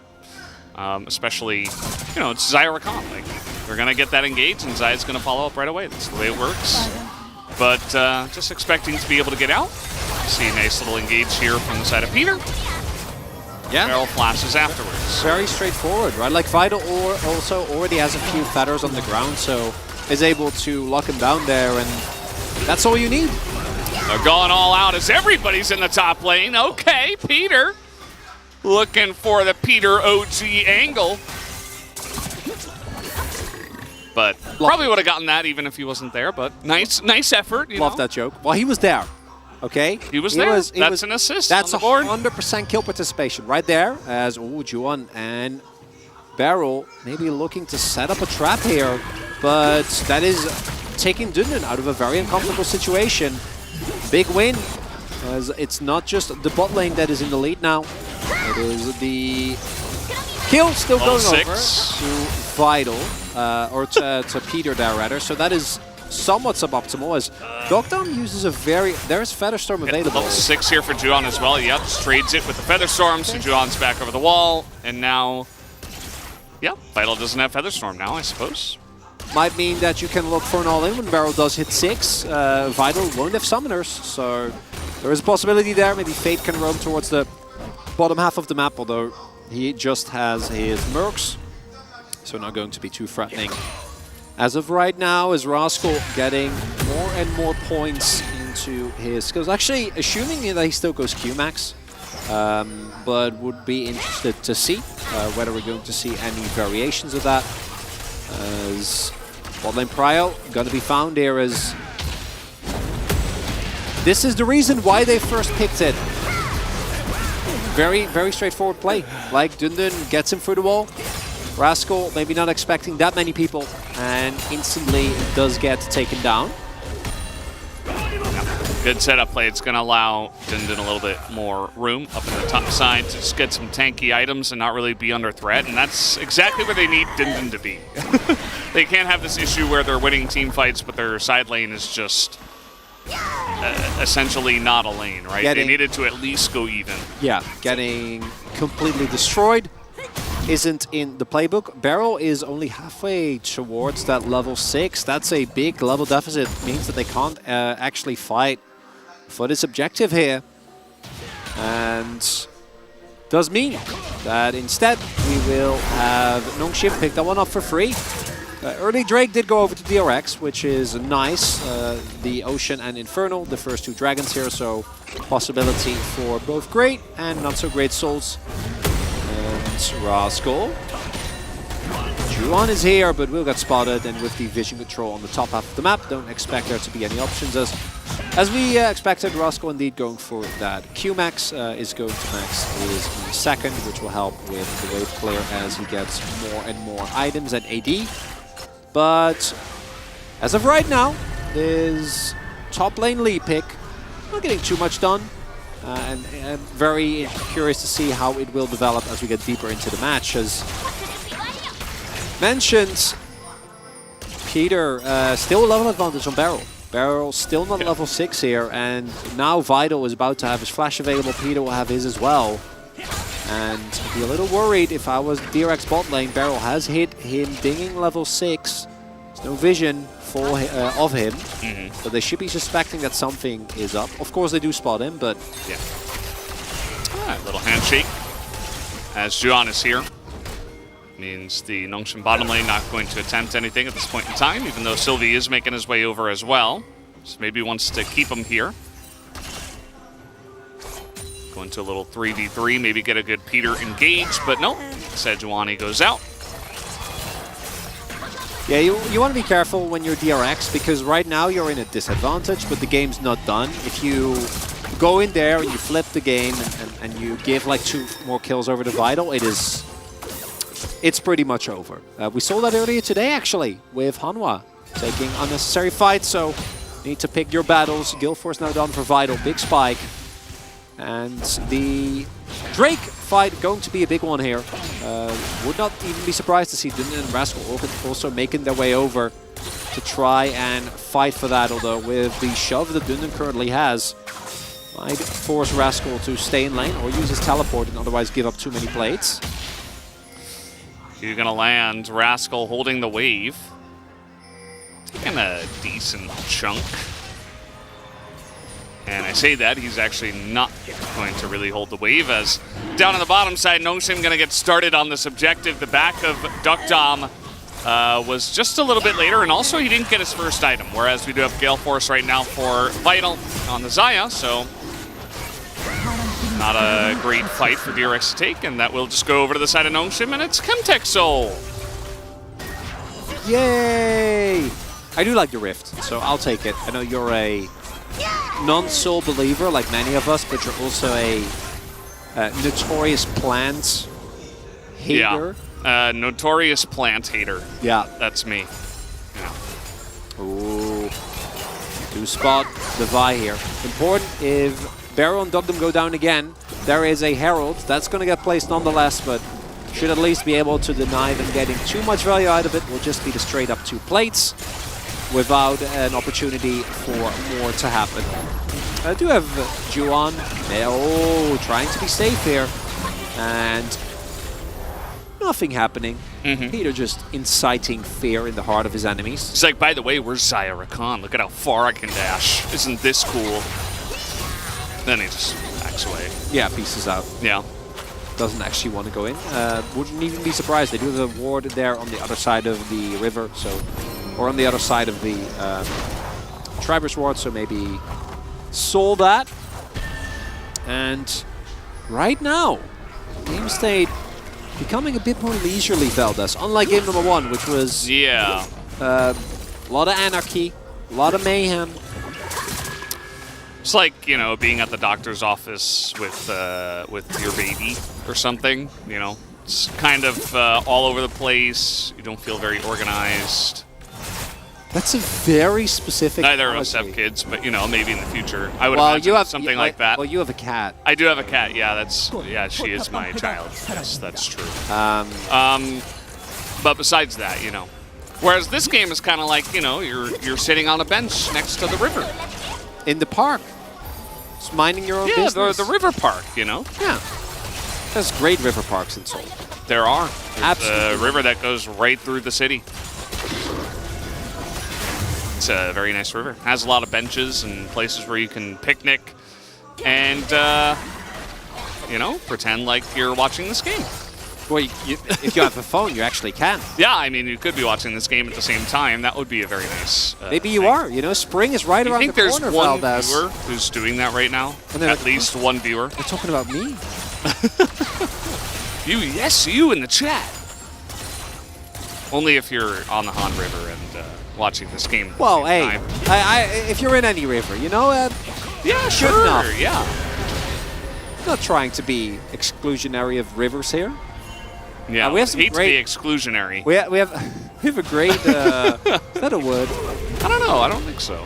Especially, you know, it's Zyra Khan. Like, they're going to get that engaged, and Zyra's going to follow up right away. That's the way it works. But just expecting to be able to get out. See a nice little engage here from the side of Peter. Yeah. Barrel flashes afterwards. Very straightforward, right? Like Vital also already has a few feathers on the ground, so is able to lock him down there, and that's all you need. They're going all out as everybody's in the top lane. Okay, Peter looking for the Peter OG angle. But probably would have gotten that even if he wasn't there, but nice effort. Love that joke. Well, he was there. Okay, he was there. That's an assist. That's on the board. 100% kill participation right there. As Juan and Barrel maybe looking to set up a trap here, but that is taking Dundun out of a very uncomfortable situation. Big win, as it's not just the bot lane that is in the lead now. It is the kill still going over to Vital, or to Peter there rather. So that is somewhat suboptimal, as Dogdown uses a there's Featherstorm available. Level 6 here for Juan as well. Yep, trades it with the Featherstorm, so Juan's back over the wall. And now, yeah, Vital doesn't have Featherstorm now, I suppose. Might mean that you can look for an all-in when Barrel does hit 6. Vital won't have Summoners, so there is a possibility there. Maybe Fate can roam towards the bottom half of the map, although he just has his Mercs, so not going to be too threatening. As of right now, is Rascal getting more and more points into his skills. Actually, assuming that he still goes Q-Max, but would be interested to see whether we're going to see any variations of that. As bot lane Prio going to be found here, as this is the reason why they first picked it. Very, very straightforward play. Like, Dundun gets him through the wall. Rascal maybe not expecting that many people, and instantly does get taken down. Good setup play. It's going to allow Dundun a little bit more room up in the top side to just get some tanky items and not really be under threat, and that's exactly where they need Dundun to be. They can't have this issue where they're winning team fights, but their side lane is just essentially not a lane, right? They needed to at least go even. Yeah, getting completely destroyed isn't in the playbook. Barrel is only halfway towards that level 6. That's a big level deficit. It means that they can't actually fight for this objective here. And does mean that instead we will have Nongshim pick that one up for free. Early Drake did go over to DRX, which is nice. The Ocean and Infernal, the first two dragons here, so possibility for both great and not so great souls. And Rascal. Juan is here, but will get spotted, and with the vision control on the top half of the map, don't expect there to be any options. As we expected, Rascal indeed going for that Q-Max is going to max his second, which will help with the wave clear as he gets more and more items and AD. But as of right now, his top lane lead pick, not getting too much done. And I'm very curious to see how it will develop as we get deeper into the match. As mentioned, Peter still a level advantage on Barrel. Barrel still not level 6 here, and now Vital is about to have his flash available. Peter will have his as well. And I'd be a little worried if I was DRX bot lane. Barrel has hit him dinging level 6. There's no vision for of him, but they should be suspecting that something is up. Of course they do spot him, but yeah. All right, little handshake as Juan is here. Means the Nongshim bottom lane not going to attempt anything at this point in time, even though Sylvie is making his way over as well. So maybe wants to keep him here. Going to a little 3v3, maybe get a good Peter engage, but no. Sejuani goes out. Yeah, you want to be careful when you're DRX, because right now you're in a disadvantage, but the game's not done. If you go in there and you flip the game and you give like 2 more kills over to Vital, it's pretty much over. We saw that earlier today, actually, with Hanwha taking unnecessary fights, so need to pick your battles. Guildforce now done for Vital, big spike. And the Drake fight going to be a big one here. Would not even be surprised to see Dundun and Rascal also making their way over to try and fight for that, although with the shove that Dundun currently has, Might force Rascal to stay in lane or use his teleport and otherwise give up too many plates. You're going to land Rascal holding the wave. Taking a decent chunk. And I say that, he's actually not going to really hold the wave, as down on the bottom side, Nongsim going to get started on this objective. The back of Duckdom was just a little bit later, and also he didn't get his first item, whereas we do have Gale Force right now for Vital on the Xayah, so not a great fight for DRX to take, and that will just go over to the side of Nongsim, and it's Chemtech Soul. Yay! I do like the Rift, so I'll take it. I know you're a non-soul believer like many of us, but you're also a notorious plant hater. Yeah, notorious plant hater. Yeah. That's me. Yeah. Ooh. Do spot the Vi here. Important, if Barrow and Dugdom go down again, there is a Herald. That's going to get placed nonetheless, but should at least be able to deny them getting too much value out of it. Will just be the straight up 2 plates, without an opportunity for more to happen. I do have Juan. Oh, trying to be safe here. And nothing happening. Peter just inciting fear in the heart of his enemies. It's like, by the way, where's Xayah Rakan? Look at how far I can dash. Isn't this cool? Then he just backs away. Yeah, pieces out. Yeah. Doesn't actually want to go in. Wouldn't even be surprised. They do have a ward there on the other side of the river, so... Or on the other side of the Triber's ward, so maybe soul that. And right now, game state becoming a bit more leisurely, Veldas. Unlike game number 1, which was a lot of anarchy, a lot of mayhem. It's like, you know, being at the doctor's office with your baby or something. You know, it's kind of all over the place. You don't feel very organized. That's a very specific Neither of us have kids, but, you know, maybe in the future. I would imagine something like that. Well, you have a cat. I do have a cat, yeah, she is my child. Yes, that's true. But besides that, you know. Whereas this game is kind of like, you know, you're sitting on a bench next to the river. In the park. Just minding your own business. Yeah, the river park, you know. Yeah. There's great river parks in Seoul. There are. There's Absolutely. a river that goes right through the city. It's a very nice river. Has a lot of benches and places where you can picnic and, you know, pretend like you're watching this game. Well, if you have a phone, you actually can. Yeah, I mean, you could be watching this game at the same time. That would be a very nice Maybe you are. You know, spring is right around the corner, I think there's one Valdez. viewer who's doing that right now. At least one viewer. They're talking about me. You in the chat. Only if you're on the Han River and watching this game at the Well, same hey, time. if you're in any river, you know, yeah, good sure, enough. yeah. I'm not trying to be exclusionary of rivers here. Yeah, we have some hate great, to be exclusionary. We have a great. Is that a word? I don't know. I don't think so.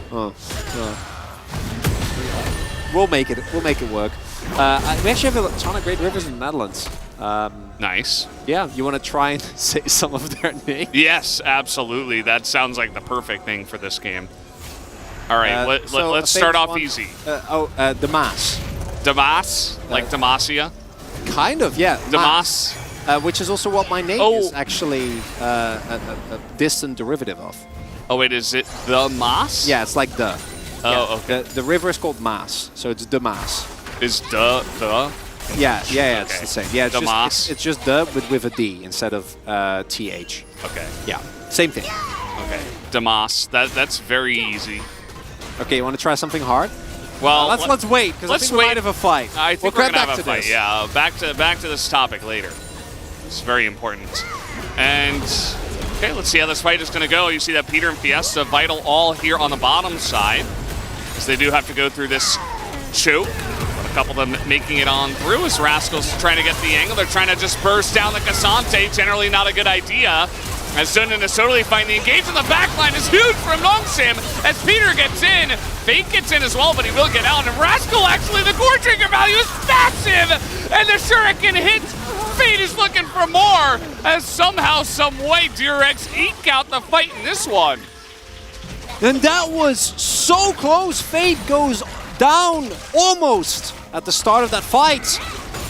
We'll make it. We'll make it work. We actually have a ton of great rivers in the Netherlands. Nice. Yeah, you want to try and say some of their names? Yes, absolutely. That sounds like the perfect thing for this game. All right, so let's a start famous off one, easy. Damas. Damas? Like Demacia? Kind of, yeah. Damas. Which is also what my name is actually a distant derivative of. Oh, wait, is it the Maas? Yeah, it's like the. Oh, yeah. okay. The river is called Maas, so it's Damas. Is the? Yeah, okay. it's the same. Yeah, it's just the, but with a D instead of TH. Okay. Yeah, same thing. Okay. Damas. That's very easy. Okay, you want to try something hard? Well, let's wait, because I think we might have a fight. I think we're gonna have a fight. Yeah, back to this topic later. It's very important. And okay, let's see how this fight is gonna go. You see that Peter and Fiesta, Vital all here on the bottom side, as they do have to go through this choke. A couple of them making it on through as Rascal's trying to get the angle. They're trying to just burst down the Cassante. Generally not a good idea. As Zundin is totally fine. The engage in the backline is huge from Nongsim as Peter gets in. Fake gets in as well, but he will get out. And Rascal, actually, the core trigger value is massive. And the Shuriken hits. Fate is looking for more as somehow, some way, DRX eke out the fight in this one. And that was so close. Fate goes down almost at the start of that fight.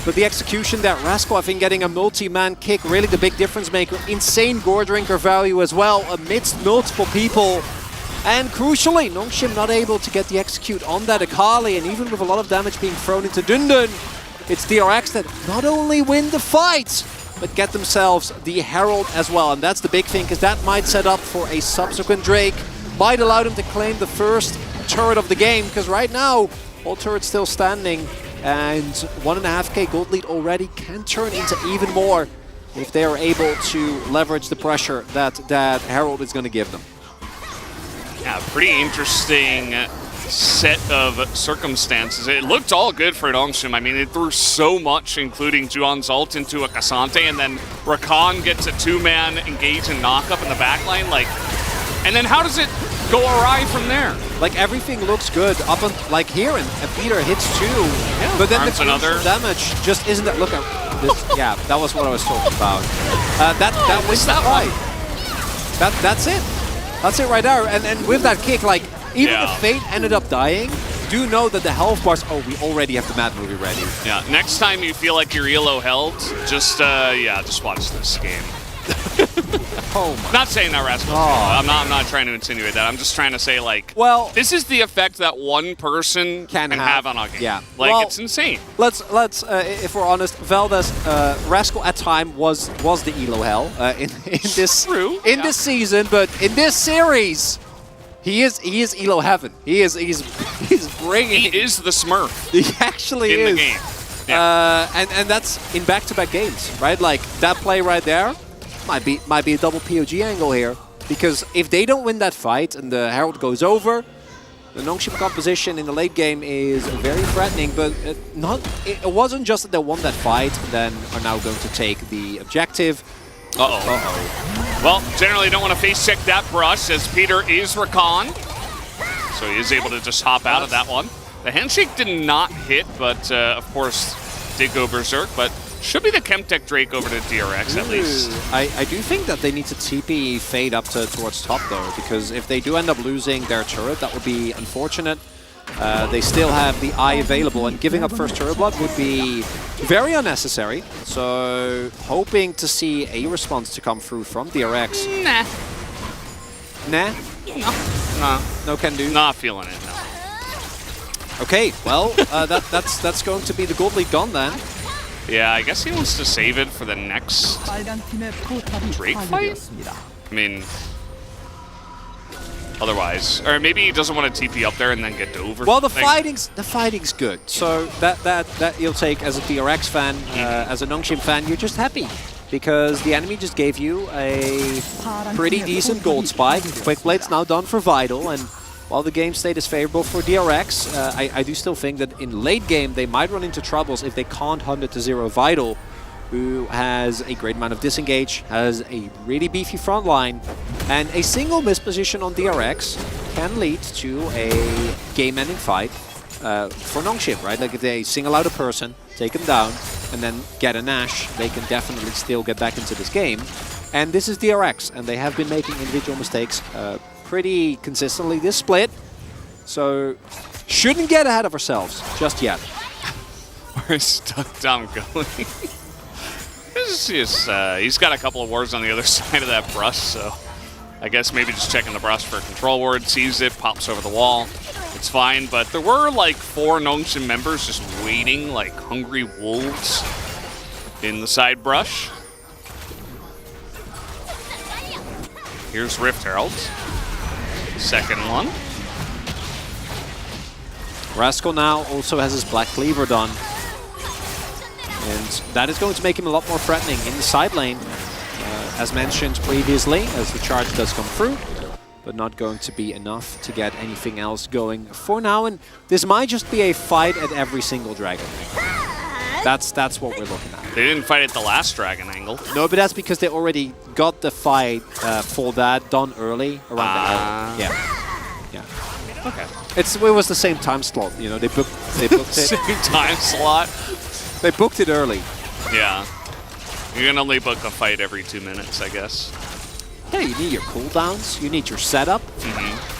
But the execution there, Rascal, I think, getting a multi-man kick, really the big difference maker. Insane Gore Drinker value as well, amidst multiple people. And crucially, Nongshim not able to get the execute on that Akali, and even with a lot of damage being thrown into Dundun, it's DRX that not only win the fight, but get themselves the Herald as well. And that's the big thing, because that might set up for a subsequent Drake, might allow them to claim the first turret of the game, because right now, all turrets still standing, and 1.5k gold lead already can turn into even more if they are able to leverage the pressure that Herald is going to give them. Yeah, pretty interesting set of circumstances. It looked all good for Nongshim. I mean, it threw so much, including Juan's ult into a Cassante, and then Rakan gets a 2-man engage and knock up in the backline. Like, and then how does it go awry from there? Like, everything looks good up on, like here, and Peter hits 2, but then the crucial damage just isn't that. Look at this. Yeah, that was what I was talking about. That wins that fight. That's it. That's it right there. And with that kick, like, even if Fate ended up dying, do know that the health bars, oh, we already have the Mad Movie ready. Yeah, next time you feel like you're ELO held, just watch this game. Not saying that, Rascal. I'm not trying to insinuate that. I'm just trying to say, like, well, this is the effect that one person can have on a game. Yeah, like, well, it's insane. Let's if we're honest, Valdez, Rascal at time was the ELO hell in this this season, but in this series, he is ELO heaven. He's bringing. He is the Smurf. He actually in is. the game. Yeah. And that's in back-to-back games, right? Like, that play right there might be a double POG angle here, because if they don't win that fight and the Herald goes over, the Nongshim composition in the late game is very threatening. But it wasn't just that they won that fight and then are now going to take the objective. Well, generally don't want to face check that brush, as Peter is Rakan, so he is able to just hop out of that one. The handshake did not hit, but of course did go berserk, but should be the Chemtech Drake over to DRX at least. I do think that they need to TP Fade up towards top though, because if they do end up losing their turret, that would be unfortunate. They still have the Eye available, and giving up first turret blood would be very unnecessary. So hoping to see a response to come through from DRX. Nah? No can do? Not feeling it, no. Okay, well, that's going to be the gold lead gone then. Yeah, I guess he wants to save it for the next Drake fight? I mean, otherwise. Or maybe he doesn't want to TP up there and then get over. Well, the fighting's good. So that you'll take as a DRX fan, as a Nongshim fan, you're just happy. Because the enemy just gave you a pretty decent gold spike. Quick Blade's now done for Vital, and while the game state is favorable for DRX, I do still think that in late game they might run into troubles if they can't 100-0 Vital, who has a great amount of disengage, has a really beefy front line, and a single misposition on DRX can lead to a game-ending fight for Nongshim, right? Like if they single out a person, take him down, and then get a Nash, they can definitely still get back into this game. And this is DRX, and they have been making individual mistakes pretty consistently this split, so shouldn't get ahead of ourselves just yet. Where's Stuck Dom going? He's got a couple of wards on the other side of that brush, so I guess maybe just checking the brush for a control ward, sees it, pops over the wall. It's fine, but there were like 4 Nongshim members just waiting like hungry wolves in the side brush. Here's Rift Herald. Second one. Rascal now also has his Black Cleaver done. And that is going to make him a lot more threatening in the side lane. As mentioned previously, as the charge does come through. But not going to be enough to get anything else going for now. And this might just be a fight at every single dragon. That's what we're looking at. They didn't fight at the last dragon angle. No, but that's because they already got the fight for that done early around the Yeah. Okay. It was the same time slot, you know. They booked it. Same time slot. They booked it early. Yeah. You can only book a fight every 2 minutes, I guess. Yeah, you need your cooldowns. You need your setup.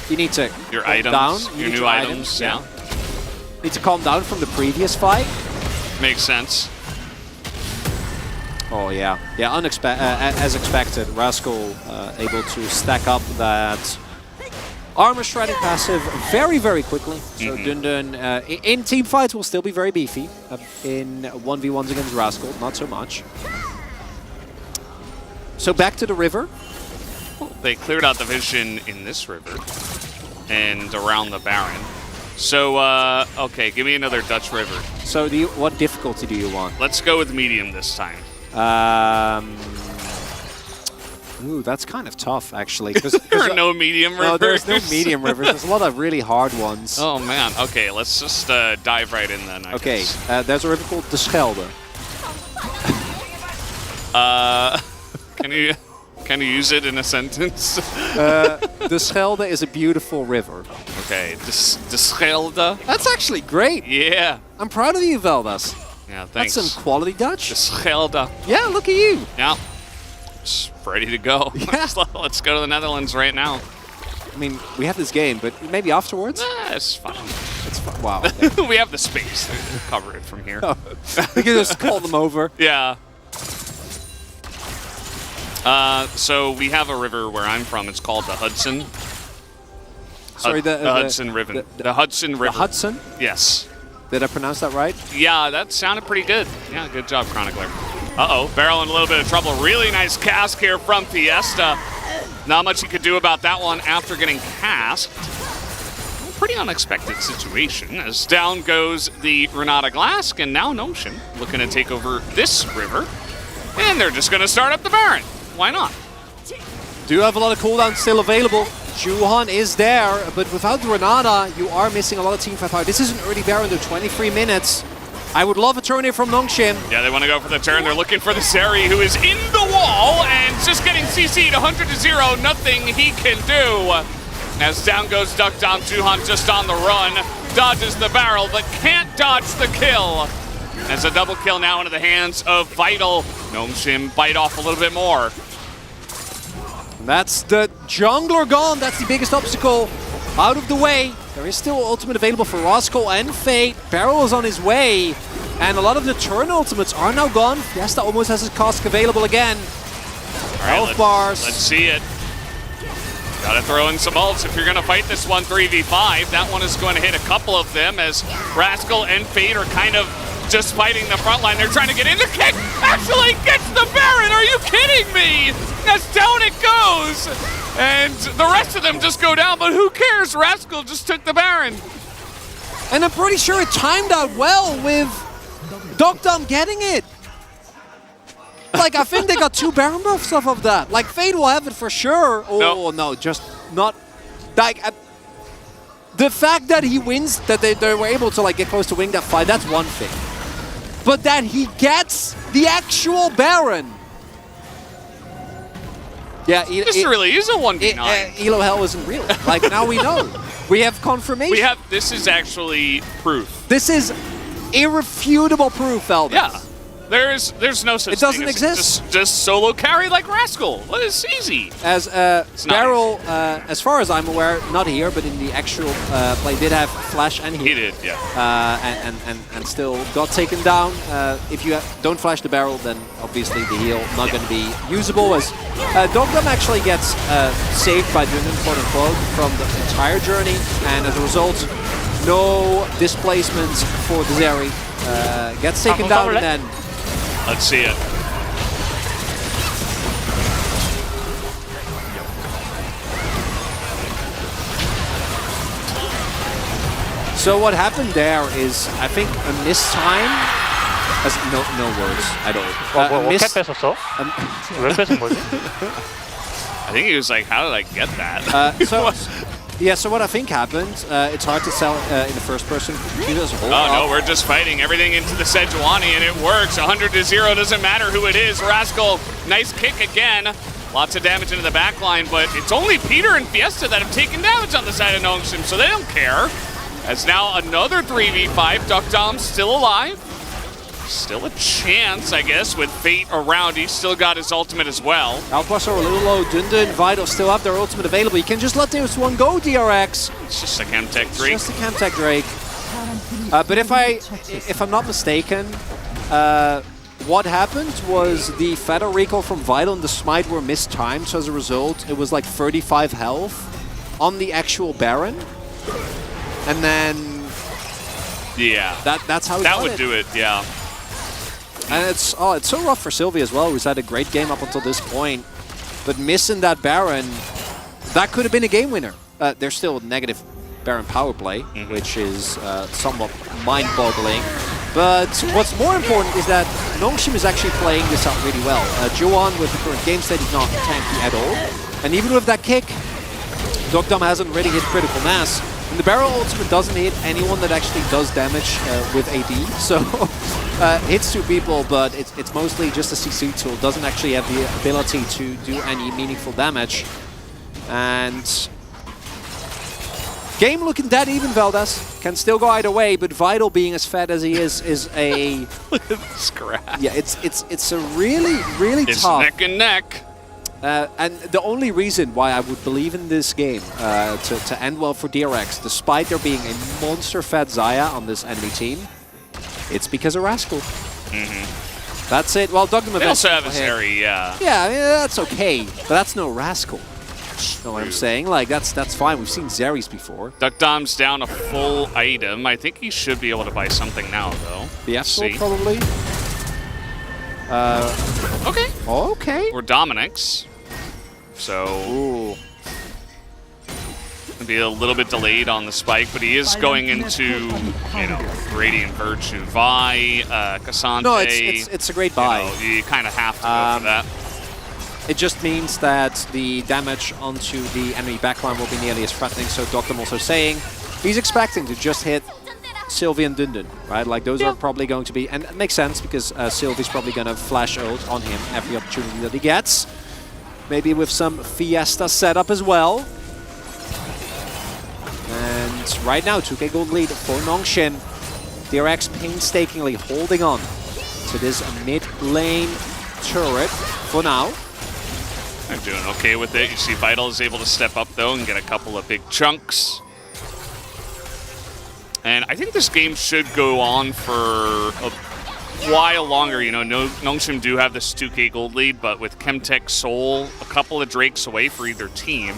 You need to your items, down. your new items. Yeah. need to calm down from the previous fight. Makes sense. Oh yeah, yeah. As expected, Rascal able to stack up that armor shredding passive very, very quickly. So Dundun in team fights will still be very beefy. In 1v1s against Rascal, not so much. So back to the river. They cleared out the vision in this river and around the Baron. So, okay, give me another Dutch river. So what difficulty do you want? Let's go with medium this time. Ooh, that's kind of tough, actually. There are no medium rivers. No, there's no medium rivers. There's a lot of really hard ones. Oh, man. Okay, let's just dive right in then, I guess. There's a river called the Schelde. Can you use it in a sentence? The Schelde is a beautiful river. Okay, the Schelde. That's actually great. Yeah. I'm proud of you, Veldas. Yeah, thanks. That's some quality Dutch. The Schelde. Yeah, look at you. Yeah. Just ready to go. Yeah. Let's go to the Netherlands right now. I mean, we have this game, but maybe afterwards? It's fine. It's fine. Wow. Okay. We have the space to cover it from here. Oh. We can just call them over. Yeah. So we have a river where I'm from. It's called the Hudson. Sorry, the Hudson River. The Hudson River. The Hudson? Yes. Did I pronounce that right? Yeah, that sounded pretty good. Yeah, good job, Chronicler. Uh-oh, Barrel in a little bit of trouble. Really nice cask here from Fiesta. Not much he could do about that one after getting casked. Pretty unexpected situation, as down goes the Renata Glask, and now Notion looking to take over this river. And they're just going to start up the Baron. Why not? Do have a lot of cooldowns still available. Juhan is there, but without Renata, you are missing a lot of team firepower. This is an early Baron to 23 minutes. I would love a turn here from Nongshim. Yeah, they want to go for the turn. They're looking for the Seri, who is in the wall and just getting CC'd 100-0. Nothing he can do. As down goes Duck Dom, Juhan just on the run. Dodges the barrel, but can't dodge the kill. As a double kill now into the hands of Vital. Nongshim bite off a little bit more. That's the jungler gone. That's the biggest obstacle out of the way. There is still ultimate available for Roscoe and Fate. Barrel is on his way. And a lot of the turn ultimates are now gone. Fiesta almost has his cask available again. All right, Health bars. Let's see it. Gotta throw in some ults if you're gonna fight this one 3v5. That one is going to hit a couple of them as Rascal and Fate are kind of just fighting the front line. They're trying to get in. The kick actually gets the Baron. Are you kidding me? As down it goes. And the rest of them just go down, but who cares? Rascal just took the Baron. And I'm pretty sure it timed out well with Dogdom getting it. Like, I think they got 2 Baron buffs off of that. Like, Fate will have it for sure. Oh, no, just not... Like, the fact that he wins, that they were able to, like, get close to winning that fight, that's one thing. But that he gets the actual Baron. Yeah, this really is a 1v9. Elo Hell isn't real. Like, now we know. We have confirmation. This is actually proof. This is irrefutable proof, Elvis. Yeah. There's no such thing. It doesn't exist. Just solo carry like Rascal. Well, it's easy. As Barrel, as far as I'm aware, not here, but in the actual play, did have flash and heal. He did, yeah. And still got taken down. If you don't flash the Barrel, then obviously the heal not going to be usable. As Dogdom actually gets saved by Dundun, quote unquote, from the entire journey, and as a result, no displacements for the Zeri. Gets taken down and then. Let's see it. So what happened there is, I think, a mistime. No words at all. I think he was like, how did I get that? Yeah, so what I think happened, it's hard to sell in the first person. No, we're just fighting everything into the Sejuani, and it works. 100-0, doesn't matter who it is. Rascal, nice kick again. Lots of damage into the back line, but it's only Peter and Fiesta that have taken damage on the side of Nongshim, so they don't care. As now another 3v5, Duck Dom's still alive. Still a chance, I guess, with Fate around. He's still got his ultimate as well. Outposts are a little low. Dundun, Vital still have their ultimate available. You can just let this one go, DRX. It's just a Chemtech Drake. It's just a Chemtech Drake. But if I'm not mistaken, what happened was the Fatal Recall from Vital and the Smite were mistimed, so as a result, it was like 35 health on the actual Baron. And then... Yeah. That's how that would do it, yeah. And it's so rough for Sylvie as well, who's had a great game up until this point. But missing that Baron, that could have been a game winner. There's still negative Baron power play, which is somewhat mind-boggling. But what's more important is that Nongshim is actually playing this out really well. Joan, with the current game state, is not tanky at all. And even with that kick, Dogdom hasn't really hit critical mass. And the Barrel ultimate doesn't hit anyone that actually does damage with AD. So hits two people, but it's mostly just a CC tool. Doesn't actually have the ability to do any meaningful damage. And game looking dead even, Veldas. Can still go either way, but Vital being as fat as he is a... Look at the scrap. Yeah, it's a really, really it's tough... neck and neck. And the only reason why I would believe in this game to end well for DRX, despite there being a monster-fat Xayah on this enemy team, it's because of Rascal. That's it. Well, Dogdom they also have a Zeri, yeah. Yeah, I mean, that's okay, but that's no Rascal. You know what I'm saying? Like, that's fine. We've seen Zeris before. Dogdom's down a full item. I think he should be able to buy something now, though. The F-Soul, probably? Okay. Okay. Or Dominic's. So... Be a little bit delayed on the spike, but he is going into, you know, Radiant Virtue, Vi, Cassante. No, it's a great buy. You know, you kind of have to go for that. It just means that the damage onto the enemy backline will be nearly as threatening. So Dogdom also saying he's expecting to just hit Sylvie and Dundun, right? Like those are probably going to be, and it makes sense because Sylvie's probably going to flash ult on him every opportunity that he gets. Maybe with some Fiesta setup as well. And right now, 2k gold lead for Nongshim. DRX painstakingly holding on to this mid lane turret for now. They're doing okay with it. You see Vital is able to step up, though, and get a couple of big chunks. And I think this game should go on for a while longer. You know, Nongshim do have this 2k gold lead, but with Chemtech Soul, a couple of Drakes away for either team.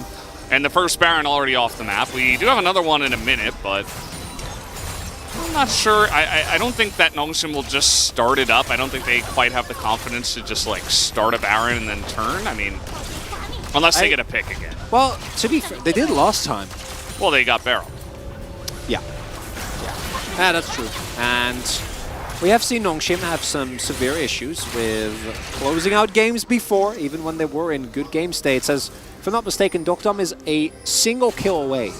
And the first Baron already off the map. We do have another one in a minute, but I'm not sure. I don't think that Nongshim will just start it up. I don't think they quite have the confidence to just like start a Baron and then turn. I mean, unless they get a pick again. Well, to be fair, they did last time. Well, they got Barrel. Yeah. Yeah, that's true. And we have seen Nongshim have some severe issues with closing out games before, even when they were in good game states. As if I'm not mistaken, Dogdom is a single kill away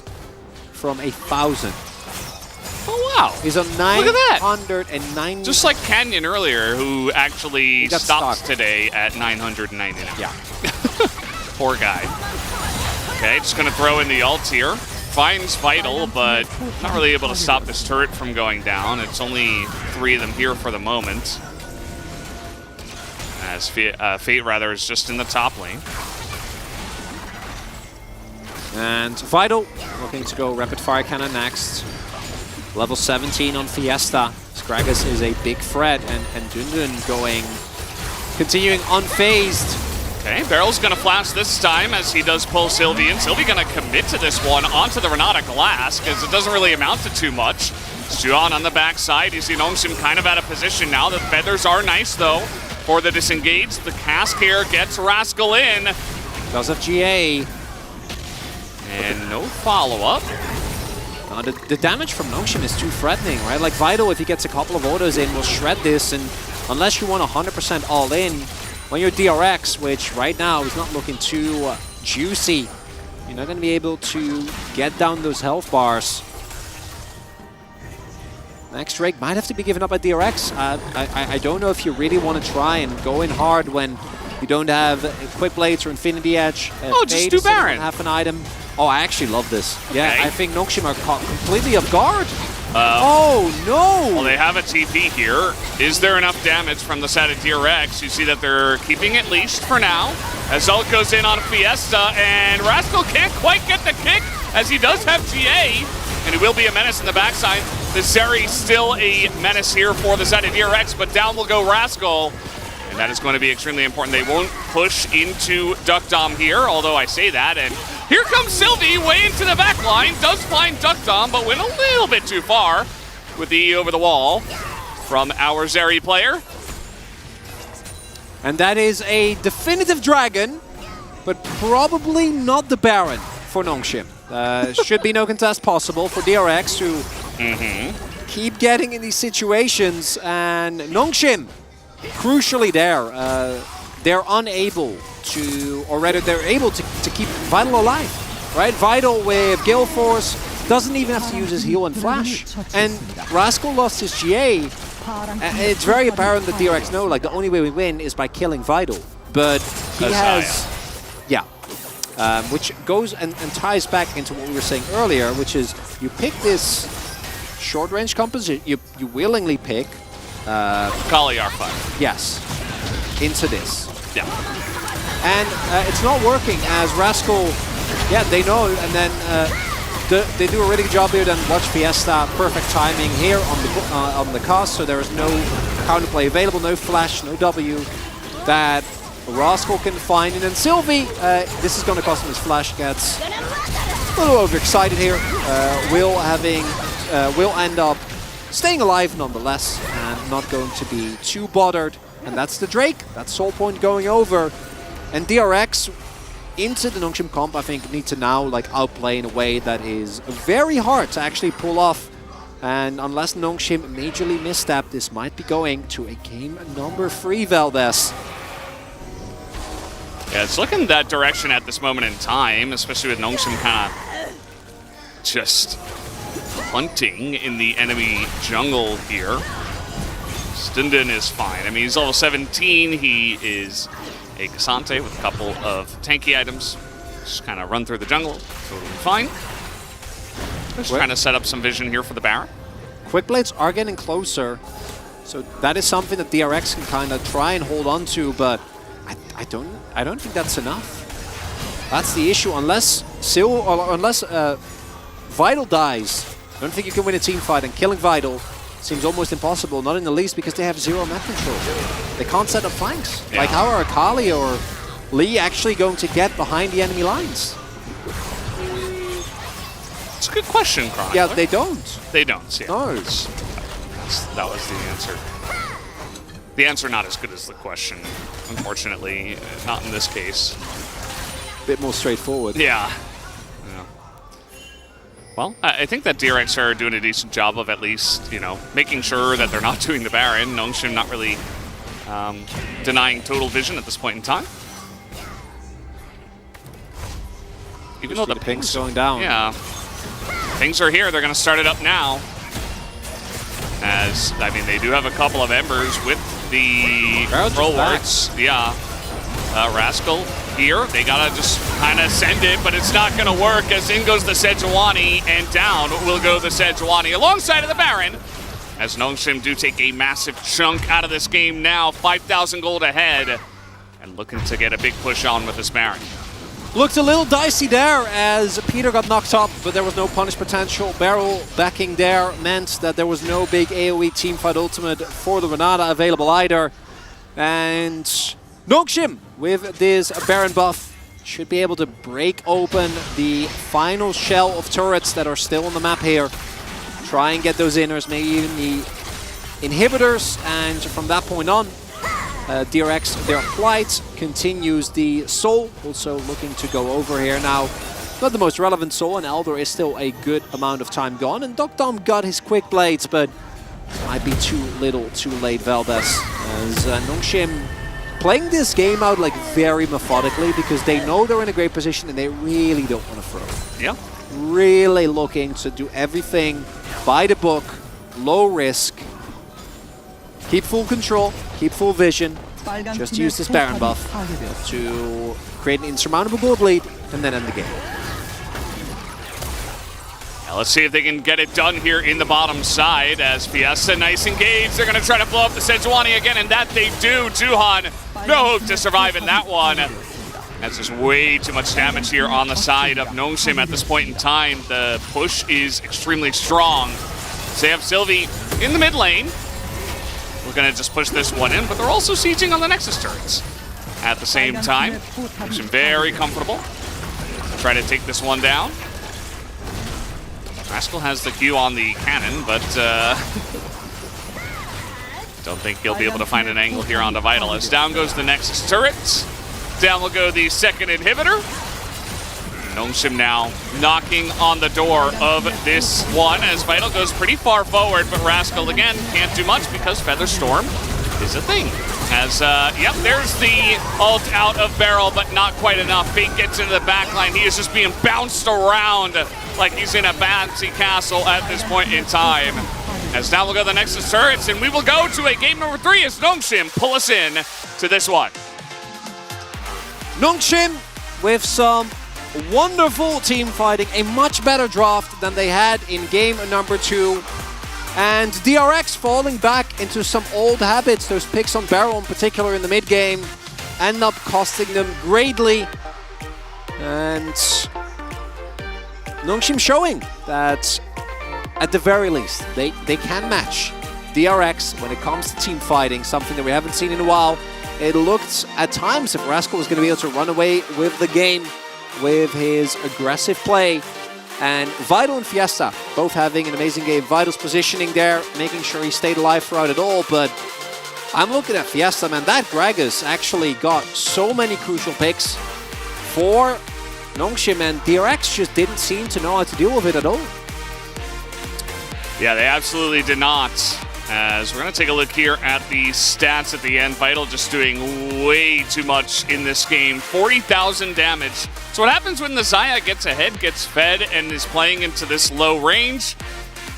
from 1,000. Oh, wow. He's on 990. Just like Canyon earlier, who actually stopped today at 999. Yeah. Poor guy. Okay, just going to throw in the ult here. Finds Vital, but not really able to stop this turret from going down. It's only 3 of them here for the moment. As Fate, rather, is just in the top lane. And Vital looking to go Rapid Fire Cannon next. Level 17 on Fiesta. Skragus is a big threat, and Dundun continuing unfazed. Okay, Barrel's going to flash this time as he does pull Sylvie in. Sylvie going to commit to this one onto the Renata Glass because it doesn't really amount to too much. Juan on the backside. You see Nongshim kind of out of position now. The feathers are nice, though, for the disengage. The cask here gets Rascal in. Does have GA. And no follow-up. The damage from Nongshim is too threatening, right? Like Vital, if he gets a couple of autos in, will shred this. And unless you want 100% all in, when you're DRX, which right now is not looking too juicy, you're not going to be able to get down those health bars. Next Drake might have to be given up by DRX. I don't know if you really want to try and go in hard when you don't have Quick Blades or Infinity Edge. Just do Baron. Half an item. Oh, I actually love this. Okay. Yeah, I think Nongshim are caught completely off guard. Oh, no! Well, they have a TP here. Is there enough damage from the side of DRX? You see that they're keeping it leashed for now. As ult goes in on Fiesta, and Rascal can't quite get the kick, as he does have GA, and he will be a menace in the backside. The Zeri still a menace here for the side of DRX, but down will go Rascal. And that is going to be extremely important. They won't push into Duck Dom here, although I say that. And here comes Sylvie way into the back line. Does find Duck Dom, but went a little bit too far with the E over the wall from our Zeri player. And that is a definitive dragon, but probably not the Baron for Nongshim. Should be no contest possible for DRX to keep getting in these situations, and Nongshim, crucially there, they're unable to, or rather they're able to keep Vital alive, right? Vital with Gale Force doesn't even have to use his heal and flash, and Rascal lost his GA. It's very apparent that DRX know, like, the only way we win is by killing Vital. But he has... Yeah. Which goes and ties back into what we were saying earlier, which is you pick this short-range composition, you willingly pick... Kali R5. Yes. Into this. Yeah. And it's not working as Rascal... Yeah, they know, and then... they do a really good job here, then watch Fiesta, perfect timing here on the cast, so there is no counterplay available, no flash, no W that Rascal can find. And then Sylvie, this is going to cost him his flash, gets a little overexcited here, will end up staying alive nonetheless and not going to be too bothered. And that's the Drake, that's Soul Point going over. And DRX into the Nongshim comp, I think, need to now like outplay in a way that is very hard to actually pull off. And unless Nongshim majorly misstep, this might be going to a game number 3, Valdez. Yeah, it's looking that direction at this moment in time, especially with Nongshim kind of just hunting in the enemy jungle here. Stundin is fine. I mean, he's level 17. He is a Cassante with a couple of tanky items. Just kind of run through the jungle. Totally fine. Just trying to set up some vision here for the Baron. Quick Blades are getting closer. So that is something that DRX can kind of try and hold on to, but I don't think that's enough. That's the issue. Unless Vital dies, I don't think you can win a team fight, and killing Vital seems almost impossible, not in the least because they have 0 map control. They can't set up flanks. Yeah. Like, how are Akali or Lee actually going to get behind the enemy lines? It's a good question, Chronicler. Yeah, they don't. They don't, yeah. No. That was the answer. The answer not as good as the question, unfortunately. Not in this case. Bit more straightforward. Yeah. Well, I think that DRX are doing a decent job of at least, you know, making sure that they're not doing the Baron. Nongshim not really denying total vision at this point in time. Even though the ping's going down. Yeah. Pings are here. They're going to start it up now. As, I mean, they do have a couple of Embers with the throw wards. Yeah. Rascal here. They gotta just kind of send it, but it's not gonna work as in goes the Sejuani, and down will go the Sejuani alongside of the Baron. As Nongshim do take a massive chunk out of this game now, 5,000 gold ahead, and looking to get a big push on with this Baron. Looked a little dicey there as Peter got knocked up, but there was no punish potential. Barrel backing there meant that there was no big AoE teamfight ultimate for the Renata available either. And Nongshim, with this Baron buff, should be able to break open the final shell of turrets that are still on the map here. Try and get those inners, maybe even the inhibitors, and from that point on, DRX, their flight continues. The Soul also looking to go over here now. Not the most relevant Soul, and Eldor is still a good amount of time gone. And Duck Dom got his quick blades, but might be too little, too late, Valdez. As Nongshim playing this game out like very methodically because they know they're in a great position and they really don't want to throw. Yeah. Really looking to do everything by the book, low risk. Keep full control, keep full vision, just use this Baron buff to create an insurmountable gold lead and then end the game. Now let's see if they can get it done here in the bottom side as Fiesta nice engaged. They're going to try to blow up the Sejuani again, and that they do. Juhan, no hope to survive in that one. That's just way too much damage here on the side of Nongshim at this point in time. The push is extremely strong. So they have Sylvie in the mid lane. We're gonna just push this one in, but they're also sieging on the Nexus turrets. At the same time, Nongshim very comfortable. Try to take this one down. Rascal has the Q on the cannon, but don't think he'll be able to find an angle here on the Vital. As down goes the Nexus turret. Down will go the second inhibitor. Nongshim now knocking on the door of this one as Vital goes pretty far forward, but Rascal again can't do much because Featherstorm is a thing. As, yep, there's the ult out of barrel, but not quite enough. Fate gets into the backline. He is just being bounced around like he's in a bouncy castle at this point in time. As now we'll go to the Nexus turrets, and we will go to a game number 3 as Nongshim pull us in to this one. Nongshim with some wonderful team fighting, a much better draft than they had in game number 2. And DRX falling back into some old habits. Those picks on barrel in particular in the mid game end up costing them greatly. And Nongshim showing that at the very least they can match DRX when it comes to team fighting, something that we haven't seen in a while. It looked at times if Rascal was going to be able to run away with the game with his aggressive play. And Vital and Fiesta both having an amazing game. Vital's positioning there, making sure he stayed alive throughout it all. But I'm looking at Fiesta, man. That Gragas actually got so many crucial picks for Nongshim, and DRX just didn't seem to know how to deal with it at all. Yeah, they absolutely did not. As we're going to take a look here at the stats at the end. Vital just doing way too much in this game. 40,000 damage. So what happens when the Xayah gets ahead, gets fed, and is playing into this low range?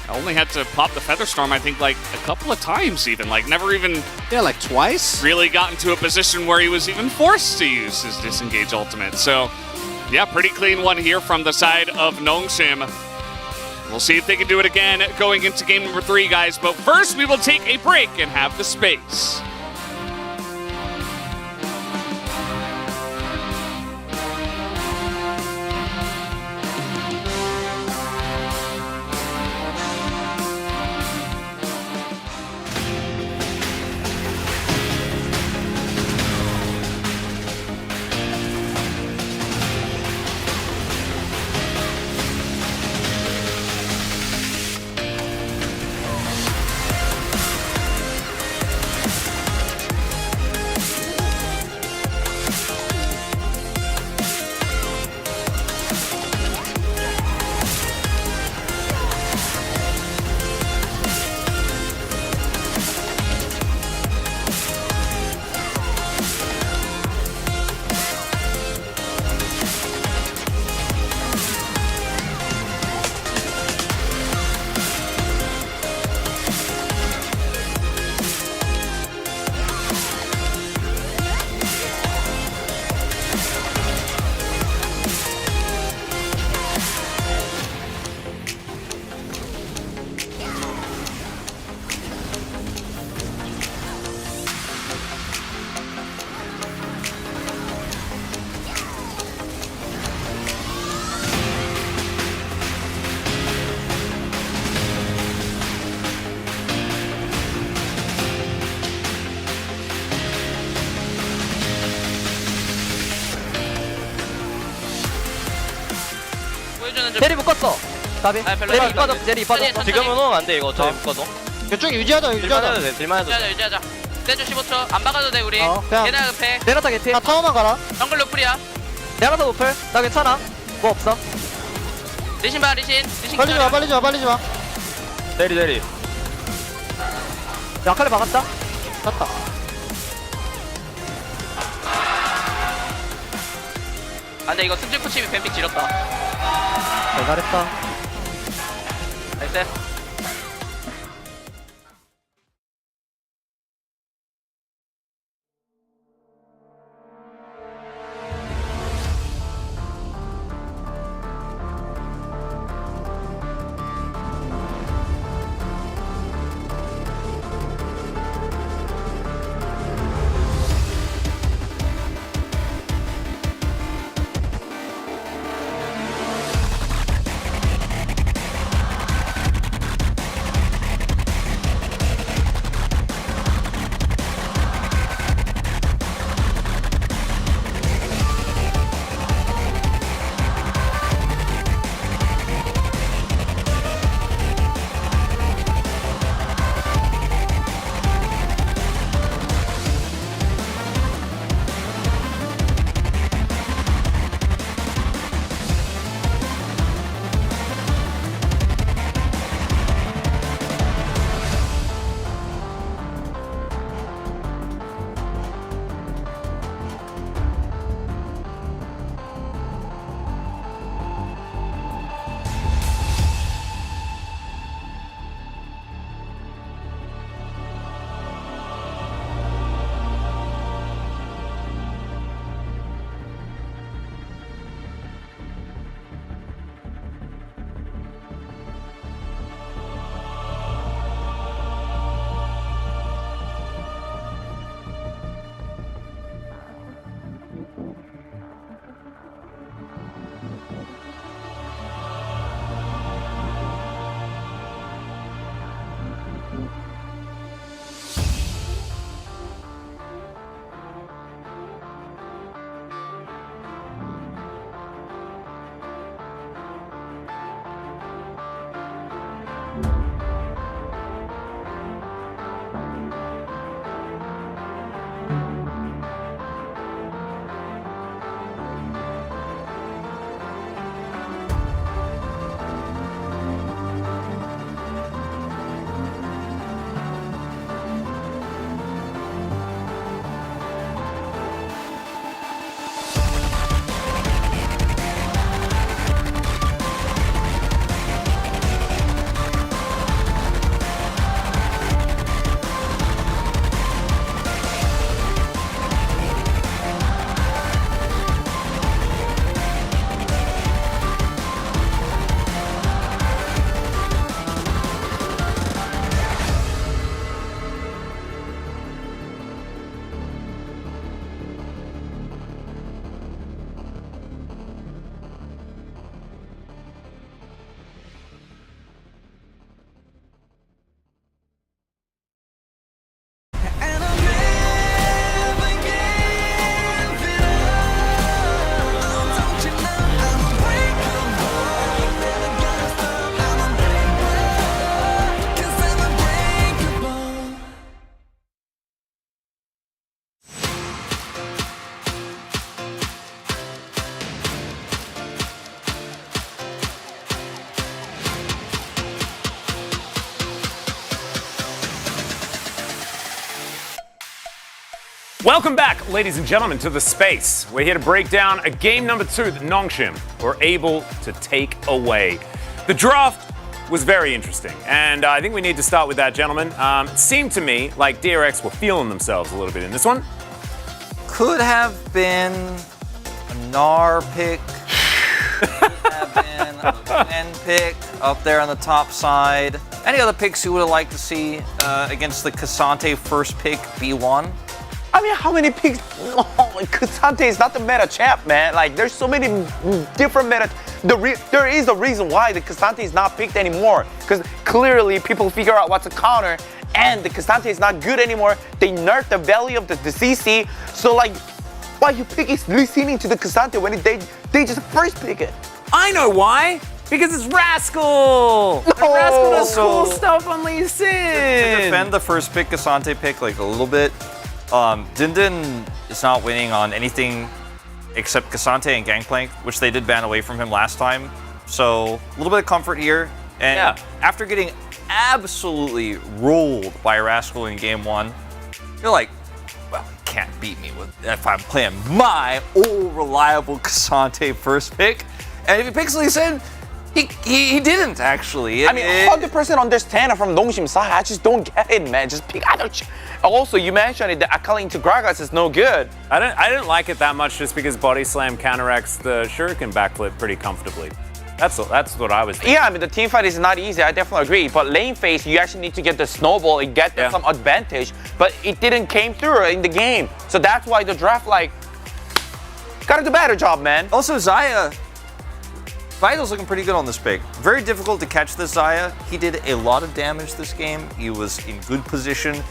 I only had to pop the Featherstorm, I think, like a couple of times even. Like, never even... Yeah, like twice? Really got into a position where he was even forced to use his disengage ultimate. So, yeah, pretty clean one here from the side of Nongshim. We'll see if they can do it again going into game number 3, guys. But first, we will take a break and have the space. 제리 묶었어. 가비. 제리 이빠져. 제리 이빠져. 지금은 오면 안 돼 이거. 저리 묶어도. 대충 유지하자. 유지하자. 딜만 해도 돼. 유지하자. 세주 15초. 안 박아도 돼 우리. 그냥 얘네 급해. 내가 타겟해. 나 타워만 가라. 정글 노플이야. 내가 더 노플. 나 괜찮아. 뭐 없어. 리신 봐 리신. 빨리 좀 와. 빨리 좀 와. 빨리 좀 와. 제리. 야칼리 박았다. 땄다. 아 근데 이거 승질 코치미 뱀픽 지렸다. 잘했다. 나이스. Welcome back, ladies and gentlemen, to the space. We're here to break down a game number 2 that Nongshim were able to take away. The draft was very interesting, and I think we need to start with that, gentlemen. It seemed to me like DRX were feeling themselves a little bit in this one. Could have been a Gnar pick. Could have been a Zen pick up there on the top side. Any other picks you would have liked to see against the Cassante first pick B1? I mean, how many picks? Oh, Cassante is not the meta champ, man. Like, there's so many different meta. There is a reason why the Cassante is not picked anymore. Because clearly people figure out what's a counter, and the Cassante is not good anymore. They nerfed the value of the CC. So, like, why you pick is listening to the Cassante when they just first pick it? I know why. Because it's Rascal! And Rascal does cool stuff on Lee Sin! To defend the first pick, Cassante pick, like, a little bit, Din is not winning on anything except Cassante and Gangplank, which they did ban away from him last time. So, a little bit of comfort here. And after getting absolutely rolled by Rascal in game 1, you're like, well, you can't beat me if I'm playing my old reliable Cassante first pick. And if he picks Lee Sin, he didn't actually. I mean, 100% understand it from Nongshim's side. I just don't get it, man. Just pick other. Also, you mentioned it, the Akali into Gragas is no good. I didn't like it that much just because Body Slam counteracts the Shuriken backflip pretty comfortably. That's what I was thinking. Yeah, I mean, the team fight is not easy. I definitely agree. But lane phase, you actually need to get the snowball and get some advantage. But it didn't came through in the game. So that's why the draft, like, gotta do a better job, man. Also, Xayah. Vital's looking pretty good on this pick. Very difficult to catch this Xayah. He did a lot of damage this game. He was in good position.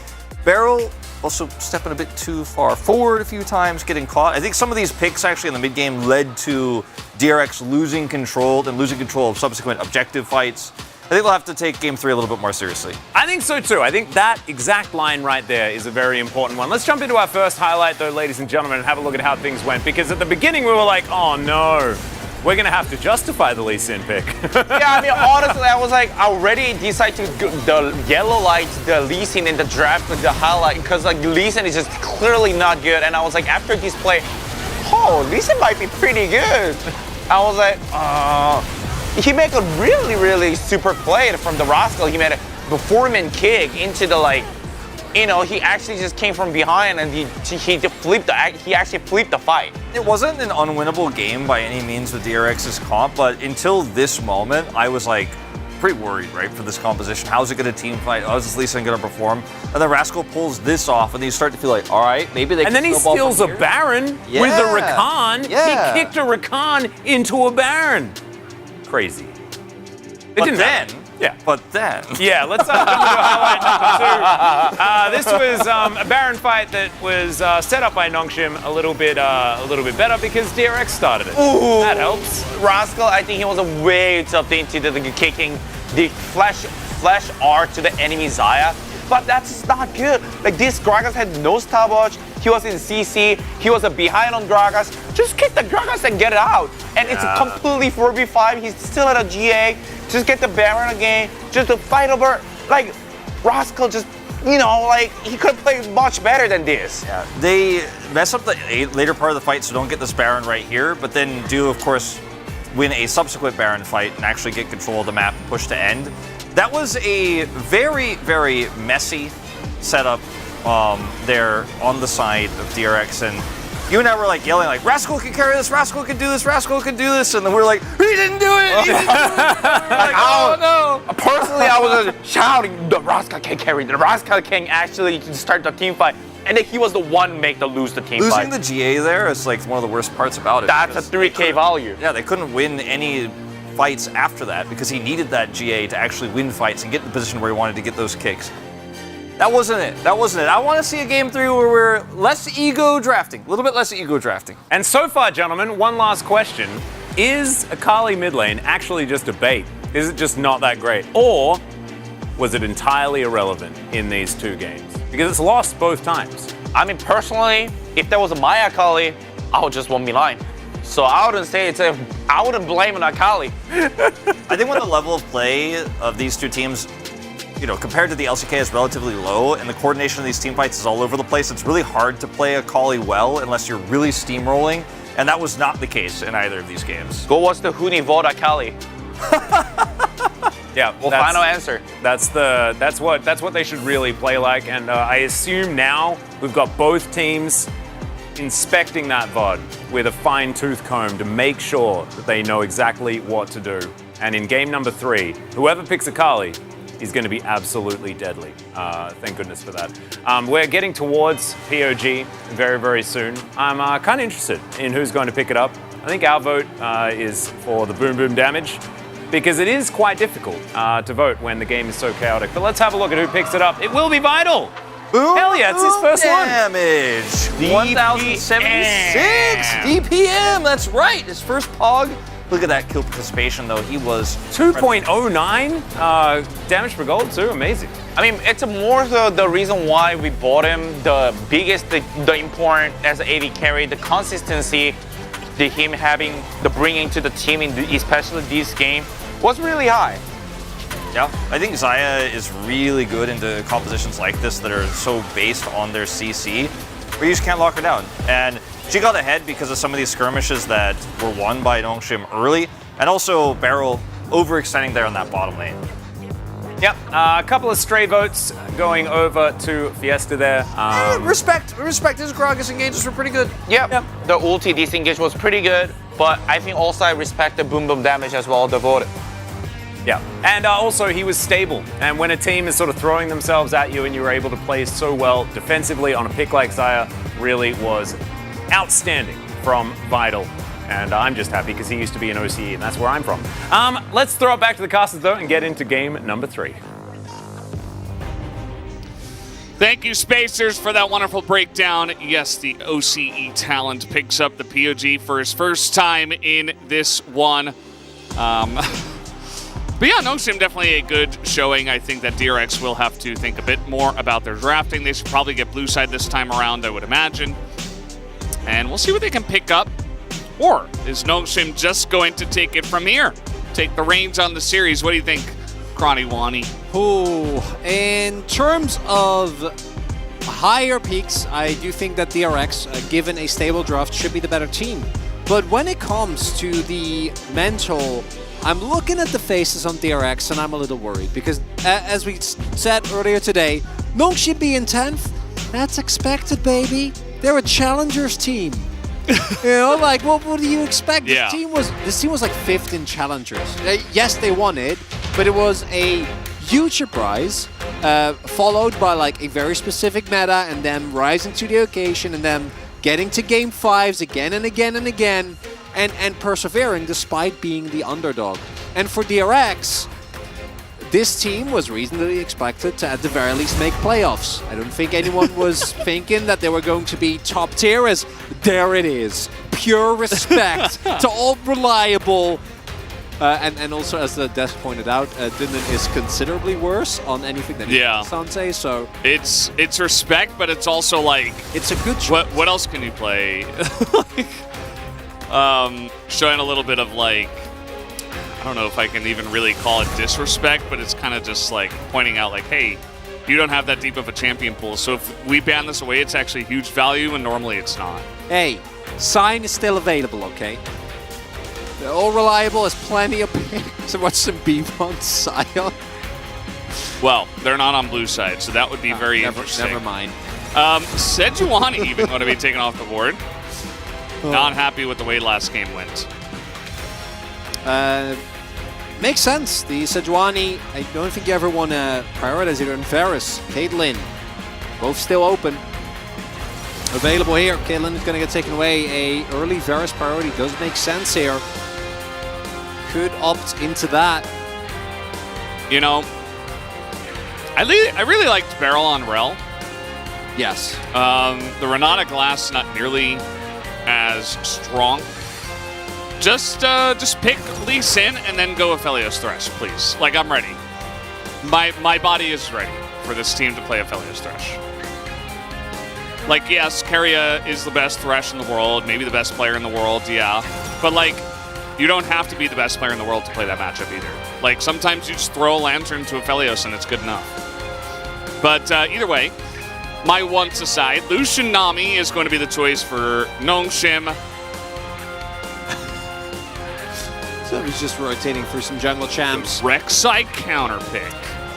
Beryl also stepping a bit too far forward a few times, getting caught. I think some of these picks actually in the mid game led to DRX losing control and losing control of subsequent objective fights. I think they'll have to take game 3 a little bit more seriously. I think so too. I think that exact line right there is a very important one. Let's jump into our first highlight though, ladies and gentlemen, and have a look at how things went. Because at the beginning we were like, oh no. We're gonna have to justify the Lee Sin pick. Yeah, I mean, honestly, I was like, I already decided to go the yellow light, the Lee Sin in the draft with the highlight, because like Lee Sin is just clearly not good. And I was like, after this play, oh, Lee Sin might be pretty good. I was like, he made a really, really super play from the Rascal. He made a performance kick into the like, you know, he actually just came from behind and he actually flipped the fight. It wasn't an unwinnable game by any means with DRX's comp, but until this moment, I was like pretty worried, right, for this composition. How's it going to team fight? How's this Lee Sin going to perform? And then Rascal pulls this off, and you start to feel like, all right, maybe they can. And then he steals a Baron with a Rakan. Yeah. He kicked a Rakan into a Baron. Crazy. But then. Yeah, let's jump into highlight number 2. This was a Baron fight that was set up by Nongshim a little bit better because DRX started it. Ooh. That helps. Rascal, I think he was way too up into the kicking the flash R to the enemy Xayah. But that's not good. Like this Gragas had no stopwatch. He was in CC. He was behind on Gragas. Just kick the Gragas and get it out. And it's completely 4v5. He's still at a GA. Just get the Baron again. Just to fight over. Like Rascal just, you know, like he could play much better than this. Yeah. They mess up the later part of the fight, so don't get this Baron right here. But then do, of course, win a subsequent Baron fight and actually get control of the map and push to end. That was a very, very messy setup there on the side of DRX, and you and I were like yelling like, Rascal can carry this, Rascal can do this, Rascal can do this, and then we're like, he didn't do it! He didn't do it! Like, oh no! Personally, I was shouting, the Rascal can carry, the Rascal can actually start the team fight. And then he was the one lose the team fight. Losing the GA there is like one of the worst parts about it. That's a 3K value. Yeah, they couldn't win any fights after that because he needed that GA to actually win fights and get in the position where he wanted to get those kicks. That wasn't it. That wasn't it. I want to see a game 3 where we're less ego drafting, a little bit less ego drafting. And so far, gentlemen, one last question. Is Akali mid lane actually just a bait? Is it just not that great? Or was it entirely irrelevant in these 2 games? Because it's lost both times. I mean, personally, if there was a my Akali, I would just 1v line. So I wouldn't say I wouldn't blame an Akali. I think when the level of play of these 2 teams you know, compared to the LCK, is relatively low, and the coordination of these team fights is all over the place. It's really hard to play Akali well unless you're really steamrolling, and that was not the case in either of these games. Go watch the Huni vote Akali. Yeah, well, final answer. That's what they should really play like, and I assume now we've got both teams inspecting that VOD with a fine-tooth comb to make sure that they know exactly what to do. And in game number 3, whoever picks Akali is going to be absolutely deadly. Thank goodness for that. We're getting towards POG very, very soon. I'm kind of interested in who's going to pick it up. I think our vote is for the boom boom damage, because it is quite difficult to vote when the game is so chaotic. But let's have a look at who picks it up. It will be Vital. Boom, hell yeah, it's his first damage. one. 1,076 DPM. That's right. His first Pog. Look at that kill participation, though. He was 2.09 damage per gold, too. Amazing. I mean, it's more so the reason why we bought him. The biggest, the important as an AD carry, the consistency, him having the bringing to the team, especially this game, was really high. Yeah, I think Xayah is really good into compositions like this that are so based on their CC, where you just can't lock her down. And she got ahead because of some of these skirmishes that were won by Nongshim early, and also Barrel overextending there on that bottom lane. Yep, a couple of stray votes going over to Fiesta there. Respect his Gragas engages were pretty good. Yep. The ulti disengage was pretty good, but I think also I respect the boom boom damage as well, the vote. Yeah, and also he was stable. And when a team is sort of throwing themselves at you and you were able to play so well defensively on a pick like Xayah, really was outstanding from Vital. And I'm just happy because he used to be an OCE, and that's where I'm from. Let's throw it back to the casters, though, and get into game number 3. Thank you, Spacers, for that wonderful breakdown. Yes, the OCE talent picks up the POG for his first time in this one. But yeah, Nongshim definitely a good showing. I think that DRX will have to think a bit more about their drafting. They should probably get blue side this time around, I would imagine. And we'll see what they can pick up. Or is Nongshim just going to take it from here? Take the reins on the series. What do you think, Kronny Wani? Ooh, in terms of higher peaks, I do think that DRX, given a stable draft, should be the better team. But when it comes to the mental, I'm looking at the faces on DRX and I'm a little worried because, as we said earlier today, Nongshim being 10th, that's expected, baby. They're a challengers team. You know, like, what do you expect? Yeah. This team was like 5th in challengers. Yes, they won it, but it was a huge surprise, followed by like a very specific meta and them rising to the occasion and them getting to game 5s again and again and again. And persevering despite being the underdog. And for DRX, this team was reasonably expected to at the very least make playoffs. I don't think anyone was thinking that they were going to be top tier, as there it is. Pure respect to all reliable. And also, as the desk pointed out, Dylan is considerably worse on anything than Sante, so... It's respect, but it's also like... It's a good choice. What else can you play? Showing a little bit of like, I don't know if I can even really call it disrespect, but it's kind of just like pointing out like, hey, you don't have that deep of a champion pool, so if we ban this away, it's actually huge value, and normally it's not. Hey, Sign is still available, okay? They're all reliable, there's plenty of picks. Watch some B1 Sion. Well, they're not on blue side, so that would be very interesting. Never mind. Sejuani even going to be taken off the board. Not happy with the way last game went. Makes sense. The Sejuani, I don't think you ever want to prioritize either in Ferris. Caitlyn, both still open. Available here. Caitlyn is going to get taken away. A early Varus priority does make sense here. Could opt into that. You know, I really liked Barrel on Rel. Yes. The Renata Glass not nearly as strong. Just pick Lee Sin and then go Aphelios Thresh, please. Like, I'm ready. My body is ready for this team to play Aphelios Thresh. Like, yes, Keria is the best Thresh in the world, maybe the best player in the world, yeah. But, like, you don't have to be the best player in the world to play that matchup either. Like, sometimes you just throw a Lantern to Aphelios and it's good enough. But either way, my wants aside, Lucian Nami is going to be the choice for Nongshim. So he's just rotating through some jungle champs. Rek'Sai counter pick.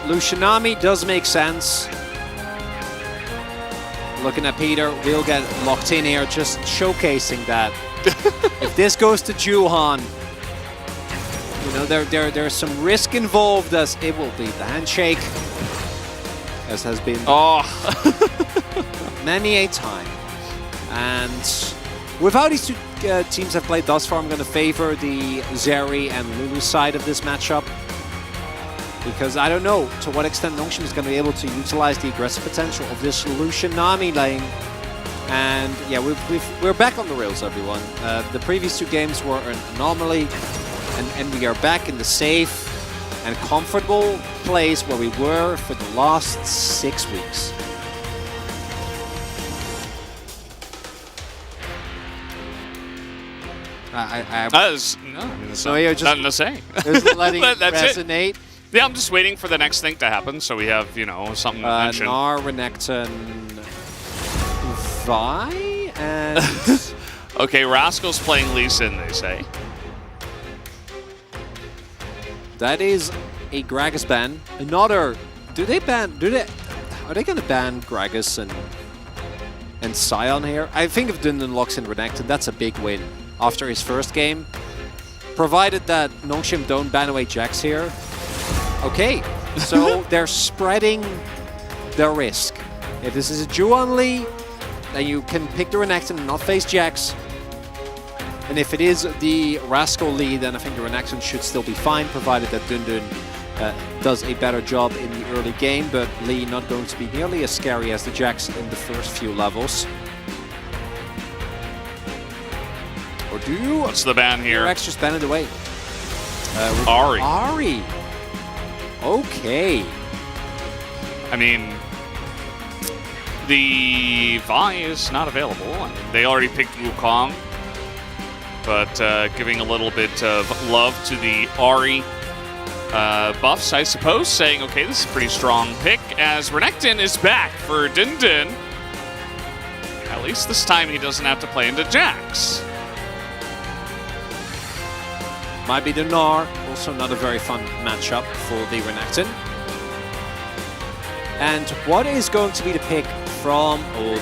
Lucian Nami does make sense. Looking at Peter, we'll get locked in here, just showcasing that. If this goes to Juhan, you know, there's some risk involved, as it will be the handshake, as has been many a time. And with how these two teams have played thus far, I'm going to favor the Zeri and Lulu side of this matchup. Because I don't know to what extent Nongshim is going to be able to utilize the aggressive potential of this Lucian Nami lane. And yeah, we're back on the rails, everyone. The previous two games were an anomaly, and we are back in the safe and comfortable place where we were for the last 6 weeks. So you're just nothing to say. Just letting it That's resonate. It. Yeah, I'm just waiting for the next thing to happen, so we have, you know, something to mention. Gnar, Renekton, Vi, and... Okay, Rascal's playing Lee Sin, they say. That is a Gragas ban. Another... Are they going to ban Gragas and Sion here? I think if Dundun locks in Renekton, that's a big win after his first game. Provided that Nongshim don't ban away Jax here. Okay, so they're spreading the risk. If this is a Juan Lee, then you can pick the Renekton and not face Jax. And if it is the Rascal Lee, then I think the Renekton should still be fine, provided that Dundun does a better job in the early game, but Lee not going to be nearly as scary as the Jax in the first few levels. Or do you? What's the ban here? DRX just banned it away. Ahri. Ahri. Okay. I mean, the Vi is not available. They already picked Wukong, but giving a little bit of love to the Ahri buffs, I suppose, saying, okay, this is a pretty strong pick, as Renekton is back for Dundun. At least this time he doesn't have to play into Jax. Might be the Gnar, also not a very fun matchup for the Renekton. And what is going to be the pick from... Oh,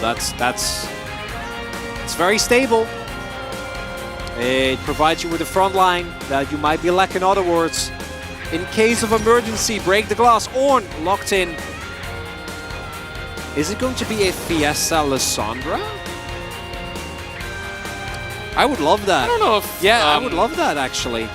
it's very stable. It provides you with a front line that you might be lacking other words. In case of emergency, break the glass. Ornn locked in. Is it going to be a Fiesta Lissandra? I would love that. I don't know if... Yeah, I would love that, actually.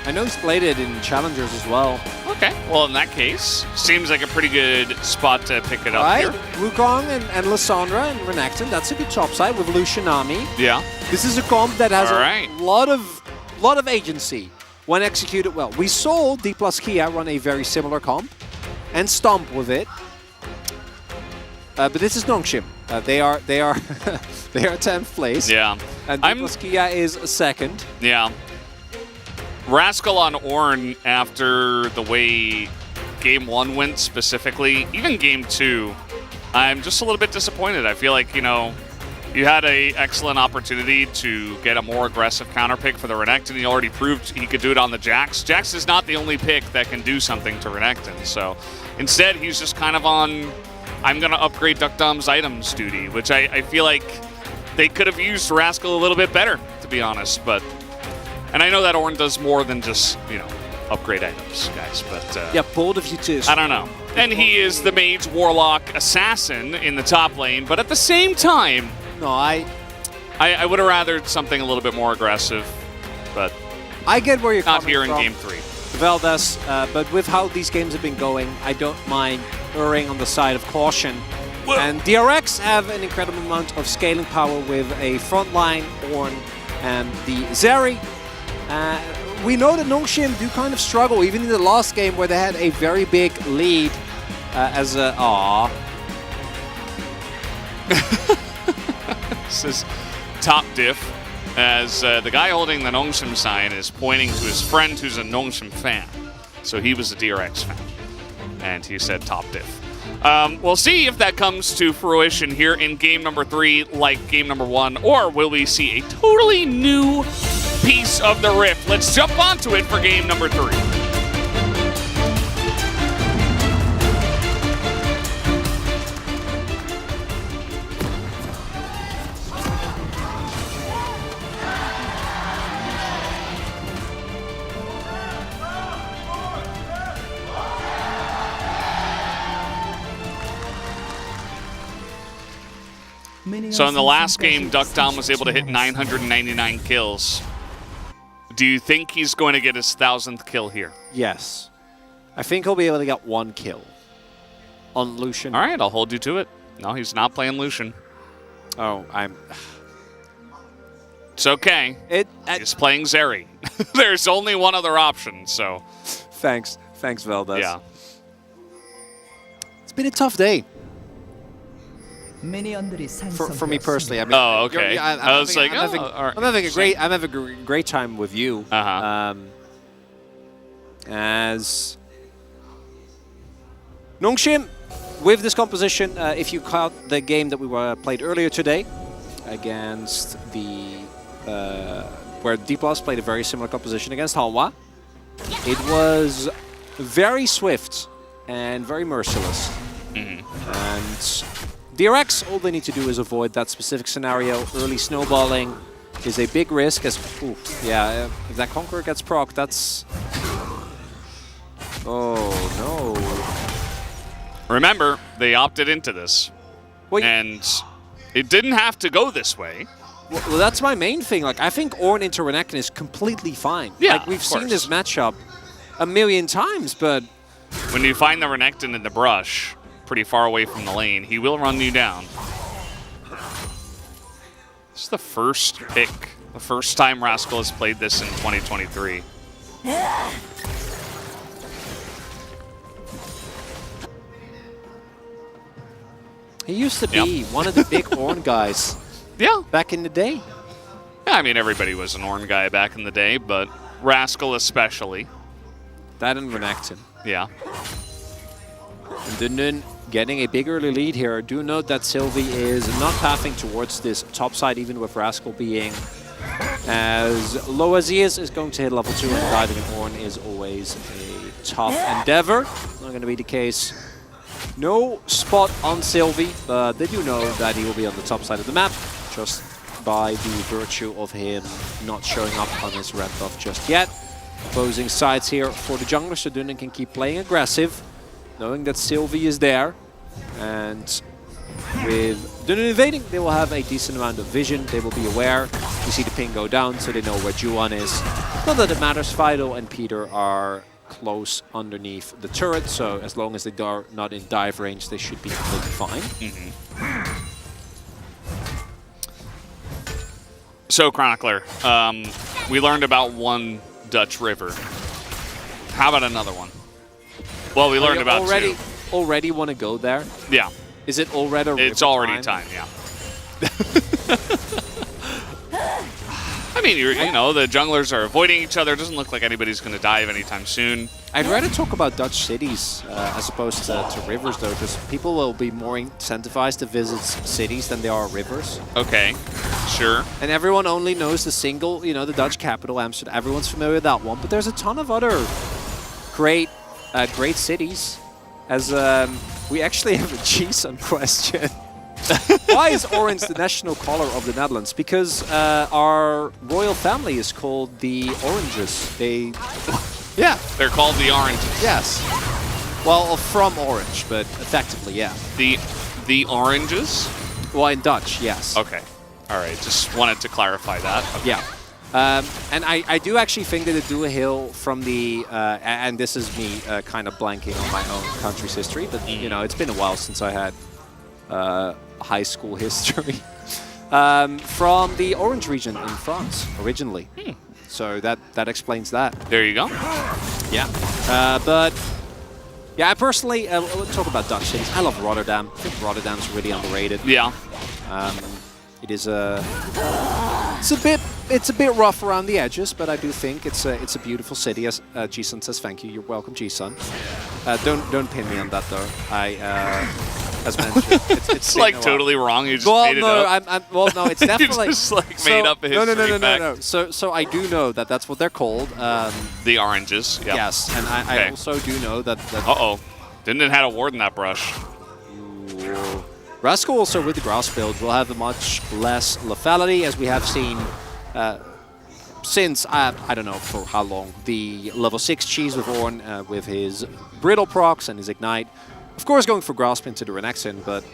I know he's played it in Challengers as well. Okay, well, in that case, seems like a pretty good spot to pick it up here. Wukong and Lissandra and Renekton, that's a good top side with Lucian Nami. Yeah. This is a comp that has a lot of agency when executed well. We saw D plus Kia run a very similar comp and stomp with it. But this is Nongshim. They are they are 10th place. Yeah. And D plus Kia is second. Yeah. Rascal on Ornn after the way Game 1 went specifically, even Game 2, I'm just a little bit disappointed. I feel like, you know, you had an excellent opportunity to get a more aggressive counter pick for the Renekton. He already proved he could do it on the Jax. Jax is not the only pick that can do something to Renekton, so instead he's just kind of on, I'm going to upgrade Duck Dom's items duty, which I feel like they could have used Rascal a little bit better, to be honest, but... And I know that Ornn does more than just, you know, upgrade items, guys, but... yeah, bold of you too. I don't know. And he is the Mage Warlock Assassin in the top lane, but at the same time... No, I would have rathered something a little bit more aggressive, but... I get where you're coming from. Not here in Game 3. Veldas, but with how these games have been going, I don't mind erring on the side of caution. Whoa. And DRX have an incredible amount of scaling power with a frontline, Ornn, and the Zeri. We know that Nongshim do kind of struggle, even in the last game where they had a very big lead as a... Aww. This is top diff. as the guy holding the Nongshim sign is pointing to his friend who's a Nongshim fan. So he was a DRX fan, and he said top diff. We'll see if that comes to fruition here in game number 3 like game number 1, or will we see a totally new piece of the rift? Let's jump onto it for game number 3. So in the last game, Duckdown was able to hit 999 kills. Do you think he's going to get his 1,000th kill here? Yes. I think he'll be able to get 1 kill on Lucian. All right, I'll hold you to it. No, he's not playing Lucian. Oh, It's okay. He's playing Zeri. There's only one other option, so. Thanks, Veldas. Yeah. It's been a tough day. For me personally, I mean, oh, okay. I was like, I'm having a great time with you. As Nongshim, with this composition, if you count the game that we played earlier today against the where D+ played a very similar composition against Hanwha, it was very swift and very merciless. And DRX, all they need to do is avoid that specific scenario. Early snowballing is a big risk. As if that Conqueror gets proc, that's... Oh, no. Remember, they opted into this. And it didn't have to go this way. Well, that's my main thing. Like, I think Ornn into Renekton is completely fine. Yeah, like, we've seen this matchup a million times, but... When you find the Renekton in the brush, pretty far away from the lane, he will run you down. This is the first pick, the first time Rascal has played this in 2023. He used to be one of the big Ornn guys. Yeah. Back in the day. Yeah, I mean, everybody was an Ornn guy back in the day, but Rascal especially. That and Renekton. Yeah. And Dundun getting a big early lead here. Do note that Sylvie is not pathing towards this top side, even with Rascal being as low as he is going to hit level 2, and diving an Ornn is always a tough endeavor. Not going to be the case. No spot on Sylvie, but they do know that he will be on the top side of the map, just by the virtue of him not showing up on his red buff just yet. Opposing sides here for the jungler, so Dundun can keep playing aggressive, knowing that Sylvie is there. And with Dundun invading, they will have a decent amount of vision. They will be aware. You see the ping go down, so they know where Juan is. Not that it matters. Fido and Peter are close underneath the turret, so as long as they are not in dive range, they should be completely fine. So, Chronicler, we learned about one Dutch river. How about another one? Well, we learned about two. Already want to go there? Yeah. Is it already? It's already time. Yeah. I mean, you know, the junglers are avoiding each other. It doesn't look like anybody's going to dive anytime soon. I'd rather talk about Dutch cities as opposed to rivers, though, because people will be more incentivized to visit cities than they are rivers. Okay, sure. And everyone only knows the single, you know, the Dutch capital, Amsterdam. Everyone's familiar with that one, but there's a ton of other great cities. As we actually have a GSUN question. Why is orange the national color of the Netherlands? Because our royal family is called the Oranges. Yeah. They're called the Oranges. Yes. Well, from Orange, but effectively, yeah. The Oranges? Well, in Dutch, yes. Okay. All right. Just wanted to clarify that. Okay. Yeah. And I do actually think that the Dua Hill from the, and this is me kind of blanking on my own country's history, but you know, it's been a while since I had high school history. From the Orange region in France, originally. So that explains that. There you go. Yeah. But, yeah, I personally, we'll talk about Dutch cities. I love Rotterdam. I think Rotterdam's really underrated. Yeah. It is it's a bit it's a bit rough around the edges, but I do think it's a beautiful city. As G-Sun says, thank you. You're welcome, G-Sun. Don't pin me on that though. As mentioned, it's like totally wrong. You just made it up. Well, no, it's definitely you just like made up a history No. So I do know that that's what they're called. The oranges. Yeah. Yes, and I also do know that. Didn't had a ward in that brush. Ooh. Rascal also with the grass build will have a much less lethality, as we have seen since, I don't know for how long, the level 6 cheese with Ornn with his brittle procs and his ignite. Of course going for grasp into the Renekton, but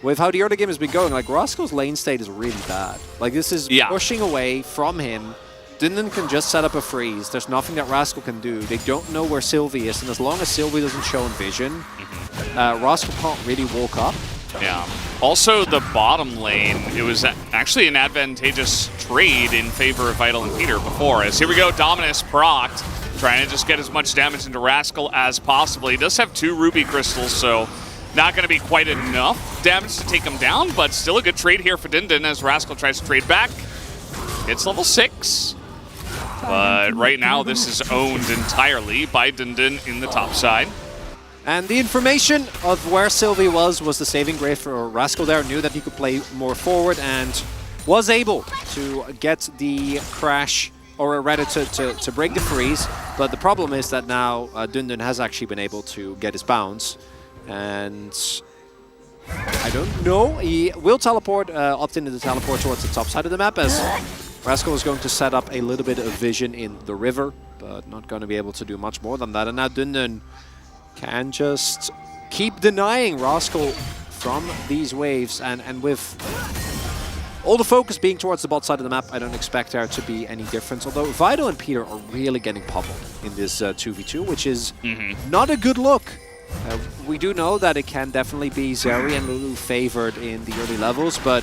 with how the early game has been going, like Rascal's lane state is really bad. Like this is pushing away from him. Dundun can just set up a freeze. There's nothing that Rascal can do. They don't know where Sylvie is, and as long as Sylvie doesn't show in vision, Rascal can't really walk up. Yeah. Also, the bottom lane, it was actually an advantageous trade in favor of Vital and Peter before. As here we go, Dominus procced, trying to just get as much damage into Rascal as possible. He does have 2 Ruby Crystals, so not going to be quite enough damage to take him down, but still a good trade here for Dundun as Rascal tries to trade back. It's level 6. But right now, this is owned entirely by Dundun in the top side. And the information of where Sylvie was the saving grace for Rascal there. Knew that he could play more forward and was able to get the crash, or rather to break the freeze. But the problem is that now Dundun has actually been able to get his bounce. And I don't know, he will teleport, opt into the teleport towards the top side of the map, as Rascal is going to set up a little bit of vision in the river, but not going to be able to do much more than that. And now Dundun can just keep denying Rascal from these waves, and with all the focus being towards the bot side of the map, I don't expect there to be any difference. Although Vital and Peter are really getting pummeled in this 2v2, which is not a good look. We do know that it can definitely be Zeri and Lulu favored in the early levels, but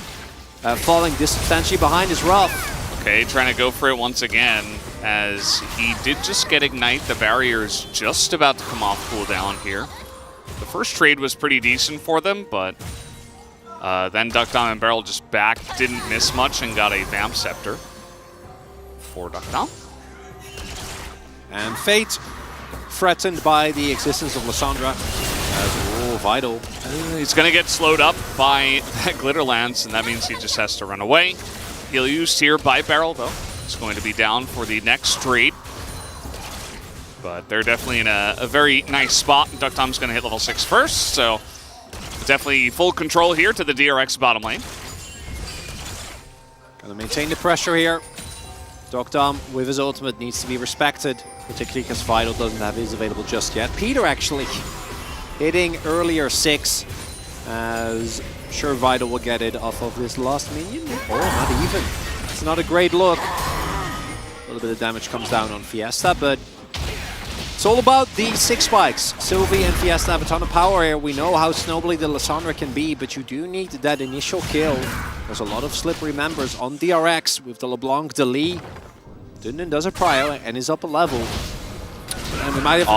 falling this substantially behind is rough. Okay, trying to go for it once again, as he did just get Ignite. The barrier's just about to come off cooldown here. The first trade was pretty decent for them, but then Duck Dom and Beryl just didn't miss much, and got a Vamp Scepter for Duck Dom. And Fate threatened by the existence of Lissandra as Vital. He's going to get slowed up by that Glitter Lance, and that means he just has to run away. He'll used here by Beryl, though. It's going to be down for the next trade. But they're definitely in a very nice spot. Duck Dom's going to hit level 6 first, so definitely full control here to the DRX bottom lane. Gonna maintain the pressure here. Duck Dom with his ultimate needs to be respected, particularly because Vital doesn't have his available just yet. Peter actually hitting earlier 6, as sure Vital will get it off of this last minion. Oh, not even. It's not a great look. A little bit of damage comes down on Fiesta, but it's all about the 6 spikes. Sylvie and Fiesta have a ton of power here. We know how snowbally the Lissandra can be, but you do need that initial kill. There's a lot of slippery members on DRX with the LeBlanc, the Lee. Dundun does a prio and is up a level. And we might have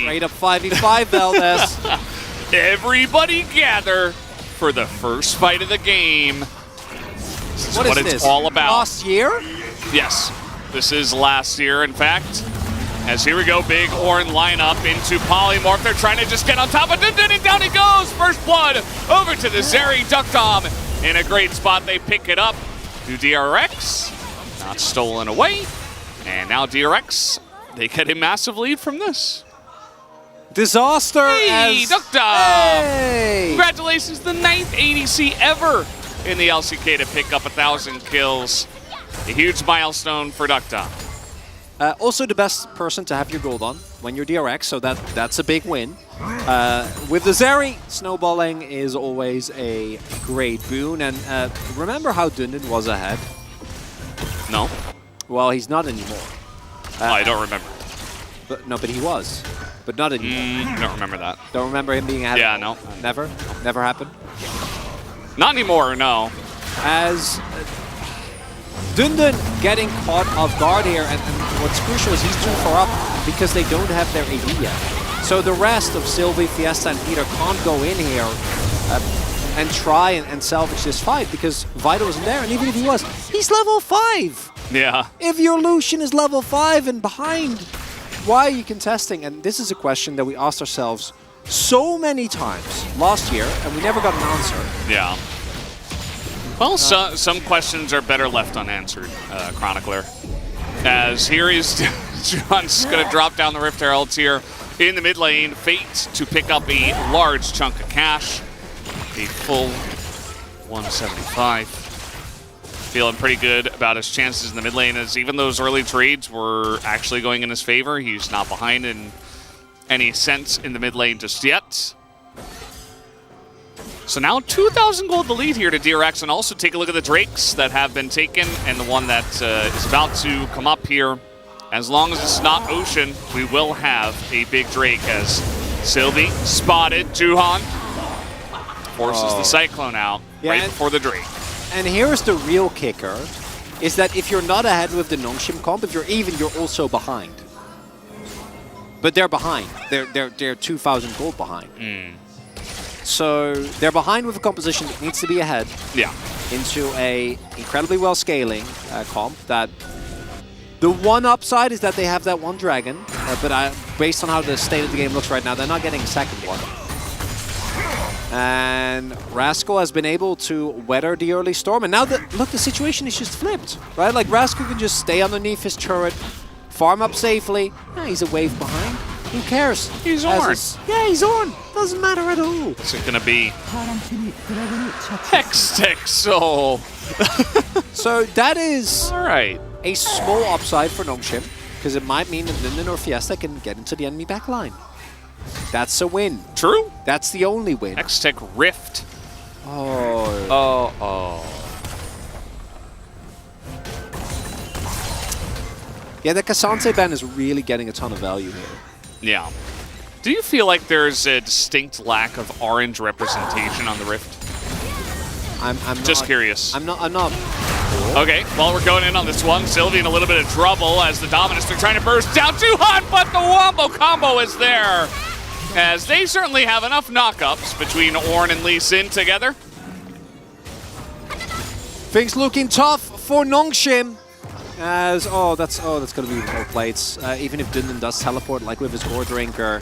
straight up 5v5 Valdez. Everybody gather for the first fight of the game. This is what it's all about. Last year? Yes, this is last year, in fact. As here we go, big Ornn lineup into Polymorph. They're trying to just get on top of Dundun, and down he goes. First blood over to the Zeri. Duck Dom in a great spot. They pick it up to DRX. Not stolen away. And now DRX, they get a massive lead from this. Disaster. Hey, Duck Dom. Hey. Congratulations, the 9th ADC ever in the LCK to pick up 1,000 kills. A huge milestone for Duck Dom. Also the best person to have your gold on when you're DRX, so that's a big win. With the Zeri, snowballing is always a great boon. And remember how Dundun was ahead? No. Well, he's not anymore. I don't remember. But he was. But not anymore. Don't remember that. Don't remember him being ahead? Yeah, no. Never? Never happened? Not anymore, no. As Dundun getting caught off guard here, and what's crucial is he's too far up because they don't have their AD yet. So the rest of Sylvie, Fiesta, and Peter can't go in here and try and salvage this fight because Vital isn't there, and even if he was, he's level 5! Yeah. If your Lucian is level 5 and behind, why are you contesting? And this is a question that we asked ourselves so many times last year, and we never got an answer. Yeah. Well, some questions are better left unanswered, Chronicler. As here is John's going to drop down the Rift Heralds here in the mid lane. Fate to pick up a large chunk of cash. A full 175. Feeling pretty good about his chances in the mid lane, as even those early trades were actually going in his favor. He's not behind in any sense in the mid lane just yet. So now 2,000 gold the lead here to DRX, and also take a look at the Drakes that have been taken, and the one that is about to come up here. As long as it's not Ocean, we will have a big Drake, as Sylvie spotted Juhan. Forces the Cyclone out right before the Drake. And here's the real kicker, is that if you're not ahead with the Nongshim comp, if you're even, you're also behind. But they're behind. They're 2,000 gold behind. So they're behind with a composition that needs to be ahead. Yeah. Into a incredibly well scaling comp. That the one upside is that they have that one dragon, but based on how the state of the game looks right now, they're not getting a second one. And Rascal has been able to weather the early storm, and now look, the situation is just flipped, right? Like Rascal can just stay underneath his turret, farm up safely. Yeah, he's a wave behind. Who cares? He's on. Yeah, he's on. Doesn't matter at all. What's it gonna be? Hextech Soul. So that is alright. A small upside for Nongshim, because it might mean that Linden or Fiesta can get into the enemy backline. That's a win. True. That's the only win. Hextech Rift. Oh. Yeah, the Cassante ban is really getting a ton of value here. Yeah. Do you feel like there's a distinct lack of orange representation on the Rift? I'm just curious. I'm not. Okay, well, we're going in on this one. Sylvie in a little bit of trouble as the Dominus, they're trying to burst down too hot, but the Wombo combo is there. As they certainly have enough knockups between Ornn and Lee Sin together. Things looking tough for Nongshim. As that's gonna be more plates. Even if Dundon does teleport like with his Gore Drinker,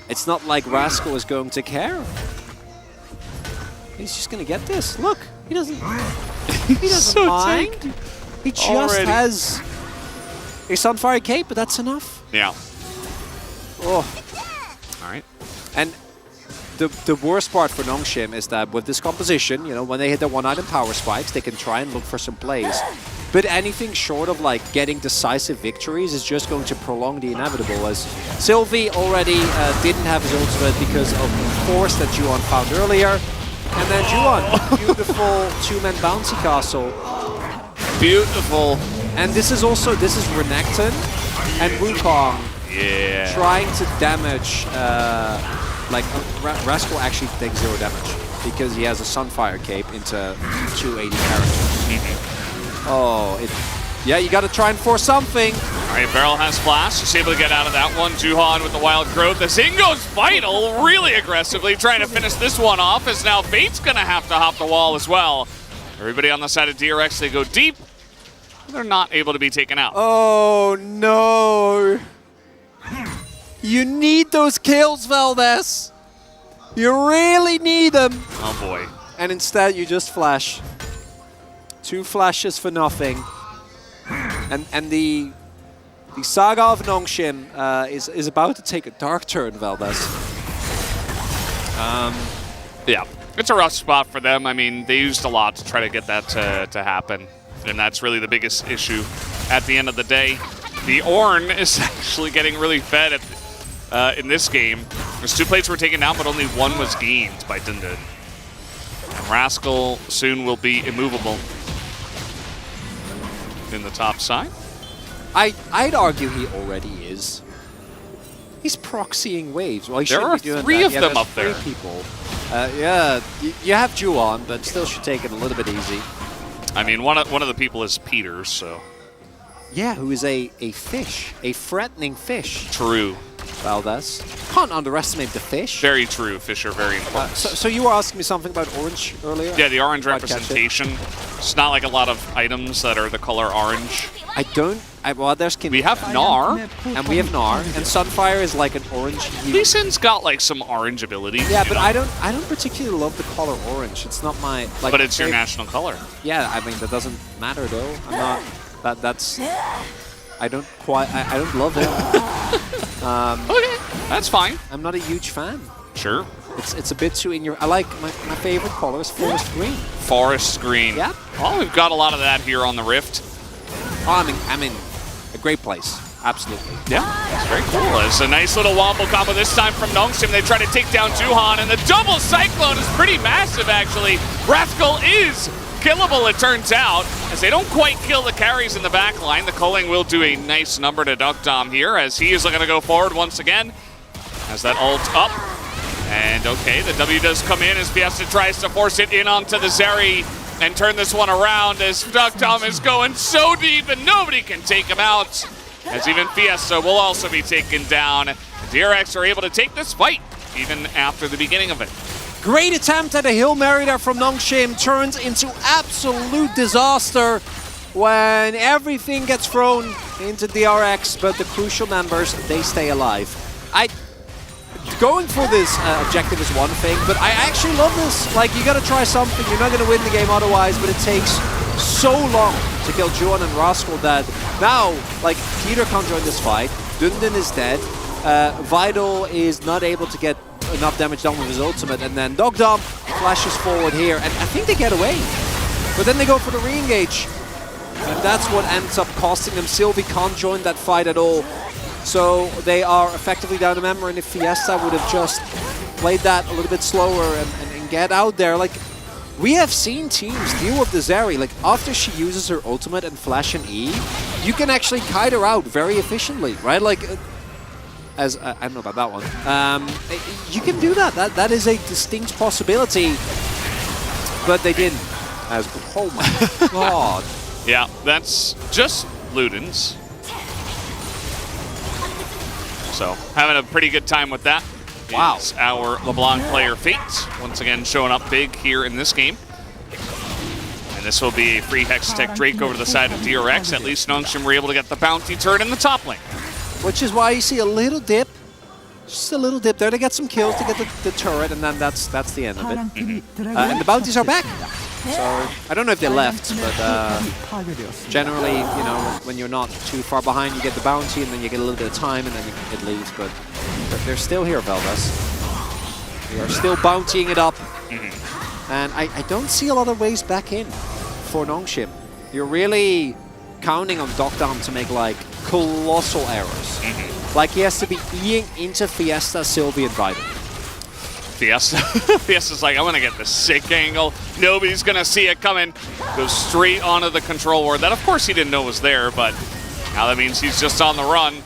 it's not like Rascal is going to care. He's just gonna get this. Look, he doesn't. He doesn't so mind. tanked. He just Already. has a Sunfire Cape, but that's enough. Yeah. Oh. All right. And the worst part for Nongshim is that with this composition, you know, when they hit the one-item power spikes, they can try and look for some plays. But anything short of like getting decisive victories is just going to prolong the inevitable, as Sylvie already didn't have his ultimate because of the force that Juan found earlier. And then Juan, beautiful two-man bouncy castle. Beautiful. And this is Renekton and Wukong trying to damage, Rascal actually takes 0 damage because he has a Sunfire Cape into 280 characters. Yeah, you got to try and force something. All right, Beryl has flash. She's able to get out of that one. Juhan with the wild growth. The Zing goes vital really aggressively, trying to finish this one off, as now Fate's going to have to hop the wall as well. Everybody on the side of DRX, they go deep. They're not able to be taken out. Oh, no. You need those kills, Valdez. You really need them. Oh, boy. And instead, you just flash. 2 flashes for nothing. And the saga of Nongshim is about to take a dark turn, Valdez. Yeah, it's a rough spot for them. I mean, they used a lot to try to get that to happen. And that's really the biggest issue at the end of the day. The Ornn is actually getting really fed in this game. There's 2 plates were taken down, but only 1 was gained by Dundun. And Rascal soon will be immovable in the top side. I'd argue he already is. He's proxying waves. Well, he there are be doing 3 that. of Yeah, them there's up there. 3 people. Yeah, you have Juan, but still should take it a little bit easy. I mean, one of the people is Peters, so. Yeah, who is a fish, a threatening fish. True. Valdez. Can't underestimate the fish. Very true. Fish are very important. So you were asking me something about orange earlier? Yeah, the orange representation. It's not like a lot of items that are the color orange. Well, there's we have Gnar. And we have Gnar. And Sunfire is like an orange hue. Lee Sin's got like some orange ability. Yeah, but I don't particularly love the color orange. It's not my like. But it's your national color. Yeah, I mean that doesn't matter though. I'm not. That's. I don't love it. Okay, that's fine. I'm not a huge fan. Sure. It's a bit too in your. I like my favorite color is forest green. Forest green. Yeah. Oh, we've got a lot of that here on the Rift. Oh, I'm in a great place. Absolutely. Yeah, it's very cool. It's a nice little wombo combo this time from Nongshim. They try to take down Duhan, and the double Cyclone is pretty massive, actually. Rascal is killable, it turns out, as they don't quite kill the carries in the back line. The culling will do a nice number to Duckdom here, as he is going to go forward once again. Has that ult up. And okay, the W does come in as Fiesta tries to force it in onto the Zeri and turn this one around as Duckdom is going so deep and nobody can take him out. As even Fiesta will also be taken down. DRX are able to take this fight even after the beginning of it. Great attempt at a Hail Mary there from Nongshim turns into absolute disaster when everything gets thrown into DRX, but the crucial members, they stay alive. Going for this objective is one thing, but I actually love this. Like, you gotta try something. You're not gonna win the game otherwise, but it takes so long to kill Juan and Rascal that now, like, Peter can't join this fight. Dundun is dead. Vital is not able to get enough damage done with his ultimate, and then Duckdom flashes forward here, and I think they get away. But then they go for the re-engage, and that's what ends up costing them. Sylvie can't join that fight at all. So they are effectively down a member, and if Fiesta would have just played that a little bit slower and get out there, like, we have seen teams deal with the Zeri. Like, after she uses her ultimate and flash and E, you can actually kite her out very efficiently, right? Like, I don't know about that one. You can do that. That is a distinct possibility, but they didn't. Oh my god. Yeah, that's just Ludens. So, having a pretty good time with that. Wow. Is our LeBlanc player Fate, once again showing up big here in this game. And this will be a free Hextech Drake over to the side of DRX. At least Nongshim were able to get the bounty turn in the top lane. Which is why you see a little dip. Just a little dip there to get some kills, to get the turret, and then that's the end of it. And the bounties are back. So, I don't know if they left, but generally, you know, when you're not too far behind, you get the bounty, and then you get a little bit of time, and then it leaves. But they're still here, Valdez. They are still bountying it up. And I don't see a lot of ways back in for Nongshim. You're really counting on Duckdom to make, like, colossal errors. Like, he has to be Eing into Fiesta, Sylvie, and Vital. Fiesta's like, I want to get the sick angle. Nobody's going to see it coming. Goes straight onto the control ward. That, of course, he didn't know was there, but now that means he's just on the run.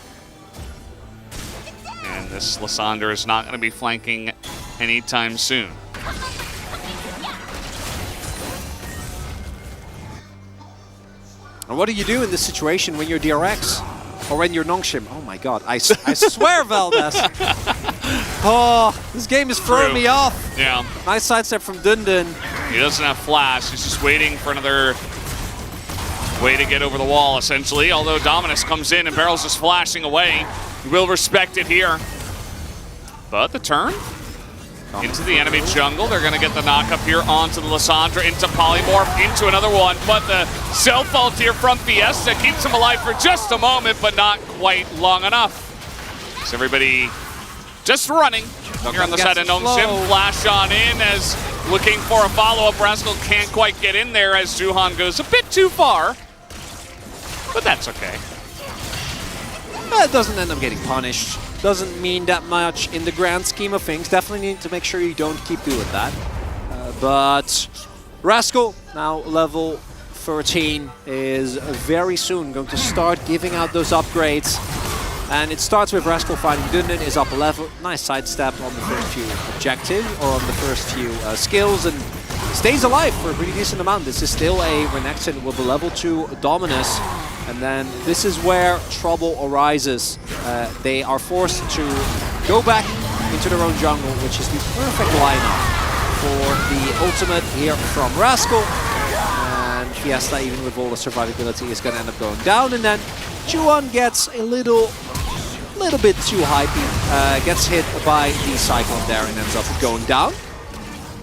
And this Lysandre is not going to be flanking anytime soon. And what do you do in this situation when you're DRX? Or when you're Nongshim? Oh my god, I swear, Valdez! Oh, this game is throwing me off! Yeah. Nice sidestep from Dundun. He doesn't have flash, he's just waiting for another way to get over the wall, essentially. Although Dominus comes in and Barrel's just flashing away. He will respect it here. But the turn into the enemy jungle. They're going to get the knock up here onto the Lysandre, into Polymorph, into another one. But the self-ult here from Fiesta keeps him alive for just a moment, but not quite long enough. So everybody just running here on the side of Nongshim. Flash on in as looking for a follow-up. Rascal can't quite get in there as Duhan goes a bit too far. But that's okay. It doesn't end up getting punished. Doesn't mean that much in the grand scheme of things. Definitely need to make sure you don't keep doing that. But Rascal, now level 13, is very soon going to start giving out those upgrades. And it starts with Rascal fighting Dundun, is up a level. Nice sidestep on the first few objectives, or on the first few skills. And stays alive for a pretty decent amount. This is still a Renekton with a level 2 Dominus. And then this is where trouble arises. They are forced to go back into their own jungle, which is the perfect lineup for the ultimate here from Rascal. And Fiesta, even with all the survivability, is going to end up going down. And then Chuan gets a little bit too hypey, gets hit by the Cyclone there and ends up going down.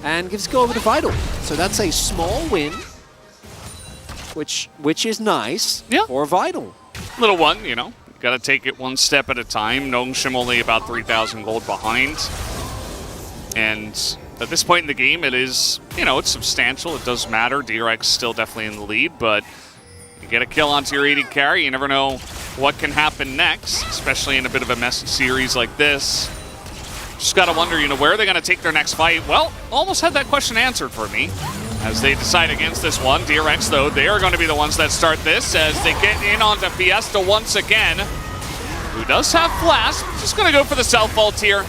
And gives go over to Vital. So that's a small win, which is nice for Vital. Little one, you know. Got to take it one step at a time. Nongshim only about 3,000 gold behind. And at this point in the game, it is, you know, it's substantial. It does matter. DRX still definitely in the lead, but you get a kill onto your AD carry, you never know what can happen next, especially in a bit of a messy series like this. Just got to wonder, you know, where are they going to take their next fight? Well, almost had that question answered for me as they decide against this one. DRX, though, they are going to be the ones that start this as they get in onto Fiesta once again, who does have Flash. Just going to go for the self-ult here.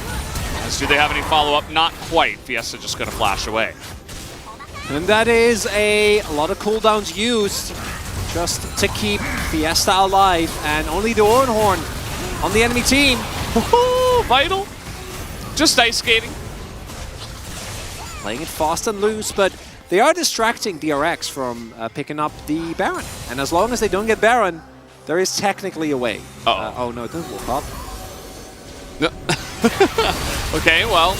As do they have any follow-up? Not quite. Fiesta just going to flash away. And that is a lot of cooldowns used just to keep Fiesta alive, and only the Horn on the enemy team. Vital. Just ice skating. Playing it fast and loose, but they are distracting DRX from picking up the Baron. And as long as they don't get Baron, there is technically a way. Oh no, it doesn't walk up. No. Okay, well,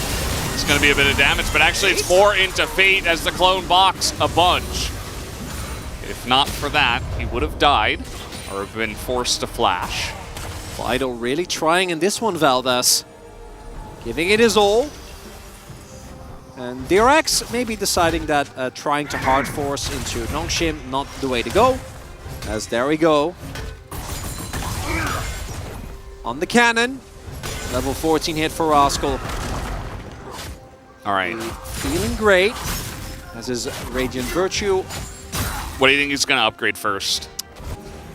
it's going to be a bit of damage, but actually it's 4 into Fate as the clone box a bunch. If not for that, he would have died or have been forced to flash. Vital really trying in this one, Valdez. Giving it his all. And DRX maybe deciding that trying to hard force into Nongshim, not the way to go. As there we go. On the cannon. Level 14 hit for Rascal. All right. Feeling great. As his Radiant Virtue. What do you think he's going to upgrade first?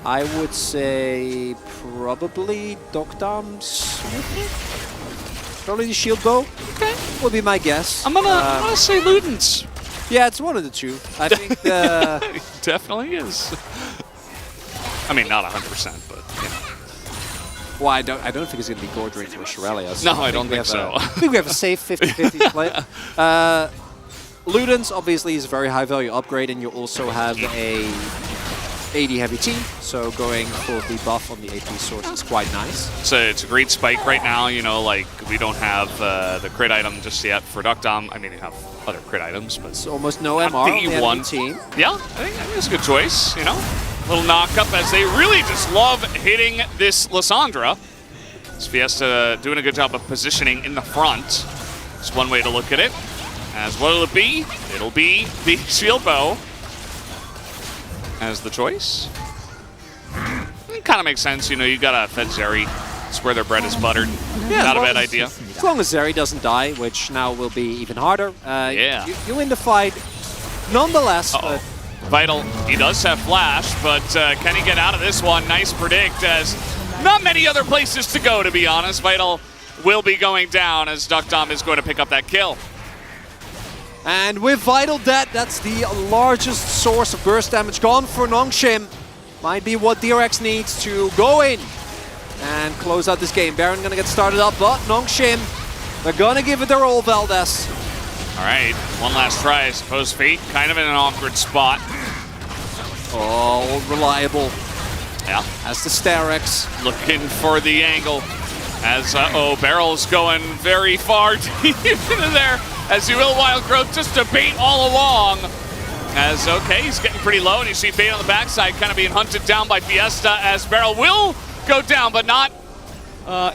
I would say probably Dokdam's. Probably the Shield Bow. Okay. Would be my guess. I'm gonna say Luden's. Yeah, it's one of the two. I think It definitely is. I mean, not 100%, but you know. Well, I don't think it's going to be Gordrick or Shirellia. So no, I don't think so. I think we have a safe 50-50 split. Luden's obviously is a very high value upgrade, and you also have a AD heavy team, so going for the buff on the AP source is quite nice. So it's a great spike right now, you know, like we don't have the crit item just yet for Duckdom. I mean, you have other crit items, but it's almost no MR on the enemy team. Yeah, I think it's a good choice, you know. Little knock up as they really just love hitting this Lissandra. It's Fiesta doing a good job of positioning in the front. It's one way to look at it. As what will it be? It'll be the Shield Bow as the choice. It kind of makes sense, you know, you gotta fed Zeri. It's where their bread is buttered. Yeah, not a bad idea. As long as Zeri doesn't die, which now will be even harder. Yeah. You win the fight nonetheless. But Vital, he does have Flash, but can he get out of this one? Nice predict, as not many other places to go, to be honest. Vital will be going down as Duckdom is going to pick up that kill. And with Vital dead, that's the largest source of burst damage gone for Nongshim. Might be what DRX needs to go in and close out this game. Baron gonna get started up, but Nongshim, they're gonna give it their all, Valdez. All right, one last try. I suppose Fate kind of in an awkward spot. Oh, reliable. Yeah. As the Starex. Looking for the angle. As, Barrel's going very far deep into there. As you will Wild Growth just to bait all along. As, okay, he's getting pretty low, and you see Fate on the backside kind of being hunted down by Fiesta, as Barrel will go down, but not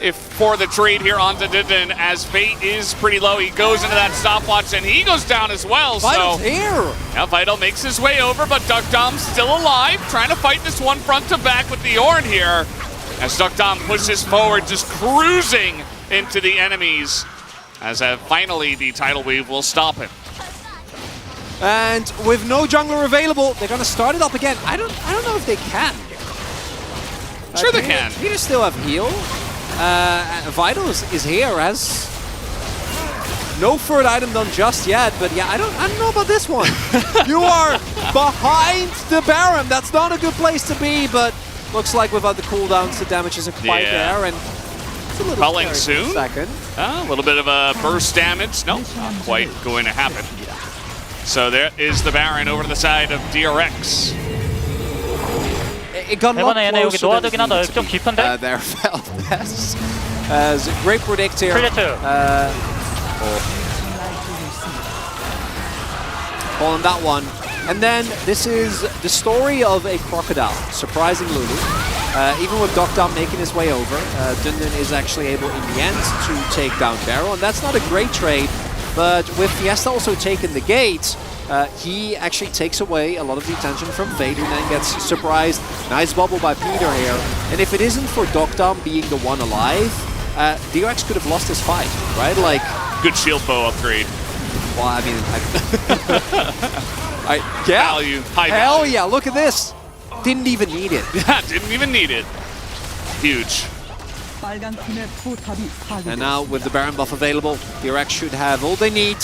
if for the trade here onto Didin, as Fate is pretty low. He goes into that stopwatch, and he goes down as well. Vital's here! Yeah, Vital makes his way over, but Duckdom's still alive, trying to fight this one front to back with the Ornn here. As Duckdom pushes forward, just cruising into the enemies. As finally the tidal wave will stop him. And with no jungler available, they're gonna start it up again. I don't know if they can. Sure they can. Peter still have heal. Vital is here as No third item done just yet, but yeah, I don't know about this one. You are behind the Baron. That's not a good place to be, but looks like without the cooldowns, the damage isn't quite there, and it's a little Culling scary for soon. a second. A little bit of a burst damage. No, not quite going to happen. So there is the Baron over to the side of DRX. It got a lot 이번에 얘네 여기 closer 놓아두긴 than it 하다. needed to 좀 be. 깊은데? There felt this. As a great predict here. On that one. And then this is the story of a crocodile surprising Lulu. Even with Dokdam making his way over, Dundun is actually able in the end to take down Barrow, and that's not a great trade, but with Fiesta also taking the gate, he actually takes away a lot of the attention from Fade, who then gets surprised. Nice bubble by Peter here, and if it isn't for Dokdam being the one alive, DRX could have lost this fight, right? Like, good shield bow upgrade. Well, I mean, Value, high hell value. yeah, look at this. Didn't even need it. Yeah, didn't even need it. Huge. And now with the Baron buff available, DRX should have all they need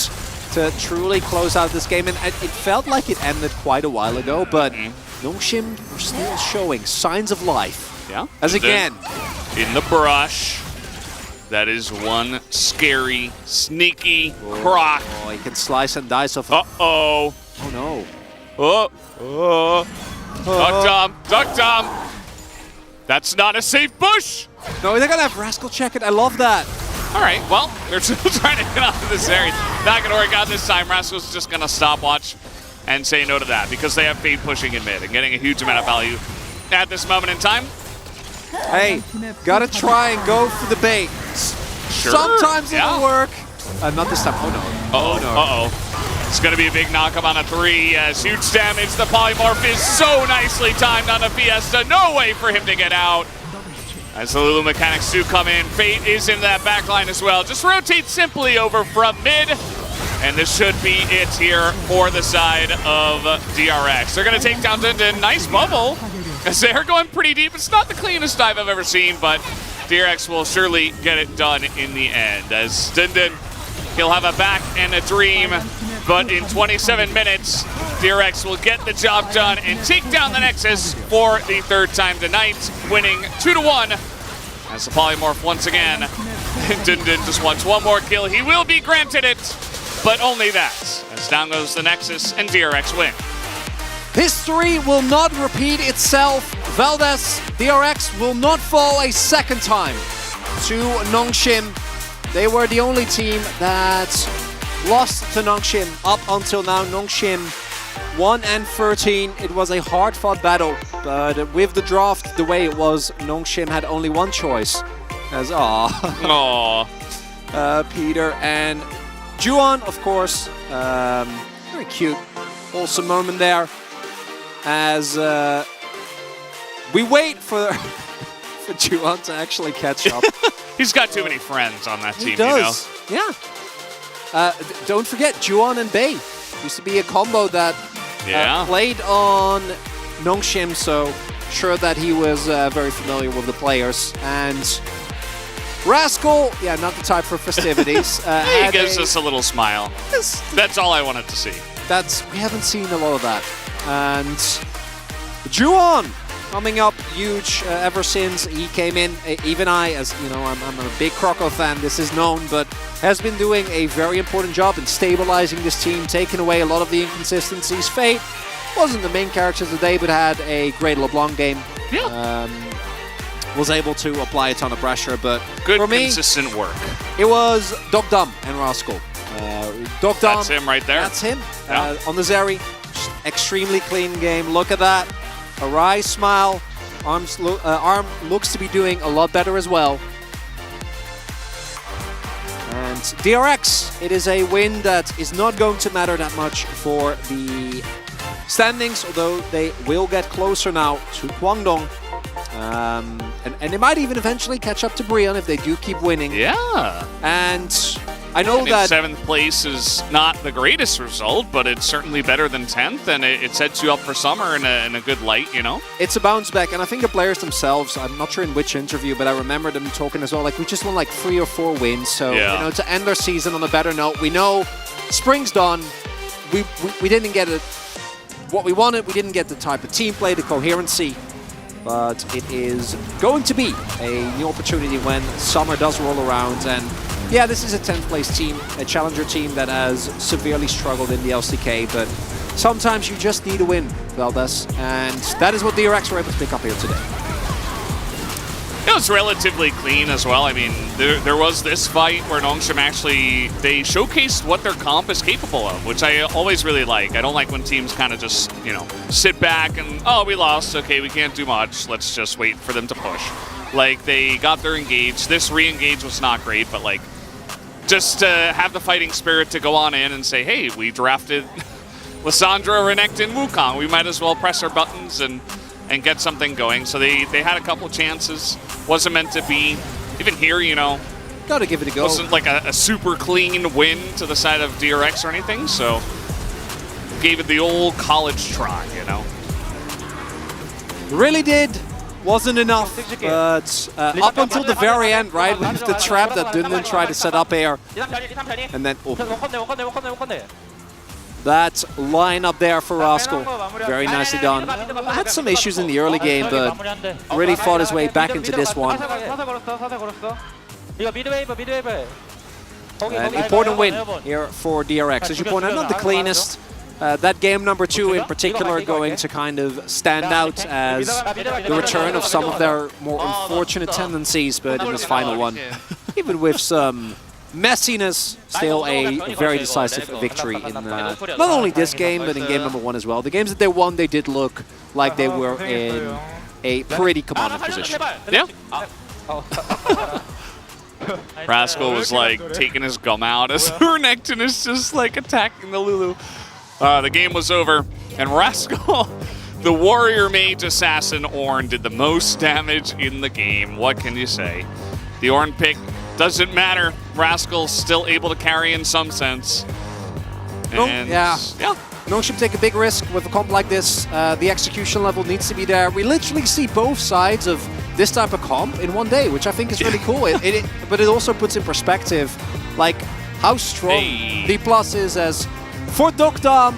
to truly close out this game. And it felt like it ended quite a while ago, but Nongshim were still showing signs of life. Yeah. As again, in the brush. That is one scary, sneaky croc. Oh, he can slice and dice off. Uh-oh. Oh, no. Dokdam. That's not a safe bush. No, they're going to have Rascal check it. I love that. All right, well, they're still trying to get out of this area. Not going to work out this time. Rascal's just going to stopwatch and say no to that because they have Fade pushing in mid and getting a huge amount of value at this moment in time. Hey, gotta try and go for the bait. Sure. Sometimes it'll work. Not this time. Oh no. Uh-oh. It's going to be a big knock-up on a 3. Yes, huge damage. The polymorph is so nicely timed on the Fiesta. No way for him to get out. As the Lulu mechanics do come in, Fate is in that back line as well. Just rotate simply over from mid. And this should be it here for the side of DRX. They're going to take down Dundun. Nice bubble. As they're going pretty deep. It's not the cleanest dive I've ever seen, but DRX will surely get it done in the end. As Dundun, he'll have a back and a dream, but in 27 minutes, DRX will get the job done and take down the Nexus for the third time tonight, winning 2-1. As the polymorph once again, Dundun just wants one more kill. He will be granted it, but only that. As down goes the Nexus and DRX win. History will not repeat itself. Valdez, DRX will not fall a second time to Nongshim. They were the only team that lost to Nongshim up until now. Nongshim 1-13. It was a hard-fought battle, but with the draft the way it was, Nongshim had only one choice. As Peter and Juan, of course. Very cute, wholesome moment there. As we wait for Juan to actually catch up. He's got too many friends on that team, He does. you know? Yeah. Don't forget, Juan and Bay used to be a combo that played on Nongshim, so sure that he was very familiar with the players. And Rascal, yeah, not the type for festivities. He gives us a little smile. That's all I wanted to see. We haven't seen a lot of that. And Juan coming up huge ever since he came in. Even I, as you know, I'm a big Croco fan, this is known, but has been doing a very important job in stabilizing this team, taking away a lot of the inconsistencies. Fate wasn't the main character today, but had a great LeBlanc game. Yeah. Was able to apply a ton of pressure, but good, for me, consistent work. It was Dokdam and Rascal. Dokdam. That's him right there. That's him. On the Zeri. Extremely clean game. Look at that. A wry smile. Arm looks to be doing a lot better as well. And DRX, it is a win that is not going to matter that much for the standings, although they will get closer now to Kwangdong. And they might even eventually catch up to Brion if they do keep winning. Yeah. And I know that 7th place is not the greatest result, but it's certainly better than 10th, and it sets you up for summer in a good light, you know? it's a bounce back, and I think the players themselves, I'm not sure in which interview, but I remember them talking as well, like, we just want like 3 or 4 wins, so, you know, to end our season on a better note. We know spring's done. We didn't get what we wanted. We didn't get the type of team play, the coherency, but it is going to be a new opportunity when summer does roll around. And yeah, this is a 10th place team, a challenger team that has severely struggled in the LCK, but sometimes you just need a win, Valdez, and that is what DRX were able to pick up here today. It was relatively clean as well. I mean, there was this fight where Nongshim actually, they showcased what their comp is capable of, which I always really like. I don't like when teams kind of just, you know, sit back and, oh, we lost, okay, we can't do much, let's just wait for them to push. Like, they got their engage. This re-engage was not great, but like, just have the fighting spirit to go on in and say, hey, we drafted Lissandra, Renekton, Wukong. We might as well press our buttons and get something going. So they had a couple chances. Wasn't meant to be. Even here, you know, gotta give it a go. Wasn't like a super clean win to the side of DRX or anything. So gave it the old college try, you know. Really did. Wasn't enough, but up until the very end, right, with the trap that Dundun tried to set up here. And then, that line up there for Rascal, very nicely done. Had some issues in the early game, but really fought his way back into this one. An important win here for DRX. As you point out, not the cleanest. That game number 2 in particular going to kind of stand out as the return of some of their more unfortunate tendencies, but in this final one, even with some messiness, still a very decisive victory in not only this game, but in game number 1 as well. The games that they won, they did look like they were in a pretty commanding position. Yeah. Rascal was like taking his gum out as Renekton is just like attacking the Lulu. The game was over, and Rascal, the warrior mage assassin Ornn, did the most damage in the game. What can you say? The Ornn pick doesn't matter. Rascal's still able to carry in some sense. And yeah. Nongshim take a big risk with a comp like this. The execution level needs to be there. We literally see both sides of this type of comp in one day, which I think is really cool. But it also puts in perspective, like, how strong D+ is as... For Dokdam,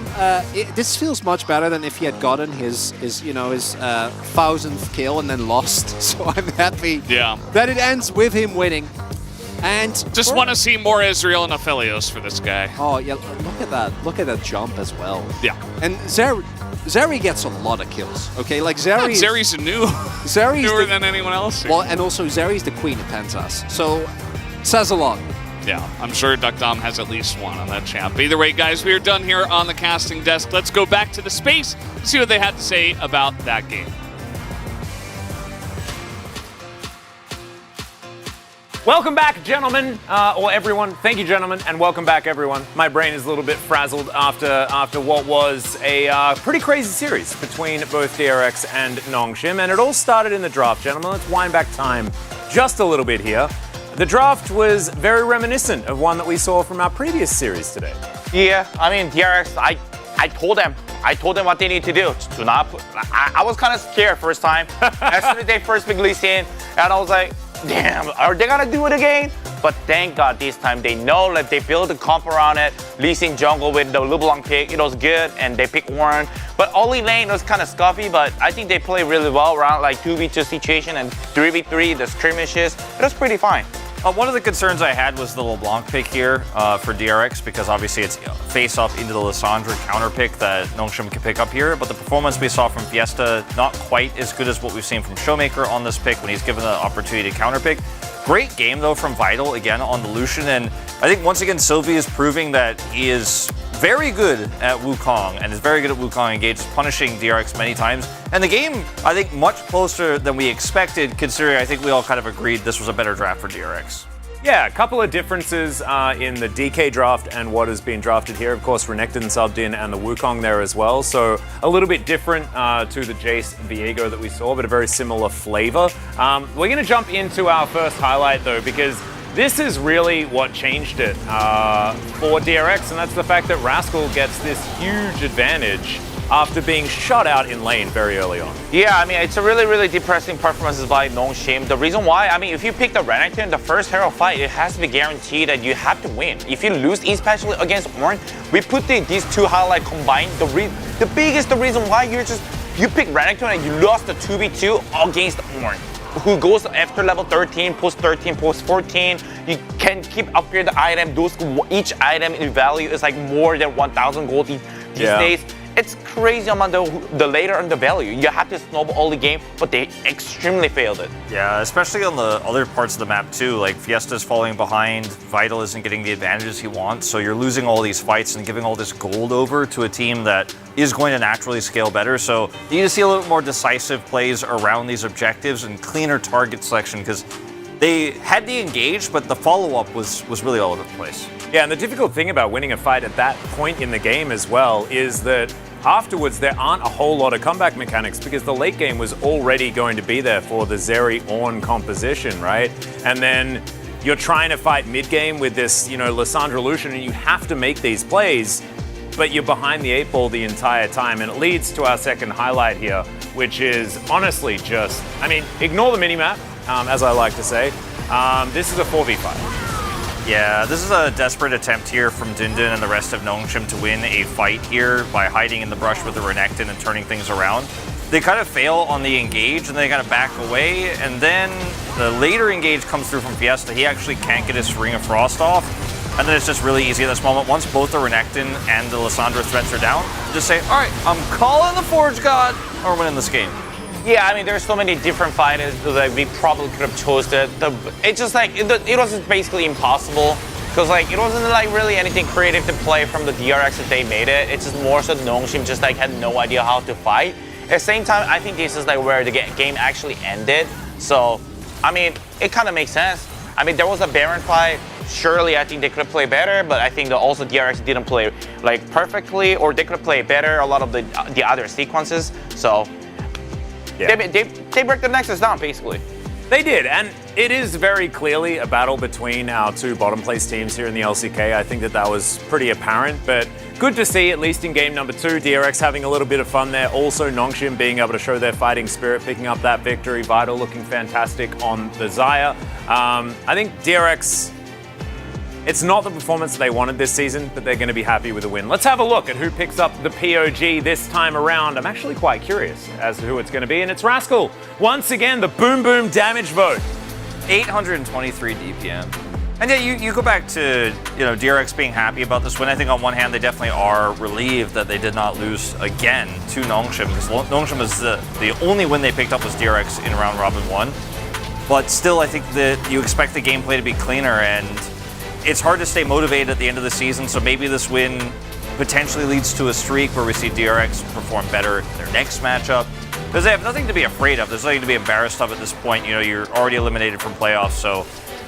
this feels much better than if he had gotten his 1000th kill and then lost. So I'm happy that it ends with him winning. And just want to see more Ezreal and Aphelios for this guy. Oh yeah, look at that! Look at that jump as well. Yeah. And Zeri gets a lot of kills. Okay, like Zeri's newer than anyone else here. Well, and also Zeri's the queen of Pentas, so says a lot. Yeah, I'm sure Dokdam has at least one on that champ. Either way, guys, we are done here on the casting desk. Let's go back to the space, see what they had to say about that game. Welcome back, gentlemen, or everyone. Thank you, gentlemen, and welcome back, everyone. My brain is a little bit frazzled after what was a pretty crazy series between both DRX and Nongshim, and it all started in the draft, gentlemen. Let's wind back time just a little bit here. The draft was very reminiscent of one that we saw from our previous series today. Yeah, I mean, DRX, I told them what they need to do. To not, I was kind of scared first time. As soon as they first picked Lee Sin, and I was like, damn, are they gonna do it again? But thank God this time they know that they build a comp around it. Lee Sin jungle with the LeBlanc pick, it was good, and they picked Ornn. But Oli lane was kind of scuffy, but I think they played really well around like 2v2 situation and 3v3, the skirmishes. It was pretty fine. One of the concerns I had was the LeBlanc pick here for DRX, because obviously it's face up into the Lissandra counter pick that Nongshim can pick up here, but the performance we saw from Fiesta, not quite as good as what we've seen from Showmaker on this pick when he's given the opportunity to counter pick. Great game though from Vital again on the Lucian, and I think once again Sylvie is proving that he is very good at Wukong and is very good at Wukong engage, punishing DRX many times. And the game, I think, much closer than we expected, considering I think we all kind of agreed this was a better draft for DRX. Yeah, a couple of differences in the DK draft and what has been drafted here. Of course, Renekton subbed in and the Wukong there as well. So a little bit different to the Jace Viego that we saw, but a very similar flavor. We're going to jump into our first highlight though, because this is really what changed it for DRX, and that's the fact that Rascal gets this huge advantage after being shut out in lane very early on. Yeah, I mean, it's a really, really depressing performance by Nongshim. The reason why, I mean, if you pick the Renekton in the first hero fight, it has to be guaranteed that you have to win. If you lose, especially against Ornn, we put these two highlights combined. The biggest reason why you pick Renekton and you lost the 2v2 against Ornn, who goes after level 13, post 13, post 14. You can keep upgrade the item. Each item in value is like more than 1,000 gold these days. It's crazy amount the later on the value. You have to snowball the game, but they extremely failed it. Yeah, especially on the other parts of the map too. Like Fiesta's falling behind, Vital isn't getting the advantages he wants, so you're losing all these fights and giving all this gold over to a team that is going to naturally scale better. So you need to see a little more decisive plays around these objectives and cleaner target selection, because they had the engage, but the follow-up was really all over the place. Yeah, and the difficult thing about winning a fight at that point in the game as well is that afterwards there aren't a whole lot of comeback mechanics, because the late game was already going to be there for the Zeri Ornn composition, right? And then you're trying to fight mid-game with this, Lissandra Lucian, and you have to make these plays, but you're behind the 8 ball the entire time. And it leads to our second highlight here, which is honestly just, ignore the minimap, as I like to say. This is a 4v5. Yeah, this is a desperate attempt here from Dindin and the rest of Nongshim to win a fight here by hiding in the brush with the Renekton and turning things around. They kind of fail on the engage and they kind of back away, and then the later engage comes through from Fiesta. He actually can't get his Ring of Frost off, and then it's just really easy at this moment. Once both the Renekton and the Lissandra threats are down, just say, all right, I'm calling the Forge God, or winning this game. Yeah, I mean, there's so many different fighters that we probably could have chosen. It's just like, it was basically impossible. Because it wasn't really anything creative to play from the DRX that they made it. It's just more so Nongshim just had no idea how to fight. At the same time, I think this is where the game actually ended. So, it kind of makes sense. There was a Baron fight. Surely, I think they could have played better, but I think that also DRX didn't play perfectly, or they could have played better a lot of the other sequences. So. Yeah. They break the Nexus down, basically. They did, and it is very clearly a battle between our two bottom place teams here in the LCK. I think that was pretty apparent, but good to see, at least in game number 2, DRX having a little bit of fun there. Also, Nongshim being able to show their fighting spirit, picking up that victory. Vital looking fantastic on the Xayah. I think DRX, it's not the performance they wanted this season, but they're going to be happy with a win. Let's have a look at who picks up the POG this time around. I'm actually quite curious as to who it's going to be, and it's Rascal. Once again, the boom boom damage vote. 823 DPM. And yeah, you go back to DRX being happy about this win. I think on one hand they definitely are relieved that they did not lose again to Nongshim, because Nongshim is the only win they picked up was DRX in round robin 1. But still, I think that you expect the gameplay to be cleaner, and it's hard to stay motivated at the end of the season, so maybe this win potentially leads to a streak where we see DRX perform better in their next matchup. Because they have nothing to be afraid of. There's nothing to be embarrassed of at this point. You're already eliminated from playoffs, so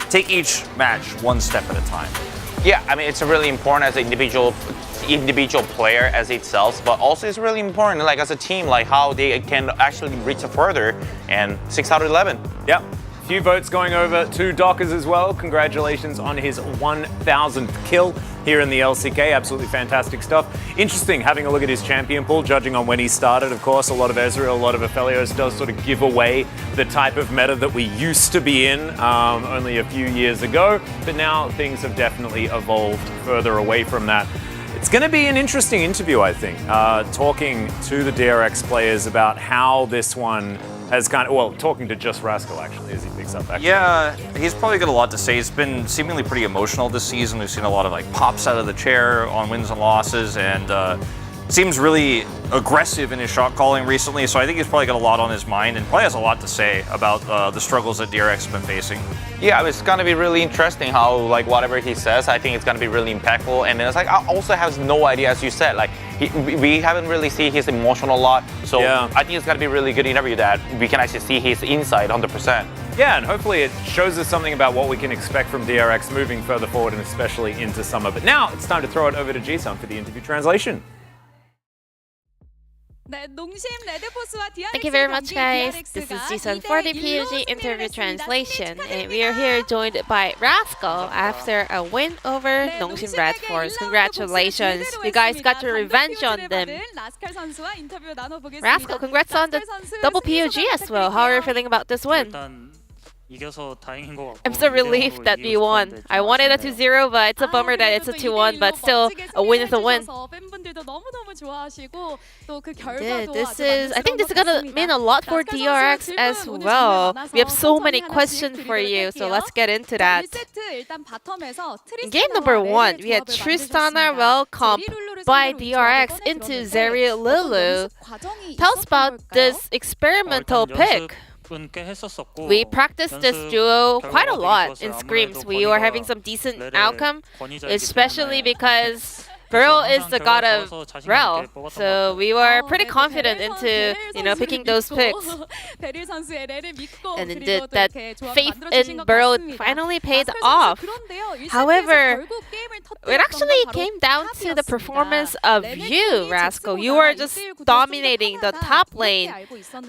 take each match one step at a time. Yeah, it's really important as an individual player as itself, but also it's really important as a team, how they can actually reach further, and 6 out of 11. Yep. Few votes going over to Dockers as well. Congratulations on his 1,000th kill here in the LCK. Absolutely fantastic stuff. Interesting having a look at his champion pool, judging on when he started. Of course, a lot of Ezreal, a lot of Aphelios does sort of give away the type of meta that we used to be in only a few years ago. But now things have definitely evolved further away from that. It's going to be an interesting interview, I think, talking to the DRX players about how this one has talking to just Rascal, actually, as he picks up back. Yeah, he's probably got a lot to say. He's been seemingly pretty emotional this season. We've seen a lot of pops out of the chair on wins and losses, and seems really aggressive in his shot calling recently, so I think he's probably got a lot on his mind and probably has a lot to say about the struggles that DRX has been facing. Yeah, it's going to be really interesting how, whatever he says, I think it's going to be really impactful. And it's I also have no idea, as you said, we haven't really seen his emotional a lot. So yeah. I think it's going to be really good interview that we can actually see his insight 100%. Yeah, and hopefully it shows us something about what we can expect from DRX moving further forward, and especially into summer. But now it's time to throw it over to Ji-Sun for the interview translation. Thank you very much, guys. This is season 40 PUG interview translation, and we are here joined by Rascal after a win over Nongshim Red Force. Congratulations, you guys got your revenge on them. Rascal, congrats on the double PUG as well. How are you feeling about this win? I'm so relieved that we won. I wanted a 2-0, but it's a bummer that it's a 2-1, but still, a win is a win. I think this is gonna mean a lot for DRX as well. We have so many questions for you, so let's get into that. In game number 1, we had Tristana welcomed by DRX into Zeri Lulu. Tell us about this experimental pick. We practiced this duo quite a lot in scrims. We were having some decent outcome, especially because Beryl is the god of Rel, so we were pretty confident into picking those picks. And indeed, that faith in Beryl finally paid off. However, it actually came down to the performance of you, Rascal. You were just dominating the top lane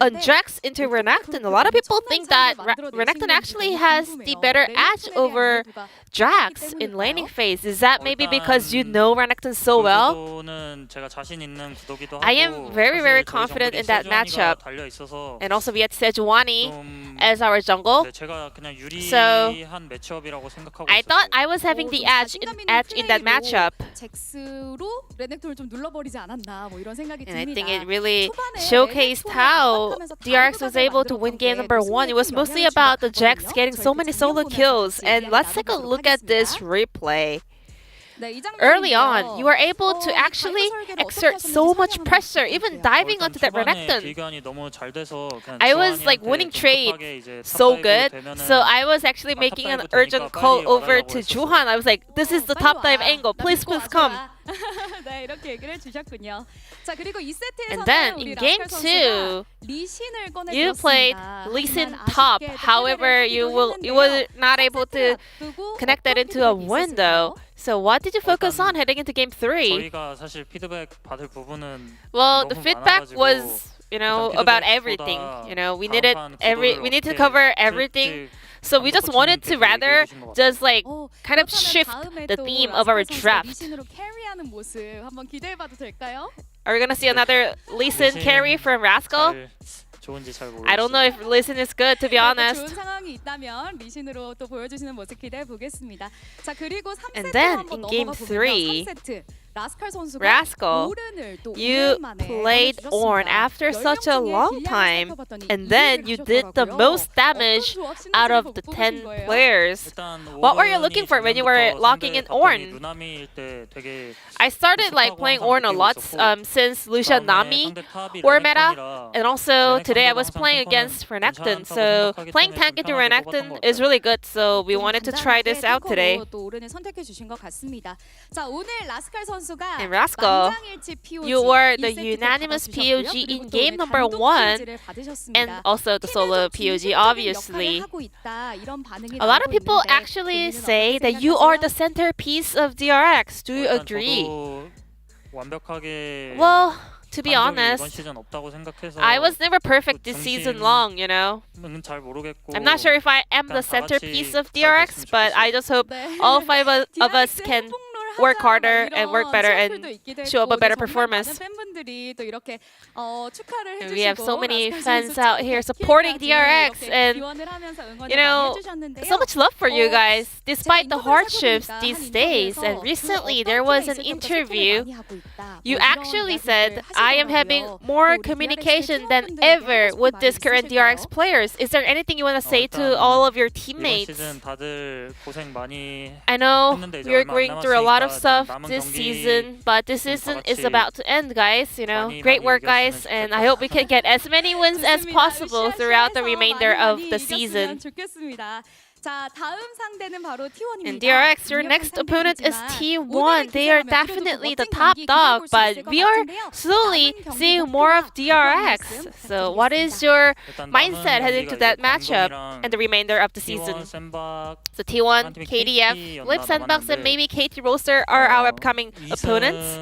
on Drax into Renekton. A lot of people think that Renekton actually has the better edge over Drax in laning phase. Is that maybe because you know Renekton so well? I am very, very confident in that matchup. And also we had Sejuani as our jungle. So I thought I was having the edge in that matchup. And I think it really showcased how DRX was able to win game number 1. It was mostly about the Jax getting so many solo kills. And let's take a look at this replay. Early on, you were able to actually exert so much pressure, even diving onto that Renekton. I was like winning trade so good, so I was actually making an urgent call over to Juhan. I was like, this is the top dive angle, please come. And then in game 2, you played Lee Sin top. However, you were not able to connect that into a window. So what did you focus on heading into game 3? Well, the feedback was, about everything. We need to cover everything. So we just wanted to rather just like kind of shift the theme of our draft. Are we gonna see another Lee Sin carry from Rascal? I don't know if Lee Sin is good, to be honest. And then in game 3, Rascal, you played Ornn after such a long time, and then you did the most damage out of the 10 players. What were you looking for when you were locking in Ornn? I started like playing Ornn a lot since Lucian Nami were meta, and also today I was playing against Renekton, so playing tank into Renekton is really good, so we wanted to try this out today. And Rascal, you were the unanimous POG in game number 1 and also the solo POG, obviously. A lot of people actually say that you are the centerpiece of DRX. Do you agree? Well, to be honest, I was never perfect this season long, I'm not sure if I am the centerpiece of DRX, but I just hope all 5 of us can work harder and work better and show up a better performance. And we have so many fans out here supporting DRX, and so much love for you guys despite the hardships these days. And recently there was an interview. You actually said, I am having more communication than ever with this current DRX players. Is there anything you want to say to all of your teammates? I know we're going through a lot of stuff this season, but this season is about to end, guys. Great work, guys, and I hope we can get as many wins as possible throughout the remainder of the season. And DRX, your next opponent is T1. They are definitely the top dog, but we are slowly seeing more of DRX. So what is your mindset heading to that matchup and the remainder of the season? So T1, KDF, Flip Sandbox, and maybe KT Roaster are our upcoming opponents.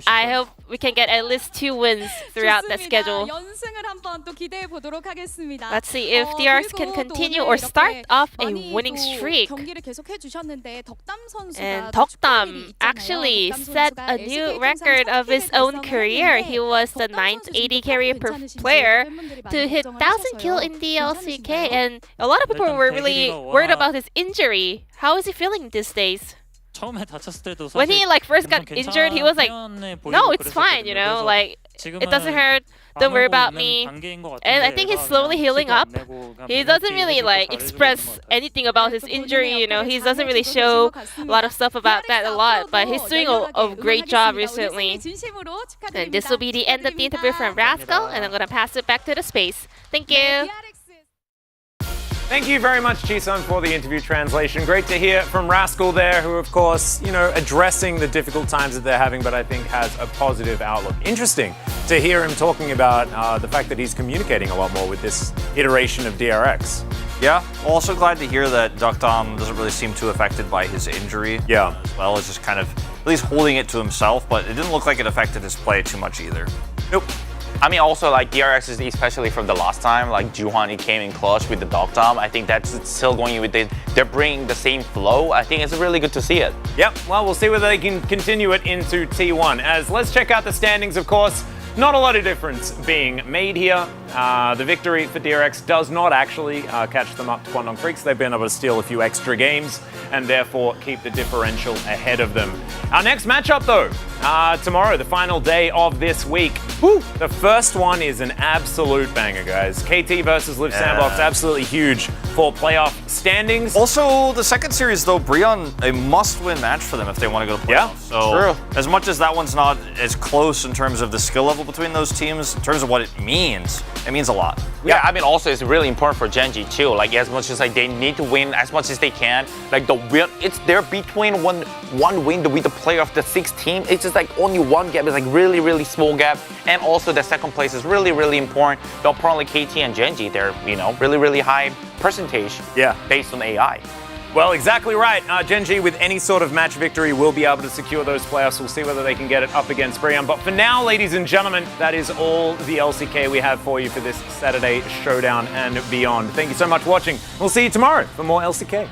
I hope we can get at least 2 wins throughout that schedule. 연승을 한번 또 기대해 보도록 하겠습니다. Let's see if DRX can continue or start off a winning streak. 경기를 계속해 주셨는데 덕담 선수가 And Dokdam actually set a new record of his own career. He was the 9th AD carry player to hit 1,000 kill in the LCK, and a lot of people were really worried about his injury. How is he feeling these days? When he first got injured, he was like, no, it's fine, you know, like it doesn't hurt, don't worry about me. And I think he's slowly healing up. He doesn't really express anything about his injury, you know, he doesn't really show a lot of stuff about that a lot, but he's doing a great job recently. And this will be the end of the interview from Rascal, and I'm gonna pass it back to the space. Thank you. Thank you very much, Chisun, for the interview translation. Great to hear from Rascal there, who, of course, you know, addressing the difficult times that they're having, but I think has a positive outlook. Interesting to hear him talking about the fact that he's communicating a lot more with this iteration of DRX. Yeah, also glad to hear that Dokdam doesn't really seem too affected by his injury. Yeah. As well as just kind of at least holding it to himself, but it didn't look like it affected his play too much either. Nope. I mean, also DRX is especially from the last time, Juhan, he came in clutch with the Dokdam. I think that's still going with it. They're bringing the same flow. I think it's really good to see it. Yep, well, we'll see whether they can continue it into T1. As let's check out the standings, of course. Not a lot of difference being made here. The victory for DRX does not actually catch them up to Kwangdong Freaks. They've been able to steal a few extra games and therefore keep the differential ahead of them. Our next matchup, though, tomorrow, the final day of this week. Woo! The first one is an absolute banger, guys. KT versus Live Sandbox, absolutely huge for playoff standings. Also, the second series, though, Brion, a must-win match for them if they want to go to playoffs. Yeah, so, as much as that one's not as close in terms of the skill level between those teams, in terms of what it means a lot. Yeah, I mean, also it's really important for Genji too. As much as they need to win as much as they can. They're between one win with the player of the 6th team. It's just only one gap. It's really, really small gap. And also the second place is really, really important. But apparently KT and Genji, they're really, really high percentage. Yeah, based on AI. Well, exactly right. Genji, with any sort of match victory, will be able to secure those playoffs. We'll see whether they can get it up against Brion. But for now, ladies and gentlemen, that is all the LCK we have for you for this Saturday showdown and beyond. Thank you so much for watching. We'll see you tomorrow for more LCK.